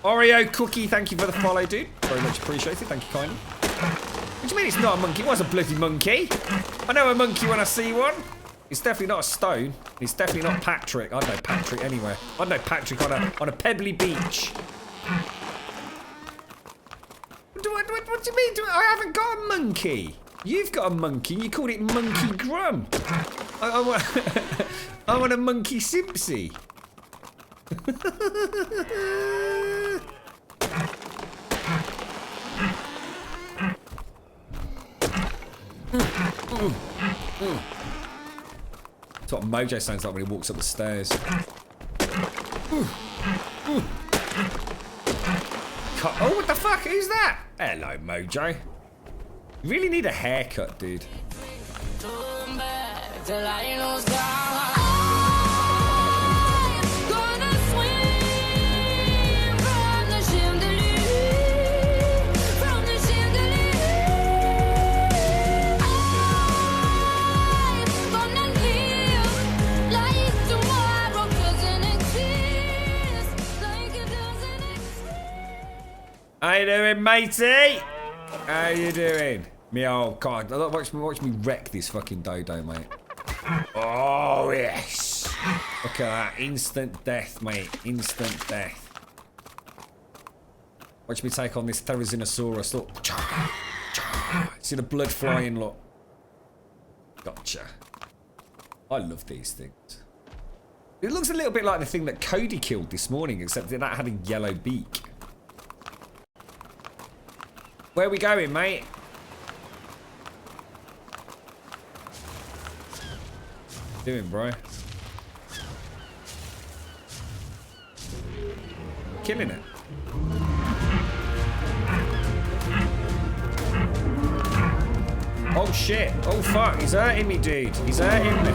Oreo Cookie, thank you for the follow, dude. Very much appreciated. Thank you kindly. What do you mean it's not a monkey? It was a bloody monkey. I know a monkey when I see one. It's definitely not a stone. It's definitely not Patrick. I know Patrick anywhere. I know Patrick on a pebbly beach. What do you mean? I haven't got a monkey. You've got a monkey. You called it Monkey Grum. I want a Monkey Simpsy. That's what Mojo sounds like when he walks up the stairs. Oh, what the fuck? Who's that? Hello, Mojo. You really need a haircut, dude. How you doing, matey? How you doing? Me, oh god, watch me wreck this fucking dodo, mate. Oh yes! Look at that, instant death, mate. Instant death. Watch me take on this Therizinosaurus. Look, see the blood flying. Look. Gotcha. I love these things. It looks a little bit like the thing that Cody killed this morning, except that had a yellow beak. Where are we going, mate? What you doing, bro? Killing it. Oh shit. Oh fuck. He's hurting me, dude. He's hurting me.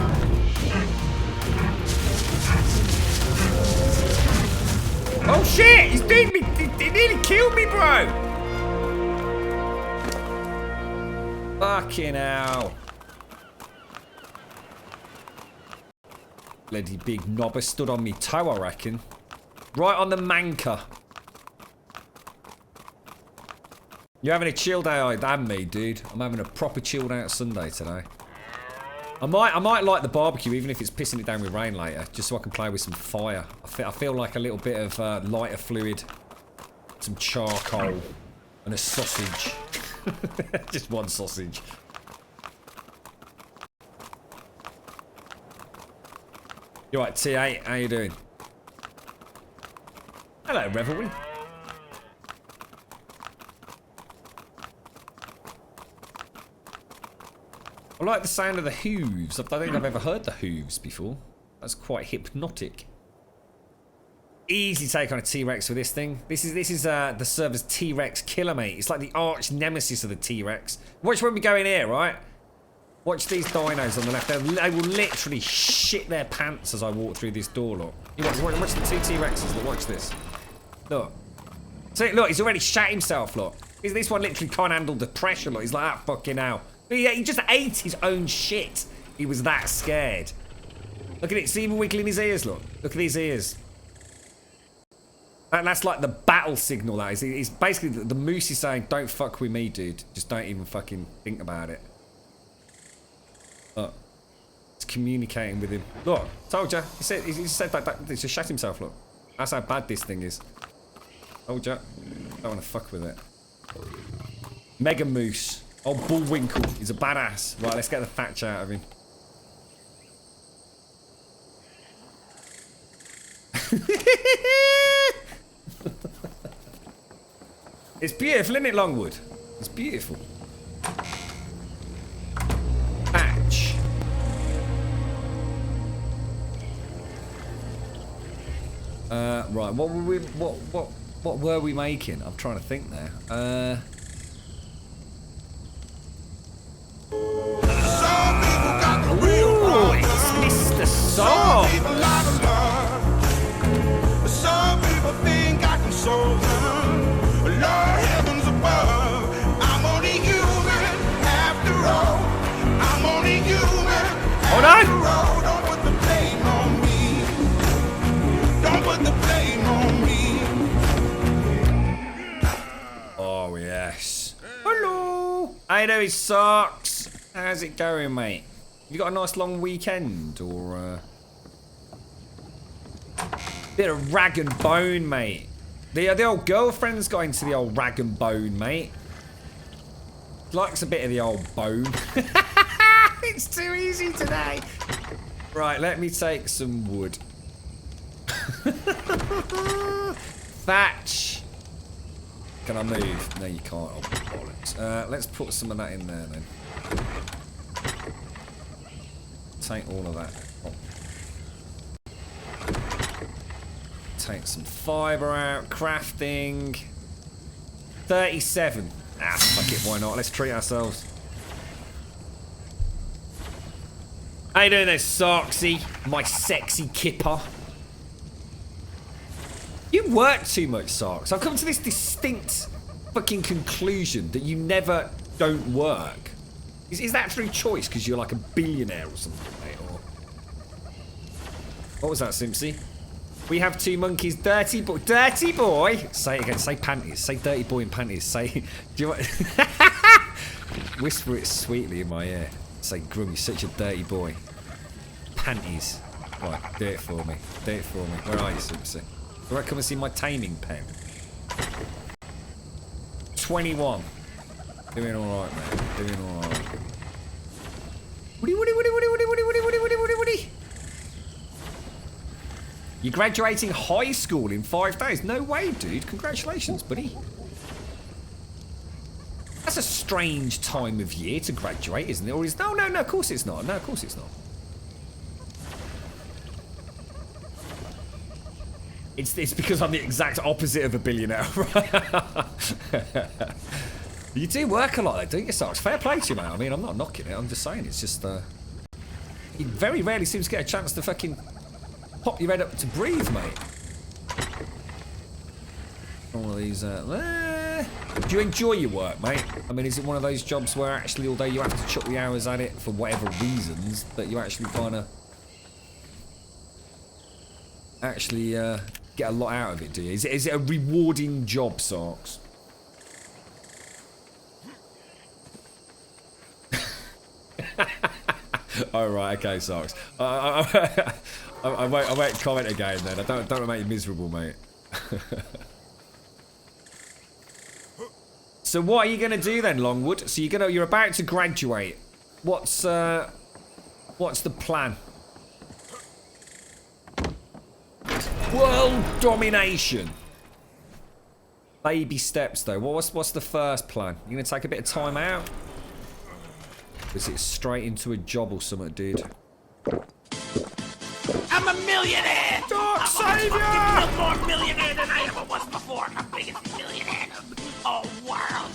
Oh shit. He's doing me. He nearly killed me, bro. Fucking hell. Bloody big knobber stood on me toe, I reckon. Right on the manker. You're having a chilled out than me, dude. I'm having a proper chilled out Sunday today. I might light the barbecue even if it's pissing it down with rain later, just so I can play with some fire. I feel like a little bit of lighter fluid, some charcoal, and a sausage. Just one sausage. You alright, T8? How you doing? Hello, Revelry. I like the sound of the hooves. I don't think I've ever heard the hooves before. That's quite hypnotic. Easy take on a T-Rex with this thing. This is the server's T-Rex killer, mate. It's like the arch nemesis of the T-Rex. Watch when we go in here, right? Watch these dinos on the left. They will literally shit their pants as I walk through this door, look. Watch the two T-Rexes, look. Watch this. Look. See, look, he's already shat himself, look. This one literally can't handle the pressure, look. He's like, ah, fucking hell. He just ate his own shit. He was that scared. Look at it. See him wiggling his ears, look. Look at his ears. And that's like the battle signal, that is. It's basically the moose is saying, don't fuck with me, dude. Just don't even fucking think about it. Look. It's communicating with him. Look, told ya. He said that he just shat himself, look. That's how bad this thing is. Told ya. Don't want to fuck with it. Mega Moose. Oh, Bullwinkle. He's a badass. Right, let's get the thatch out of him. It's beautiful, isn't it, Longwood? It's beautiful. Thatch. Right. What were we making? I'm trying to think there. Ooh, it's Mr. Soft. Some people think I can solve them. Lord heavens above, I'm only human after all. I'm only human after all. Don't put the blame on me. Don't put the blame on me. yes. Hello. How you doing, Socks? How's it going, mate? You got a nice long weekend, or bit of rag and bone, mate? The old girlfriend's got into the old rag and bone, mate. Likes a bit of the old bone. It's too easy today. Right, let me take some wood. Thatch. Can I move? No, you can't. Oh, bollocks. Let's put some of that in there, then. Take all of that. Oh. Take some fibre out. Crafting. 37. Ah, fuck it, why not? Let's treat ourselves. How you doing there, Soxy? My sexy kipper. You work too much, Sarks. I've come to this distinct fucking conclusion that you never don't work. Is that through choice because you're like a billionaire or something, mate? Or... What was that, Simpsy? We have two monkeys. Dirty boy. Dirty boy! Say it again. Say panties. Say dirty boy in panties. Say... Do you want... Whisper it sweetly in my ear. Say, Grum, you're such a dirty boy. Panties. Right, do it for me. Do it for me. Where are you, Simpsy? Do I come and see my taming pen? 21. Doing alright, mate. Doing alright. Woody, woody, woody, woody, woody, woody, woody, woody, woody, woody, woody. You're graduating high school in 5 days. No way, dude. Congratulations, buddy. That's a strange time of year to graduate, isn't it? Or is... No, no, no, of course it's not. No, of course it's not. It's because I'm the exact opposite of a billionaire. You do work a lot, though, don't you, Sarge? Fair play to you, mate. I mean, I'm not knocking it. I'm just saying it's just... you very rarely seem to get a chance to fucking pop your head up to breathe, mate. All of these... Do you enjoy your work, mate? I mean, is it one of those jobs where actually, although you have to chuck the hours at it for whatever reasons, that you actually kind of... actually get a lot out of it, do you? Is it a rewarding job, Sarks? Oh, right, okay, Sarks. I won't comment again then. I don't want to make you miserable, mate. So what are you going to do then, Longwood? So you're about to graduate. What's the plan? World domination. Baby steps, though. What's the first plan? You gonna take a bit of time out? Or is it straight into a job or something, dude? I'm a millionaire! Dark Savior! I'm more millionaire than I ever was before. I'm the biggest millionaire of the whole world.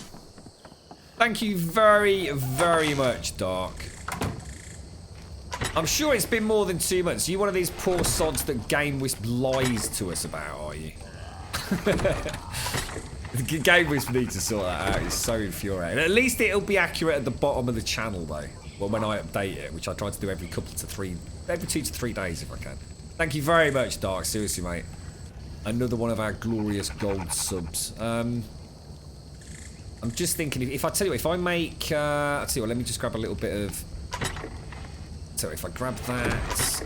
Thank you very, very much, Dark. I'm sure it's been more than 2 months. You're one of these poor sods that Game Wisp lies to us about, are you? Game Wisp needs to sort that out. It's so infuriating. At least it'll be accurate at the bottom of the channel, though. Well, when I update it, which I try to do every 2 to 3 days if I can. Thank you very much, Dark. Seriously, mate. Another one of our glorious gold subs. I'm just thinking, if I tell you what, if I make... I'll tell you what, let me just grab a little bit of... So if I grab that,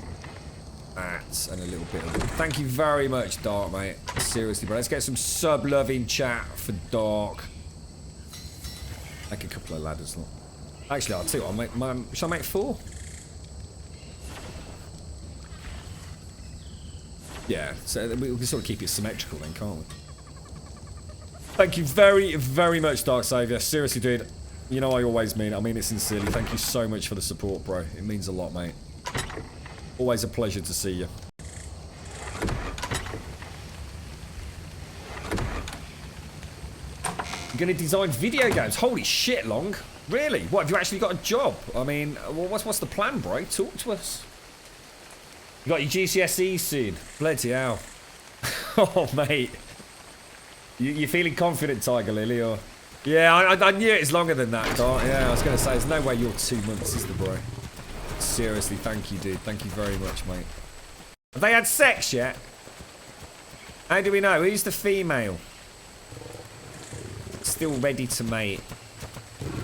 and a little bit of... Thank you very much, Dark, mate. Seriously, bro. Let's get some sub-loving chat for Dark. Make a couple of ladders. Look. Actually, I'll tell you what, I'll make shall I make 4? Yeah, so we can sort of keep it symmetrical then, can't we? Thank you very, very much, Dark Savior. Seriously, dude. You know I always mean it. I mean it sincerely. Thank you so much for the support, bro. It means a lot, mate. Always a pleasure to see you. You're going to design video games? Holy shit, Long. Really? What, have you actually got a job? I mean, what's the plan, bro? Talk to us. You got your GCSEs soon. Bloody hell. Oh, mate. You feeling confident, Tiger Lily, or... Yeah, I knew it's longer than that, Dart. Yeah, I was going to say, there's no way you're 2 months, is the bro? Seriously, thank you, dude. Thank you very much, mate. Have they had sex yet? How do we know? Who's the female? still ready to mate.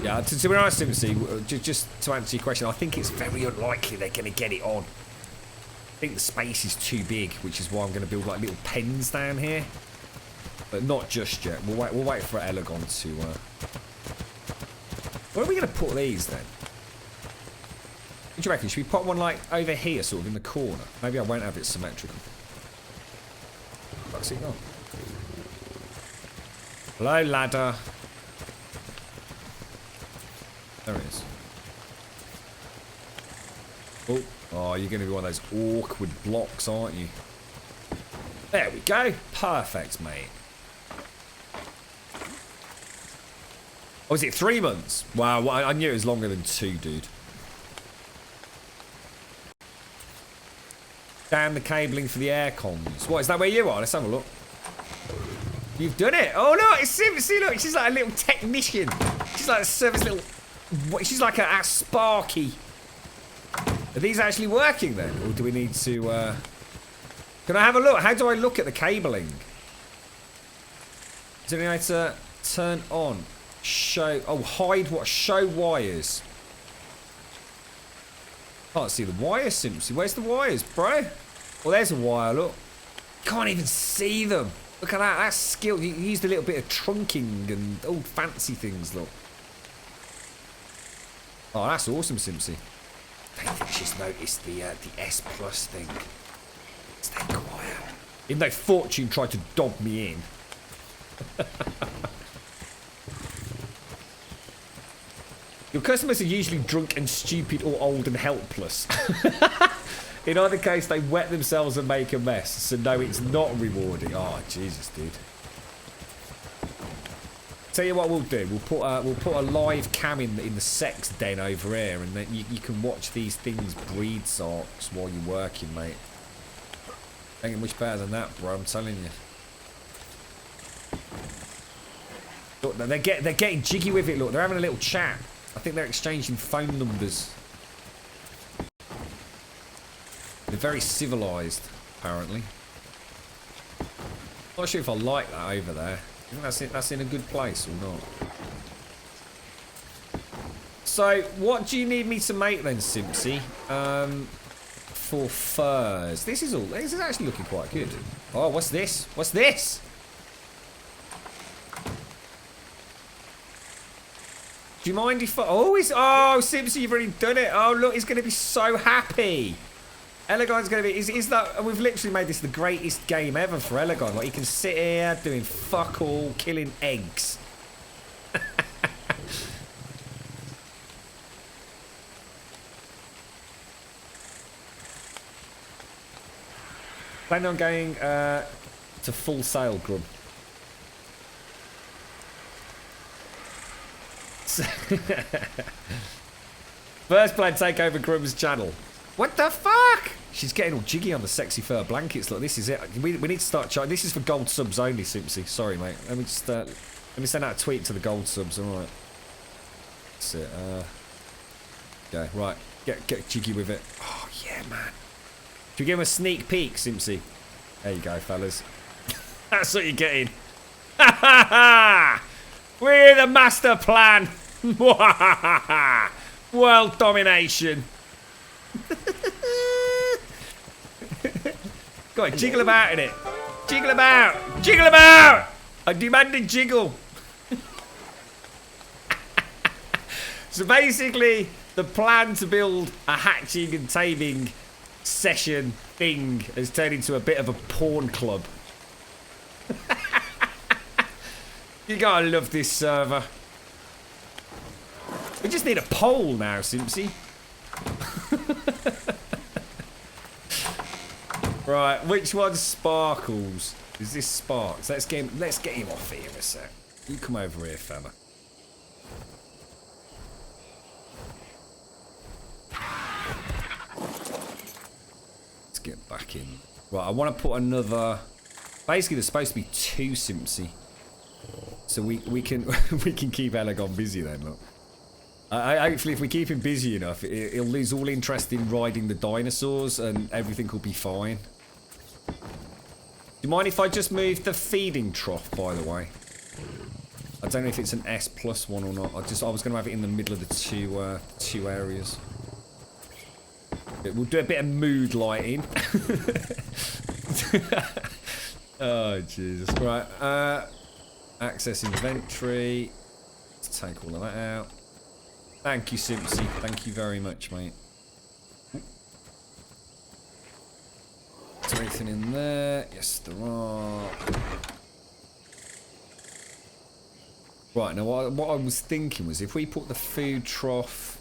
Yeah, to be honest, Simpsy, just to answer your question, I think it's very unlikely they're going to get it on. I think the space is too big, which is why I'm going to build like little pens down here. But not just yet. We'll wait for Elegon to... Where are we going to put these then? What do you reckon? Should we put one like over here, sort of in the corner? Maybe I won't have it symmetrical. What's it gone? Hello, ladder. There it is. Oh, you're going to be one of those awkward blocks, aren't you? There we go. Perfect, mate. Oh, is it 3 months? Wow, well, I knew it was longer than 2, dude. Down the cabling for the air cons. What, is that where you are? Let's have a look. You've done it. Oh, look, it's Simpsy, look. She's like a little technician. She's like a service little... She's like a Sparky. Are these actually working then? Or do we need to... Can I have a look? How do I look at the cabling? Do we need to turn on? Show... Oh, hide what? Show wires. Can't see the wires, Simpsy. Where's the wires, bro? Well, there's a wire, look. Can't even see them. Look at that. That's skill. You used a little bit of trunking and all fancy things, look. Oh, that's awesome, Simpsy. I don't think she's noticed the S Plus thing. Stay quiet. Even though Fortune tried to dob me in. Your customers are usually drunk and stupid or old and helpless. In either case, they wet themselves and make a mess. So no, it's not rewarding. Oh, Jesus, dude. Tell you what we'll do. We'll put a live cam in the sex den over here, and then you can watch these things breed sarks while you're working, mate. Ain't much better than that, bro. I'm telling you. Look, they're getting jiggy with it. Look, they're having a little chat. I think they're exchanging phone numbers. They're very civilized, apparently. Not sure if I like that over there. I think that's in a good place or not. So, what do you need me to make then, Simpsy? For furs. This is actually looking quite good. Oh, what's this? What's this? Do you mind if I... Oh, Simpsy, you've already done it. Oh, look, he's going to be so happy. Elegon's going to be... Is that... We've literally made this the greatest game ever for Elegon. Like, he can sit here doing fuck all, killing eggs. Planning on going to Full Sail, Grub. First plan take over Grum's channel. What the fuck? She's getting all jiggy on the sexy fur blankets. Look, this is it. We need to start charging. This is for gold subs only, Simpsy. Sorry, mate. Let me just let me send out a tweet to the gold subs. All right. That's it. Okay, right. Get jiggy with it. Oh yeah, man. Should we give him a sneak peek, Simpsy? There you go, fellas. That's what you're getting. Ha ha ha! We're the master plan. World domination. Go on, jiggle about in it. Jiggle about. Jiggle about. I demand a jiggle. So basically, the plan to build a hatching and taming session thing has turned into a bit of a porn club. You gotta love this server. We just need a pole now, Simpsy. Right, which one sparkles? Is this Sparks? Let's get him off here a sec. You come over here, fella. Let's get back in. Right, I want to put another... Basically, there's supposed to be 2 Simpsy. So we can we can keep Elegon busy then, look. Hopefully if we keep him busy enough, he'll lose all interest in riding the dinosaurs and everything will be fine. Do you mind if I just move the feeding trough, by the way? I don't know if it's an S+ one or not. I was going to have it in the middle of the two areas. We'll do a bit of mood lighting. Oh Jesus! Right. Access inventory. Let's take all of that out. Thank you, Simpsy. Thank you very much, mate. Is there anything in there? Yes, there are. Right, now what I was thinking was if we put the food trough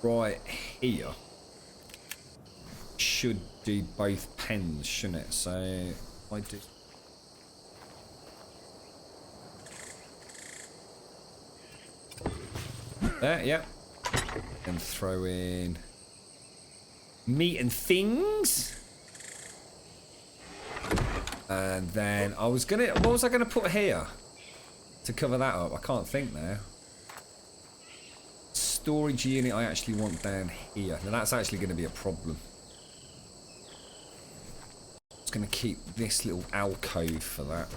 right here, it should do both pens, shouldn't it? So I do. There, yeah. And throw in meat and things. And then I was gonna, what was I gonna put here to cover that up? I can't think now. Storage unit I actually want down here. Now that's actually gonna be a problem. I was gonna keep this little alcove for that.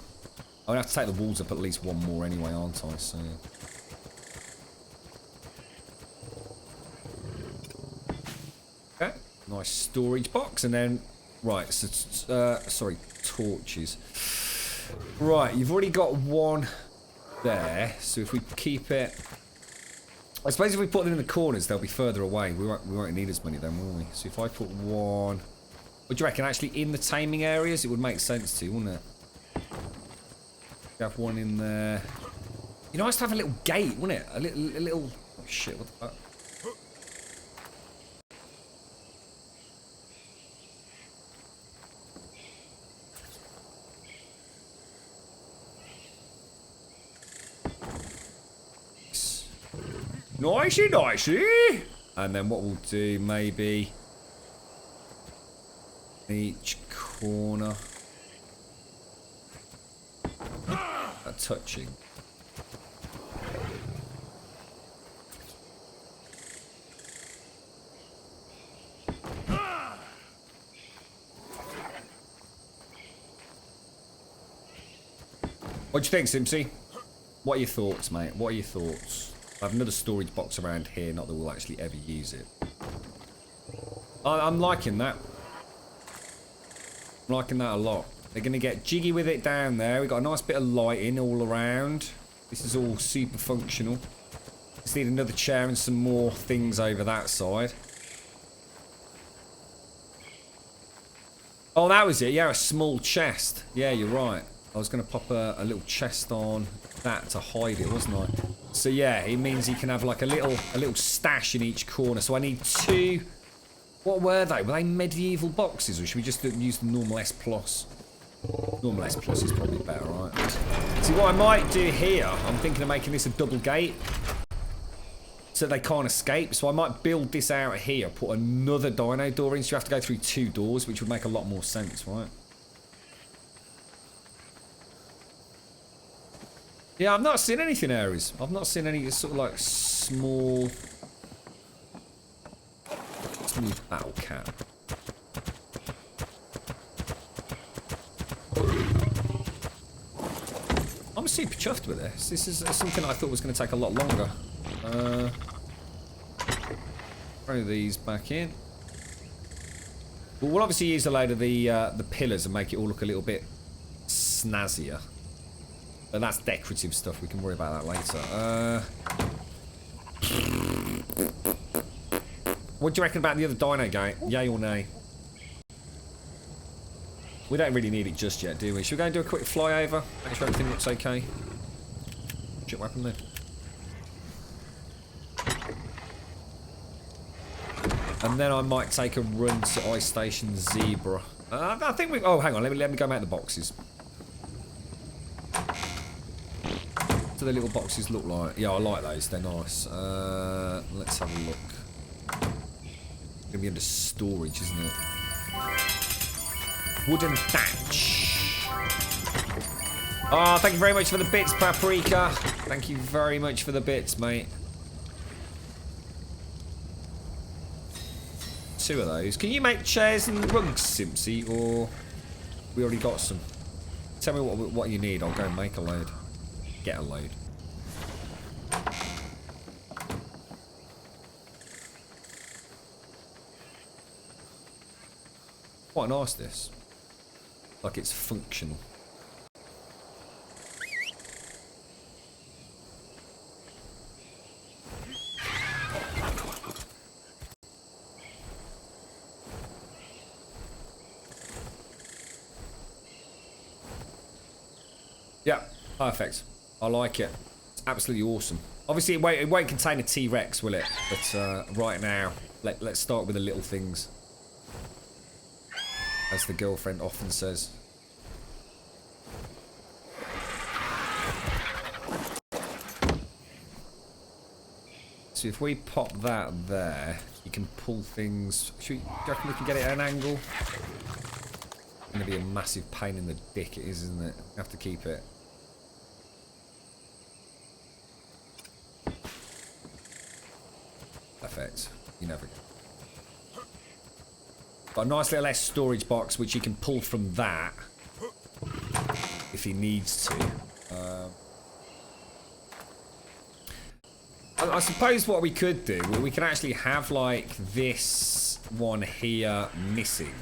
I'm gonna have to take the walls up at least one more anyway, aren't I? So. Okay, nice storage box, and then right. So, sorry, torches. Right, you've already got one there. So if we keep it, I suppose if we put them in the corners, they'll be further away. We won't need as many then, will we? So if I put one, what do you reckon? Actually, in the taming areas, it would make sense to, wouldn't it? Have one in there. You know, nice to have a little gate, wouldn't it? A little. Oh shit! What the fuck? Nicey, nicey. And then what we'll do, maybe each corner. Touching. What do you think, Simpsy? What are your thoughts, mate? What are your thoughts? I have another storage box around here, not that we'll actually ever use it. I'm liking that. I'm liking that a lot. They're going to get jiggy with it down there. We've got a nice bit of lighting all around. This is all super functional. Just need another chair and some more things over that side. Oh, that was it. Yeah, a small chest. Yeah, you're right. I was going to pop a little chest on that to hide it, wasn't I? So yeah, it means he can have like a little stash in each corner. So I need two. What were they? Were they medieval boxes, or should we just use the normal S+? Normal S+ is probably better, right? See, what I might do here, I'm thinking of making this a double gate, so they can't escape. So I might build this out here, put another dino door in, so you have to go through two doors, which would make a lot more sense, right? Yeah, I've not seen anything, Aries. I've not seen any sort of like small battle cat. I'm super chuffed with this. This is something I thought was going to take a lot longer. Throw these back in. We'll obviously use a load of the pillars and make it all look a little bit snazzier. But that's decorative stuff. We can worry about that later. What do you reckon about the other dino gate? Yay or nay? We don't really need it just yet, do we? Should we go and do a quick flyover? Make sure everything looks okay. Shit, what happened there? And then I might take a run to Ice Station Zebra. I think we. Oh, hang on. Let me go make the boxes. What do the little boxes look like? Yeah, I like those. They're nice. Let's have a look. It's gonna be under storage, isn't it? Wooden thatch. Oh, thank you very much for the bits, Paprika. Thank you very much for the bits, mate. Two of those. Can you make chairs and rugs, Simpsy, or we already got some? Tell me what you need. I'll go and make a load. Get a load. Quite nice, this. Like it's functional. Yeah, perfect. I like it. It's absolutely awesome. Obviously, it won't contain a T-Rex, will it? But right now, let's start with the little things. As the girlfriend often says. So if we pop that there, you can pull things. Do you reckon we can get it at an angle? It's going to be a massive pain in the dick, it is, isn't it? We have to keep it. Perfect. You never get. Got a nice little S storage box which he can pull from that if he needs to. I suppose what we could do, we can actually have like this one here missing.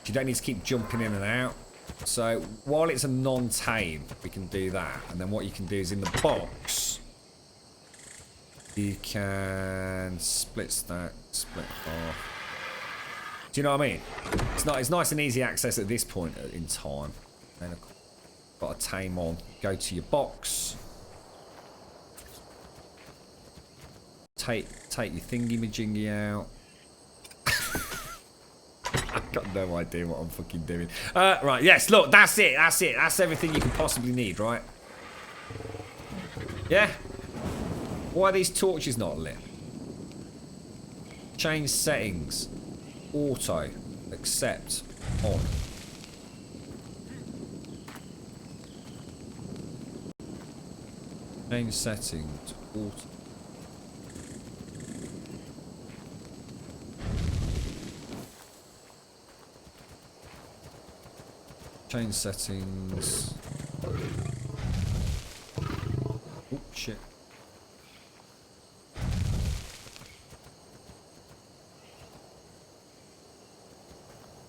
You don't need to keep jumping in and out. So while it's a non-tame, we can do that. And then what you can do is in the box, you can split stack, split off. Do you know what I mean? It's nice and easy access at this point in time. And I've got a tame on. Go to your box. Take your thingy-majingy out. I've got no idea what I'm fucking doing. Right, yes, look, that's it. That's everything you can possibly need, right? Yeah? Why are these torches not lit? Change settings. Auto. Accept. On. Change settings. Auto. Change settings. Oh, shit.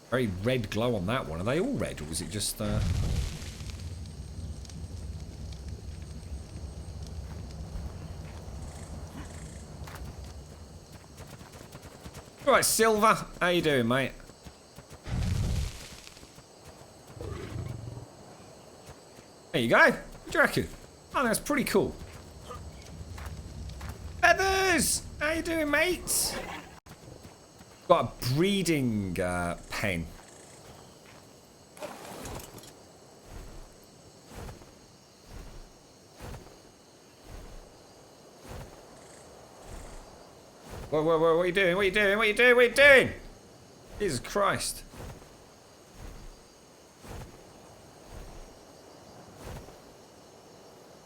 Very red glow on that one. Are they all red, or was it just Right, Silver, how you doing, mate? There you go. What do you reckon? Oh, that's pretty cool. Feathers! How you doing, mate? Got a breeding pen. Whoa, whoa, whoa, what are you doing? What are you doing? What are you doing? What are you doing? Jesus Christ.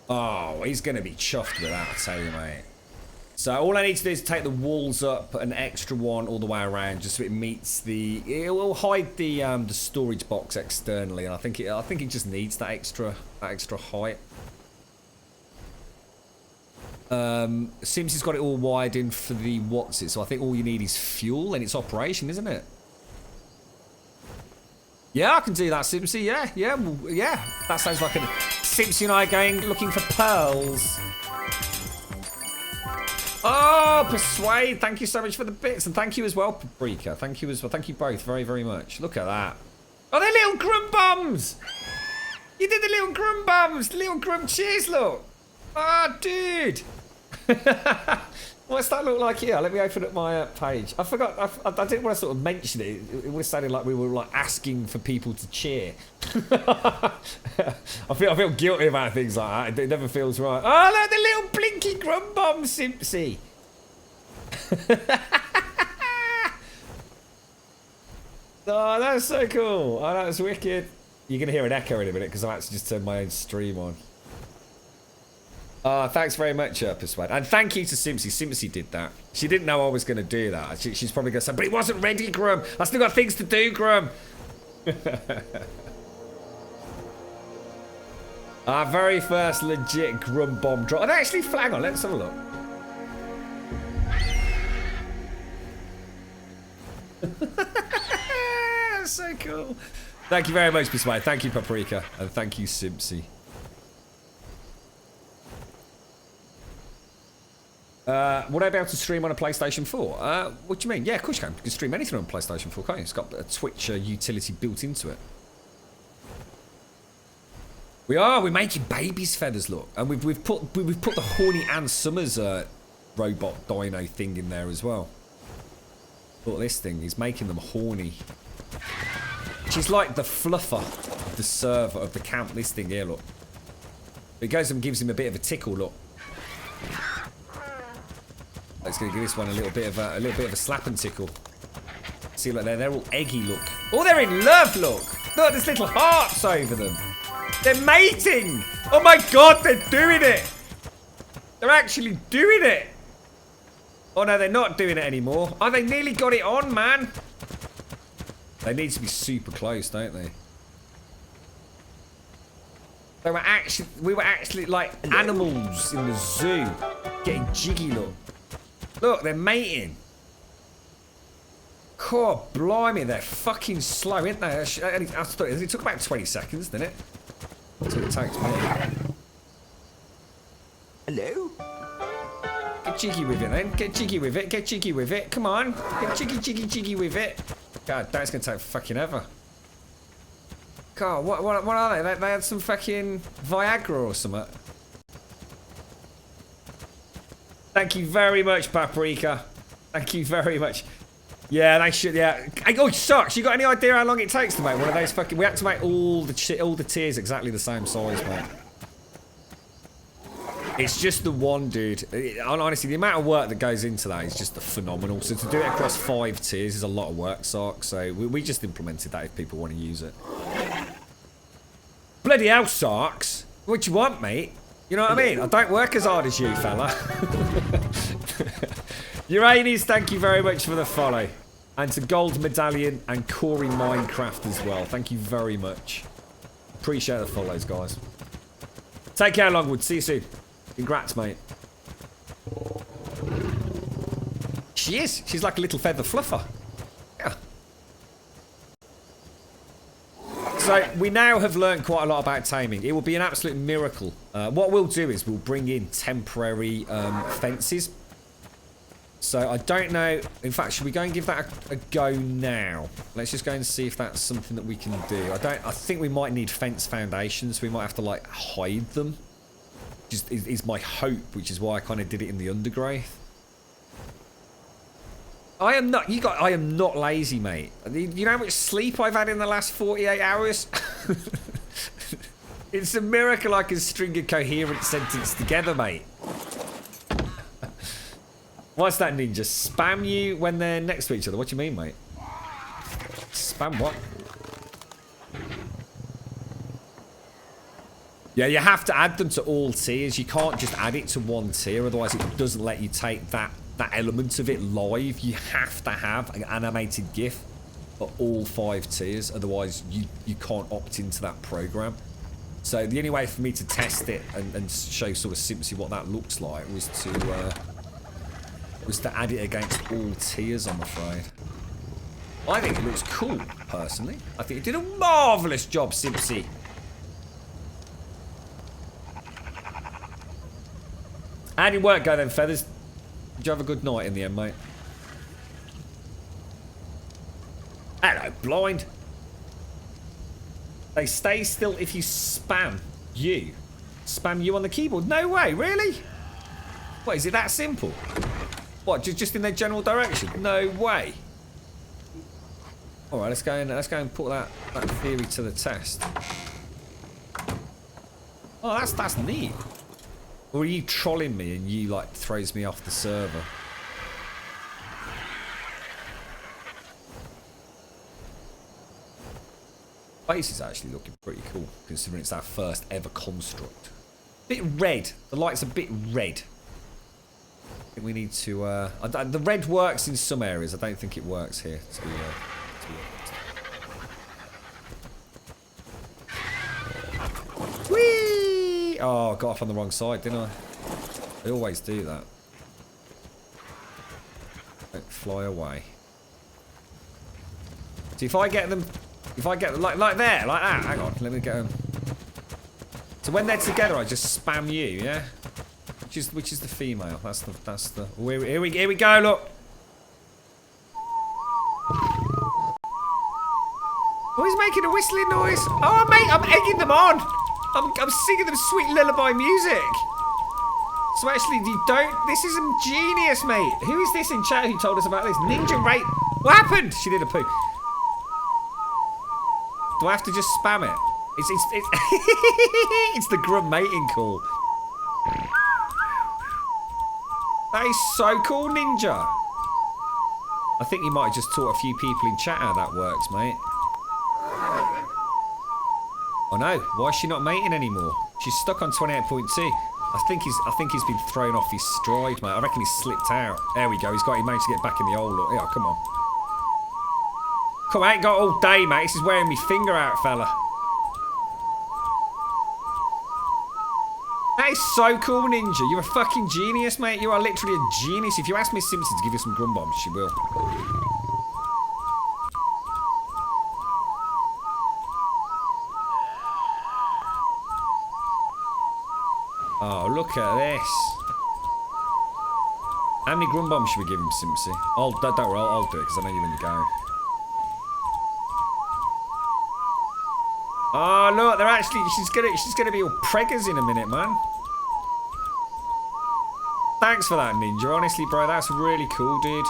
Oh, he's going to be chuffed with that, I tell you, mate. So all I need to do is take the walls up an extra one all the way around, just so it meets the. It will hide the storage box externally, and I think it just needs that extra height. Simpsy's got it all wired in for the what's it, so I think all you need is fuel and it's operation, isn't it? Yeah, I can do that, Simpsy. Yeah, well, yeah. That sounds like a Simpsy and I going looking for pearls. Oh, Persuade! Thank you so much for the bits, and thank you as well, Paprika. Thank you as well. Thank you both very, very much. Look at that. Oh, they're little Grumbums! You did the little Grumbums, the little Grum cheers. Look. Ah, oh, dude. What's that look like here? Let me open up my page. I forgot. I didn't want to sort of mention it. It would have sounded like we were like asking for people to cheer. I feel guilty about things like that. It never feels right. Oh, look, the little blinky Grumbum, Simpsy. Oh, that's so cool. Oh, that's wicked. You're gonna hear an echo in a minute because I actually just turned my own stream on. Thanks very much, Persuade. And thank you to Simpsy. Simpsy did that. She didn't know I was going to do that. She's probably going to say, but it wasn't ready, Grum. I still got things to do, Grum. Our very first legit Grumbul drop. And actually, hang on, let's have a look. So cool. Thank you very much, Bismay. Thank you, Paprika. And thank you, Simpsy. Would I be able to stream on a PlayStation 4? What do you mean? Yeah, of course you can. You can stream anything on PlayStation 4, can't you? It's got a Twitch utility built into it. We're making babies' feathers, look. And we've put the horny Ann Summers robot dino thing in there as well. Look, this thing is making them horny. She's like the fluffer of the server of the camp. This thing here, look. It goes and gives him a bit of a tickle, look. It's gonna give this one a little bit of a slap and tickle. See, look, they're all eggy, look. Oh, they're in love, look. Look, there's little hearts over them. They're mating. Oh my God, they're doing it. They're actually doing it. Oh no, they're not doing it anymore. Oh, they nearly got it on, man. They need to be super close, don't they? We were actually like animals in the zoo, getting jiggy, look. Look, they're mating. God, blimey, they're fucking slow, aren't they? It took about 20 seconds, didn't it? That's what it takes me. Hello? Get jiggy with it, then. Get jiggy with it. Get jiggy with it. Come on. Get jiggy with it. God, that's going to take fucking ever. God, what are they? They had some fucking Viagra or something. Thank you very much, Paprika. Thank you very much. Yeah, they should. Yeah. Oh, it sucks. You got any idea how long it takes to make one of those fucking? We had to make all the tiers exactly the same size, mate. It's just the one, dude. Honestly, the amount of work that goes into that is just phenomenal. So to do it across 5 tiers is a lot of work, Sark. So we just implemented that if people want to use it. Bloody hell, Sarks. What you want, mate? You know what I mean? I don't work as hard as you, fella. Uranus, thank you very much for the follow. And to Gold Medallion and Corey Minecraft as well. Thank you very much. Appreciate the follows, guys. Take care, Longwood. See you soon. Congrats, mate. She is. She's like a little feather fluffer. Yeah. So, we now have learned quite a lot about taming. It will be an absolute miracle. What we'll do is we'll bring in temporary fences. So, I don't know. In fact, should we go and give that a go now? Let's just go and see if that's something that we can do. I think we might need fence foundations. We might have to, like, hide them. Just is my hope, which is why I kind of did it in the undergrowth. I am not lazy, mate. You know how much sleep I've had in the last 48 hours? It's a miracle I can string a coherent sentence together, mate. What's that, Ninja? Spam you when they're next to each other? What do you mean, mate? Spam what? Yeah, you have to add them to all tiers. You can't just add it to one tier, otherwise it doesn't let you take that element of it live. You have to have an animated GIF for all 5 tiers, otherwise you can't opt into that program. So the only way for me to test it and show sort of Simpsy what that looks like was to add it against all tiers, I'm afraid. I think it looks cool, personally. I think you did a marvellous job, Simpsy. How did work go then, Feathers? Did you have a good night in the end, mate? Hello, blind. They stay still if you spam you. Spam you on the keyboard. No way, really? What, is it that simple? What, just in their general direction? No way. Alright, let's go and put that theory to the test. Oh, that's neat. Or are you trolling me and you, like, throws me off the server? Base is actually looking pretty cool, considering it's our first ever construct. Bit red. The light's a bit red. I think we need to... the red works in some areas. I don't think it works here, to be honest. Whee! Oh, I got off on the wrong side, didn't I? I always do that. Don't fly away. So if I get them like there, like that. Hang on, let me get them. So when they're together, I just spam you, yeah. Which is the female? That's the. Oh, here we go. Look. Oh, he's making a whistling noise. Oh, mate, I'm egging them on. I'm singing them sweet lullaby music. So actually, you don't. This is ingenious, mate. Who is this in chat who told us about this? Ninja Rate. What happened? She did a poo. Do I have to just spam it? It's it's the grub mating call. That is so cool, Ninja. I think you might have just taught a few people in chat how that works, mate. Oh no, why is she not mating anymore? She's stuck on 28.2. I think he's been thrown off his stride, mate. I reckon he's slipped out. There we go. He managed to get back in the hole. Look. Yeah, come on. Come on, I ain't got all day, mate. This is wearing me finger out, fella. That is so cool, Ninja. You're a fucking genius, mate. You are literally a genius. If you ask Miss Simpson to give you some Grumbombs, she will. Oh, look at this. How many Grumbombs should we give him, Simpsy? Don't worry, I'll do it, because I know you're in the game. Oh, look, they're actually... She's gonna be all preggers in a minute, man. Thanks for that, Ninja. Honestly, bro, that's really cool, dude.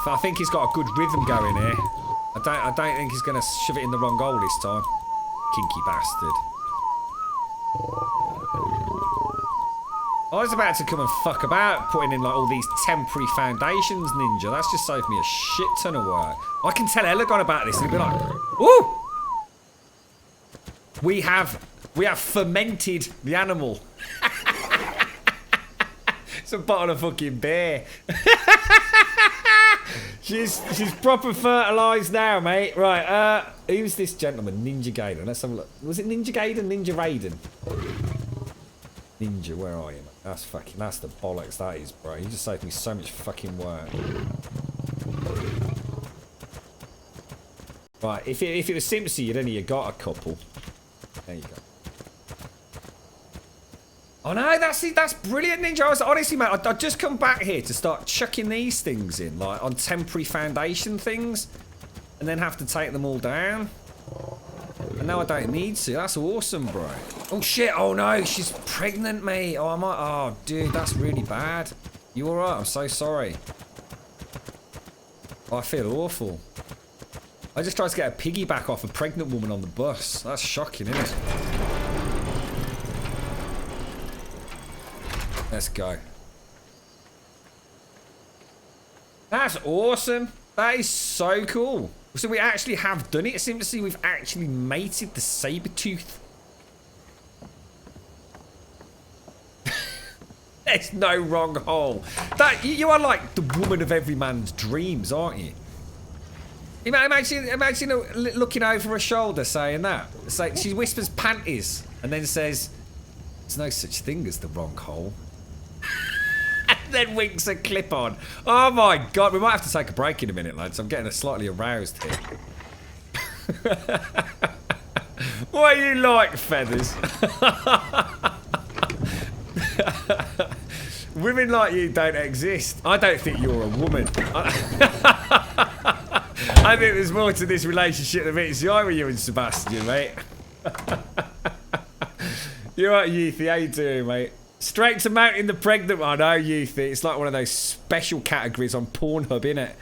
I think he's got a good rhythm going here. I don't think he's gonna shove it in the wrong hole this time. Kinky bastard. I was about to come and fuck about putting in like all these temporary foundations, Ninja. That's just saved me a shit ton of work. I can tell Elagon about this and he'll be like, "Ooh, we have fermented the animal." It's a bottle of fucking beer. She's proper fertilised now, mate. Right, who's this gentleman? Ninja Gaiden. Let's have a look. Was it Ninja Gaiden? Ninja Raiden? Ninja, where are you, mate? That's the bollocks that is, bro. You just saved me so much fucking work. Right, if it was Simpsy, you'd only got a couple. There you go. Oh no, that's brilliant, Ninja. I was honestly, mate, I'd just come back here to start chucking these things in, like on temporary foundation things, and then have to take them all down. And now I don't need to. That's awesome, bro. Oh shit! Oh no, she's pregnant, mate. Oh, I might. Oh, dude, that's really bad. You all right? I'm so sorry. Oh, I feel awful. I just tried to get a piggyback off a pregnant woman on the bus. That's shocking, isn't it? Let's go. That's awesome. That is so cool. So we actually have done it, Simpson. We've actually mated the saber-tooth. There's no wrong hole. You are like the woman of every man's dreams, aren't you? Imagine looking over her shoulder saying that. It's like she whispers panties and then says, "There's no such thing as the wrong hole." And then winks a clip on. Oh my god, we might have to take a break in a minute, lads. I'm getting slightly aroused here. What are you like, Feathers? Women like you don't exist. I don't think you're a woman. I think there's more to this relationship than meets the eye with you and Sebastian, mate. You're right, Youthy. How you doing, mate? Straight to mounting the pregnant one. Oh, Youthy. It's like one of those special categories on Pornhub, innit?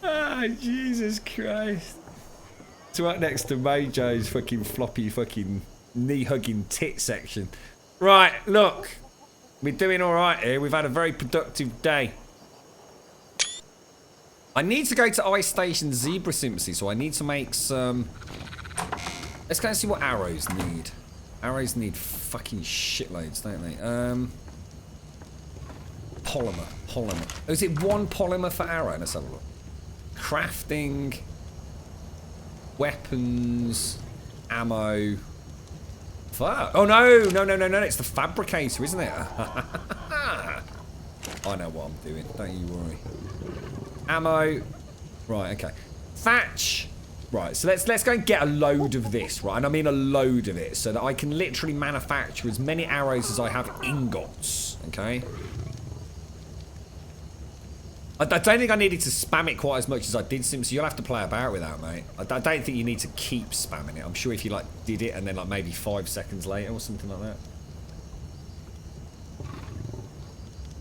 Oh, Jesus Christ. So right next to Mojo's fucking floppy fucking knee-hugging tit section. Right, look. We're doing alright here. We've had a very productive day. I need to go to Ice Station Zebra Simpsy, so I need to make some... Let's go and see what arrows need. Arrows need fucking shitloads, don't they? Polymer. Oh, is it one polymer for arrow? Let's have a look. Crafting, weapons, ammo. Fuck. Oh no, it's the fabricator, isn't it? I know what I'm doing, don't you worry. Ammo. Right, okay. Thatch. Right, so let's go and get a load of this, right? And I mean a load of it, so that I can literally manufacture as many arrows as I have ingots, okay? I don't think I needed to spam it quite as much as I did, Sim, so you'll have to play about with that, mate. I don't think you need to keep spamming it. I'm sure if you, like, did it and then, like, maybe 5 seconds later or something like that.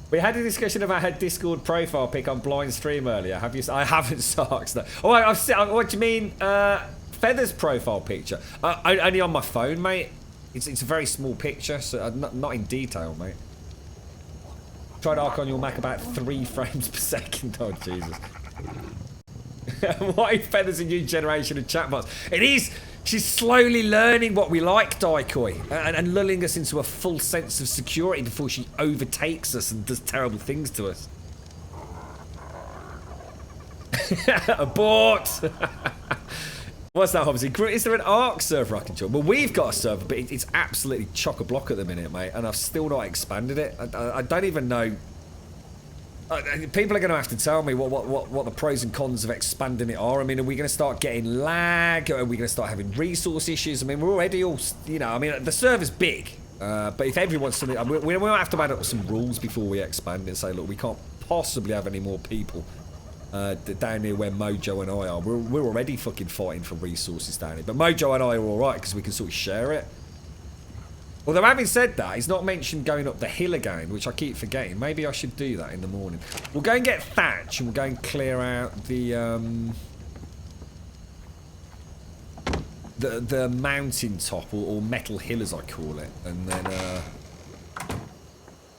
We had a discussion about her Discord profile pic on Blind Stream earlier. Have you? I haven't, Sarks. No. Oh, I've seen. What do you mean? Feather's profile picture? Only on my phone, mate. It's a very small picture, so not in detail, mate. Tried ARK on your Mac about 3 frames per second. Oh Jesus! Why is Feather's a new generation of chatbots? It is. She's slowly learning what we like, Daikoi, and lulling us into a full sense of security before she overtakes us and does terrible things to us. Abort! What's that, Hobbsy? Is there an ARK server I can join? Well, we've got a server, but it's absolutely chock-a-block at the minute, mate, and I've still not expanded it. I don't even know. People are going to have to tell me what the pros and cons of expanding it are. I mean, are we going to start getting lag? Are we going to start having resource issues? I mean, we're already all, you know, I mean, the server's big. But if everyone's something, we will have to add up some rules before we expand and say, look, we can't possibly have any more people down here where Mojo and I are. We're already fucking fighting for resources down here. But Mojo and I are all right because we can sort of share it. Although, having said that, he's not mentioned going up the hill again, which I keep forgetting. Maybe I should do that in the morning. We'll go and get thatch, and we'll go and clear out the mountain top, or metal hill as I call it. And then,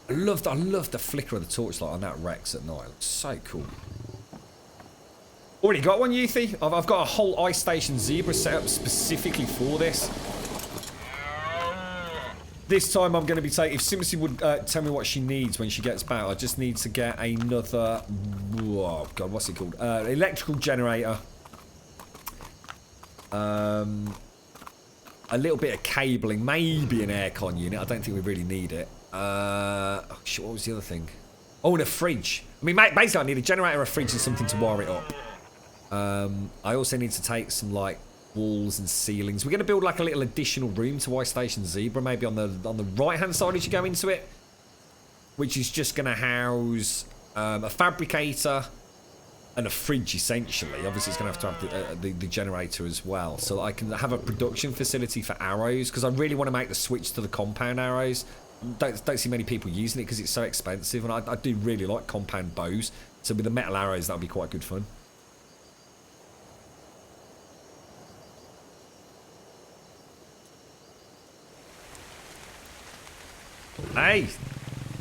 I love the flicker of the torchlight on that Rex at night. It looks so cool. Already got one, Youthy? I've got a whole Ice Station Zebra set up specifically for this. This time I'm going to be taking... If Simpson would tell me what she needs when she gets back, I just need to get another... Oh, God, what's it called? Electrical generator. A little bit of cabling. Maybe an aircon unit. I don't think we really need it. Oh, shit, what was the other thing? Oh, and a fridge. I mean, basically I need a generator, a fridge, and something to wire it up. I also need to take some, like, walls and ceilings. We're going to build like a little additional room to Ice Station Zebra, maybe on the right hand side as you go into it, which is just going to house a fabricator and a fridge essentially. Obviously it's going to have the generator as well, so that I can have a production facility for arrows, because I really want to make the switch to the compound arrows. Don't see many people using it because it's so expensive, and I do really like compound bows, so with the metal arrows that'll be quite good fun.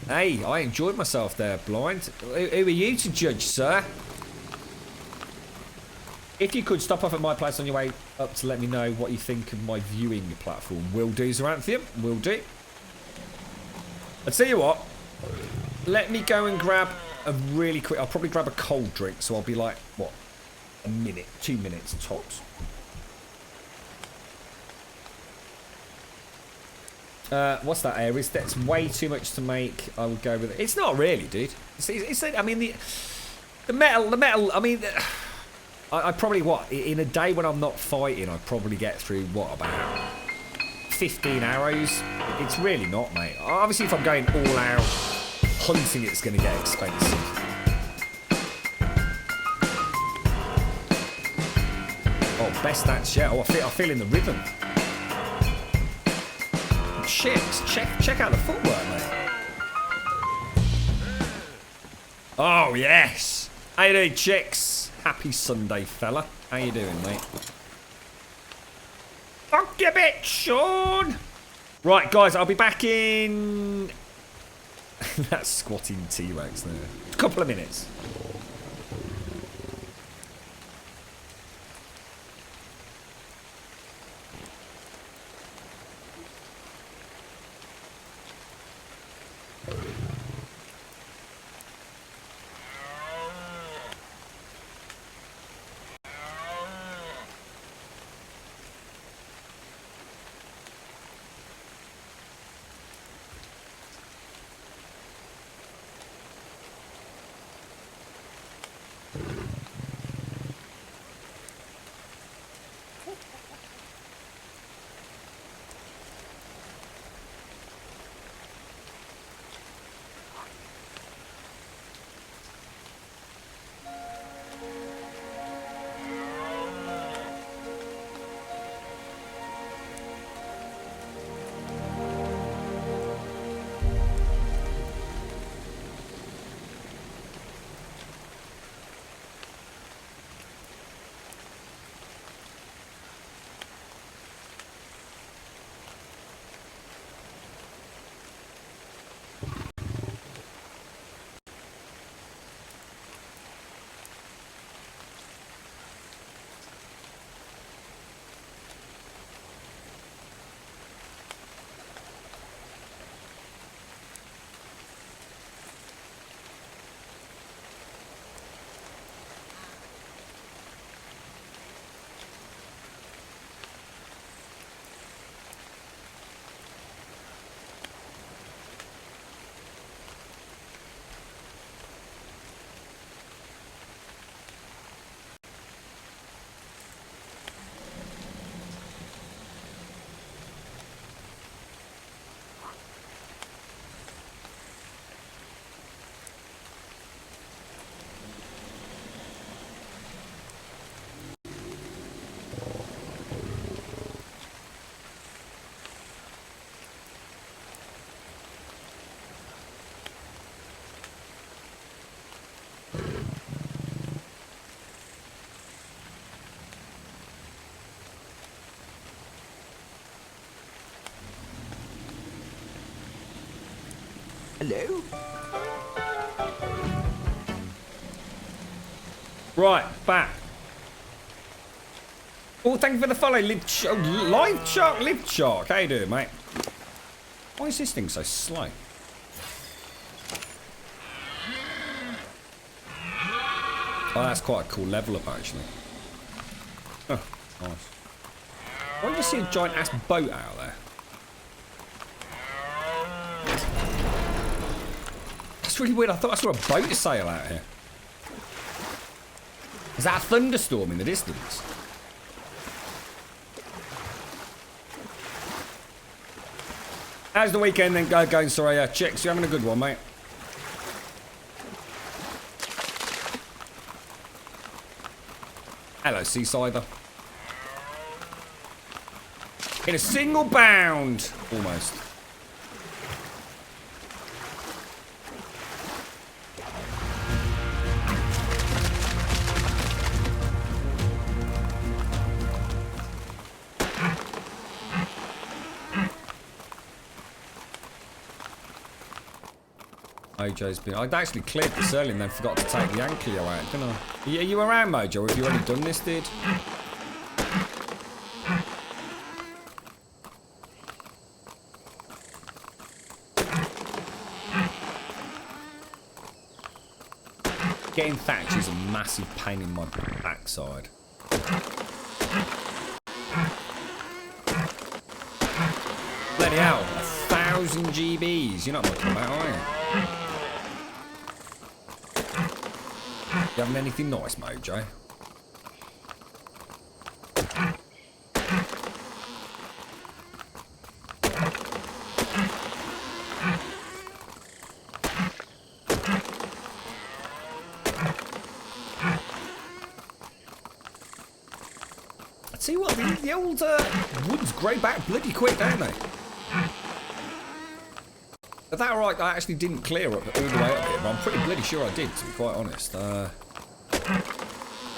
Hey, I enjoyed myself there, Blind. Who are you to judge, sir? If you could stop off at my place on your way up to let me know what you think of my viewing platform. Will do, Zeranthium. Will do. I'll tell you what. Let me go and grab a really quick... I'll probably grab a cold drink, so I'll be like, what? A minute, 2 minutes tops. What's that, Aries? That's way too much to make. I would go with it. It's not really, dude. It's I mean, the metal. I mean, I probably, what, in a day when I'm not fighting, I probably get through, what, about 15 arrows. It's really not, mate. Obviously, if I'm going all out hunting, it's going to get expensive. Oh, best stats, yeah. Oh, I feel in the rhythm. Chicks, check out the footwork, mate. Oh, yes. How you doing, chicks? Happy Sunday, fella. How you doing, mate? Fuck you, bitch, Sean. Right, guys, I'll be back in... that squatting T-Rex there. A couple of minutes. Hello? Right, back. Oh, thank you for the follow, Live Shark. How you doing, mate? Why is this thing so slow? Oh, that's quite a cool level up, actually. Oh, nice. Why do you see a giant ass boat out there? That's really weird. I thought I saw a boat sail out here. Is that a thunderstorm in the distance? How's the weekend then going, Soraya? Chicks, you having a good one, mate? Hello, Seasider. In a single bound, almost. Mojo's been... I'd actually cleared this early and then forgot to take the Ankylo out, didn't I? Are you around, Mojo? Have you already done this, dude? Getting thatch is a massive pain in my backside. Bloody hell, 1,000 GBs. You're not mucking about, are you? You having anything nice, Mojo? I tell you what, the old woods grow back bloody quick, don't they? Is that right? I actually didn't clear up all the way up here, but I'm pretty bloody sure I did, to be quite honest. I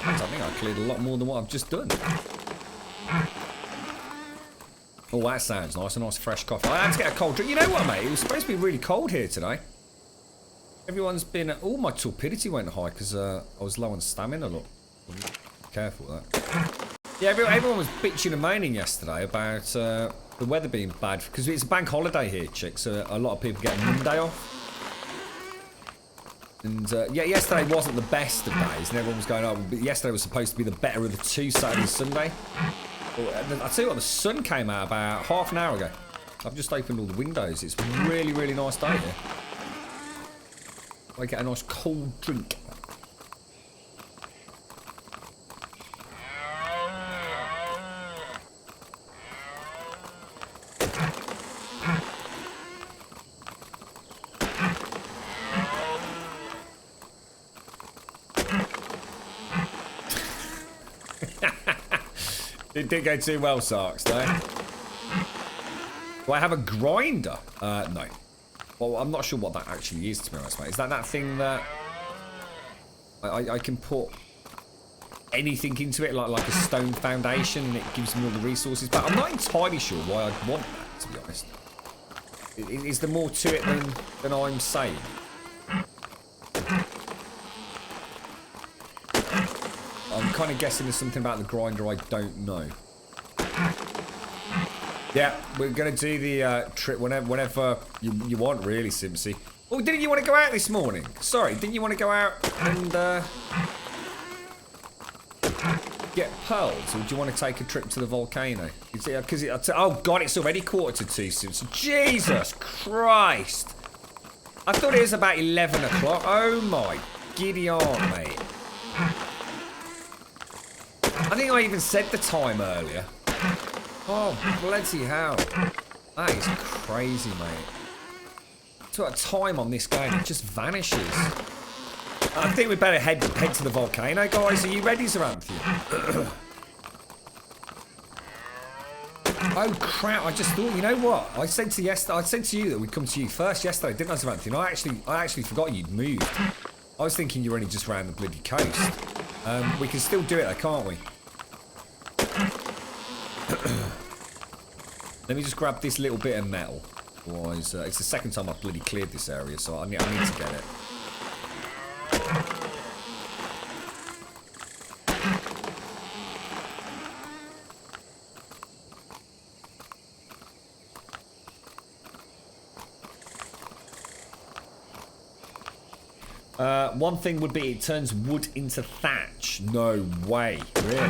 think I cleared a lot more than what I've just done. Oh, that sounds nice. A nice fresh coffee. I had to get a cold drink. You know what, mate? It was supposed to be really cold here today. Everyone's been... Oh, my torpidity went high because I was low on stamina. Look. Be careful with that. Yeah, everyone was bitching and moaning yesterday about the weather being bad because it's a bank holiday here, chicks. So a lot of people get Monday off. And yeah, yesterday wasn't the best of days, and everyone was going, oh, but yesterday was supposed to be the better of the two, Saturday and Sunday. Well, I'll tell you what, the sun came out about half an hour ago. I've just opened all the windows. It's really, really nice day here. I get a nice cold drink. It didn't go too well, Sarks, though. Do I have a grinder? No. Well, I'm not sure what that actually is, to be honest, mate. Is that thing that I can put anything into it, like a stone foundation, and it gives me all the resources? But I'm not entirely sure why I'd want that, to be honest. Is there more to it than I'm saying? I'm kind of guessing there's something about the grinder I don't know. Yeah, we're going to do the trip whenever you want, really, Simpsy. Oh, didn't you want to go out this morning? Sorry, didn't you want to go out and get pearls? Or do you want to take a trip to the volcano? Because oh, God, it's already 1:45, Simpson. Jesus Christ. I thought it was about 11 o'clock. Oh, my giddy aunt, mate. I think I even said the time earlier. Oh, bloody hell. That is crazy, mate. To a time on this game, it just vanishes. I think we better head to the volcano, guys. Are you ready, Zaranthian? Oh, crap. I just thought, you know what? I said to you that we'd come to you first yesterday, didn't I, Zaranthian? I actually forgot you'd moved. I was thinking you were only just around the bloody coast. We can still do it though, can't we? Let me just grab this little bit of metal. Otherwise, it's the second time I've bloody cleared this area, so I need to get it. One thing would be it turns wood into thatch. No way. Really?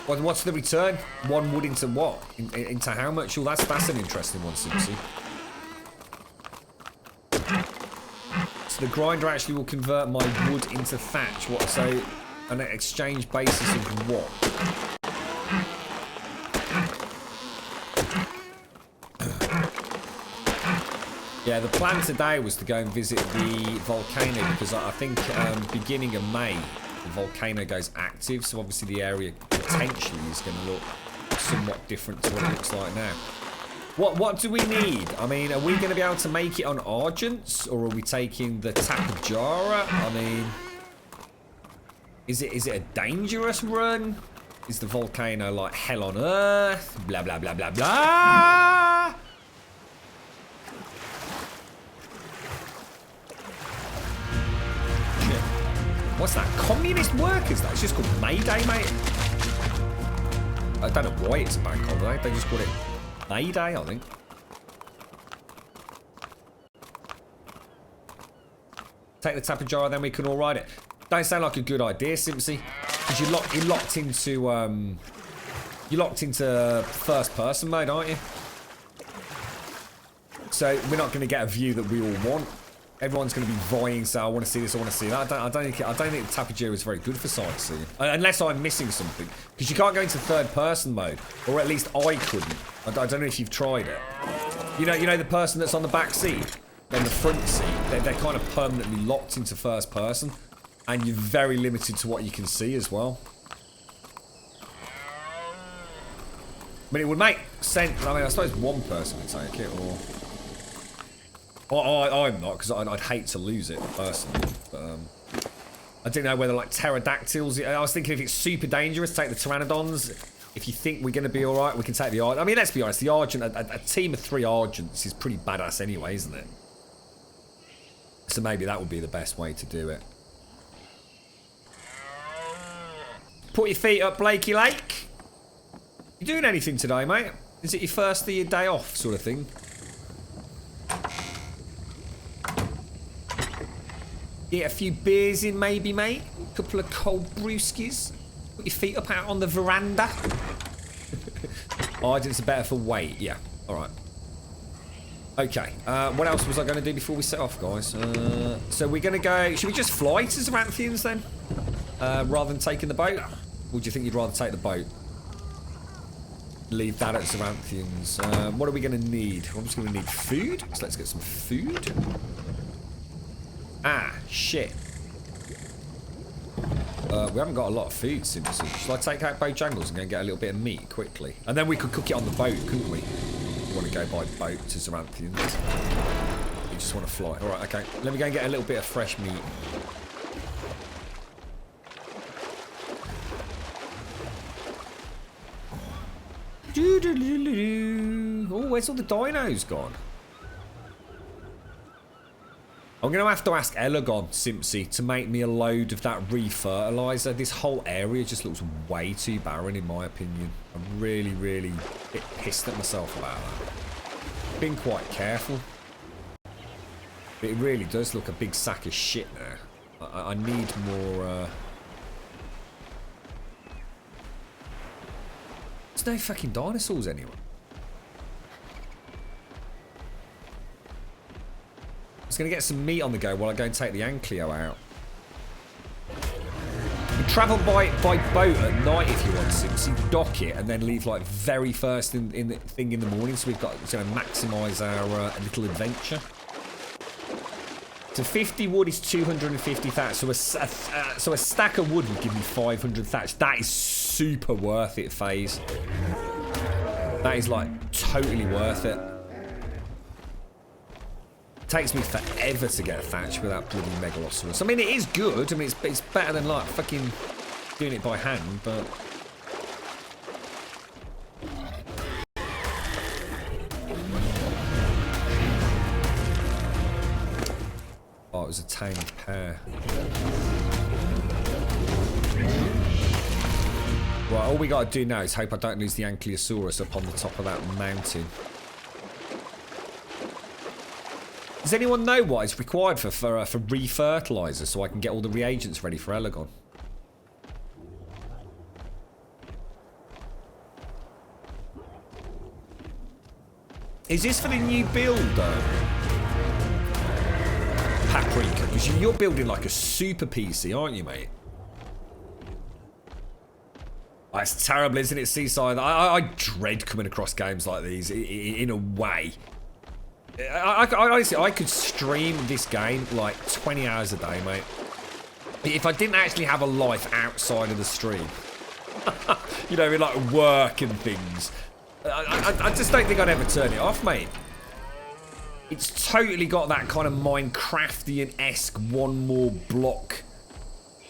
What's the return? One wood into what? Into how much? Oh, that's an interesting one, Simpsy. So the grinder actually will convert my wood into thatch. What? So an exchange basis of what? Yeah, the plan today was to go and visit the volcano because I think beginning of May the volcano goes active, so obviously the area potentially is going to look somewhat different to what it looks like now. What do we need? I mean, are we going to be able to make it on Argents, or are we taking the Tapajara? I mean, is it a dangerous run? Is the volcano like hell on earth? Blah blah blah blah blah. What's that? Communist workers? That's just called May Day, mate. I don't know why it's a bank holiday. They just call it May Day, I think. Take the Tapajara, then we can all ride it. Don't sound like a good idea, Simpsy. Because you're locked into first person mode, aren't you? So we're not going to get a view that we all want. Everyone's going to be vying, so I want to see this, I want to see that. I don't think the Tapajara is very good for sightseeing. Unless I'm missing something. Because you can't go into third-person mode. Or at least I couldn't. I don't know if you've tried it. You know the person that's on the back seat? Then the front seat. They're kind of permanently locked into first person. And you're very limited to what you can see as well. But it would make sense. I mean, I suppose one person would take it, or... I'm not, because I'd hate to lose it, personally. But, I don't know whether, like, pterodactyls... I was thinking if it's super dangerous, take the pteranodons. If you think we're going to be alright, we can take the Argent. I mean, let's be honest, the Argent... A team of 3 Argents is pretty badass anyway, isn't it? So maybe that would be the best way to do it. Put your feet up, Blakey Lake. You doing anything today, mate? Is it your first of your day off, sort of thing? Get a few beers in, maybe, mate. A couple of cold brewskis. Put your feet up out on the veranda. Argents are better for weight. Yeah. All right. Okay. What else was I going to do before we set off, guys? So we're going to go... Should we just fly to Zaranthians, then? Rather than taking the boat? Or do you think you'd rather take the boat? Leave that at Zaranthians. What are we going to need? I'm just going to need food. So let's get some food. Ah, shit. We haven't got a lot of food, Simpson. Shall I take out Bojangles and go and get a little bit of meat quickly? And then we could cook it on the boat, couldn't we? We want to go by boat to Zaranthians. We just want to fly. Alright, okay. Let me go and get a little bit of fresh meat. Oh, where's all the dinos gone? I'm going to have to ask Elagon, Simpsy, to make me a load of that refertilizer. This whole area just looks way too barren, in my opinion. I'm really, really a bit pissed at myself about that. Been quite careful. But it really does look a big sack of shit now. I need more... There's no fucking dinosaurs anywhere. I was going to get some meat on the go while I go and take the Ankleo out. You travel by boat at night if you want, Simpsy. Dock it and then leave like very first in the morning, so we've got to maximise our little adventure. So 50 wood is 250 thatch. So a stack of wood would give me 500 thatch. That is super worth it, FaZe. That is like totally worth it. Takes me forever to get a thatch without bloody Megalosaurus. I mean, it is good. I mean, it's better than like fucking doing it by hand, but... Oh, it was a tamed pair. Right, all we got to do now is hope I don't lose the Ankylosaurus up on the top of that mountain. Does anyone know what is required for refertilizer so I can get all the reagents ready for Elagon? Is this for the new build, Paprika? Because you're building like a super PC, aren't you, mate? Oh, it's terrible, isn't it, Seaside? I dread coming across games like these in a way. I honestly, I could stream this game like 20 hours a day, mate. If I didn't actually have a life outside of the stream. You know, with like work and things. I just don't think I'd ever turn it off, mate. It's totally got that kind of Minecraftian-esque one more block.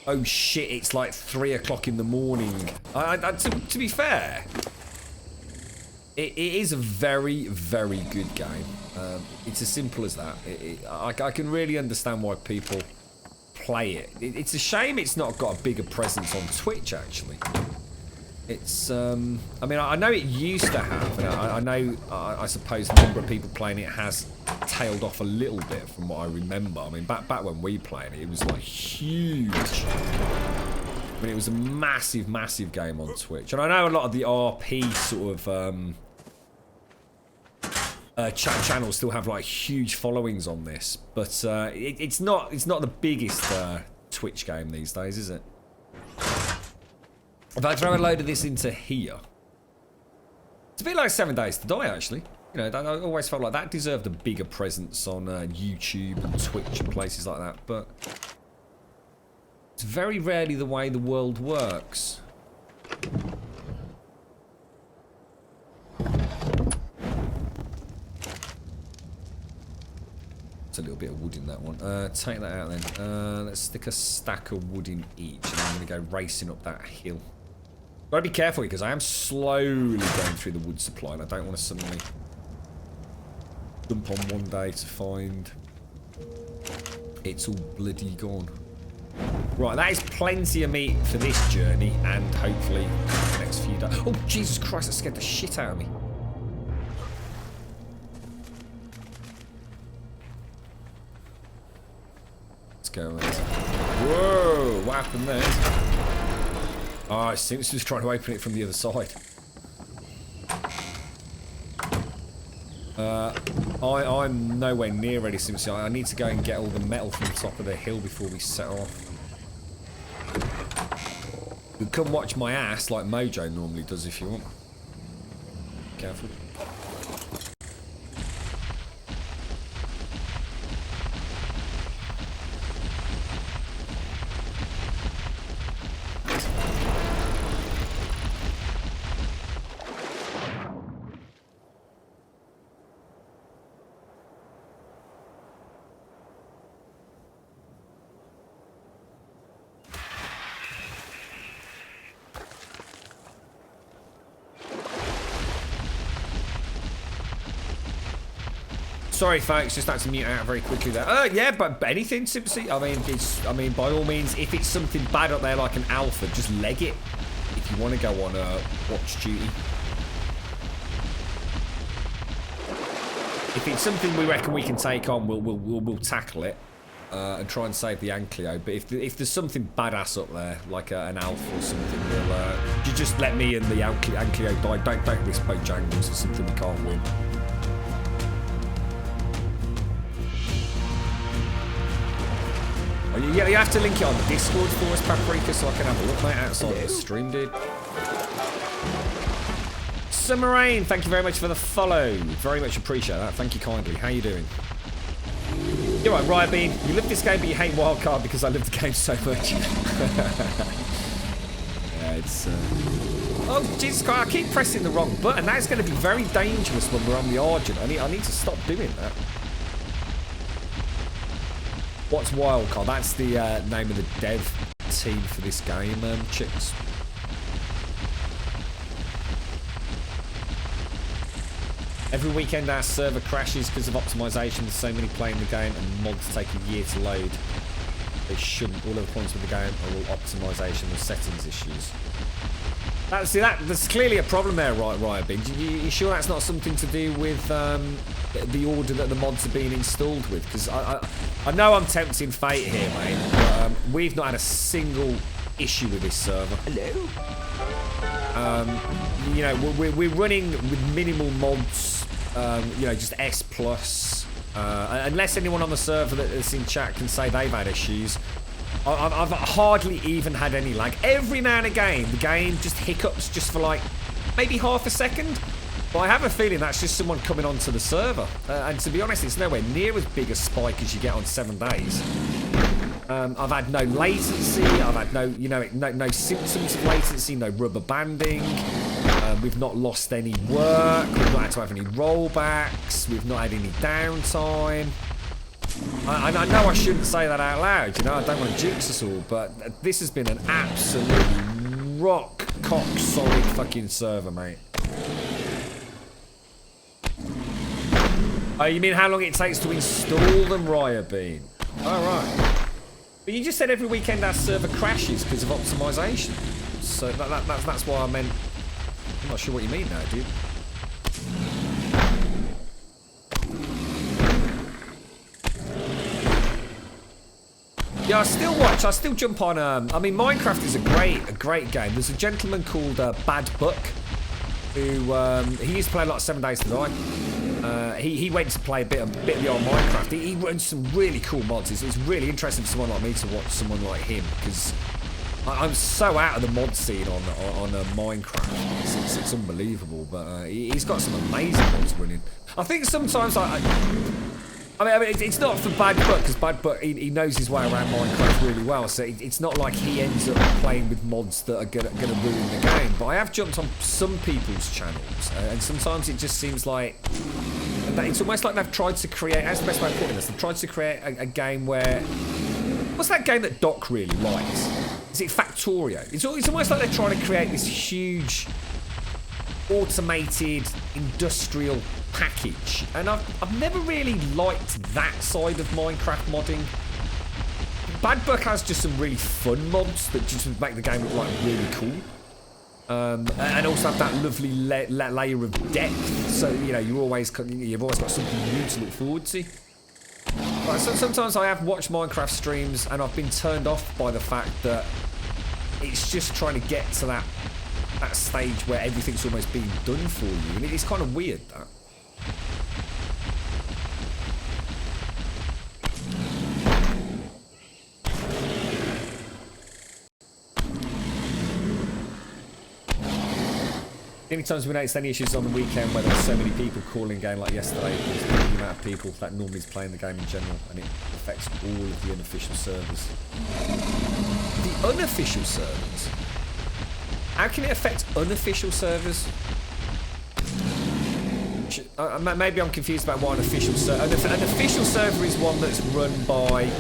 Oh shit, it's like 3 o'clock in the morning. To be fair, it is a very, very good game. It's as simple as that. I can really understand why people play it. It's a shame it's not got a bigger presence on Twitch, actually. It's, I mean, I know it used to have, and I know, I suppose the number of people playing it has tailed off a little bit from what I remember. I mean, back when we played it, it was like huge. I mean, it was a massive, massive game on Twitch. And I know a lot of the RP sort of channels still have like huge followings on this, but it's not the biggest Twitch game these days, is it? If I throw a load of this into here, it's a bit like 7 Days to Die, actually. You know, I always felt like that deserved a bigger presence on YouTube and Twitch and places like that, but it's very rarely the way the world works. It's a little bit of wood in that one. Take that out then. Let's stick a stack of wood in each, and I'm going to go racing up that hill. Gotta be careful because I am slowly going through the wood supply, and I don't want to suddenly jump on one day to find it's all bloody gone. Right, that is plenty of meat for this journey, and hopefully the next few days. Oh, Jesus Christ, that scared the shit out of me. Let's go. Whoa, what happened there? Oh, Simpson was trying to open it from the other side. I'm nowhere near ready, Simpson. I need to go and get all the metal from the top of the hill before we set off. You can come watch my ass like Mojo normally does if you want. Careful. Sorry, folks, just had to mute out very quickly there. Yeah, but anything, Simpsy. I mean, by all means, if it's something bad up there like an alpha, just leg it. If you want to go on watch duty. If it's something we reckon we can take on, we'll tackle it and try and save the Ankylo. But if there's something badass up there, like an alpha or something, you just let me and the Ankylo die. Don't risk Bojangles for something we can't win. Yeah, you have to link it on Discord for us, Paprika, so I can have a look, mate, outside of the stream, dude. Summer Rain, thank you very much for the follow. Very much appreciate that. Thank you kindly. How you doing? You're right, Riot Bean. You love this game, but you hate Wildcard because I love the game so much. Yeah, it's... Oh, Jesus Christ, I keep pressing the wrong button. That's going to be very dangerous when we're on the Argent. I need to stop doing that. What's Wildcard? That's the name of the dev team for this game, chicks. Every weekend our server crashes because of optimization. There's so many playing the game and mods take a year to load. They shouldn't. All of the problems with the game are all optimization or settings issues. There's clearly a problem there, right, Riot Bin? You sure that's not something to do with the order that the mods are being installed with? Because I know I'm tempting fate here, mate, but we've not had a single issue with this server. Hello? You know, we're running with minimal mods, you know, just S+. Unless anyone on the server that's in chat can say they've had issues, I've hardly even had any lag. Every now and again, the game just hiccups just for like maybe half a second. But I have a feeling that's just someone coming onto the server. And to be honest, it's nowhere near as big a spike as you get on 7 days. I've had no latency. I've had no, you know, no symptoms of latency, no rubber banding. We've not lost any work. We've not had to have any rollbacks. We've not had any downtime. I know I shouldn't say that out loud, you know, I don't want to jinx us all, but this has been an absolutely cock solid fucking server, mate. Oh, you mean how long it takes to install them, Riot Bean? Alright. But you just said every weekend our server crashes because of optimization. So that's why I meant... I'm not sure what you mean now, dude. Yeah, I still watch. I still jump on. I mean, Minecraft is a great game. There's a gentleman called Bad Buck who he used to play a lot of 7 Days to Die. He went to play a bit of the old Minecraft. He runs some really cool mods. It's really interesting for someone like me to watch someone like him because I'm so out of the mod scene on Minecraft. It's unbelievable. But he's got some amazing mods running. I think sometimes I mean, it's not for Bad Buck, because Bad Buck, he knows his way around Minecraft really well, so it's not like he ends up playing with mods that are going to ruin the game. But I have jumped on some people's channels, and sometimes it just seems like... It's almost like they've tried to create... That's the best way of putting this. They've tried to create a game where... What's that game that Doc really likes? Is it Factorio? It's almost like they're trying to create this huge... automated industrial package, and I've never really liked that side of Minecraft modding. Bad Buck has just some really fun mods that just make the game look like really cool, and also have that lovely layer of depth. So you know you've always got something new to look forward to. Right, so sometimes I have watched Minecraft streams and I've been turned off by the fact that it's just trying to get to that stage where everything's almost being done for you, and it's kind of weird, that. The only times we noticed any issues on the weekend where there were so many people calling game like yesterday was the amount of people that normally is playing the game in general, and it affects all of the unofficial servers. The unofficial servers? How can it affect unofficial servers? Maybe I'm confused about what an official server... An official server is one that's run by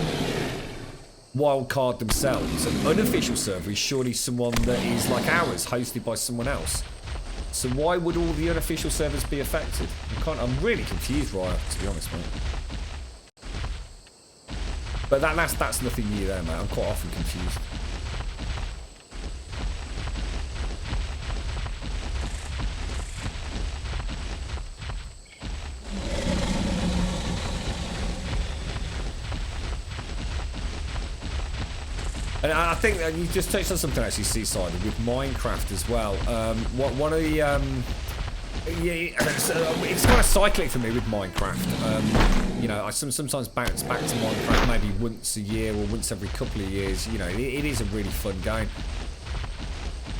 Wildcard themselves. An unofficial server is surely someone that is like ours, hosted by someone else. So why would all the unofficial servers be affected? I'm really confused, Riot, to be honest, mate. But that's nothing new there, mate. I'm quite often confused. And I think you just touched on something actually, Seaside, with Minecraft as well. One of the it's kind of cyclic for me with Minecraft. You know, I sometimes bounce back to Minecraft maybe once a year or once every couple of years. You know, it is a really fun game.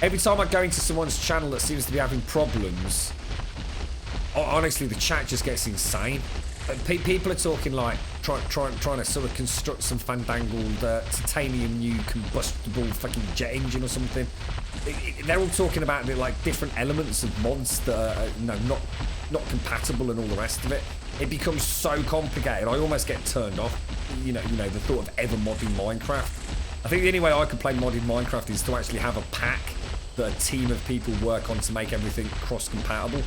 Every time I go into someone's channel that seems to be having problems, honestly, the chat just gets insane. People are talking like trying to sort of construct some fandangled titanium new combustible fucking jet engine or something. They're all talking about like different elements of mods that are not compatible and all the rest of it. It becomes so complicated. I almost get turned off. You know the thought of ever modding Minecraft. I think the only way I could play modding Minecraft is to actually have a pack that a team of people work on to make everything cross-compatible.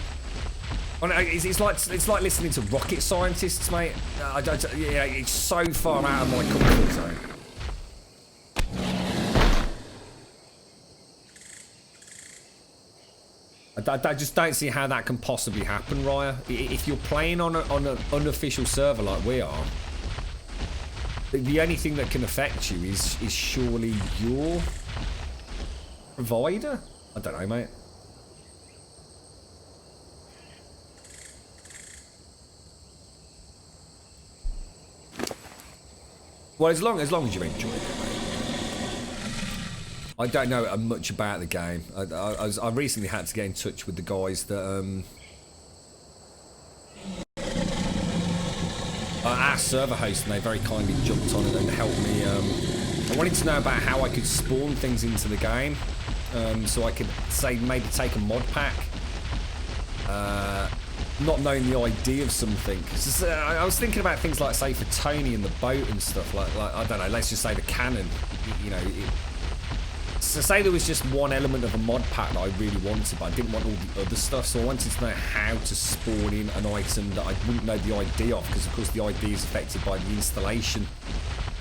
It's like listening to rocket scientists, mate. Yeah, it's so far out of my comfort zone. I just don't see how that can possibly happen, Raya. If you're playing on an unofficial server like we are, the only thing that can affect you is surely your provider? I don't know, mate. Well, as long as you enjoy it, mate. I don't know much about the game. I recently had to get in touch with the guys that our server host, and they very kindly jumped on it and helped me. I wanted to know about how I could spawn things into the game, so I could say maybe take a mod pack. Not knowing the ID of something. I was thinking about things like, say, for Tony and the boat and stuff. Like I don't know. Let's just say the cannon. You know. So say there was just one element of a mod pack that I really wanted, but I didn't want all the other stuff, so I wanted to know how to spawn in an item that I wouldn't know the ID of, because of course the ID is affected by the installation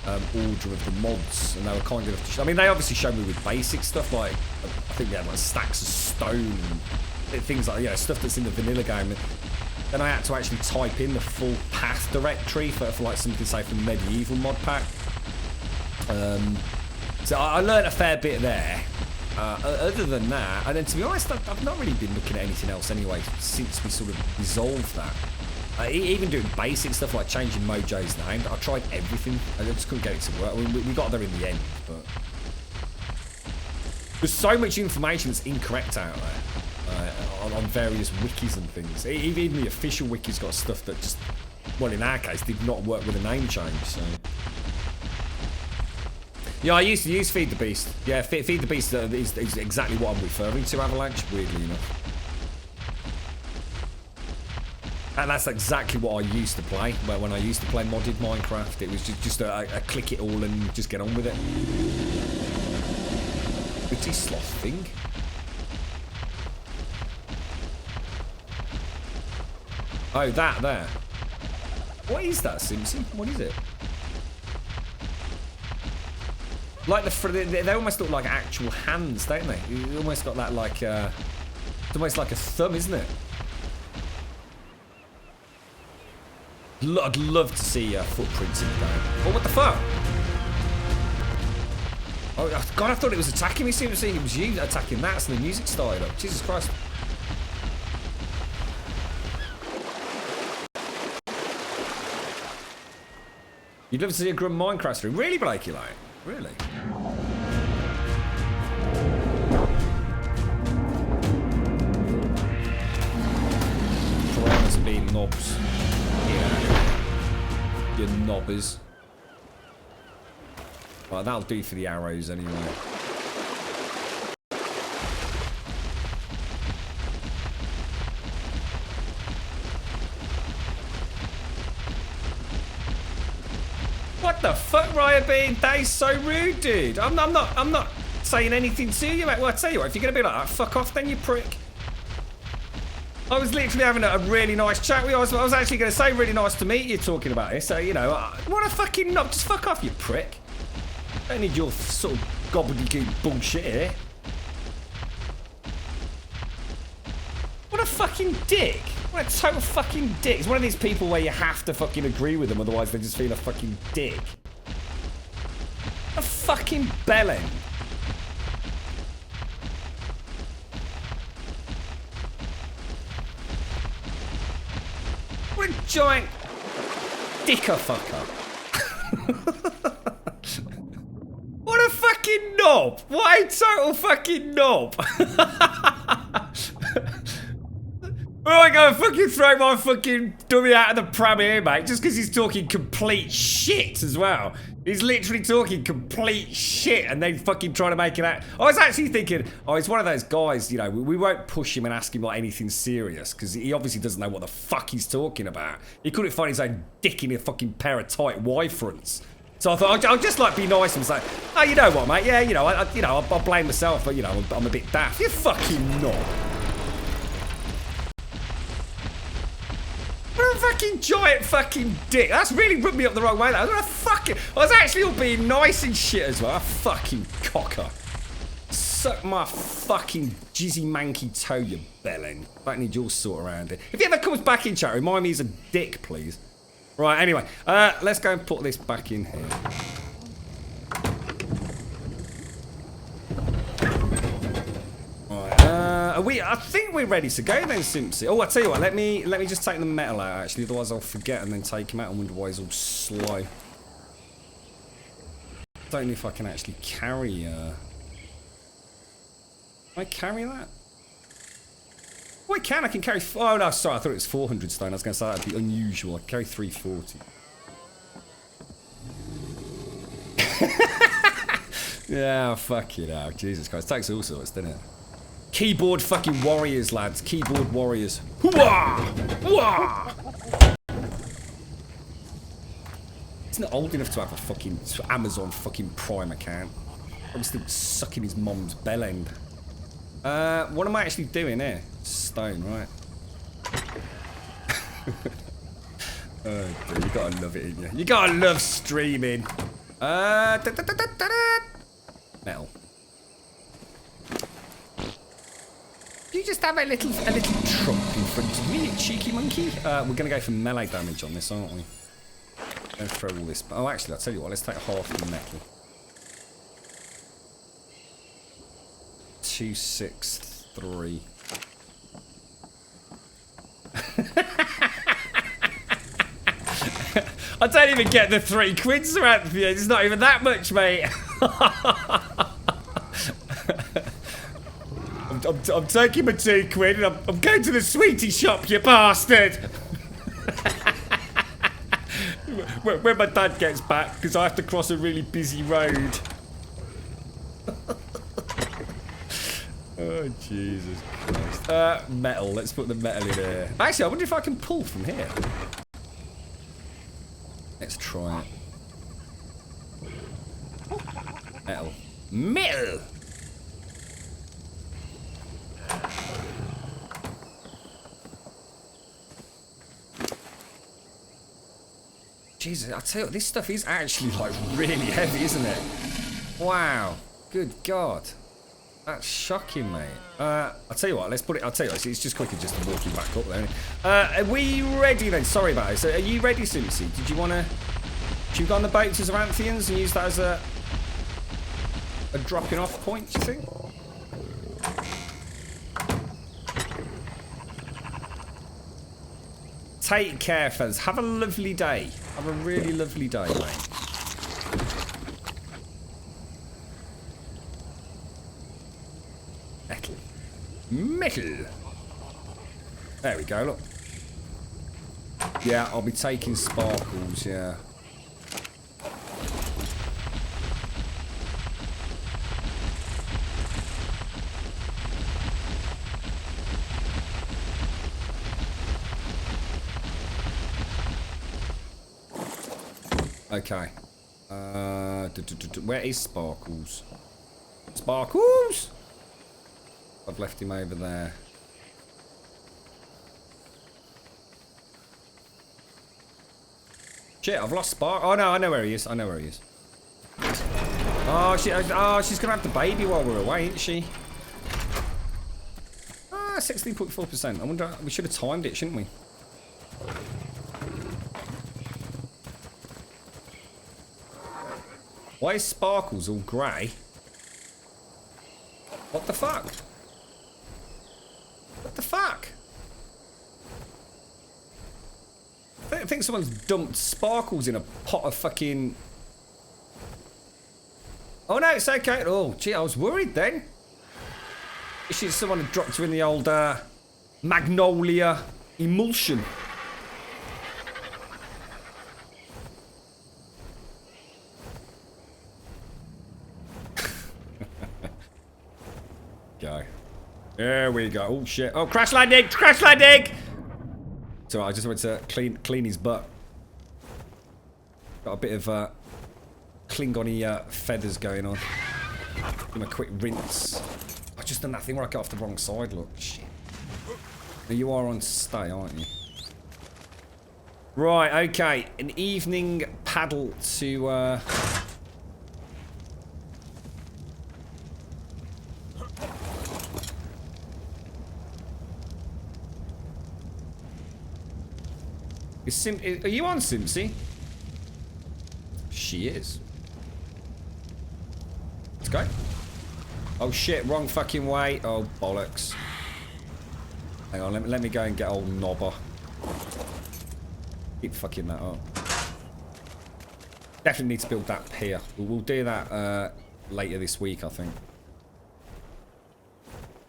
order of the mods, and they were kind enough to I mean, they obviously showed me with basic stuff, like, I think we had like stacks of stone, and things like, you know, stuff that's in the vanilla game. Then I had to actually type in the full path directory for like something, say, from medieval mod pack. So I learned a fair bit there. Other than that, and then to be honest, I've not really been looking at anything else anyway since we sort of resolved that. Even doing basic stuff like changing Mojo's name, I tried everything. I just couldn't get it to work. I mean, we got there in the end, but there's so much information that's incorrect out there on various wikis and things. Even the official wiki's got stuff that just, well, in our case, did not work with a name change. So. Yeah, I used to use Feed the Beast. Yeah, Feed the Beast is exactly what I'm referring to, Avalanche, weirdly enough. And that's exactly what I used to play. When I used to play modded Minecraft, it was just a click it all and just get on with it. Pretty sloth thing. Oh, that there. What is that, Simpson? What is it? Like they almost look like actual hands, don't they? You almost got that like, it's almost like a thumb, isn't it? I'd love to see footprints in the game. Oh, what the fuck? Oh, God, I thought it was attacking me. Seriously, it was you attacking that, so the music started up. Jesus Christ. You'd love to see a Grum Minecraft stream. Really, Blakey, like? Really? Piranhas being knobs. Yeah. You knobbers. Right, that'll do for the arrows anyway. What the fuck, Ryan Bean? That is so rude, dude. I'm not saying anything to you, mate. Well, I tell you what, if you're gonna be like that, fuck off then, you prick. I was literally having a really nice chat with you. I was actually gonna say really nice to meet you talking about this. So, you know, what a fucking knob. Just fuck off, you prick. Don't need your sort of gobbledygook bullshit here. What a fucking dick. What a total fucking dick. It's one of these people where you have to fucking agree with them, otherwise they just feel a fucking dick. A fucking bellend. What a giant dicker fucker. What a fucking knob. What a total fucking knob. Oh, I gotta fucking throw my fucking dummy out of the pram here, mate, just because he's talking complete shit as well. He's literally talking complete shit and then fucking trying to make it out. I was actually thinking, oh, he's one of those guys, you know, we won't push him and ask him like anything serious because he obviously doesn't know what the fuck he's talking about. He couldn't find his own dick in a fucking pair of tight Y-fronts. So I thought I'll just like be nice and say, oh, you know what, mate? Yeah, you know, I'll blame myself, but you know, I'm a bit daft. You fucking knob. fucking giant fucking dick. That's really rubbed me up the wrong way. I was actually all being nice and shit as well. Fucking cocker. Suck my fucking jizzy manky toe, you bellend. Don't need your sort around it. If he ever comes back in chat, remind me he's a dick, please. Right, anyway, let's go and put this back in here. Right, I think we're ready to go then, Simpsy. Oh, I tell you what, let me just take the metal out actually, otherwise I'll forget and then take him out and wonder why he's all slow. Don't know if I can actually carry. Can I carry that? Oh, I can. I can carry. Oh no, sorry, I thought it was 400 stone. I was going to say that'd be unusual. I can carry 340. Yeah, fuck it out. Jesus Christ, takes all sorts, doesn't it? Keyboard fucking warriors, lads. Keyboard warriors. Hooah! Hooah! He's not old enough to have a fucking Amazon fucking Prime account. I'm still sucking his mom's bell end. What am I actually doing here? Stone, right? Oh, dude, you gotta love it, ain't you? You gotta love streaming. Metal. You just have a little trump in front of me, you cheeky monkey. We're gonna go for melee damage on this, aren't we? Let's throw all this. Oh, actually, I'll tell you what. Let's take half the metal. 263. I don't even get the 3 quid, Samantha. It's not even that much, mate. I'm taking my 2 quid and I'm going to the sweetie shop, you bastard. When my dad gets back, because I have to cross a really busy road. Oh, Jesus Christ. Metal. Let's put the metal in here. Actually, I wonder if I can pull from here. Let's try it. Metal. Metal! Jesus, I tell you what, this stuff is actually like really heavy, isn't it? Wow. Good God. That's shocking, mate. I'll tell you what, let's put it. I'll tell you what, it's just quicker just to walk you back up there. Are we ready then? Sorry about it. So are you ready, Simpsy? Did you want to... Should we go on the boat to Zaranthians and use that as a dropping off point, do you think? Take care, fellas. Have a lovely day. Have a really lovely day, mate. Metal. Metal. There we go, look. Yeah, I'll be taking sparkles, yeah. Okay. Where is Sparkles? Sparkles! I've left him over there. Shit, I've lost Spark. Oh no, I know where he is. I know where he is. Oh, she's gonna have the baby while we're away, isn't she? Ah, 16.4%. I wonder. We should have timed it, shouldn't we? Why is Sparkles all grey? What the fuck? What the fuck? I think someone's dumped Sparkles in a pot of fucking... Oh no, it's okay. Oh, gee, I was worried then. Someone had dropped her in the old Magnolia emulsion. Go. There we go. Oh shit. Oh, crash landing! Crash landing! So I just went to clean his butt. Got a bit of Klingon-y feathers going on. Give him a quick rinse. I just done that thing where I got off the wrong side. Look, shit. Now you are on stay, aren't you? Right, okay. An evening paddle to... Are you on, Simpsy? She is. Let's go. Oh shit, wrong fucking way. Oh, bollocks. Hang on, let me go and get old Knobber. Keep fucking that up. Definitely need to build that pier. We'll do that later this week, I think.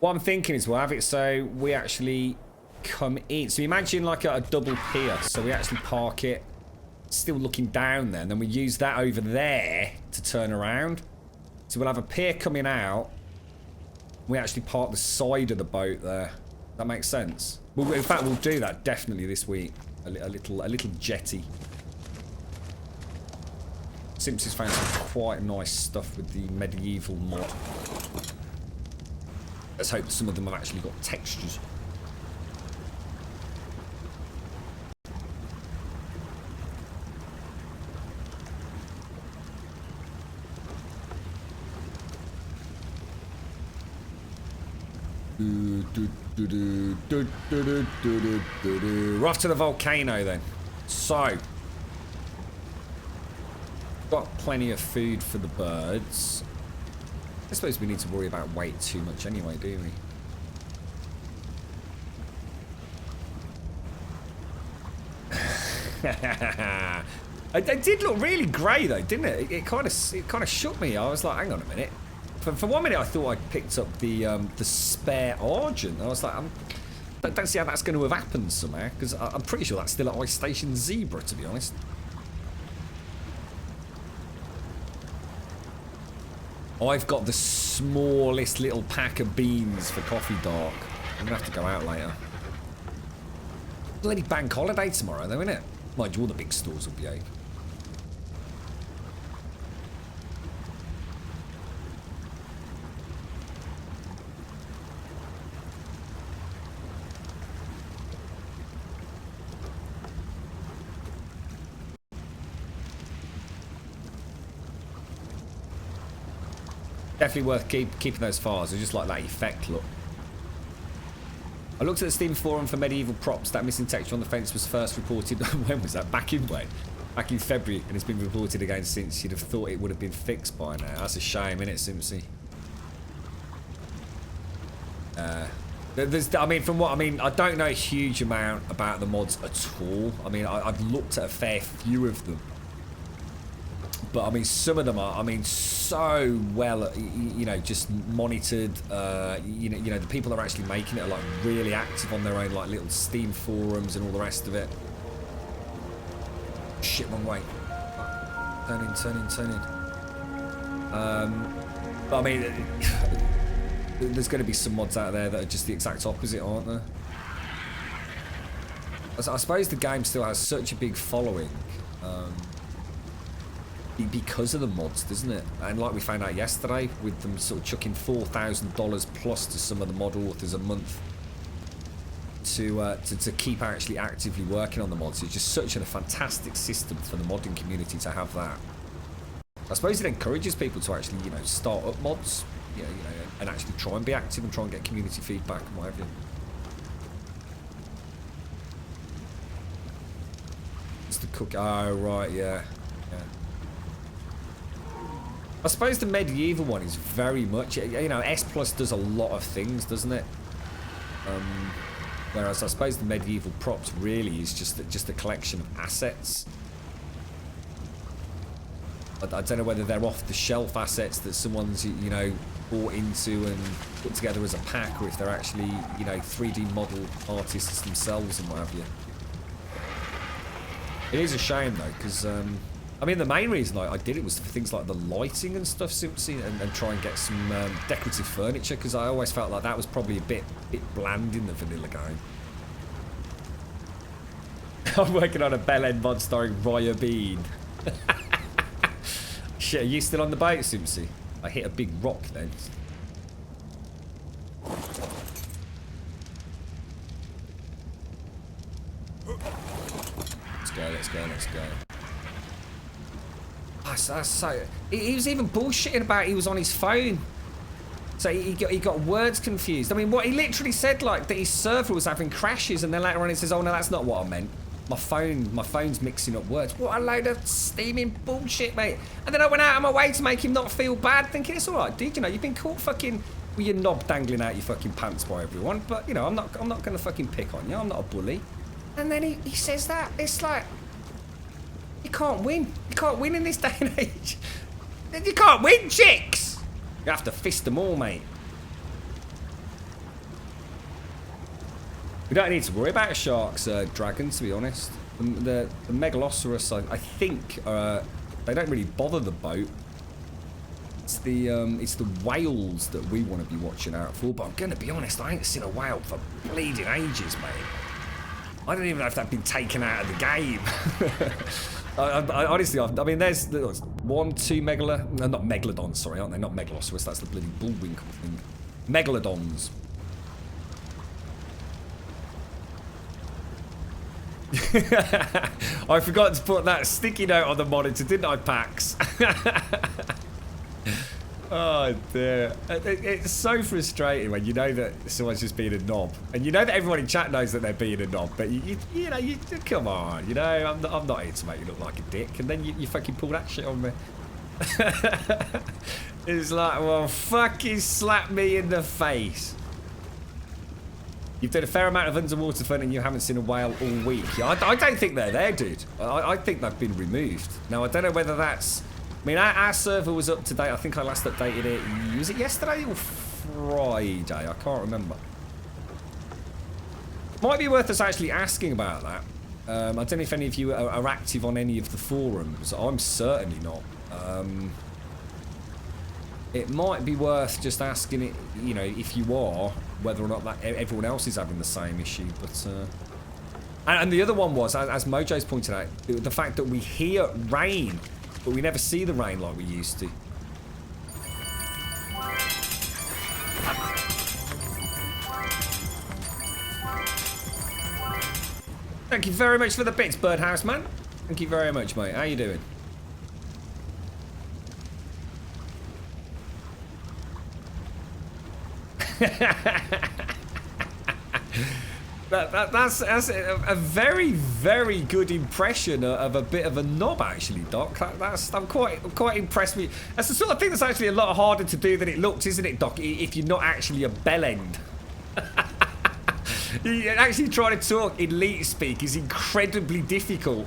What I'm thinking is we'll have it so we actually come in. So imagine like a double pier. So we actually park it still looking down there. And then we use that over there to turn around. So we'll have a pier coming out. We actually park the side of the boat there. That makes sense. Well, in fact, we'll do that definitely this week. A little jetty. Simpson's found some quite nice stuff with the medieval mod. Let's hope some of them have actually got textures. We're off to the volcano then. So, got plenty of food for the birds. I suppose we need to worry about weight too much anyway, do we? It did look really grey though, didn't it? It kind of shook me. I was like, hang on a minute. For 1 minute, I thought I picked up the spare Argent. I was like, I don't see how that's going to have happened somehow, because I'm pretty sure that's still at Ice Station Zebra, to be honest. I've got the smallest little pack of beans for Coffee Dark. I'm going to have to go out later. Bloody bank holiday tomorrow, though, isn't it? Mind you, all the big stores will be open. Definitely worth keeping those files. I just like that effect look. I looked at the Steam forum for medieval props. That missing texture on the fence was first reported. When was that? Back in when? Back in February, and it's been reported again since. You'd have thought it would have been fixed by now. That's a shame, isn't it, Simpsy? I don't know a huge amount about the mods at all. I mean, I've looked at a fair few of them. But I mean, some of them are, so well, just monitored. You know, the people that are actually making it are like really active on their own, like little Steam forums and all the rest of it. Shit, wrong way. Turn in. But I mean, there's going to be some mods out there that are just the exact opposite, aren't there? I suppose the game still has such a big following. Because of the mods, doesn't it? And like we found out yesterday, with them sort of chucking $4,000 plus to some of the mod authors a month to keep actually actively working on the mods. It's just such a fantastic system for the modding community to have that. I suppose it encourages people to actually, start up mods, and actually try and be active and try and get community feedback and what have you. It's the cook. Oh right, yeah. I suppose the medieval one is very much, S Plus does a lot of things, doesn't it? Whereas I suppose the medieval props really is just a collection of assets. I don't know whether they're off-the-shelf assets that someone's, bought into and put together as a pack, or if they're actually, 3D model artists themselves and what have you. It is a shame though, because the main reason I did it was for things like the lighting and stuff, simply, and try and get some decorative furniture, because I always felt like that was probably a bit bland in the vanilla game. I'm working on a bell end mod starring Raya Bean. Shit, are you still on the boat, Simpsy? I hit a big rock then. Let's go. let's go. That's so... He was even bullshitting about he was on his phone. So he got words confused. I mean, what he literally said, like, that his server was having crashes, and then later on he says, oh, no, that's not what I meant. My phone's mixing up words. What a load of steaming bullshit, mate. And then I went out of my way to make him not feel bad, thinking, it's all right, dude. You know, you've been caught fucking with your knob dangling out your fucking pants by everyone. But, you know, I'm not going to fucking pick on you. I'm not a bully. And then he says that. It's like, you can't win. You can't win in this day and age. You can't win, chicks. You have to fist them all, mate. We don't need to worry about sharks, Dragon, to be honest. The Megalosaurus, I think, they don't really bother the boat. It's the whales that we want to be watching out for. But I'm going to be honest, I ain't seen a whale for bleeding ages, mate. I don't even know if they've been taken out of the game. I honestly, I mean, there's 1, 2 not megalodons, sorry, aren't they? Not Megalosaurus, that's the bloody bullwinkle thing. Megalodons. I forgot to put that sticky note on the monitor, didn't I, Pax? Oh dear. It's so frustrating when you know that someone's just being a knob. And you know that everyone in chat knows that they're being a knob, but you know, come on, you know, I'm not here to make you look like a dick, and then you fucking pull that shit on me. It's like, well, fucking slap me in the face. You've done a fair amount of underwater fun and you haven't seen a whale all week. Yeah, I don't think they're there, dude. I think they've been removed. Now, I don't know whether that's... I mean, our server was up to date. I think I last updated it. Was it yesterday or Friday? I can't remember. Might be worth us actually asking about that. I don't know if any of you are active on any of the forums. I'm certainly not. It might be worth just asking it, you know, if you are, whether or not that everyone else is having the same issue. But and the other one was, as Mojo's pointed out, the fact that we hear rain, but we never see the rain like we used to. Thank you very much for the bits, Birdhouse man. Thank you very much, mate. How you doing? That's a very, very good impression of a bit of a knob, actually, Doc. I'm quite impressed with you. That's the sort of thing that's actually a lot harder to do than it looks, isn't it, Doc? If you're not actually a bellend. Actually trying to talk in elite speak is incredibly difficult.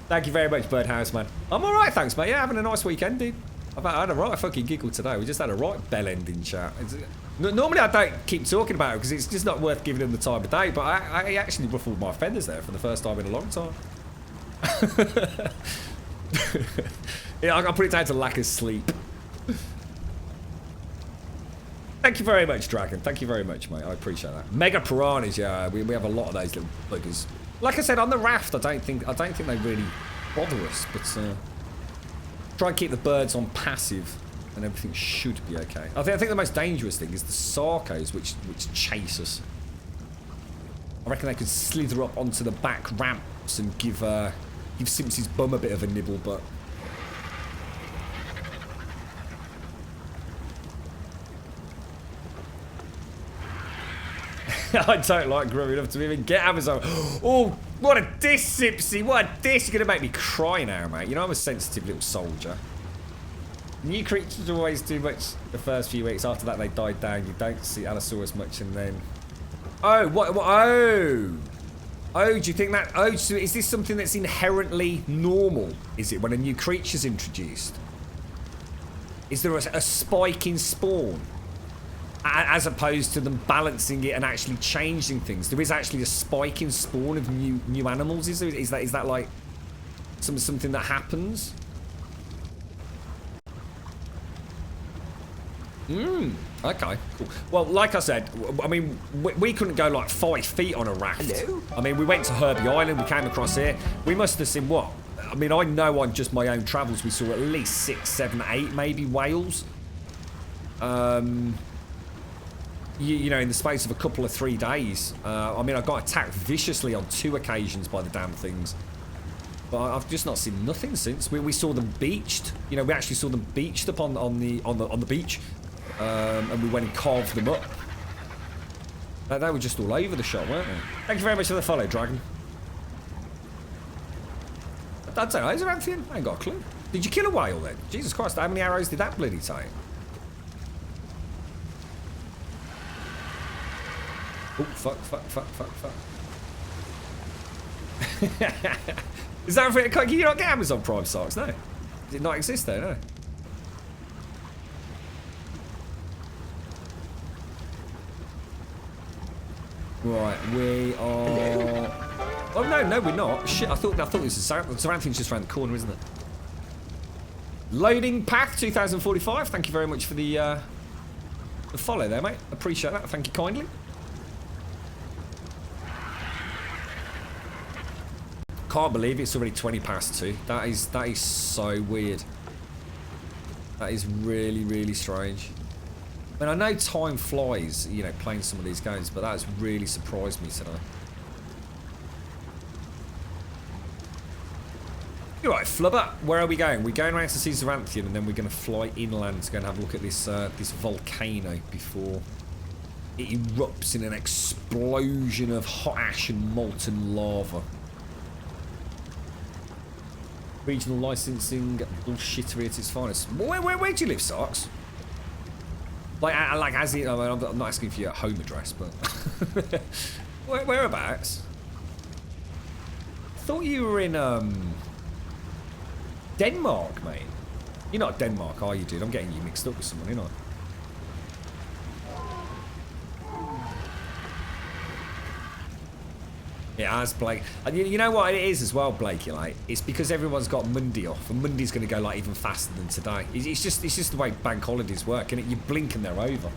Thank you very much, Birdhouse man. I'm all right, thanks, mate. Yeah, having a nice weekend, dude. I had a right fucking giggle today. We just had a right bell-ending chat. Normally I don't keep talking about it because it's just not worth giving them the time of day, but I actually ruffled my feathers there for the first time in a long time. Yeah, I'll put it down to lack of sleep. Thank you very much, Dragon. Thank you very much, mate. I appreciate that. Mega piranhas, yeah. We have a lot of those little buggers. Like I said, on the raft, I don't think they really bother us, but try and keep the birds on passive, and everything should be okay. I think the most dangerous thing is the sarcos, which chase us. I reckon they could slither up onto the back ramps and give Simpson's bum a bit of a nibble, but. I don't like growing up to even get Amazon. Oh, what a diss, Sipsy. What a diss. You're going to make me cry now, mate. You know I'm a sensitive little soldier. New creatures always do much the first few weeks. After that, they died down. You don't see Allosaurus much, and then... Oh, what? Oh, do you think that... Oh, so is this something that's inherently normal? Is it when a new creature's introduced? Is there a spike in spawn? As opposed to them balancing it and actually changing things, there is actually a spike in spawn of new animals. Is there? Is that like something that happens? Okay, cool. Well, like I said, I mean, we couldn't go like 5 feet on a raft. Hello? I mean, we went to Herbie Island. We came across here. We must have seen what? I mean, I know on just my own travels, we saw at least 6, 7, 8 maybe whales. you know, in the space of a couple of 3 days. I mean, I got attacked viciously on 2 occasions by the damn things. But I've just not seen nothing since. We saw them beached. You know, we actually saw them beached up on the beach. And we went and carved them up. They were just all over the shop, weren't they? Thank you very much for the follow, Dragon. I don't know, is there anything? I ain't got a clue. Did you kill a whale then? Jesus Christ, how many arrows did that bloody take? Oh, fuck. Is that for, can you not get Amazon Prime socks? No. Does it not exist there? No. Right, we are... Oh, no, we're not. Shit, I thought this was Zaranthian's just around the corner, isn't it? Loading path 2045. Thank you very much for the follow there, mate. Appreciate that. Thank you kindly. Can't believe it's already 20 past 2. That is so weird. That is really, really strange. I mean, I know time flies, you know, playing some of these games, but that has really surprised me today. You're right, Flubber. Where are we going? We're going around to see Zaranthian, and then we're going to fly inland to go and have a look at this this volcano before it erupts in an explosion of hot ash and molten lava. Regional licensing bullshittery at its finest. Where do you live, Sarks? Like as in, I mean, I'm not asking for your home address, but whereabouts? I thought you were in Denmark, mate. You're not Denmark, are you, dude? I'm getting you mixed up with someone, you know. It has, Blake. And you know what it is as well, Blakey, like, it's because everyone's got Monday off, and Monday's going to go, like, even faster than today. It's just the way bank holidays work, and you blink and they're over.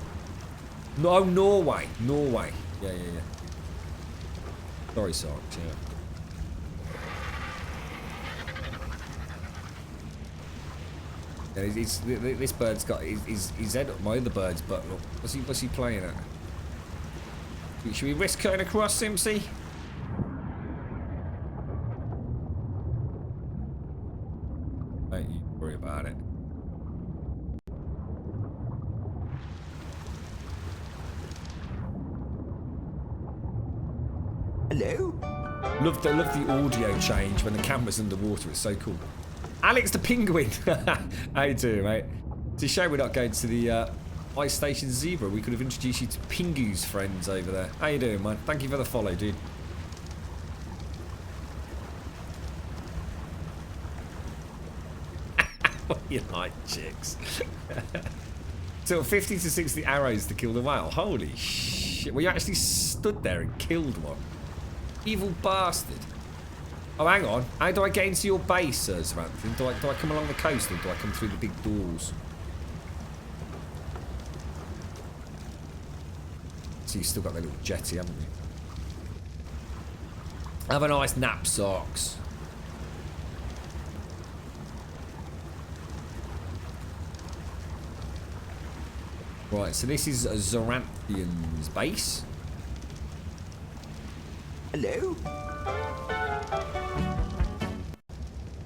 No, Norway. Yeah. Sorry, Sarks, yeah. This bird's got his head up my other bird's butt. Look, what's he playing at? Should we risk cutting across, Simpsy? Don't you worry about it. Hello? Love the audio change when the camera's underwater. It's so cool. Alex the Penguin. How you doing, mate? It's a shame we're not going to the Ice Station Zebra. We could have introduced you to Pingu's friends over there. How you doing, man? Thank you for the follow, dude. You like chicks. So 50 to 60 arrows to kill the whale. Holy shit. Well, you actually stood there and killed one. Evil bastard. Oh, hang on. How do I get into your base, Samantha? Do I come along the coast or do I come through the big doors? So you've still got that little jetty, haven't you? Have a nice nap, Socks. Right, so this is Zaranthian's base. Hello?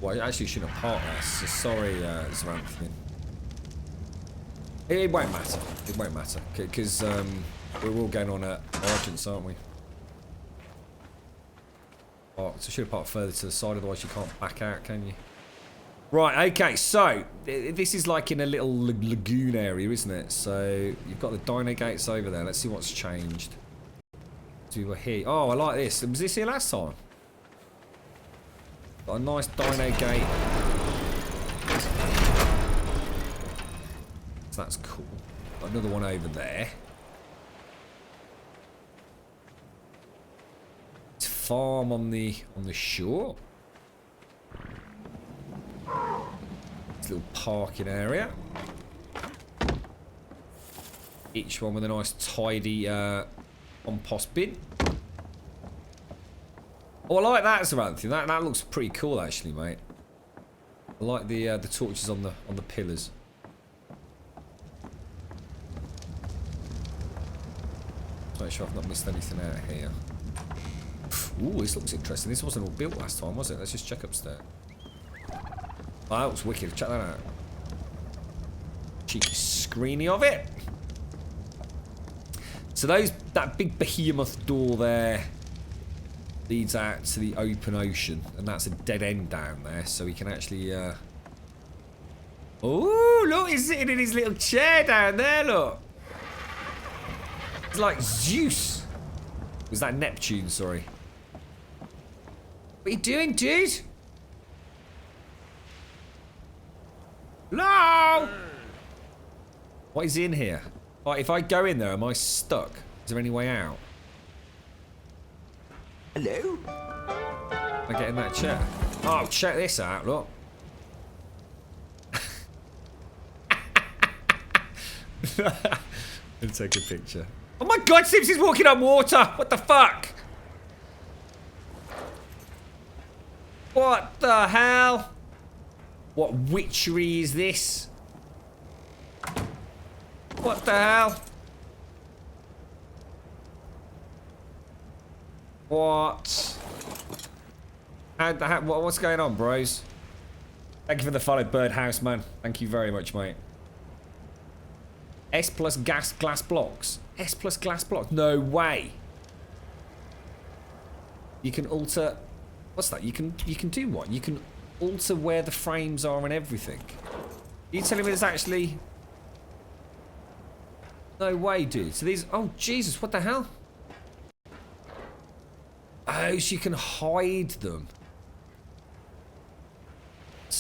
Well, I actually shouldn't have parked there, so sorry, Zaranthian. It won't matter. It won't matter, because we're all going on Argents, aren't we? Oh, so I should have parked further to the side, otherwise you can't back out, can you? Right, okay, so this is like in a little lagoon area, isn't it? So you've got the dino gates over there. Let's see what's changed. So we were here. Oh, I like this. Was this here last time? Got a nice dino gate. So that's cool. Got another one over there. It's farm on the shore. It's a little parking area. Each one with a nice tidy compost bin. Oh, I like that, Samantha. That looks pretty cool, actually, mate. I like the torches on the pillars. make sure I've not missed anything out here. Ooh, this looks interesting. This wasn't all built last time, was it? Let's just check upstairs. Oh, that looks wicked. Check that out. Cheeky screeny of it. So that big behemoth door there leads out to the open ocean, and that's a dead end down there. So we can actually. Oh, look! He's sitting in his little chair down there. Look. It's like Zeus. Was that Neptune? Sorry. What are you doing, dude? No! What is in here? Right, if I go in there, am I stuck? Is there any way out? Hello? Am I get in that chair? Oh, check this out, look. Let's take a picture. Oh my god, Simpson's walking on water! What the fuck? What the hell? What witchery is this? What the hell? What? What's going on, bros? Thank you for the follow, Birdhouse, man. Thank you very much, mate. S plus glass blocks. S plus glass blocks. No way. You can alter. What's that? You can do what? You can alter where the frames are and everything. Are you telling me there's actually? No way, dude. So these. Oh Jesus! What the hell? Oh, so you can hide them.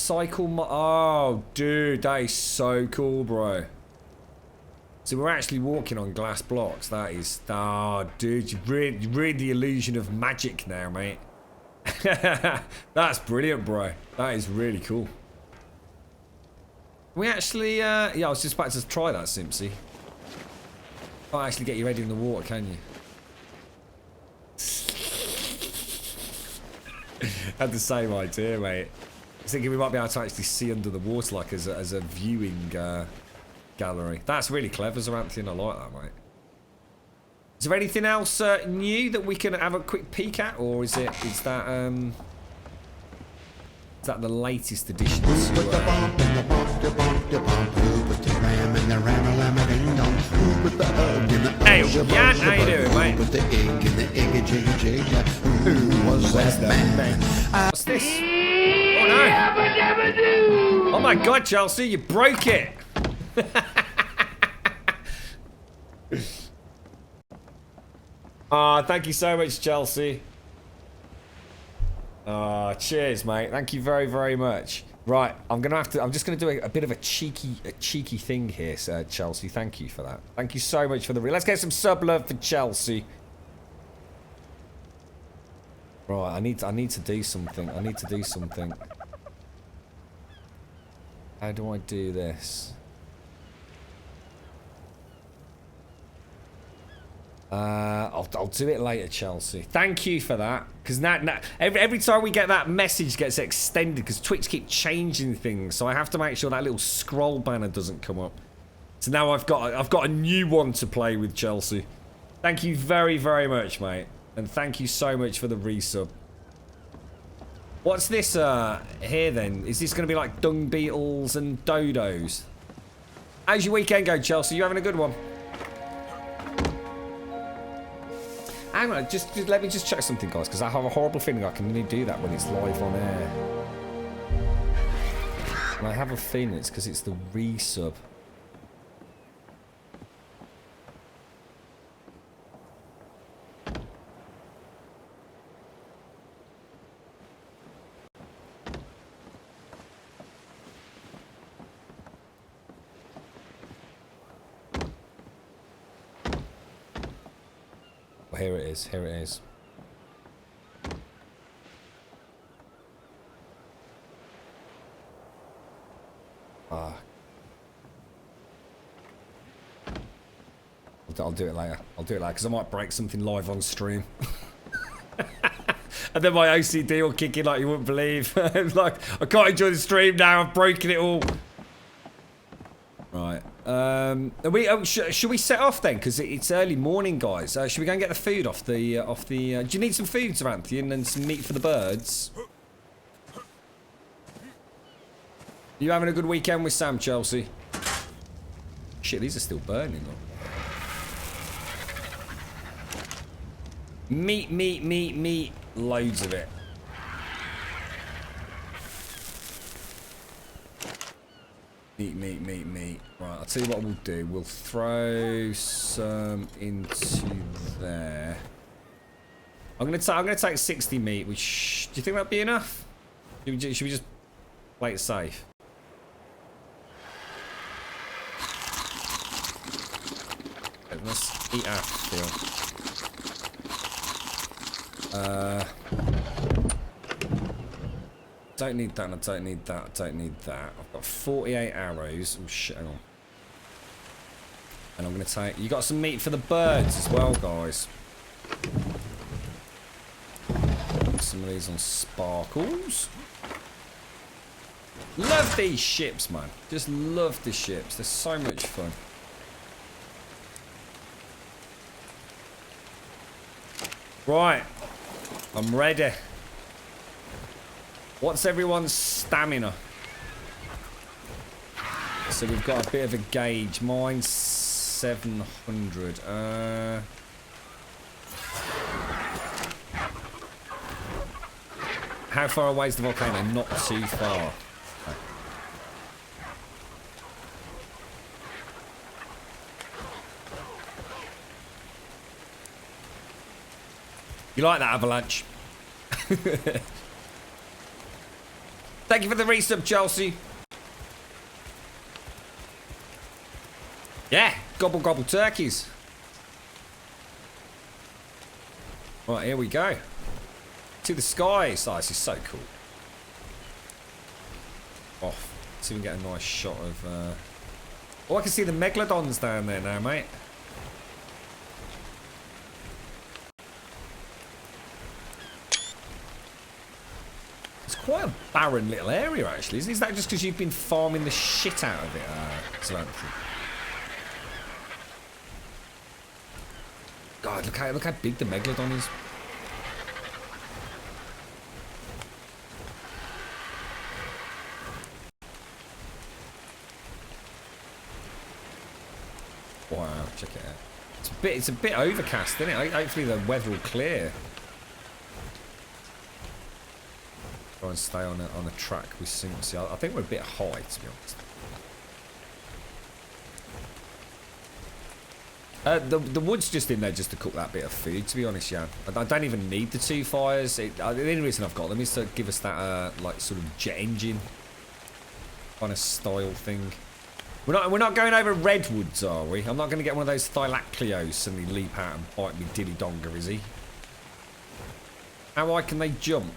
Oh, dude, that is so cool, bro. So we're actually walking on glass blocks. That is, oh, dude, you've ruined the illusion of magic now, mate. That's brilliant, bro. That is really cool. We actually, yeah, I was just about to try that, Simpsy. Can't actually get your head in the water, can you? Had the same idea, mate. I was thinking we might be able to actually see under the water, like as a viewing gallery. That's really clever, Zoranthony. I like that, mate. Is there anything else new that we can have a quick peek at, or is that the latest addition to? Hey, yeah, how you doing, mate? Where's that man? What's this? Oh no! Oh my God, Chelsea, you broke it! Ah, thank you so much, Chelsea. Ah, cheers, mate. Thank you very, very much. Right, I'm just gonna do a bit of a cheeky thing here, sir, Chelsea. Thank you for that. Thank you so much for the. Let's get some sub love for Chelsea. Right, I need to do something. I need to do something. How do I do this? I'll do it later, Chelsea. Thank you for that. Because now every time we get that message gets extended because Twitch keep changing things, so I have to make sure that little scroll banner doesn't come up. So now I've got a new one to play with, Chelsea. Thank you very, very much, mate. And thank you so much for the resub. What's this here then? Is this going to be like dung beetles and dodos? How's your weekend go, Chelsea? You having a good one? Hang on, just let me just check something, guys, because I have a horrible feeling I can only do that when it's live on air. And I have a feeling it's because it's the resub. Here it is, here it is. Ah. I'll do it later. I'll do it later, because I might break something live on stream. And then my OCD will kick in like you wouldn't believe. Like, I can't enjoy the stream now, I've broken it all. Right. Should we set off then? Because it's early morning, guys. Should we go and get the food off the do you need some food, Zaranthian, and some meat for the birds? You having a good weekend with Sam, Chelsea? Shit, these are still burning. Meat. Loads of it. Meat. Right, I'll tell you what we'll do. We'll throw some into there. I'm gonna take 60 meat. Which do you think that'd be enough? Should we just play it safe? Let's eat our fill. Don't need that, I don't need that, I don't need that. I've got 48 arrows. Oh shit, hang on. And I'm gonna take... You got some meat for the birds as well, guys. Put some of these on sparkles. Love these ships, man. Just love the ships. They're so much fun. Right. I'm ready. What's everyone's stamina? So we've got a bit of a gauge. Mine's 700. How far away is the volcano? Not too far. You like that avalanche? Thank you for the resub, Chelsea. Yeah, gobble gobble turkeys. Right, here we go. To the skies. Oh, this is so cool. Off. Let's see if we can get a nice shot of... Oh, I can see the megalodons down there now, mate. Quite a barren little area, actually. Is that just because you've been farming the shit out of it, Samantha? God, look how big the megalodon is. Wow, check it out. It's a bit overcast, isn't it? Hopefully the weather will clear. Try and stay on a track with Simpsy. I think we're a bit high, to be honest. The wood's just in there just to cook that bit of food, to be honest, yeah. I don't even need the 2 fires. The only reason I've got them is to give us that like sort of jet engine kind of style thing. We're not going over redwoods, are we? I'm not going to get one of those Thylacleos suddenly leap out and bite me dilly donger, is he? How high can they jump?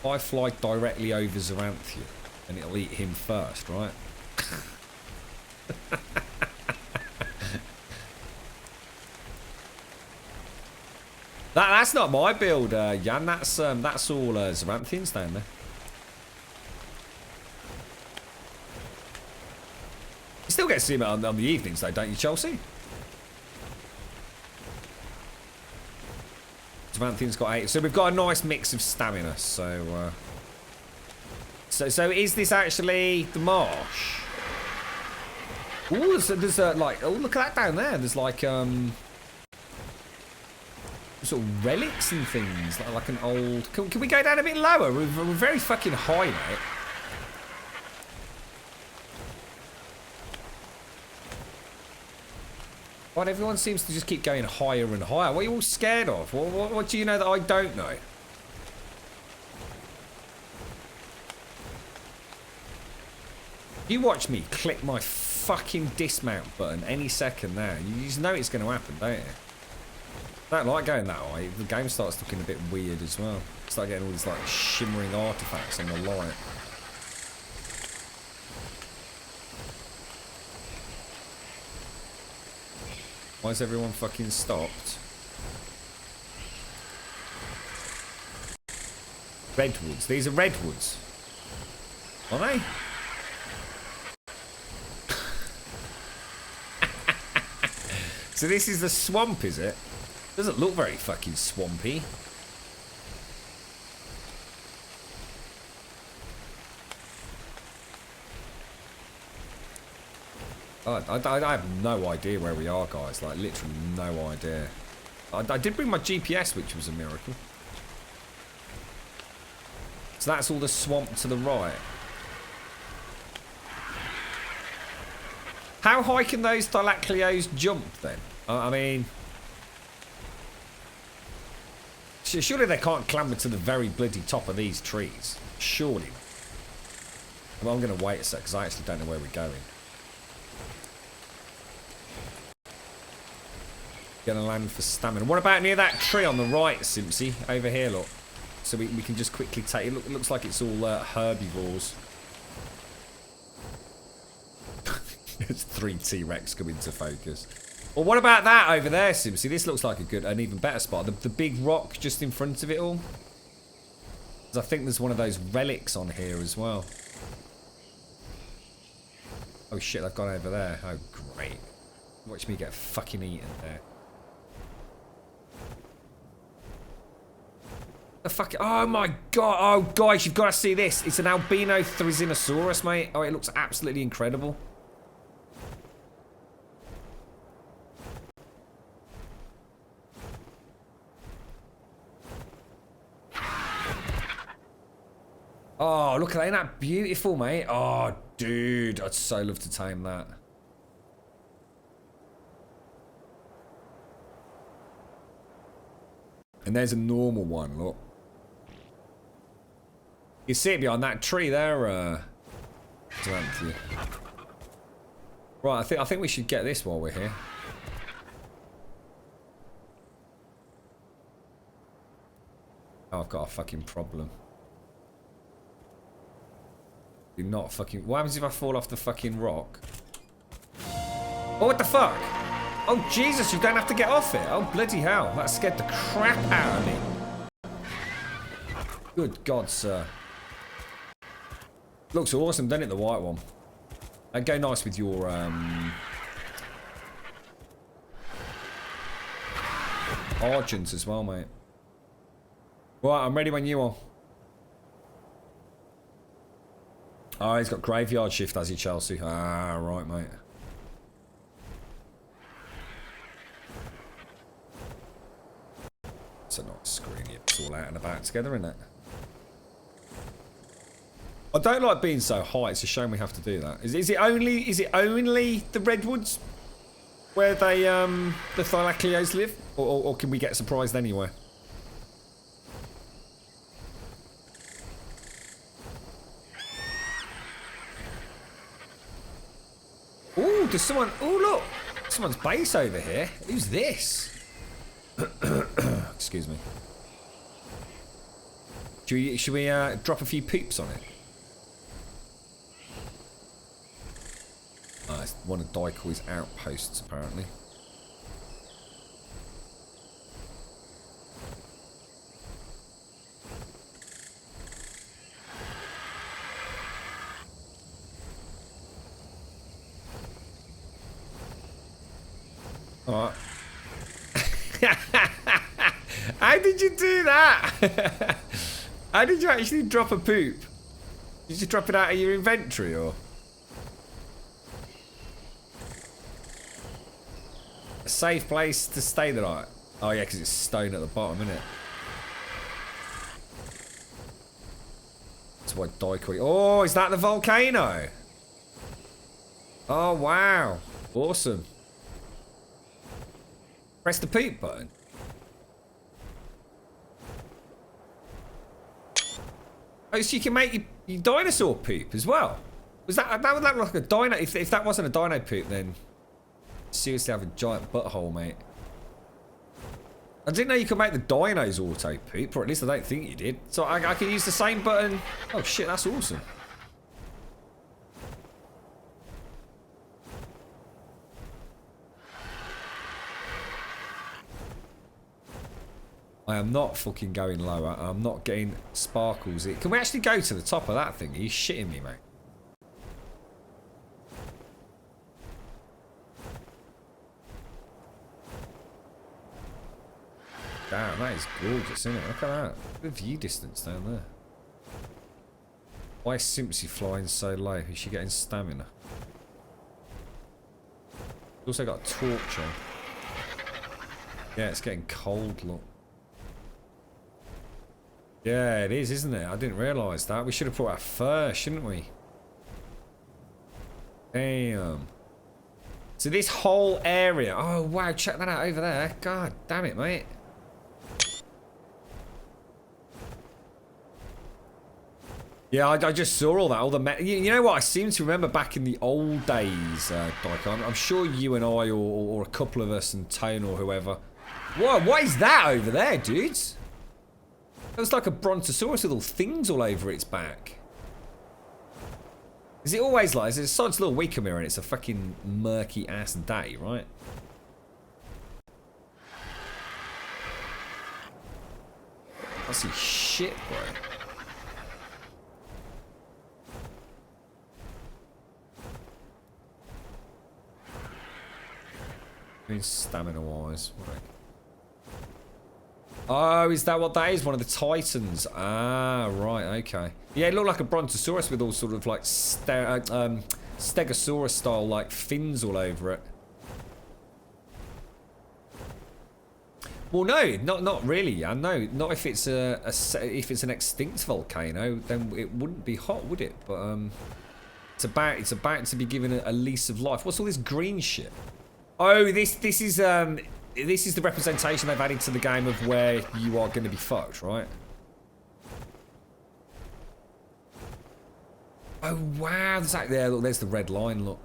I fly directly over Zaranthia, and it'll eat him first, right? That's not my build, Jan. That's all Zaranthians down there. You still get to see him on the evenings, though, don't you, Chelsea? Zaranthian's got 8, so we've got a nice mix of stamina. So is this actually the marsh? Ooh, there's like, oh, look at that down there. There's like sort of relics and things, like an old. Can we go down a bit lower? We're very fucking high, mate. God, everyone seems to just keep going higher and higher. What are you all scared of? What do you know that I don't know? You watch me click my fucking dismount button any second now. You just know it's going to happen, don't you? I don't like going that way. The game starts looking a bit weird as well. Start getting all these like shimmering artifacts on the light. Why is everyone fucking stopped? Redwoods. These are redwoods. Are they? So this is the swamp, is it? Doesn't look very fucking swampy. I have no idea where we are, guys. Like, literally no idea. I did bring my GPS, which was a miracle. So that's all the swamp to the right. How high can those Thylacios jump, then? I mean... Surely they can't clamber to the very bloody top of these trees. Surely. Well, I'm going to wait a sec, because I actually don't know where we're going. Gonna land for stamina. What about near that tree on the right, Simpsy? Over here, look. So we can just quickly take it. It looks like it's all herbivores. It's 3 T-Rex come into focus. Well, what about that over there, Simpsy? This looks like an even better spot. The big rock just in front of it all. 'Cause I think there's one of those relics on here as well. Oh shit, I've gone over there. Oh great. Watch me get fucking eaten there. The fuck? Oh my god! Oh guys, you've got to see this. It's an albino Thrasinosaurus, mate. Oh, it looks absolutely incredible. Oh, look at that! Ain't that beautiful, mate? Oh, dude, I'd so love to tame that. And there's a normal one, look. You see it behind that tree there, Right, I think we should get this while we're here. Oh, I've got a fucking problem. Do not fucking... What happens if I fall off the fucking rock? Oh, what the fuck? Oh, Jesus, you don't have to get off it. Oh, bloody hell. That scared the crap out of me. Good God, sir. Looks awesome, doesn't it, the white one? That'd go nice with your, Argent as well, mate. Right, I'm ready when you are. Oh, he's got graveyard shift, has he, Chelsea? Ah, right, mate. It's a nice screen. It's all out and about together, isn't it? I don't like being so high. It's a shame we have to do that. Is it only the redwoods where they the Thylacios live, or can we get surprised anywhere? Ooh, there's someone. Ooh, look, someone's base over here. Who's this? Excuse me. Should we drop a few peeps on it? It's one of Daikoi's outposts, apparently. Alright. How did you do that? How did you actually drop a poop? Did you just drop it out of your inventory, or? A safe place to stay the night. Oh yeah, because it's stone at the bottom, isn't it? That's why Daikoi... Oh, is that the volcano? Oh, wow. Awesome. Press the poop button. Oh, so you can make your dinosaur poop as well. Was that would look like a dino? If that wasn't a dino poop, then seriously have a giant butthole, mate. I didn't know you could make the dinos auto poop, or at least I don't think you did. So I can use the same button. Oh shit, that's awesome. I am not fucking going lower. I'm not getting sparkles. Can we actually go to the top of that thing? Are you shitting me, mate? Damn, that is gorgeous, isn't it? Look at that. The view distance down there. Why is Simpsy flying so low? Is she getting stamina? Also got a torch on. Yeah, it's getting cold, look. Yeah, it is, isn't it? I didn't realise that. We should have brought our fur, shouldn't we? Damn. So this whole area... Oh, wow, check that out over there. God damn it, mate. Yeah, I just saw all that. All the you know what? I seem to remember back in the old days, Dyke. I'm sure you and I, or a couple of us, and Tone or whoever. Whoa, what is that over there, dudes? That was like a brontosaurus with all things all over its back. Is it always like? It's a sod's little weaker mirror and it's a fucking murky ass day, right? I see shit, bro. I mean, stamina-wise. Oh, is that what that is? One of the titans. Ah, right, okay. Yeah, it looked like a brontosaurus with all sort of like stegosaurus-style like fins all over it. Well, no, not really. Yeah, no, not if it's if it's an extinct volcano, then it wouldn't be hot, would it? But it's about to be given a lease of life. What's all this green shit? Oh, this is the representation they've added to the game of where you are going to be fucked, right? Oh wow, there's that there. Look, there's the red line. Look.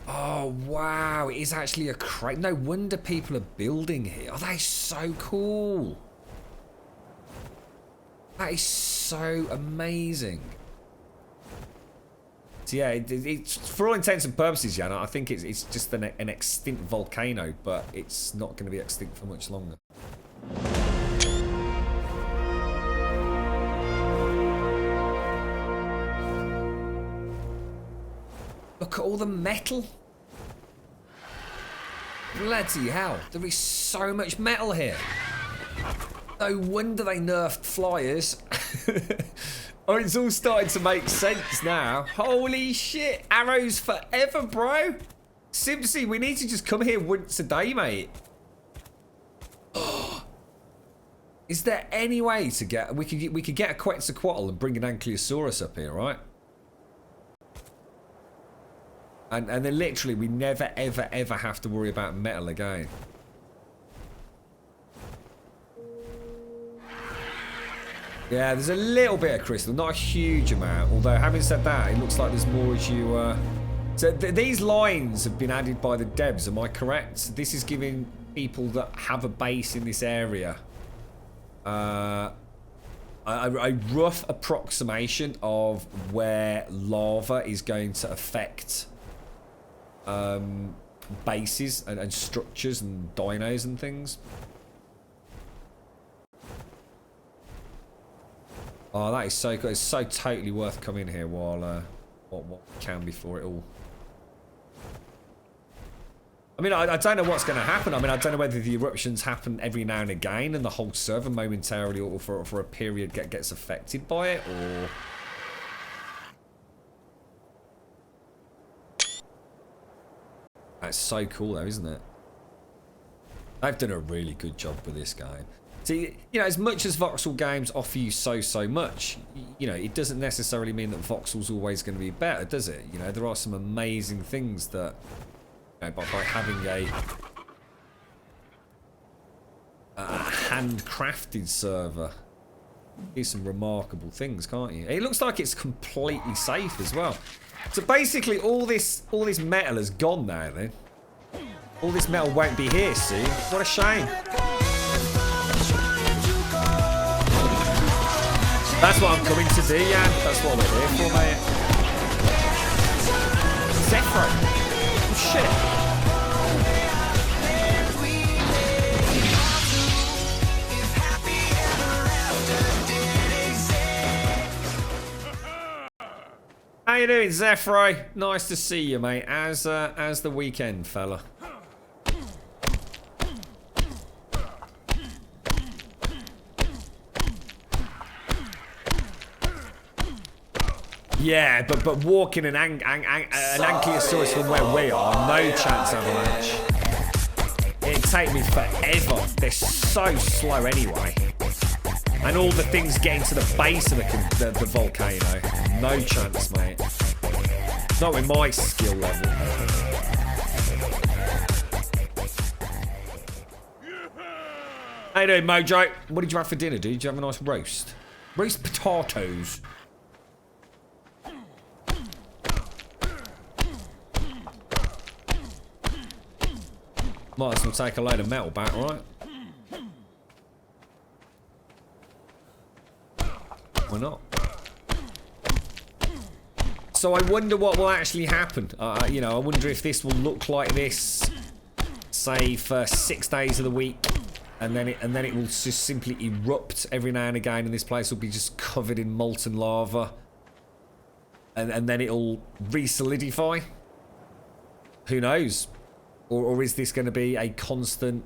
Oh wow, it is actually a crate. No wonder people are building here. Oh, that is so cool. That is so amazing. So yeah, it's for all intents and purposes, Jan, I think it's just an extinct volcano, but it's not going to be extinct for much longer. Look at all the metal. Bloody hell, there is so much metal here. No wonder they nerfed flyers. Oh, it's all starting to make sense now. Holy shit. Arrows forever, bro. Simpsy, we need to just come here once a day, mate. Is there any way to get... We could get a Quetzalcoatl and bring an Ankylosaurus up here, right? And then literally we never, ever, ever have to worry about metal again. Yeah, there's a little bit of crystal, not a huge amount. Although, having said that, it looks like there's more as you... So these lines have been added by the devs, am I correct? This is giving people that have a base in this area a rough approximation of where lava is going to affect bases and structures and dinos and things. Oh, that is so good. It's so totally worth coming here while what can before it all. I mean, I don't know what's going to happen. I mean, I don't know whether the eruptions happen every now and again and the whole server momentarily or for a period gets affected by it, or... That's so cool though, isn't it? They've done a really good job with this game. See, you know, as much as voxel games offer you so much, you know, it doesn't necessarily mean that voxel's always going to be better, does it? You know, there are some amazing things that, you know, by having a handcrafted server, do some remarkable things, can't you? It looks like it's completely safe as well. So basically, all this metal has gone now. Then all this metal won't be here soon. What a shame. That's what I'm coming to do, yeah. That's what we're here for, mate. Zephyr. Oh, shit. you doing, Zephyro? Nice to see you, mate. As the weekend, fella. Yeah, but walking an Ankylosaurus from where we are, no chance avalanche. It'd take me forever. They're so slow anyway. And all the things getting to the base of the volcano. No chance, mate. Not with my skill level. How you doing, Mojo? What did you have for dinner, dude? Did you have a nice roast? Roast potatoes. Might as well take a load of metal back, right? Why not? So I wonder what will actually happen. You know, I wonder if this will look like this, say, for 6 days of the week, and then it will just simply erupt every now and again, and this place will be just covered in molten lava, and then it'll re-solidify. Who knows? Or is this going to be a constant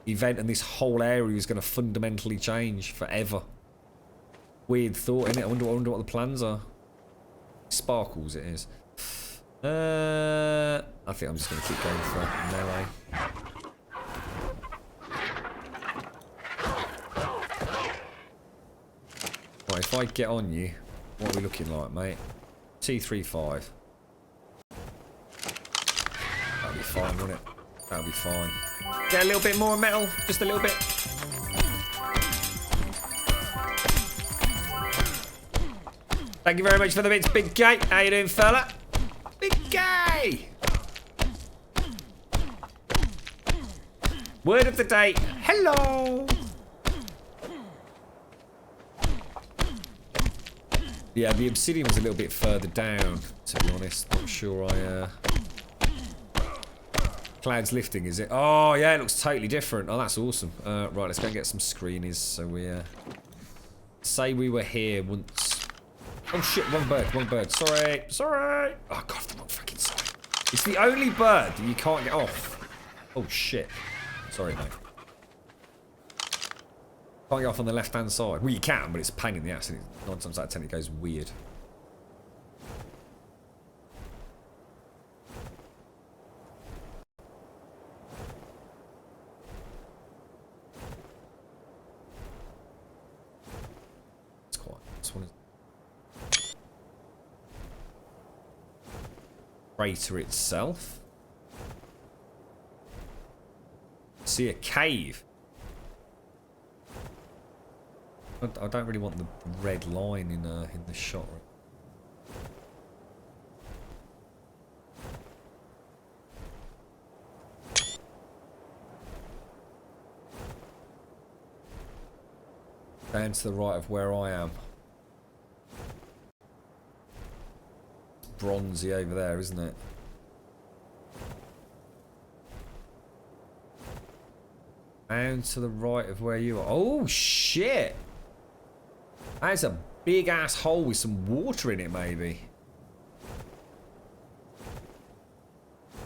event, and this whole area is going to fundamentally change forever? Weird thought, innit? I wonder what the plans are. Sparkles it is. I think I'm just going to keep going for melee. Right, if I get on you, what are we looking like, mate? T35. That'll be fine, won't it? That'll be fine. Get a little bit more metal, just a little bit. Thank you very much for the bits, Big K. How you doing, fella? Big K! Word of the day. Hello! Yeah, the obsidian was a little bit further down, to be honest. Not sure I... Clouds lifting, is it? Oh, yeah, it looks totally different. Oh, that's awesome. Right, let's go and get some screenies. So we... say we were here once... Oh shit, wrong bird. Sorry. Oh god, the wrong fucking side. It's the only bird that you can't get off. Oh shit. Sorry, mate. Can't get off on the left-hand side. Well, you can, but it's a pain in the ass, and 9 times out of 10 it goes weird. It's quiet. This one is... crater itself. See a cave. I don't really want the red line in the shot. Down to the right of where I am. Bronzy over there, isn't it? Down to the right of where you are. Oh shit! That's a big ass hole with some water in it, maybe.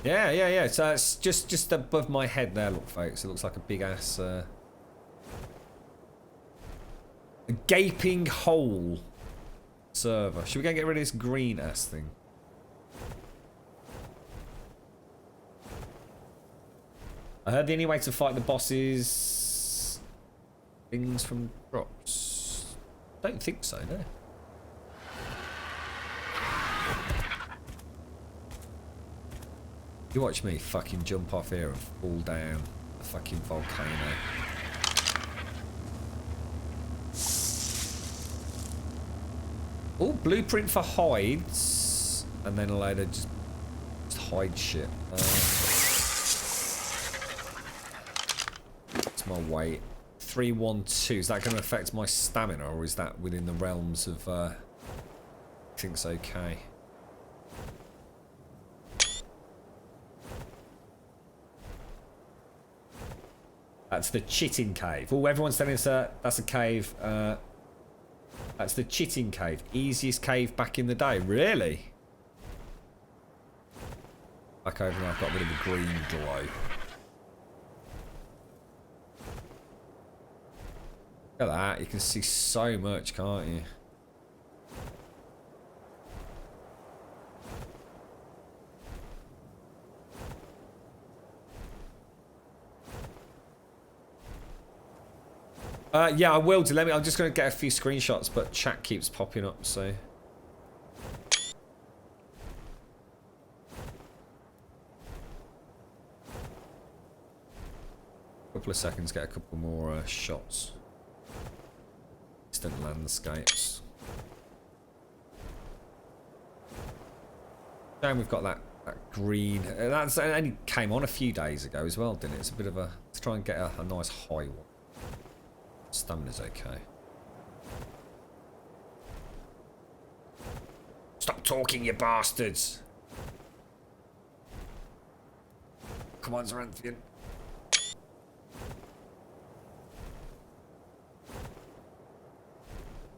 Yeah. So it's just above my head there, look, folks. It looks like a big ass a gaping hole server. Should we go and get rid of this green ass thing? I heard the only way to fight the bosses... things from drops. Don't think so, no. You watch me fucking jump off here and fall down the fucking volcano. Oh, blueprint for hides. And then a load of just hide shit. My weight 312. Is that going to affect my stamina, or is that within the realms of I think it's okay? That's the Chitting Cave. Oh, everyone's telling us that's a cave. That's the Chitting Cave. Easiest cave back in the day. Really? Back over now, I've got a bit of a green glow. Look at that, you can see so much, can't you? Yeah, I will do. I'm just going to get a few screenshots, but chat keeps popping up, so... Couple of seconds, get a couple more shots. Distant landscapes. And we've got that green. That only came on a few days ago as well, didn't it? It's a bit of a... Let's try and get a nice high one. Stamina's okay. Stop talking, you bastards! Come on, Zaranthian.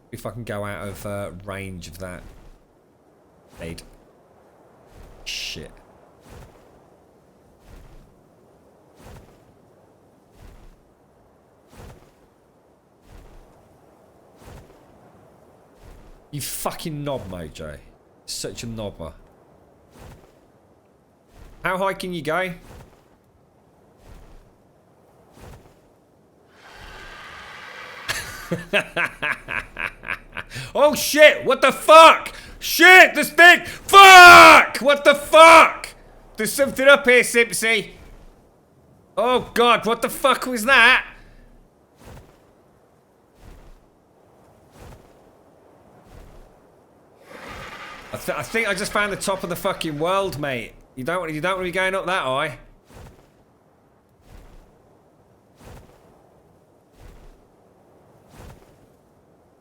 If I can go out of range of that. Aid. Shit. You fucking knob, Mojo. Such a knobber. How high can you go? Oh shit! What the fuck? Shit! This thing! Fuck! What the fuck? There's something up here, Simpsy. Oh god! What the fuck was that? I think I just found the top of the fucking world, mate. You don't want to be going up that high.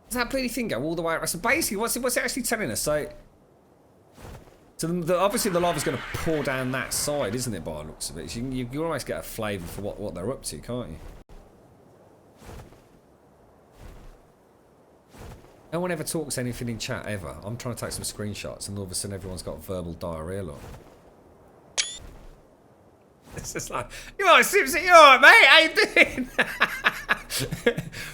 Does that bloody thing go all the way around? So basically, what's it actually telling us? So obviously the lava's going to pour down that side, isn't it? By the looks of it, so you can almost get a flavour for what they're up to, can't you? No one ever talks anything in chat ever. I'm trying to take some screenshots, and all of a sudden everyone's got verbal diarrhea. Look. It's just like, you alright, Simpson? You alright, mate? How you doing?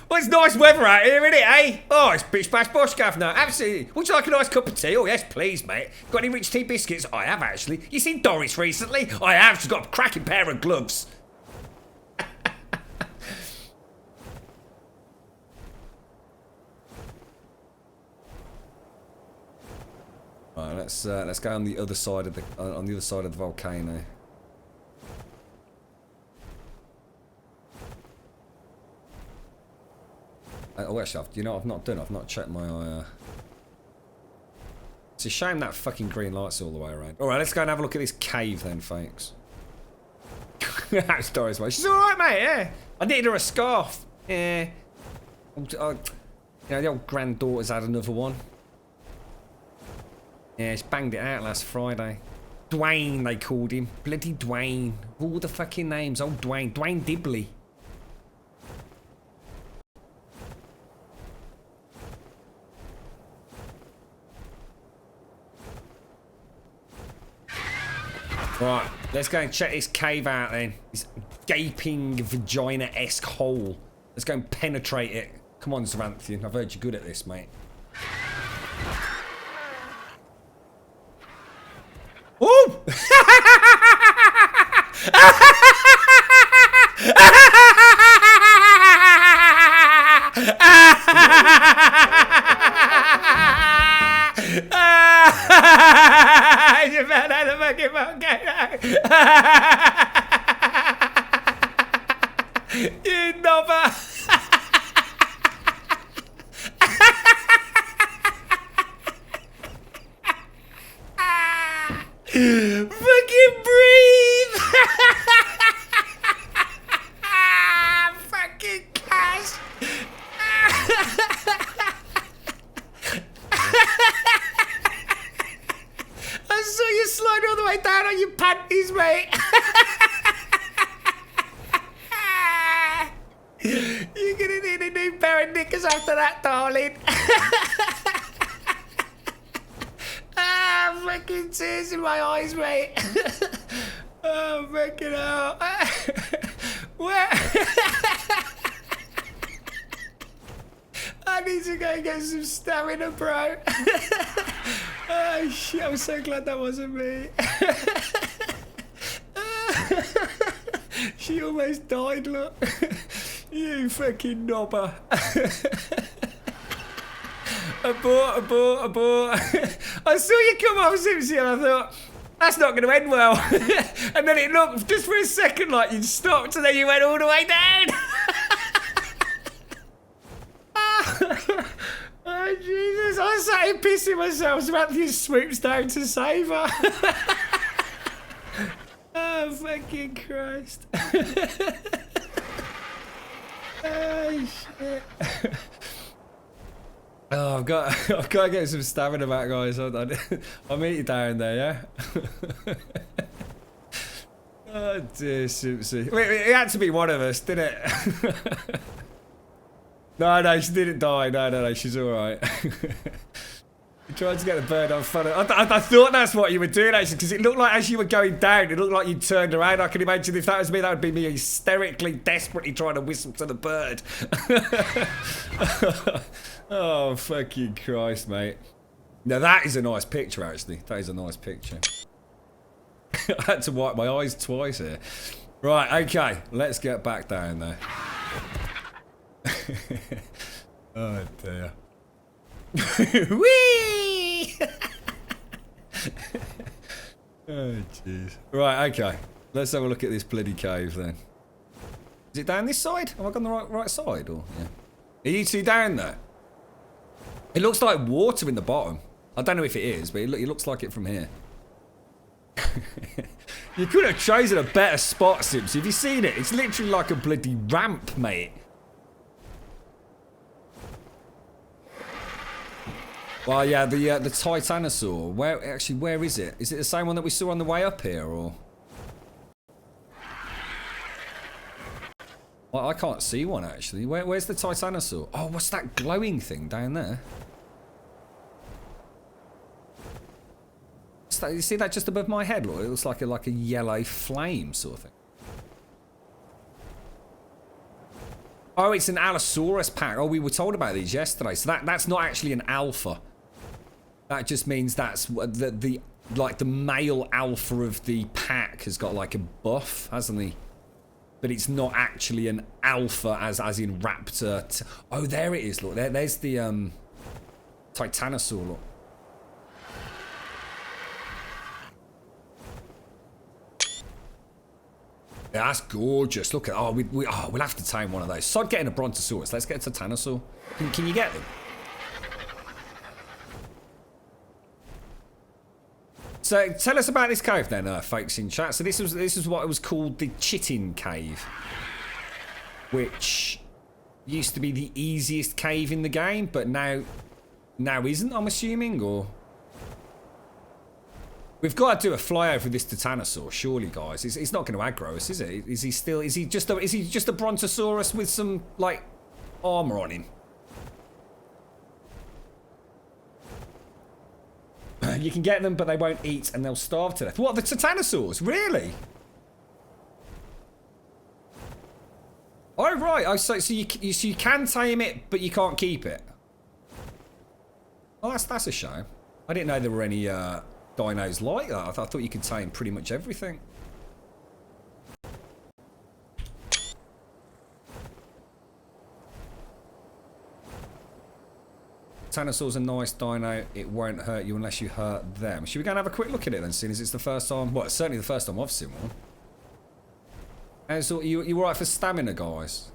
Well, it's nice weather out here, isn't it, eh? Oh, it's bish bash bosh, governor. Absolutely. Would you like a nice cup of tea? Oh, yes, please, mate. Got any rich tea biscuits? I have, actually. You seen Doris recently? I have. She's got a cracking pair of gloves. Right, let's go on the other side of the volcano. Oh, actually, I've not checked my. It's a shame that fucking green light's all the way around. All right, let's go and have a look at this cave then, folks. That's Doris, mate. She's all right, mate. Yeah, I knitted her a scarf. Yeah, you know, the old granddaughter's had another one. Yeah, she banged it out last Friday. Dwayne, they called him. Bloody Dwayne. All the fucking names. Old Dwayne. Dwayne Dibley. Right, let's go and check this cave out then. This gaping vagina-esque hole. Let's go and penetrate it. Come on, Zaranthian. I've heard you're good at this, mate. Ooh! You found out the fucking volcano. You knobber. Fucking breathe! Fucking cash! I saw you slide all the way down on your panties, mate. You're gonna need a new pair of knickers after that, darling. Fucking tears in my eyes, mate. Oh, fucking hell. Where? I need to go get some stamina, bro. Oh, shit. I'm so glad that wasn't me. She almost died, look. You fucking knobber. Abort. I saw you come off, Simpsy, and I thought, that's not going to end well. And then it looked just for a second like you'd stopped, and then you went all the way down. Oh, Jesus. I was sat here pissing myself. I was about to use swoops down to save her. Oh, fucking Christ. Oh, shit. Oh, I've got to get some stamina back, guys. I'll meet you down there, yeah? Oh, dear, Simpsy. Wait, it had to be one of us, didn't it? No, she didn't die. No, she's alright. You tried to get the bird on fire. I thought that's what you were doing, actually, because it looked like as you were going down, it looked like you turned around. I can imagine if that was me, that would be me hysterically, desperately trying to whistle to the bird. Oh, fucking Christ, mate. Now, that is a nice picture, actually. That is a nice picture. I had to wipe my eyes twice here. Right, okay. Let's get back down there. Oh, dear. Whee! Oh, jeez. Right, okay. Let's have a look at this bloody cave, then. Is it down this side? Have I gone the right side? Or yeah. Are you two down there? It looks like water in the bottom. I don't know if it is, but it looks like it from here. You could have chosen a better spot, Sims. Have you seen it? It's literally like a bloody ramp, mate. Well, yeah, the Titanosaur. Where is it? Is it the same one that we saw on the way up here, or? Well, I can't see one, actually. Where's the Titanosaur? Oh, what's that glowing thing down there? What's that? You see that just above my head? Look, it looks like a yellow flame sort of thing. Oh, it's an Allosaurus pack. Oh, we were told about these yesterday. So that's not actually an alpha. That just means that's the male alpha of the pack has got like a buff, hasn't he? But it's not actually an alpha as in raptor. Oh, there it is. Look, there's the Titanosaur. Look. Yeah, that's gorgeous. Look at we'll have to tame one of those. Sod getting a Brontosaurus. Let's get a Titanosaur. Can you get them? So tell us about this cave then, folks in chat. So this is what it was called, the Chitin Cave, which used to be the easiest cave in the game, but now isn't, I'm assuming, or we've got to do a flyover of this Titanosaur, surely, guys. It's not going to aggro us, is it? Is he just a Brontosaurus with some like armor on him? You can get them, but they won't eat, and they'll starve to death. What, the Titanosaurs? Really? Oh, right. Oh, so you can tame it, but you can't keep it. Oh, that's a shame. I didn't know there were any dinos like that. I thought you could tame pretty much everything. Titanosaur's a nice dino. It won't hurt you unless you hurt them. Should we go and have a quick look at it then, seeing as it's the first time? Well, it's certainly the first time I've seen one. And so you alright for stamina, guys?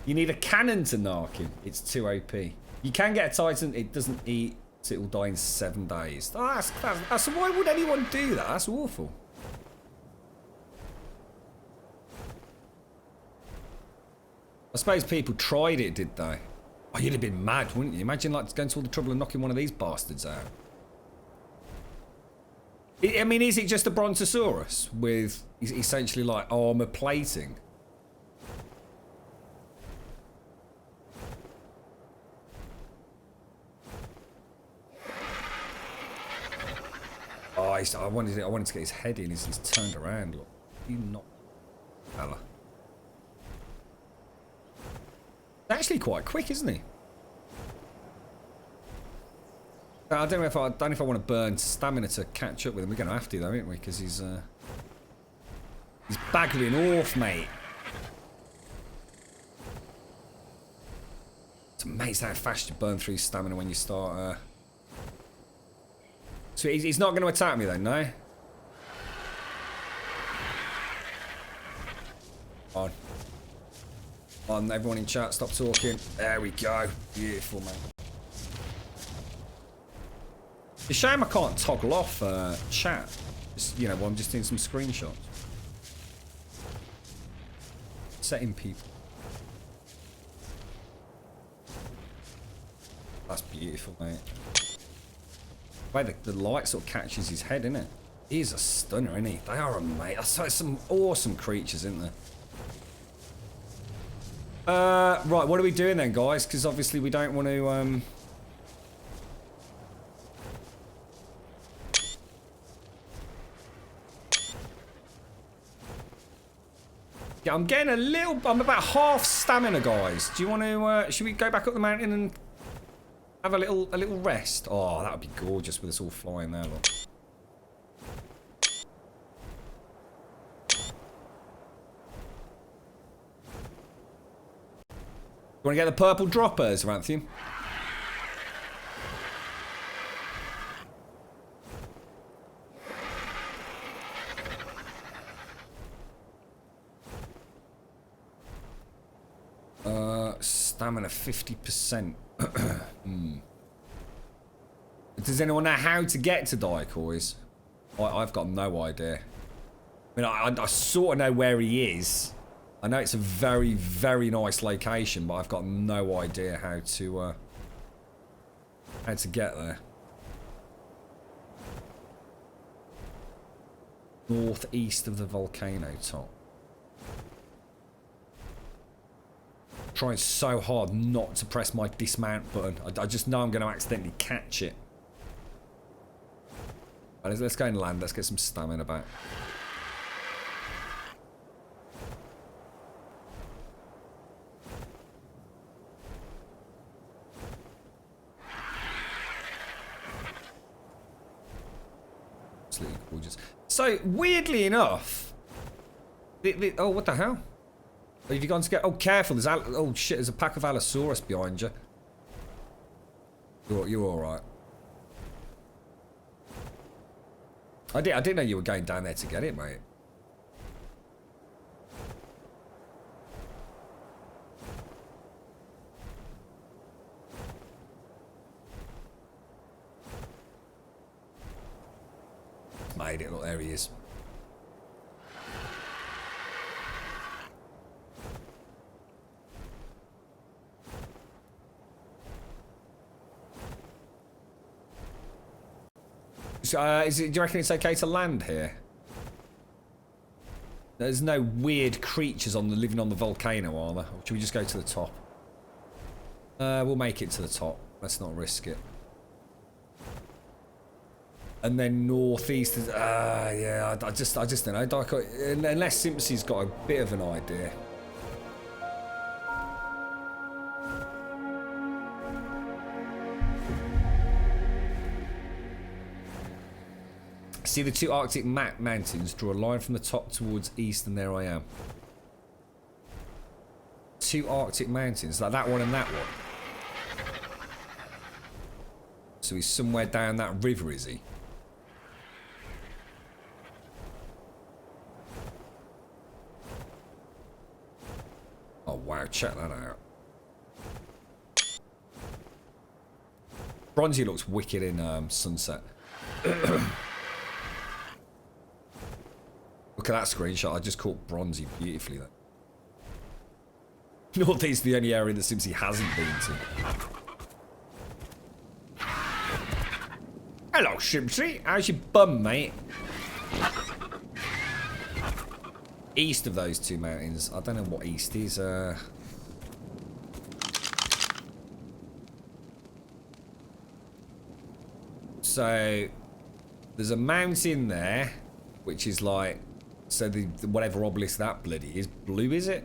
You need a cannon to narc him. It's too OP. You can get a Titan. It doesn't eat, so it will die in 7 days. Oh, that's why would anyone do that? That's awful. I suppose people tried it, did they? Oh, you'd have been mad, wouldn't you? Imagine like going to all the trouble of knocking one of these bastards out. I mean, is it just a Brontosaurus with essentially like armor plating? Oh, I wanted to get his head in. He's turned around. Look, you not, fella. Actually, quite quick, isn't he? I don't know if I want to burn stamina to catch up with him. We're going to have to, though, aren't we? Because he's baggling off, mate. It's amazing how fast you burn through stamina when you start. So he's not going to attack me, though, no? On, everyone in chat, stop talking. There we go. Beautiful, man. It's a shame I can't toggle off chat. Just, you know, while I'm just doing some screenshots. Setting people. That's beautiful, mate. The way the light sort of catches his head, isn't it? He's a stunner, isn't he? They are amazing. That's some awesome creatures, isn't there? Right, what are we doing then, guys? Because obviously we don't want to, Yeah, I'm getting a little... I'm about half stamina, guys. Do you want to... should we go back up the mountain and have a little rest? Oh, that would be gorgeous with us all flying there, look. You want to get the purple droppers, Ranthium? Stamina 50%. Does anyone know how to get to Daikois? I've got no idea. I mean, I sort of know where he is. I know it's a very, very nice location, but I've got no idea how to get there. Northeast of the volcano top. Trying so hard not to press my dismount button. I just know I'm going to accidentally catch it. Right, let's go and land. Let's get some stamina back. Absolutely gorgeous. So, weirdly enough... oh, what the hell? Have you gone to get... Oh, careful. There's... Oh, shit. There's a pack of Allosaurus behind you. You're alright. I didn't know you were going down there to get it, mate. Made it. Look, there he is. So, do you reckon it's okay to land here? There's no weird creatures living on the volcano, are there? Or should we just go to the top? We'll make it to the top. Let's not risk it. And then northeast is... yeah, I just don't know. Unless Simpson's got a bit of an idea. See the two Arctic mountains, draw a line from the top towards east, and there I am. Two Arctic mountains, like that one and that one. So he's somewhere down that river, is he? Oh wow, check that out. Bronzy looks wicked in sunset. Look at that screenshot. I just caught Bronzy beautifully there. Northeast is the only area that Simpsy hasn't been to. Hello, Simpsy. How's your bum, mate? East of those two mountains. I don't know what east is. So... There's a mountain there, which is like, so the whatever obelisk that bloody is, blue is it?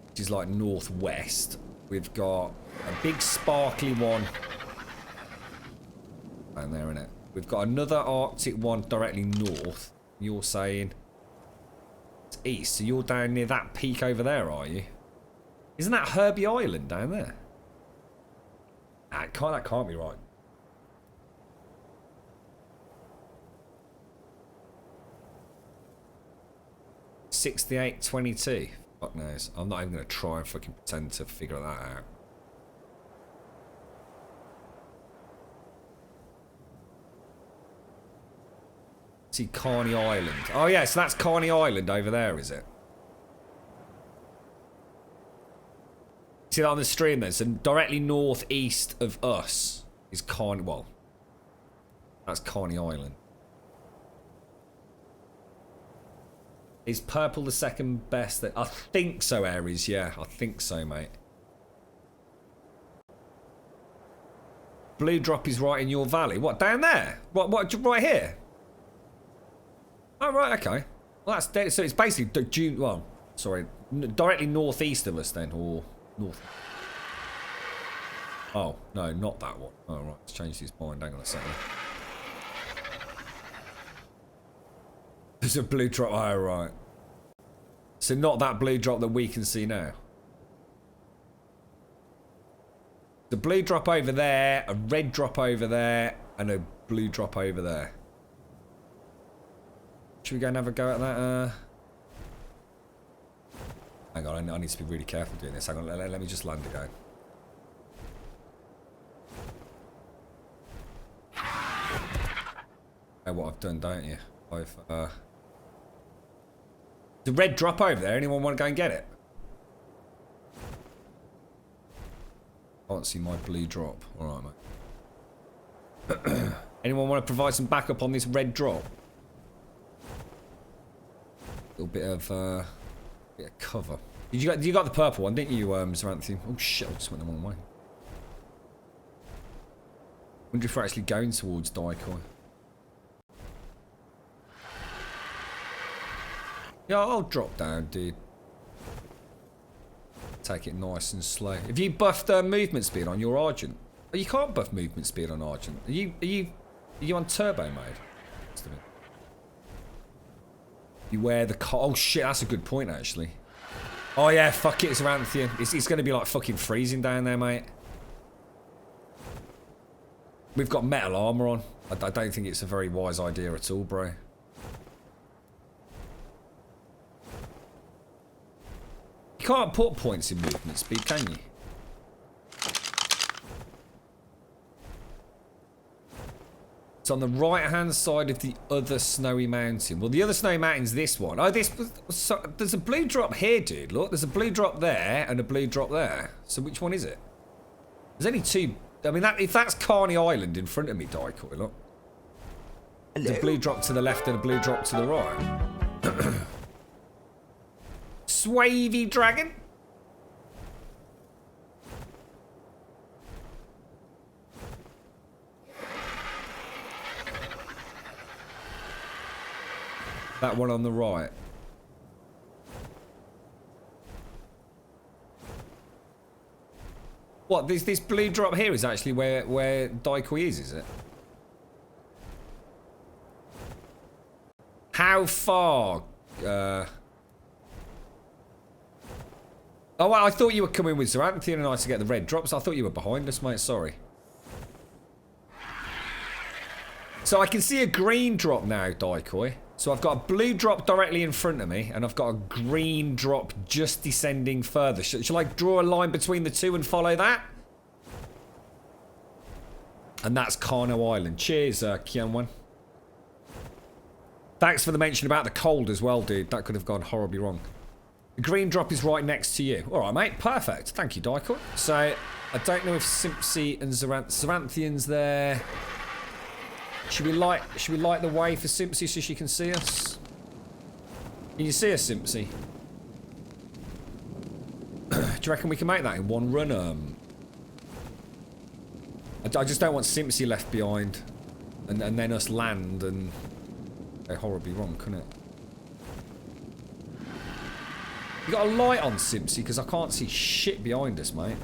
Which is like northwest. We've got a big sparkly one. Down there, innit? We've got another Arctic one directly north. You're saying it's east, so you're down near that peak over there, are you? Isn't that Herbie Island down there? Ah, that can't be right. $68.22. Fuck knows. I'm not even going to try and fucking pretend to figure that out. See Carney Island. Oh yeah, so that's Carney Island over there, is it? See that on the stream then? So directly northeast of us is Carney. Well, that's Carney Island. Is purple the second best? I think so, Aries. Yeah, I think so, mate. Blue drop is right in your valley. What, down there? What, right here? Oh, right, okay. Well, that's dead. So it's basically June. Well, sorry, directly northeast of us then, or north. Oh no, not that one. Oh right, it's changed his mind. Hang on a second. There's a blue drop. Oh right. So not that blue drop that we can see now. The blue drop over there, a red drop over there, and a blue drop over there. Should we go and have a go at that? Hang on, I need to be really careful doing this. Hang on, let me just land again. Know what I've done, don't you? I've the red drop over there. Anyone want to go and get it? Can't see my blue drop. All right, mate. Anyone want to provide some backup on this red drop? Little bit of cover. You got the purple one, didn't you, Zaranthian? Oh shit! I just went the wrong way. Wonder if we're actually going towards Daikoi. Yeah, I'll drop down, dude. Take it nice and slow. Have you buffed movement speed on your Argent? Oh, you can't buff movement speed on Argent. Are you on turbo mode? You wear the oh shit, that's a good point actually. Oh yeah, fuck it, it's Zaranthian. It's gonna be like fucking freezing down there, mate. We've got metal armor on. I don't think it's a very wise idea at all, bro. You can't put points in movement speed, can you? It's on the right-hand side of the other snowy mountain. Well, the other snowy mountain's this one. Oh, there's a blue drop here, dude. Look, there's a blue drop there and a blue drop there. So which one is it? There's only two. I mean, if that's Carney Island in front of me, Daikoi, look. There's a blue drop to the left and a blue drop to the right. Swavy dragon. That one on the right. What, this blue drop here is actually where Daikoi is it? How far? Oh, well, I thought you were coming with Zaranthian and I to get the red drops. I thought you were behind us, mate. Sorry. So I can see a green drop now, Daikoi. So I've got a blue drop directly in front of me, and I've got a green drop just descending further. Shall I draw a line between the two and follow that? And that's Kano Island. Cheers, Kianwan. Thanks for the mention about the cold as well, dude. That could have gone horribly wrong. The green drop is right next to you. All right, mate. Perfect. Thank you, Daikoi. So I don't know if Simpsy and Zaranthian's there. Should we light the way for Simpsy so she can see us? Can you see us, Simpsy? Do you reckon we can make that in one run? I just don't want Simpsy left behind. and then us land and go horribly wrong, couldn't it? You got a light on, Simpsy, because I can't see shit behind us, mate.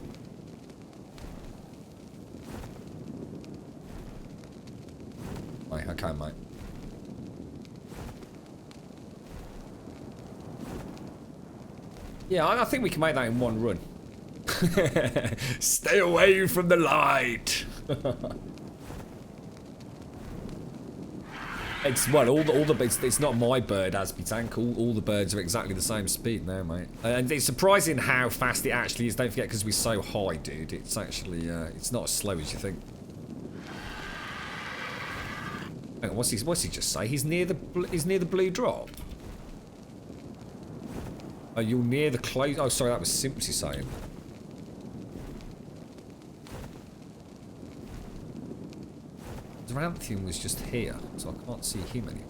Right, okay, mate. Yeah, I think we can make that in one run. Stay away from the light. It's well, all the it's not my bird, Asby Tank. All the birds are exactly the same speed now, mate. And it's surprising how fast it actually is. Don't forget, because we're so high, dude. It's actually it's not as slow as you think. Hang on, what's he just say? He's near the blue drop. Oh, you're near the close. Oh, sorry, that was Simpsy saying. Ranthian was just here, so I can't see him anymore.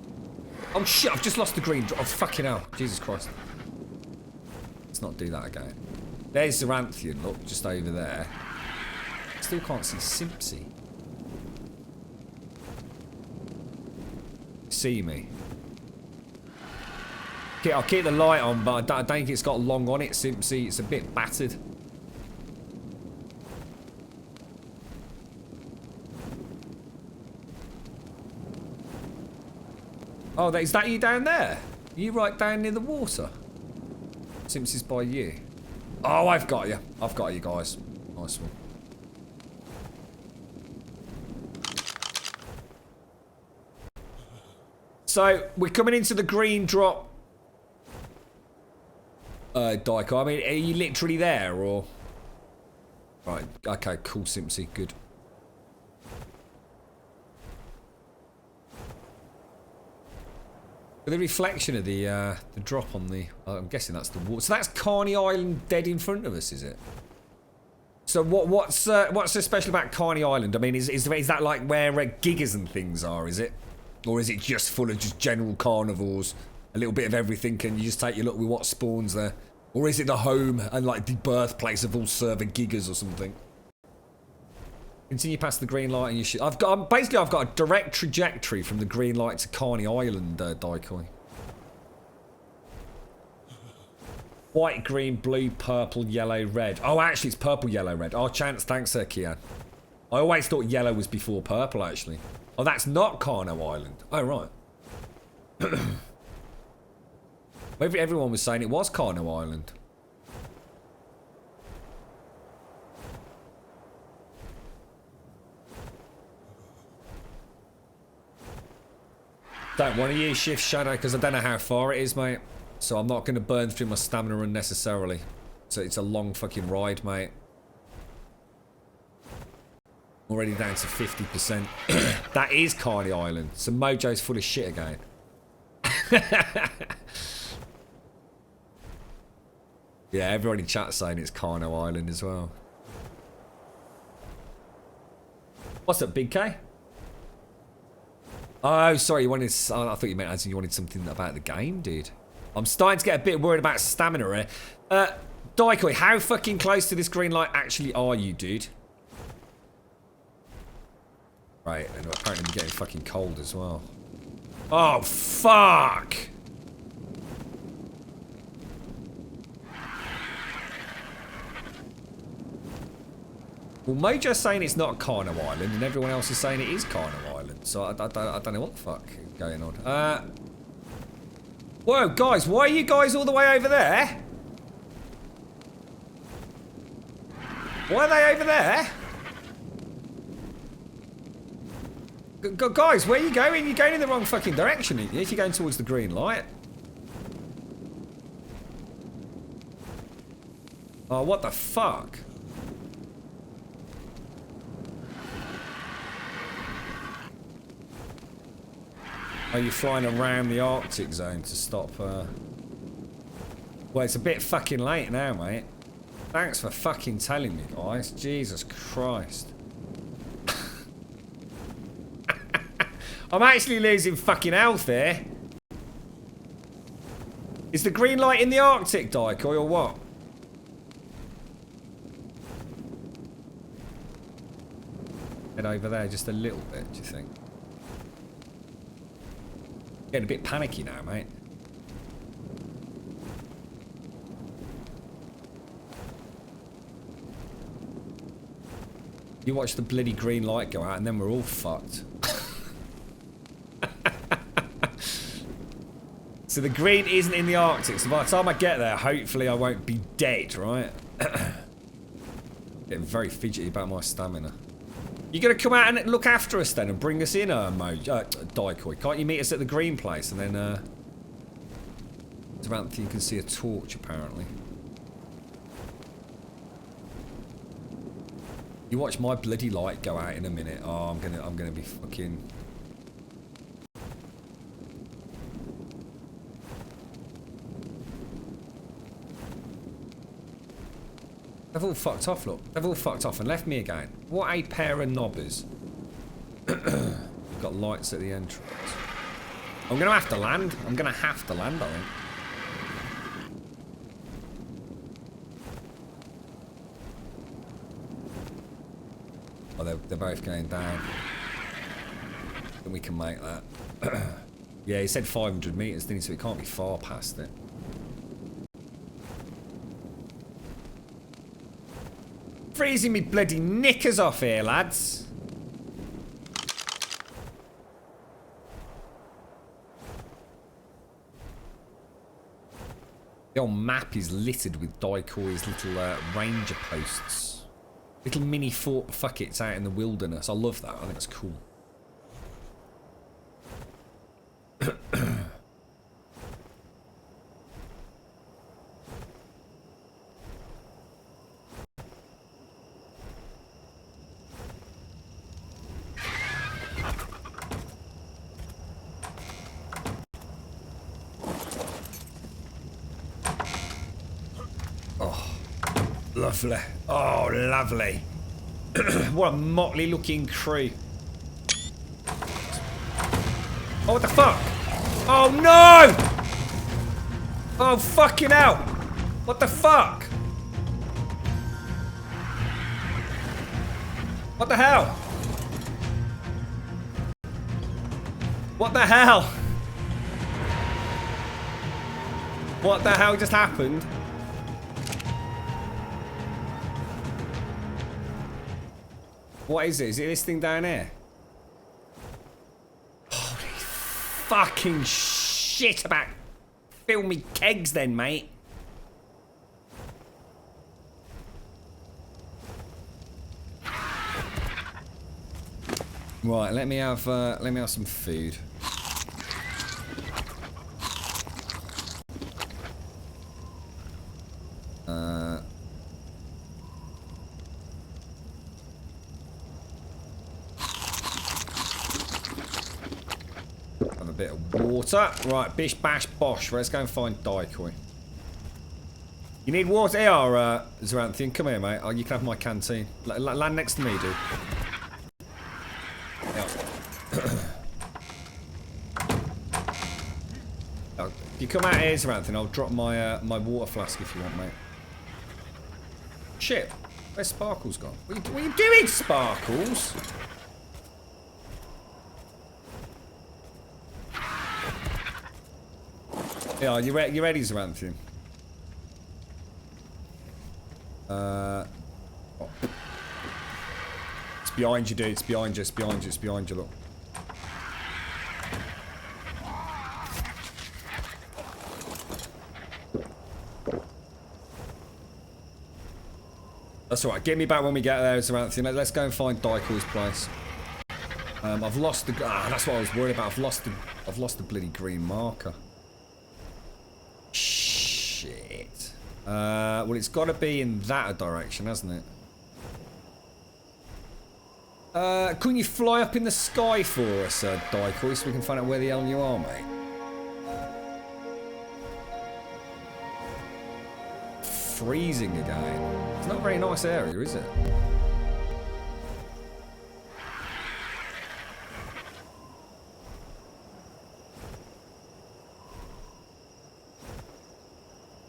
Oh shit, I've just lost the green drop. Oh fucking hell. Jesus Christ. Let's not do that again. There's the Ranthian, look, just over there. Still can't see Simpsy. See me. Okay, I'll keep the light on, but I don't think it's got long on it, Simpsy. It's a bit battered. Oh, is that you down there? Are you right down near the water? Simpsy's by you. Oh, I've got you. I've got you guys. Nice one. So, we're coming into the green drop. Daiko, I mean, are you literally there, or? Right, okay, cool, Simpsy, good. The reflection of the drop on the... I'm guessing that's the water. So that's Carney Island dead in front of us, is it? So what's so special about Carney Island? I mean, is that like where gigas and things are, is it? Or is it just full of just general carnivores? A little bit of everything, and you just take your look with what spawns there? Or is it the home and like the birthplace of all server gigas or something? Continue past the green light and you should... I've got a direct trajectory from the green light to Carney Island, Daikoi. White, green, blue, purple, yellow, red. Oh, actually, it's purple, yellow, red. Oh, chance, thanks, Kian. I always thought yellow was before purple, actually. Oh, that's not Carno Island. Oh, right. Everyone was saying it was Carno Island. Don't want to use Shift Shadow because I don't know how far it is, mate. So I'm not going to burn through my stamina unnecessarily. So it's a long fucking ride, mate. Already down to 50%. That is Carney Island. So Mojo's full of shit again. Yeah, everyone in chat saying it's Carno Island as well. What's up, Big K? Oh, sorry, you wanted... Oh, I thought you meant as in you wanted something about the game, dude. I'm starting to get a bit worried about stamina here. Daikoi, how fucking close to this green light actually are you, dude? Right, and apparently we're getting fucking cold as well. Oh, fuck! Well, Mojo's saying it's not Carno Island, and everyone else is saying it is Carno Island. So I don't know what the fuck is going on. Whoa, guys, why are you guys all the way over there? Why are they over there? Guys, where are you going? You're going in the wrong fucking direction. If you're going towards the green light. Oh, what the fuck? Are you flying around the Arctic zone to stop, Well, it's a bit fucking late now, mate. Thanks for fucking telling me, guys. Jesus Christ. I'm actually losing fucking health here. Is the green light in the Arctic, Daikoi, or what? Head over there just a little bit, do you think? Getting a bit panicky now, mate. You watch the bloody green light go out and then we're all fucked. So the green isn't in the Arctic, so by the time I get there, hopefully I won't be dead, right? Getting very fidgety about my stamina. You gonna come out and look after us then and bring us in, Daikoi? Can't you meet us at the green place and then, it's around you can see a torch apparently. You watch my bloody light go out in a minute. Oh, I'm gonna be fucking. They've all fucked off, look. They've all fucked off and left me again. What a pair of knobbers. Got lights at the entrance. I'm gonna have to land. I'm gonna have to land, I think. Oh, they're both going down. I think we can make that. Yeah, he said 500 meters, didn't he? So it can't be far past it. Freezing me bloody knickers off here, lads. The old map is littered with Daikoi's little ranger posts. Little mini Fort Fuckets out in the wilderness. I love that. I think it's cool. Lovely. Oh, lovely. What a motley looking crew. Oh, what the fuck? Oh, no! Oh, fucking hell. What the fuck? What the hell? What the hell? What the hell just happened? What is it? Is it this thing down here? Holy fucking shit about fill me kegs then, mate. Right, let me have some food. Bit of water. Right, bish bash bosh. Let's go and find Daikoi. You need water? Here, Zaranthian. Come here, mate. Oh, you can have my canteen. Land next to me, dude. If you come out here, Zaranthian, I'll drop my my water flask if you want, mate. Shit. Where's Sparkles gone? What are you doing, Sparkles? Yeah, you ready, Zaranthian? Oh. It's behind you, dude. It's behind you. It's behind you. It's behind you. Look. That's alright. Get me back when we get there, Zaranthian. Let's go and find Daikoi's place. I've lost the. That's what I was worried about. I've lost the bloody green marker. Shit. Well, it's got to be in that direction, hasn't it? Couldn't you fly up in the sky for us, Daikoi, so we can find out where the hell you are, mate? Freezing again. It's not a very nice area, is it?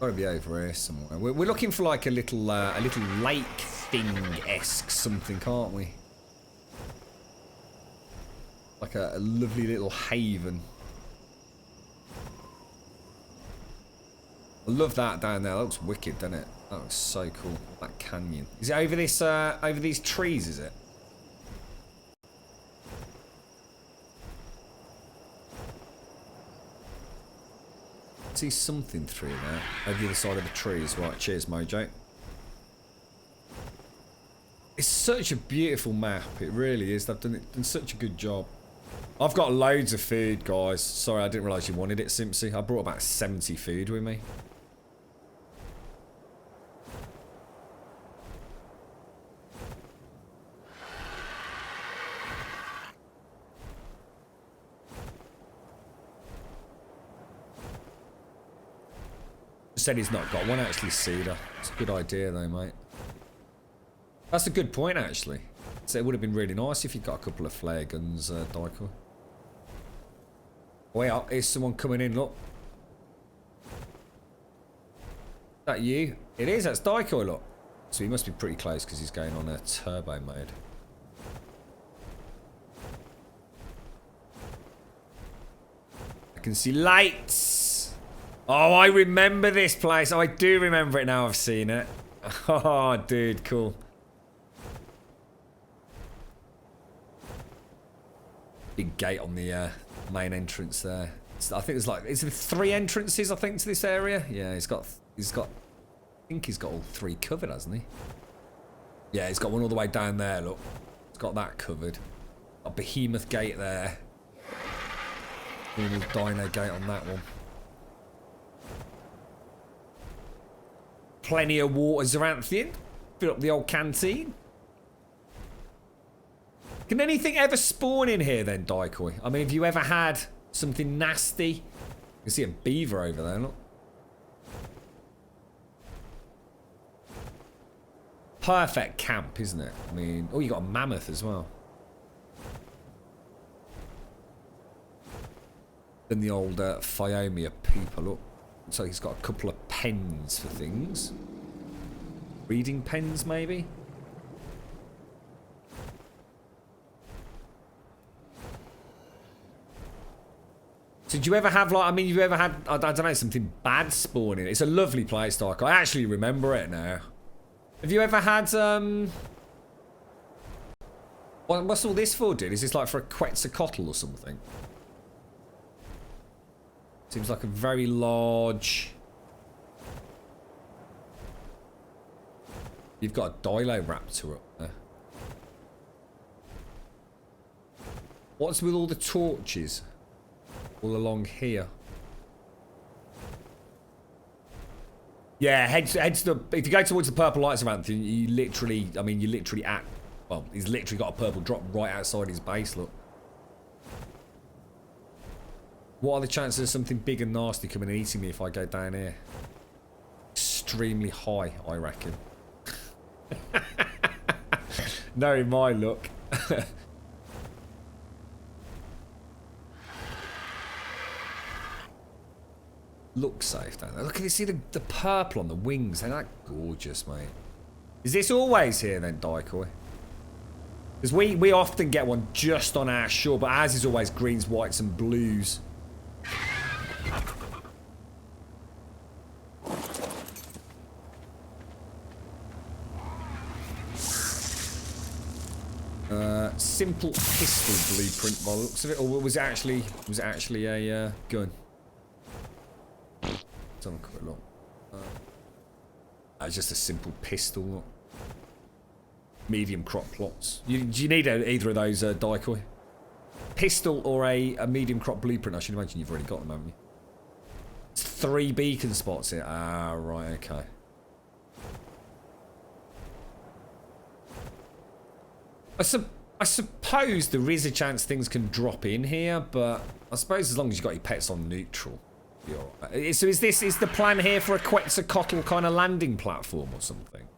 Gotta be over here somewhere. We're looking for like a little lake thing-esque something, can't we? Like a lovely little haven. I love that down there. That looks wicked, doesn't it? That looks so cool. That canyon. Is it over this? Over these trees? Is it? I see something through there. Over the other side of the trees. Right. Cheers, Mojo. It's such a beautiful map. It really is. They've done such a good job. I've got loads of food, guys. Sorry, I didn't realise you wanted it, Simpsy. I brought about 70 food with me. Said he's not got one, actually, Cedar. It's a good idea, though, mate. That's a good point, actually. So it would have been really nice if you got a couple of flare guns, Dyko. Wait up, here's someone coming in, look. Is that you? It is, that's Dyko, look. So he must be pretty close because he's going on a turbo mode. I can see lights. Oh, I remember this place. Oh, I do remember it now I've seen it. Oh, dude, cool. Big gate on the main entrance there. I think there's like, is there 3 entrances, I think, to this area? Yeah, he's got, I think he's got all 3 covered, hasn't he? Yeah, he's got one all the way down there, look. He's got that covered. A behemoth gate there. Normal dino gate on that one. Plenty of water, Zaranthian. Fill up the old canteen. Can anything ever spawn in here then, Daikoi? I mean, have you ever had something nasty? You can see a beaver over there, look. Perfect camp, isn't it? I mean, oh, you got a mammoth as well. Then the old Phiomia people, look. Looks like he's got a couple of pens for things. Reading pens, maybe? So did you ever have, like, I mean, you ever had, I don't know, something bad spawning? It's a lovely place, Dark. I actually remember it now. Have you ever had, what's all this for, dude? Is this like for a Quetzalcoatl or something? Seems like a very large... You've got a Diloraptor up there. What's with all the torches? All along here. Yeah, head to the... If you go towards the purple lights around, you literally... I mean, you literally at... Well, he's literally got a purple drop right outside his base, look. What are the chances of something big and nasty coming and eating me if I go down here? Extremely high, I reckon. Knowing my luck. Looks safe down there. Look at you, see the purple on the wings. Ain't that gorgeous, mate? Is this always here then, Daikoi? Because we often get one just on our shore, but ours is always greens, whites and blues. Simple pistol blueprint by the looks of it, or was it actually a gun? Let's have a quick look. It's just a simple pistol. Look. Medium crop plots. Do you need either of those, Daikoi? Pistol or a medium crop blueprint? I should imagine you've already got them, haven't you? It's 3 beacon spots here. Ah, right, okay. I suppose there is a chance things can drop in here, but I suppose as long as you've got your pets on neutral, you're all right. So is the plan here for a Quetzalcoatl kind of landing platform or something?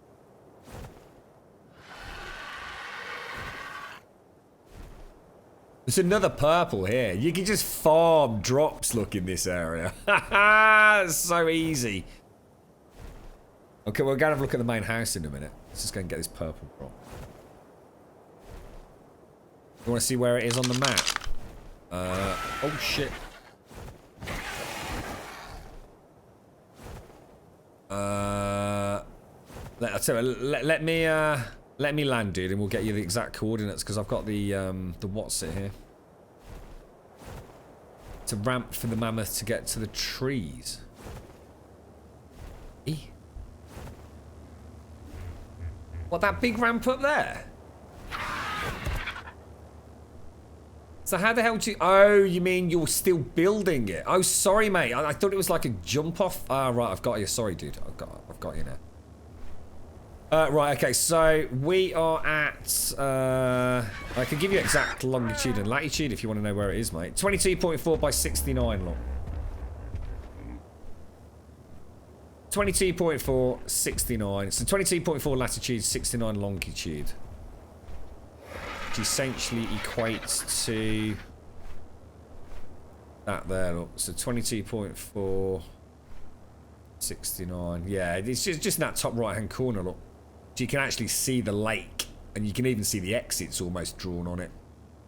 There's another purple here. You can just farm drops, look, in this area. It's so easy. Okay, we're going to have a look at the main house in a minute. Let's just go and get this purple drop. You want to see where it is on the map? Oh shit. Let me land, dude, and we'll get you the exact coordinates because I've got the what's it here. It's a ramp for the mammoth to get to the trees. E? What, that big ramp up there? So how the hell do you... Oh, you mean you're still building it? Oh, sorry, mate. I thought it was like a jump off. Ah, right. I've got you. Sorry, dude. I've got you now. Right, okay. So we are at... I can give you exact longitude and latitude if you want to know where it is, mate. 22.4 by 69, look. 22.4, 69. So 22.4 latitude, 69 longitude. Which essentially equates to that there, look. So 22.4, 69. Yeah, it's just in that top right-hand corner, look. So you can actually see the lake, and you can even see the exits almost drawn on it.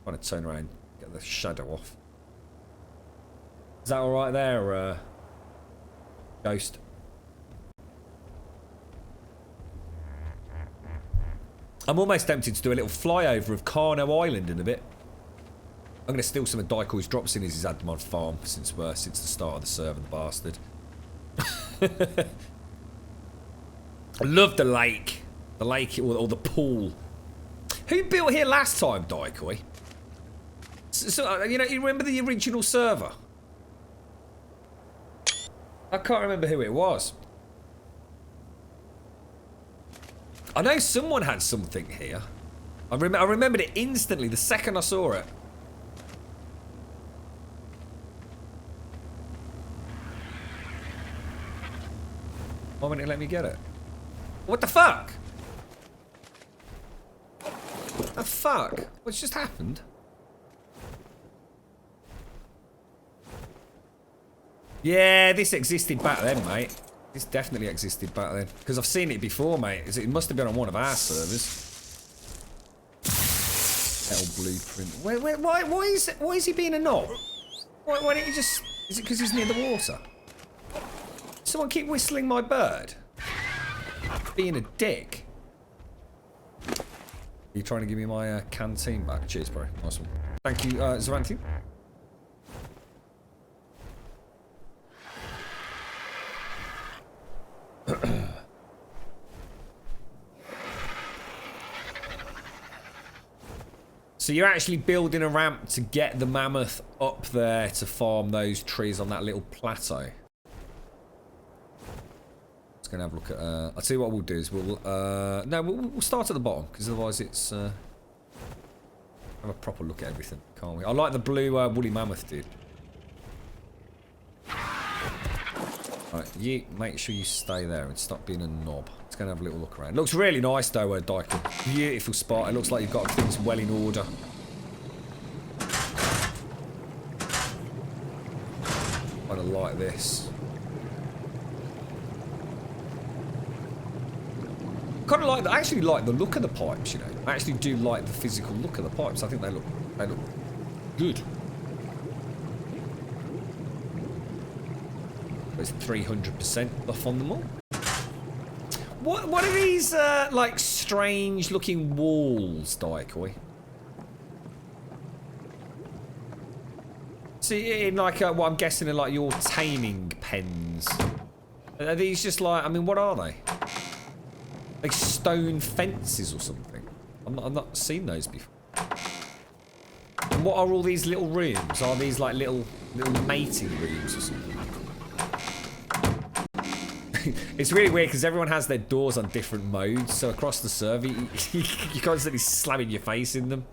I'm trying to turn around, get the shadow off. Is that all right there, Ghost? I'm almost tempted to do a little flyover of Carno Island in a bit. I'm going to steal some of Dykoy's drops in as he's had them on farm since the start of the server, the bastard. I love the lake. The lake or the pool. Who built here last time, Dykoy? So, you remember the original server? I can't remember who it was. I know someone had something here. I remembered it instantly the second I saw it. Why wouldn't it let me get it? What the fuck? What the fuck? What's just happened? Yeah, this existed back then, mate. This definitely existed back then. Because I've seen it before, mate. It must have been on one of our servers. Metal blueprint. Why is he being a knob? Why don't you just... Is it because he's near the water? Someone keep whistling my bird. Being a dick. Are you trying to give me my canteen back? Cheers, bro. Nice one. Thank you, Zavanti. So you're actually building a ramp to get the mammoth up there to farm those trees on that little plateau. Just gonna have a look at. I'll tell you what we'll do is we'll start at the bottom because otherwise it's have a proper look at everything, can't we? I like the blue woolly mammoth, dude. Right, you make sure you stay there and stop being a knob. Let's go and have a little look around. Looks really nice though, Dyke. Beautiful spot. It looks like you've got things well in order. Kind of like this. Kind of like. I actually like the look of the pipes. You know, I actually do like the physical look of the pipes. I think they look good. There's 300% buff on them all. What are these like strange looking walls, Dykoy? See, in like what I'm guessing are like your taming pens. Are these just like? I mean, what are they? Like stone fences or something? I've not seen those before. And what are all these little rooms? Are these like little mating rooms or something? It's really weird because everyone has their doors on different modes, so across the server you're constantly slamming your face in them.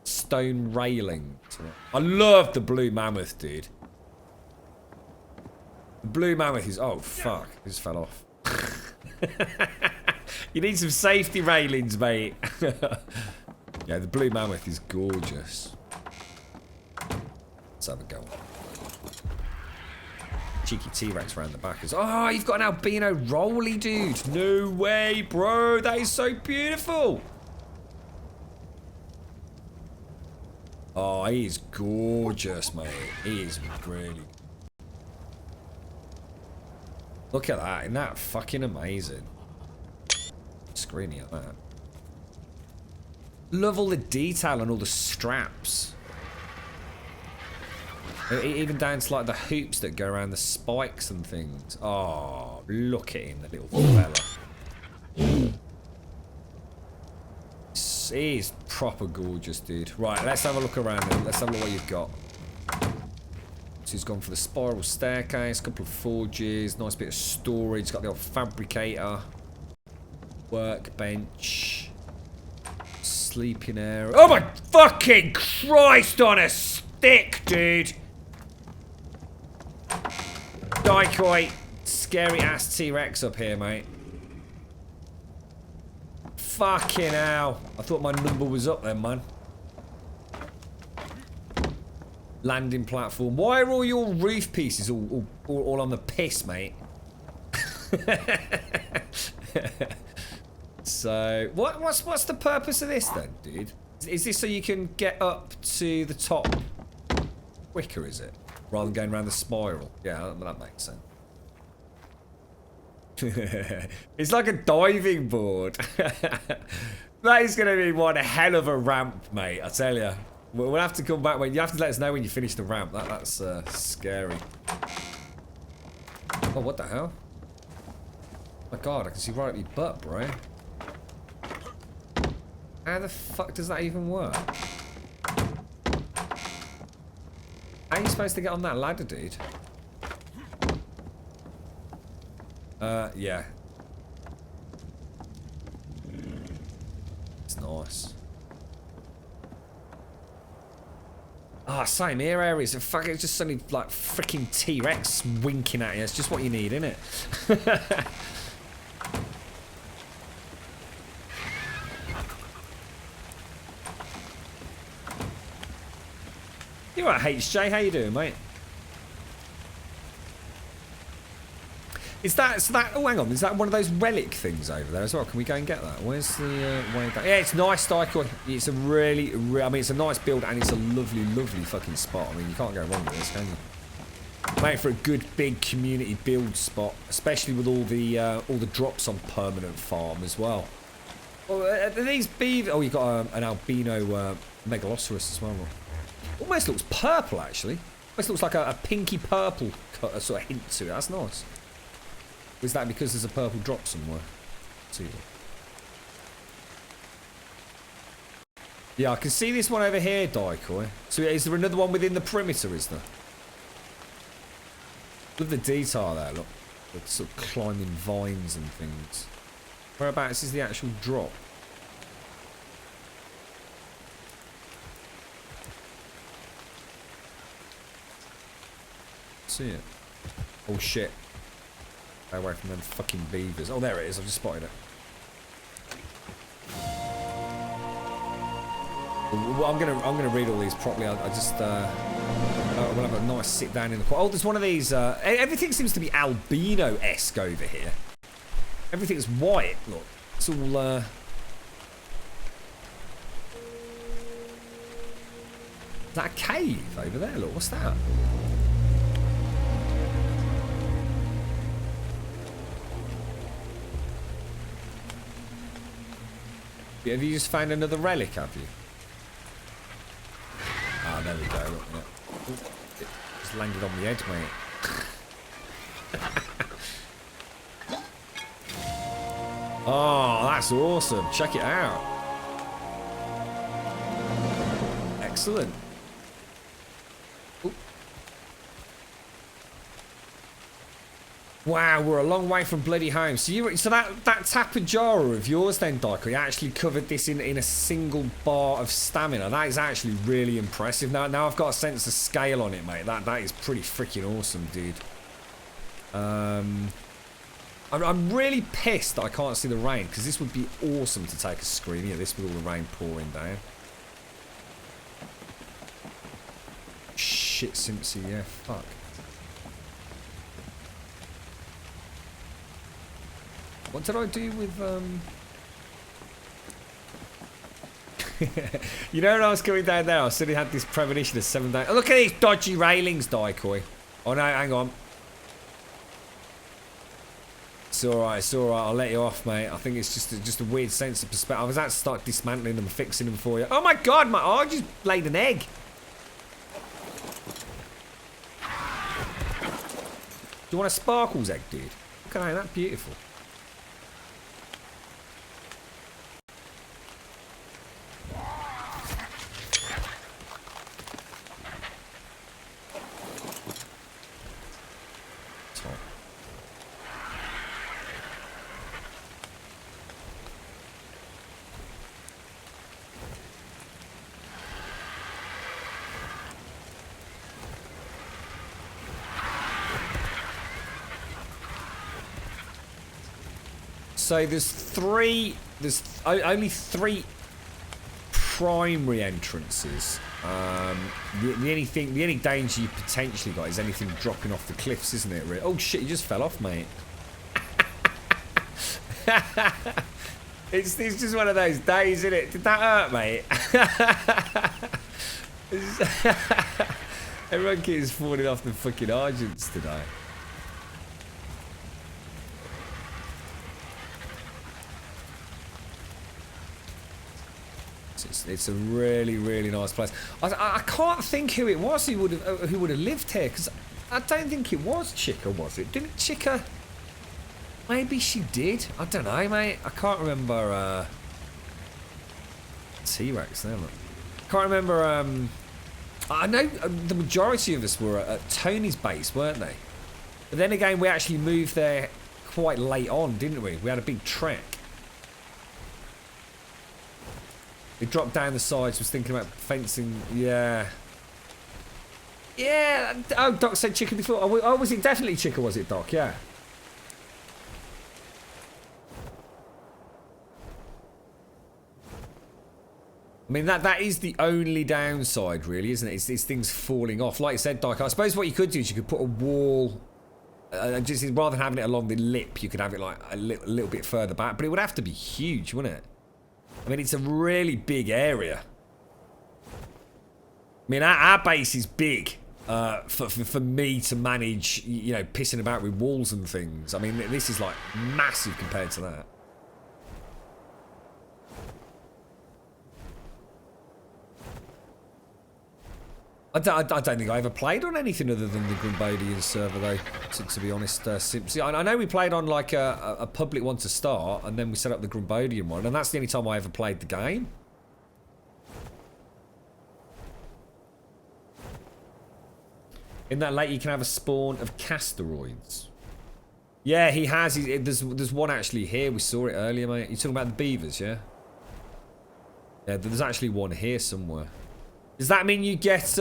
Stone railing. I love the blue mammoth, dude. The blue mammoth is... Oh, fuck. It just fell off. You need some safety railings, mate. Yeah, the blue mammoth is gorgeous. Let's have a go. Cheeky T-Rex around the back is... Oh, you've got an albino rolly, dude. No way, bro. That is so beautiful. Oh, he is gorgeous, mate. He is really... Look at that. Isn't that fucking amazing? Screeny at that. Love all the detail on all the straps. Even down to like the hoops that go around the spikes and things. Oh, look at him, the little fella. He's proper gorgeous, dude. Right, let's have a look around him. Let's have a look what you've got. So he's gone for the spiral staircase, a couple of forges, nice bit of storage, got the old fabricator, workbench, sleeping area. Oh my fucking Christ on a stick, dude! Dicey, scary ass T-Rex up here, mate. Fucking hell. I thought my number was up then, man. Landing platform. Why are all your roof pieces all on the piss, mate? So, what's the purpose of this then, dude? Is this so you can get up to the top quicker, is it? Rather than going around the spiral? Yeah, that makes sense. It's like a diving board. That is going to be one hell of a ramp, mate. I tell you. We'll have to come back when you have to let us know when you finish the ramp. That's scary. Oh, what the hell? Oh my God, I can see right up your butt, bro. How the fuck does that even work? How are you supposed to get on that ladder, dude? Yeah. It's nice. Ah, same here, Aries. It's just suddenly like freaking T-Rex winking at you. It's just what you need, isn't it? You alright, HJ? How you doing, mate? Is that, oh hang on, is that one of those relic things over there as well? Can we go and get that? Where's the way down? Yeah, it's nice, Dicey. It's a really, I mean, it's a nice build and it's a lovely, lovely fucking spot. I mean, you can't go wrong with this, can you? Made for a good, big community build spot, especially with all the drops on permanent farm as well. Well, are these beavers? Oh, you've got an albino megalosaurus as well. Almost looks purple, actually. Almost looks like a pinky purple sort of hint to it. That's nice. Is that because there's a purple drop somewhere? See. Yeah, I can see this one over here, Dicey. So is there another one within the perimeter, is there? Look at the detail there, look. Like sort of climbing vines and things. Whereabouts is the actual drop? See it. Oh shit. Stay away from them fucking beavers. Oh, there it is. I've just spotted it. Well, I'm gonna read all these properly. I just we'll have a nice sit down in the corner. Oh, there's one of these. Everything seems to be albino-esque over here. Everything's white. Look, it's all. Is that a cave over there? Look, what's that? Have you just found another relic, have you? Ah, oh, there we go. Look, yeah. Ooh, it just landed on the edge, mate. Oh, that's awesome. Check it out. Excellent. Ooh. Wow, we're a long way from bloody home. So that Tapajara of yours then, Dicey, actually covered this in a single bar of stamina. That is actually really impressive. Now I've got a sense of scale on it, mate. That is pretty freaking awesome, dude. I'm really pissed that I can't see the rain, because this would be awesome to take a screen. Yeah, this with all the rain pouring down. Shit, Simpsy, yeah, fuck. What did I do with, You know when I was coming down there, I suddenly had this premonition of 7 days. Oh, look at these dodgy railings, Dicey. Oh no, hang on. It's alright, it's alright. I'll let you off, mate. I think it's just a weird sense of perspective. I was about to start dismantling them and fixing them for you. Oh my god, my ARK just laid an egg. Do you want a sparkles egg, dude? Look at that, that's beautiful. Top. So there's only three primary entrances. The only danger you potentially got is anything dropping off the cliffs, isn't it? Oh shit, you just fell off, mate. It's just one of those days, isn't it? Did that hurt, mate? Everyone keeps falling off the fucking Argents today. It's a really, really nice place. I can't think who it was who would have lived here, because I don't think it was Chica, was it? Didn't Chica? Maybe she did. I don't know, mate. I can't remember. T-Rex there, look. Can't remember. I know the majority of us were at Tony's base, weren't they? But then again, we actually moved there quite late on, didn't we? We had a big trek. It dropped down the sides, was thinking about fencing, yeah. Yeah, oh, Doc said Chica before. Oh, was it definitely Chica, was it, Doc? Yeah. I mean, that is the only downside, really, isn't it? It's things falling off. Like I said, Doc, I suppose what you could do is you could put a wall, just rather than having it along the lip, you could have it like a little bit further back, but it would have to be huge, wouldn't it? I mean, it's a really big area. I mean, our base is big for me to manage, you know, pissing about with walls and things. I mean, this is like massive compared to that. I don't think I ever played on anything other than the Grumbodian server, though, to be honest. I know we played on like a public one to start, and then we set up the Grumbodian one, and that's the only time I ever played the game. In that lake, you can have a spawn of casteroids. Yeah, he has. There's one actually here. We saw it earlier, mate. You're talking about the beavers, yeah? Yeah, there's actually one here somewhere. Does that mean you get,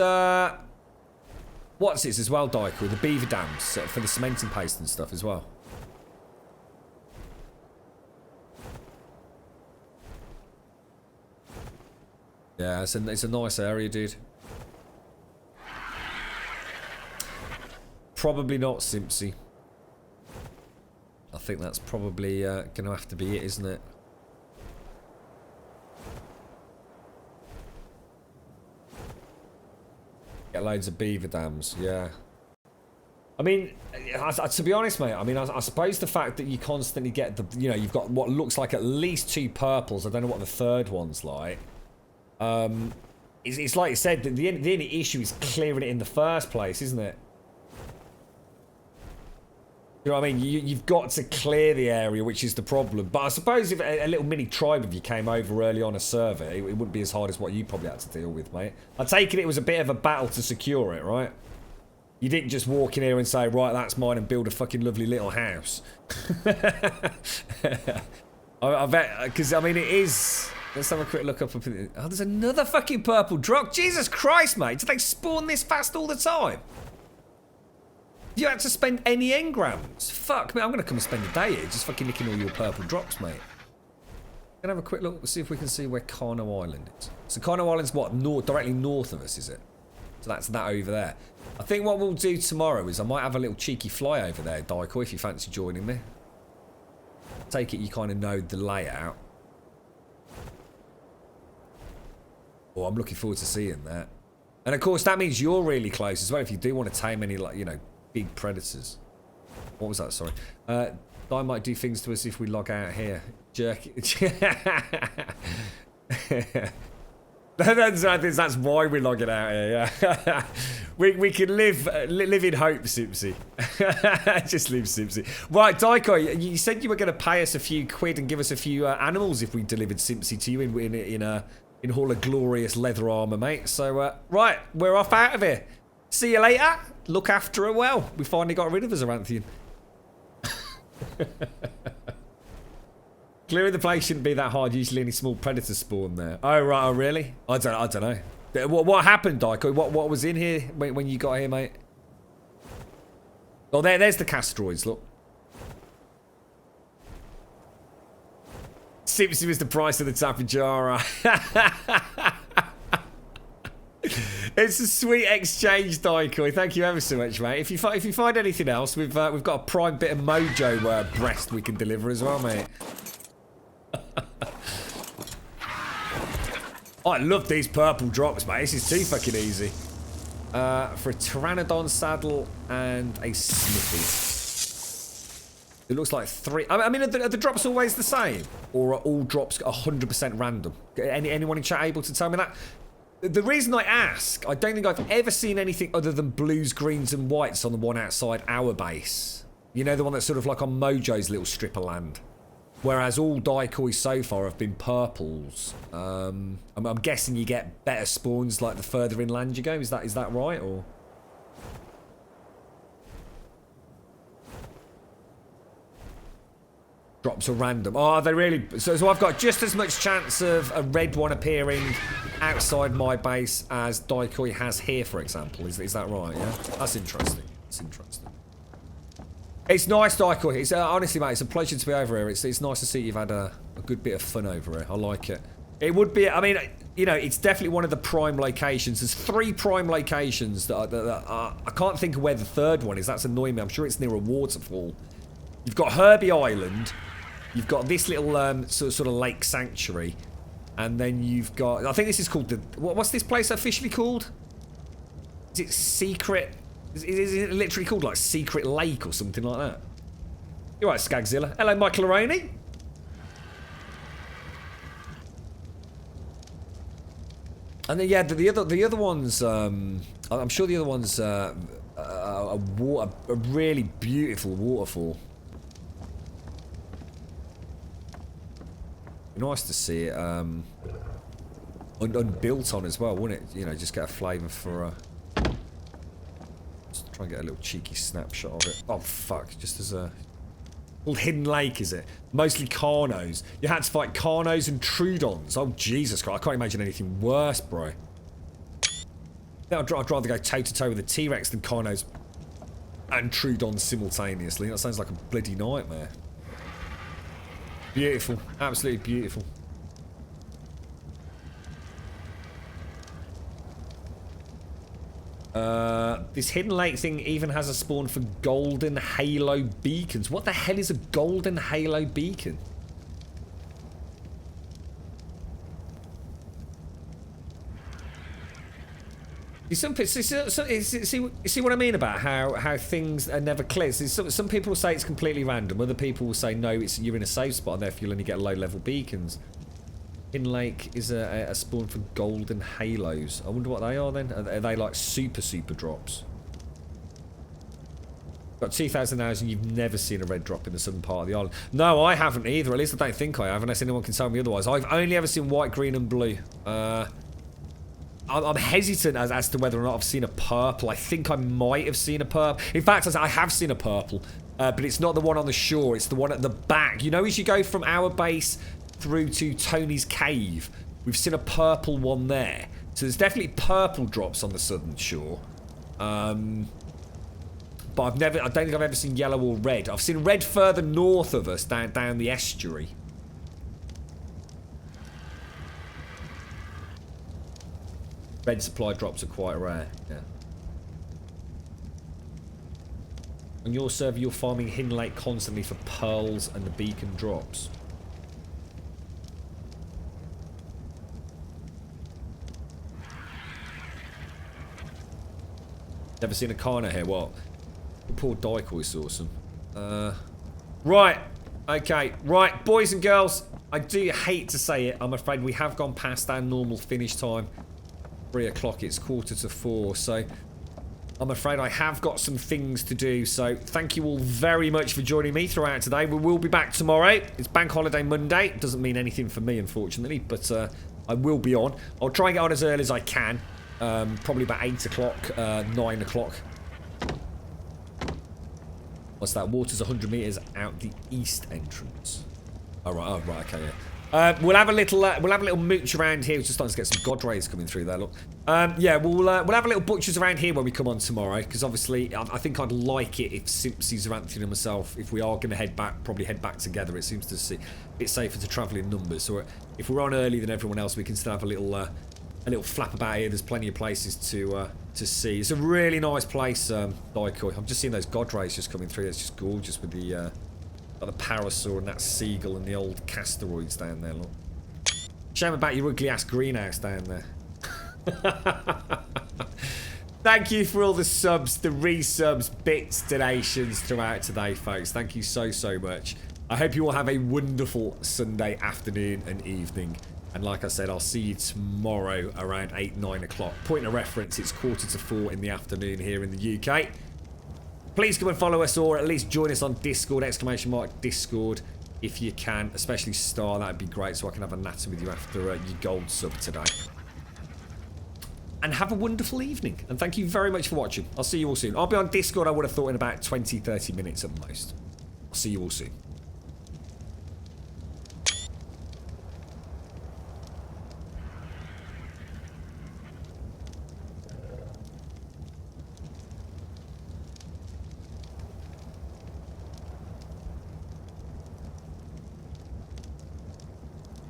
what's this as well, Dyker? The beaver dams for the cementing paste and stuff as well? Yeah, it's a nice area, dude. Probably not Simpsy. I think that's probably going to have to be it, isn't it? Get loads of beaver dams, yeah. I mean, to be honest, mate, I mean, I suppose the fact that you constantly get the, you know, you've got what looks like at least 2 purples. I don't know what the third one's like. It's like you said, the only issue is clearing it in the first place, isn't it? You know what I mean? You've got to clear the area, which is the problem. But I suppose if a little mini tribe of you came over early on a server, it wouldn't be as hard as what you probably had to deal with, mate. I take it was a bit of a battle to secure it, right? You didn't just walk in here and say, right, that's mine, and build a fucking lovely little house. I bet, because, I mean, it is... Let's have a quick look up. Oh, there's another fucking purple drop. Jesus Christ, mate. Do they spawn this fast all the time? You had to spend any engrams. Fuck, man, I'm going to come and spend a day here just fucking nicking all your purple drops, mate. I'm going to have a quick look. Let's see if we can see where Carno Island is. So Carno Island's what? Directly north of us, is it? So that's that over there. I think what we'll do tomorrow is I might have a little cheeky fly over there, Daiko, if you fancy joining me. Take it you kind of know the layout. Oh, I'm looking forward to seeing that. And of course, that means you're really close as well if you do want to tame any, like, you know, big predators. What was that? Sorry. I might do things to us if we log out here. Jerk. That's why we're logging out here, yeah. we can live in hope, Simpsy. Just live, Simpsy. Right, Daiko, you said you were going to pay us a few quid and give us a few animals if we delivered Simpsy to you in Hall of Glorious leather armour, mate. So, right, we're off out of here. See you later. Look after her well. We finally got rid of us, Aranthian. Clearing the place shouldn't be that hard. Usually only small predators spawn there. Oh, right. Oh, really? I don't know. What happened, Daiko? What was in here when you got here, mate? Oh, there's the castroids, look. Simpsy was the price of the Tapajara. It's a sweet exchange, Daiko. Thank you ever so much, mate. If you find anything else, we've got a prime bit of mojo breast we can deliver as well, mate. Oh, I love these purple drops, mate. This is too fucking easy. For a Pteranodon saddle and a Smithy. It looks like 3. I mean, are the drops always the same? Or are all drops 100% random? Anyone in chat able to tell me that? The reason I ask, I don't think I've ever seen anything other than blues, greens and whites on the one outside our base. You know, the one that's sort of like on Mojo's little strip of land. Whereas all Daikoi so far have been purples. I'm guessing you get better spawns like the further inland you go. Is that right, or? Drops are random. Oh, are they really? So I've got just as much chance of a red one appearing outside my base as Daikoi has here, for example. Is that right? Yeah, that's interesting. That's interesting. It's nice, Daikoi. It's honestly, mate, it's a pleasure to be over here. It's nice to see you've had a good bit of fun over here. I like it. It would be. I mean, you know, it's definitely one of the prime locations. There's 3 prime locations that I can't think of where the third one is. That's annoying me. I'm sure it's near a waterfall. You've got Herbie Island. You've got this little sort of lake sanctuary, and then you've got. I think this is called the. What's this place officially called? Is it Secret? Is it literally called like Secret Lake or something like that? You're right, Skagzilla. Hello, Michael Aroni. And then yeah, the other ones. I'm sure the other ones are a really beautiful waterfall. Nice to see it unbuilt on as well, wouldn't it? You know, just get a flavour for just try and get a little cheeky snapshot of it. Oh fuck, just as a called Hidden Lake, is it? Mostly Carnos. You had to fight Carnos and Trudons. Oh Jesus Christ, I can't imagine anything worse, bro. I'd rather go toe to toe with a T-Rex than Carnos and Trudons simultaneously. That sounds like a bloody nightmare. Beautiful, absolutely beautiful. This Hidden Lake thing even has a spawn for golden halo beacons. What the hell is a golden halo beacon? See what I mean about how things are never clear. Some people will say it's completely random. Other people will say no, you're in a safe spot and therefore you'll only get low-level beacons. Hidden Lake is a spawn for golden halos. I wonder what they are then. Are they like super drops? Got 2,000 hours and you've never seen a red drop in the southern part of the island. No, I haven't either. At least I don't think I have, unless anyone can tell me otherwise. I've only ever seen white, green and blue. I'm hesitant as to whether or not I've seen a purple. I think I might have seen a purple. In fact, I have seen a purple, but it's not the one on the shore. It's the one at the back. You know, as you go from our base through to Tony's cave, we've seen a purple one there. So there's definitely purple drops on the southern shore. But I don't think I've ever seen yellow or red. I've seen red further north of us, down the estuary. Red supply drops are quite rare, yeah. On your server, you're farming Hidden Lake constantly for pearls and the beacon drops. Never seen a Carno here, what? Poor Daikoi saw some. Right. Okay. Right, boys and girls. I do hate to say it. I'm afraid we have gone past our normal finish time. 3 o'clock. It's 3:45. So I'm afraid I have got some things to do. So thank you all very much for joining me throughout today. We will be back tomorrow. It's Bank Holiday Monday. It doesn't mean anything for me, unfortunately. But I will be on. I'll try and get on as early as I can. Probably about 8 o'clock, 9 o'clock. What's that? Water's 100 metres out the east entrance. Oh right, okay, yeah. We'll have a little mooch around here. We're just starting to get some god rays coming through there. Look, yeah, we'll have a little butchers around here when we come on tomorrow. Because obviously, I think I'd like it if Simpsons, Anthony, and myself, if we are going to head back, probably head back together. It seems to see a bit safer to travel in numbers. So if we're on early than everyone else, we can still have a little flap about here. There's plenty of places to see. It's a really nice place, Daikoi. I'm just seeing those god rays just coming through. It's just gorgeous with the parasaur and that seagull and the old casteroids down there. Look. Shame about your ugly ass greenhouse down there. Thank you for all the subs, the resubs, bits, donations throughout today, folks. Thank you so much. I hope you all have a wonderful Sunday afternoon and evening. And like I said, I'll see you tomorrow around 8, 9 o'clock. Point of reference, it's 3:45 in the afternoon here in the UK. Please come and follow us, or at least join us on Discord, !Discord, if you can. Especially Star, that'd be great, so I can have a natter with you after your gold sub today. And have a wonderful evening. And thank you very much for watching. I'll see you all soon. I'll be on Discord, I would have thought, in about 20, 30 minutes at most. I'll see you all soon.